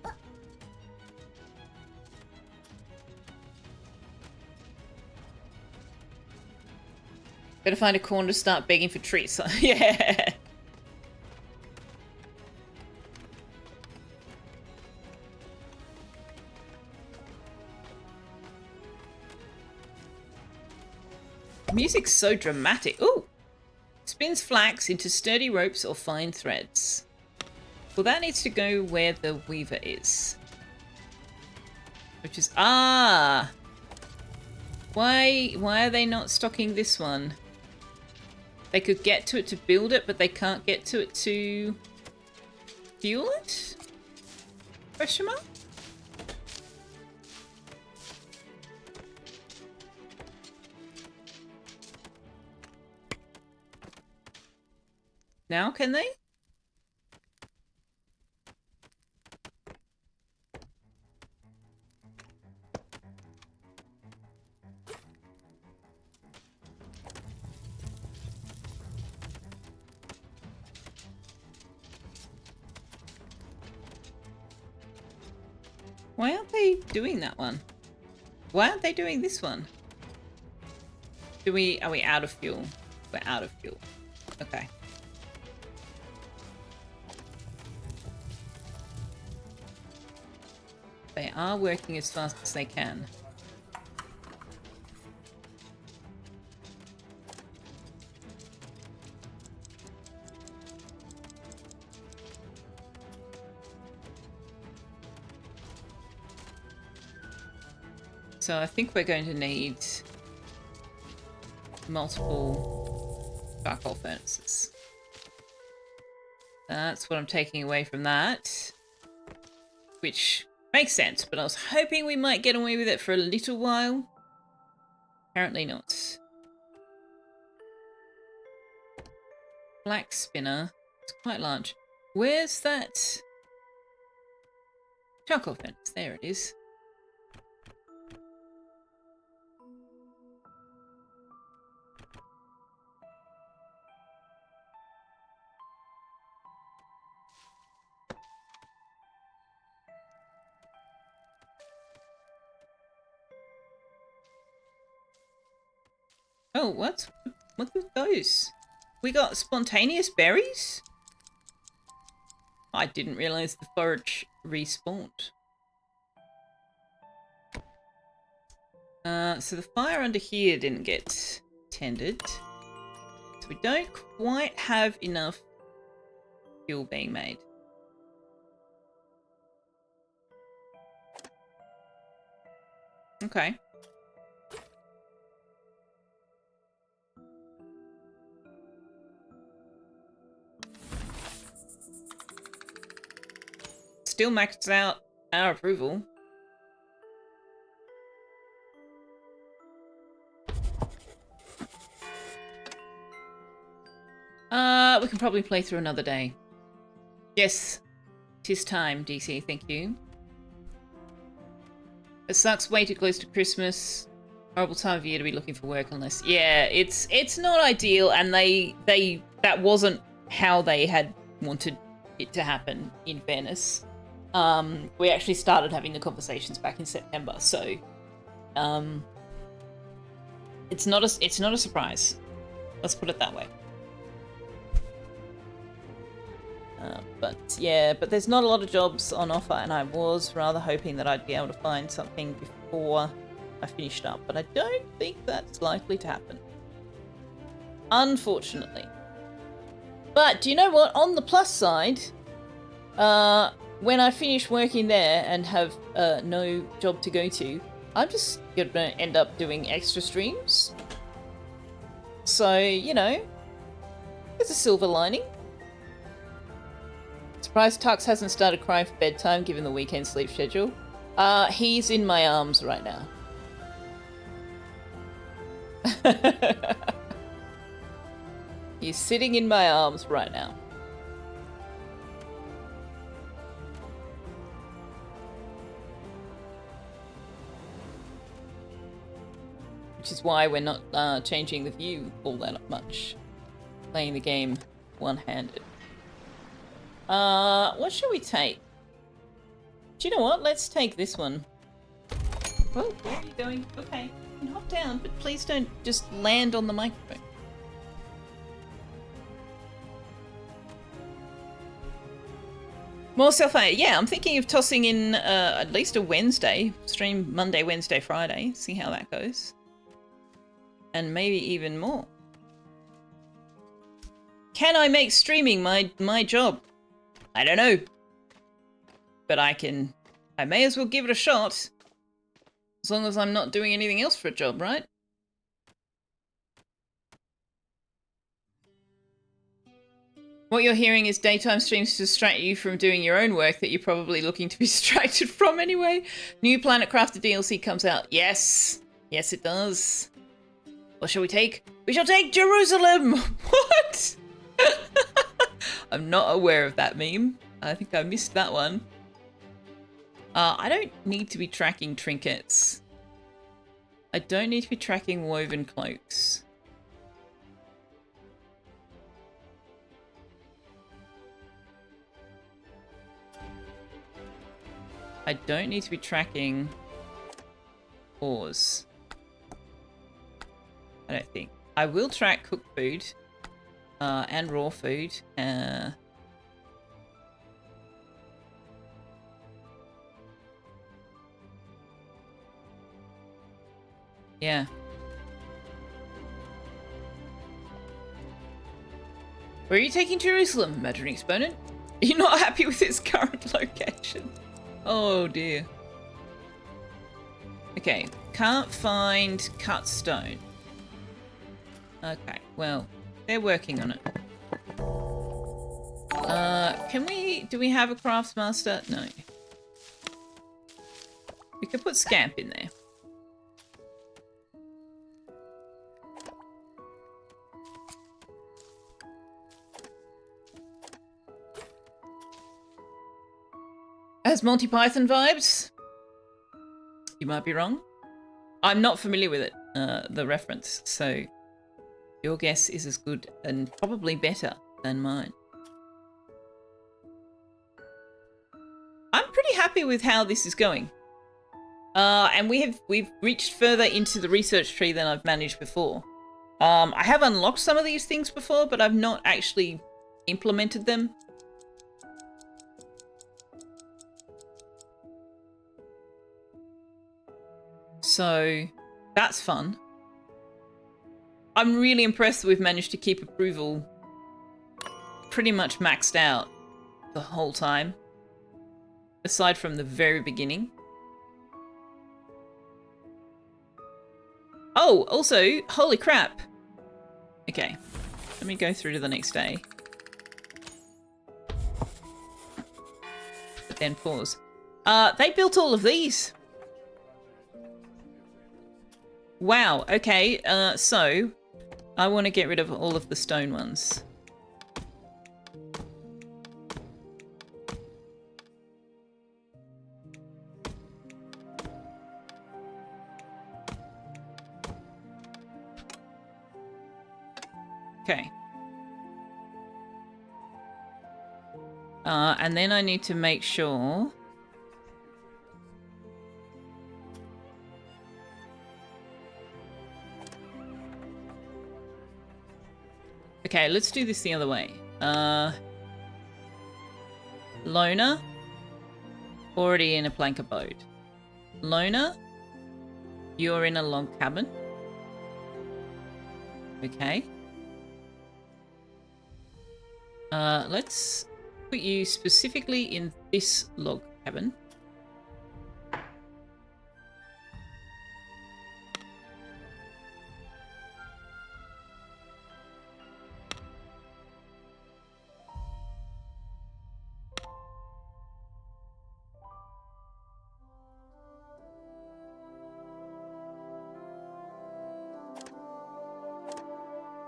Better find a corner to start begging for treats. Yeah! Music's so dramatic. Ooh! Spins flax into sturdy ropes or fine threads. Well, that needs to go where the weaver is. Which is... Ah! Why are they not stocking this one? They could get to it to build it, but they can't get to it to fuel it? Question mark? Now can they? Why aren't they doing that one? Why aren't they doing this one? Are we out of fuel? We're out of fuel. Okay. They are working as fast as they can. So I think we're going to need multiple charcoal furnaces. That's what I'm taking away from that. Which makes sense, but I was hoping we might get away with it for a little while. Apparently not. Black spinner. It's quite large. Where's that charcoal furnace? There it is. hell? What's with those? We got spontaneous berries? I didn't realize the forage respawned. So the fire under here didn't get tended. So we don't quite have enough fuel being made. Okay. Still maxed out our approval. We can probably play through another day. Yes, 'tis time, DC, thank you. It sucks way too close to Christmas. Horrible time of year to be looking for work unless... Yeah, it's not ideal, and that wasn't how they had wanted it to happen, in fairness. We actually started having the conversations back in September, so it's not a surprise. Let's put it that way. But there's not a lot of jobs on offer, and I was rather hoping that I'd be able to find something before I finished up, but I don't think that's likely to happen. Unfortunately. But do you know what? On the plus side, when I finish working there and have no job to go to, I'm just gonna end up doing extra streams. So, you know, there's a silver lining. Surprised Tux hasn't started crying for bedtime given the weekend sleep schedule. He's in my arms right now. He's sitting in my arms right now. Which is why we're not changing the view all that much. Playing the game one-handed. What should we take? Do you know what? Let's take this one. Whoa, where are you going? Okay, you can hop down, but please don't just land on the microphone. More Selfeya. Yeah, I'm thinking of tossing in at least a Wednesday. Stream Monday, Wednesday, Friday. See how that goes. And maybe even more. Can I make streaming my job? I don't know. But I may as well give it a shot. As long as I'm not doing anything else for a job, right? What you're hearing is daytime streams to distract you from doing your own work that you're probably looking to be distracted from anyway. New Planet Crafter DLC comes out. Yes. Yes, it does. What shall we take? We shall take Jerusalem! What? I'm not aware of that meme. I think I missed that one. I don't need to be tracking trinkets. I don't need to be tracking woven cloaks. I don't need to be tracking ores. I don't think. I will track cooked food and raw food. Yeah. Where are you taking Jerusalem, Majoring Exponent? Are you not happy with its current location? Oh dear. Okay, can't find cut stone. Okay, well, they're working on it. Do we have a craftsmaster? No. We could put Scamp in there. Has Monty Python vibes? You might be wrong. I'm not familiar with it, the reference, so your guess is as good and probably better than mine. I'm pretty happy with how this is going. And we've reached further into the research tree than I've managed before. I have unlocked some of these things before, but I've not actually implemented them. So that's fun. I'm really impressed that we've managed to keep approval pretty much maxed out the whole time, aside from the very beginning. Oh, also, holy crap. Okay, let me go through to the next day. But then pause. They built all of these. Wow, okay, so I want to get rid of all of the stone ones. Okay. And then I need to make sure... Okay, let's do this the other way. Loner, already in a plank abode. Loner, you're in a log cabin. Okay. Let's put you specifically in this log cabin.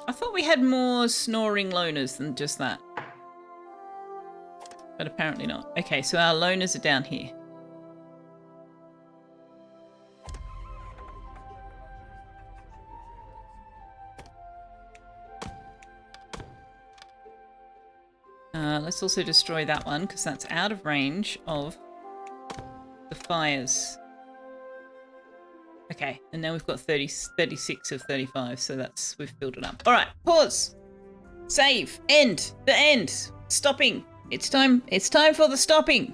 I thought we had more snoring loners than just that. But apparently not. Okay, so our loners are down here. Let's also destroy that one, because that's out of range of the fires. Okay, and now we've got 36 of 35, so we've filled it up. All right, pause. Save. End. The end. Stopping. It's time for the stopping.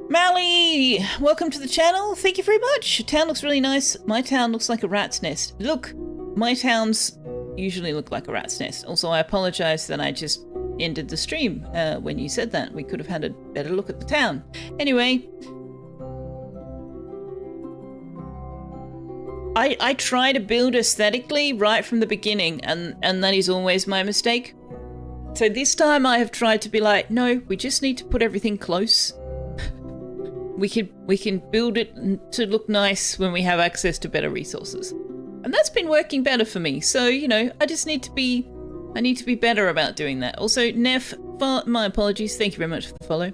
Mally, welcome to the channel. Thank you very much. Your town looks really nice. My town looks like a rat's nest. Look, my towns usually look like a rat's nest. Also, I apologize that I just ended the stream when you said that. We could have had a better look at the town. Anyway, I try to build aesthetically right from the beginning, and that is always my mistake. So this time I have tried to be like, no, we just need to put everything close. We can build it to look nice when we have access to better resources. And that's been working better for me. So, you know, I need to be better about doing that. Also, Neff, my apologies. Thank you very much for the follow.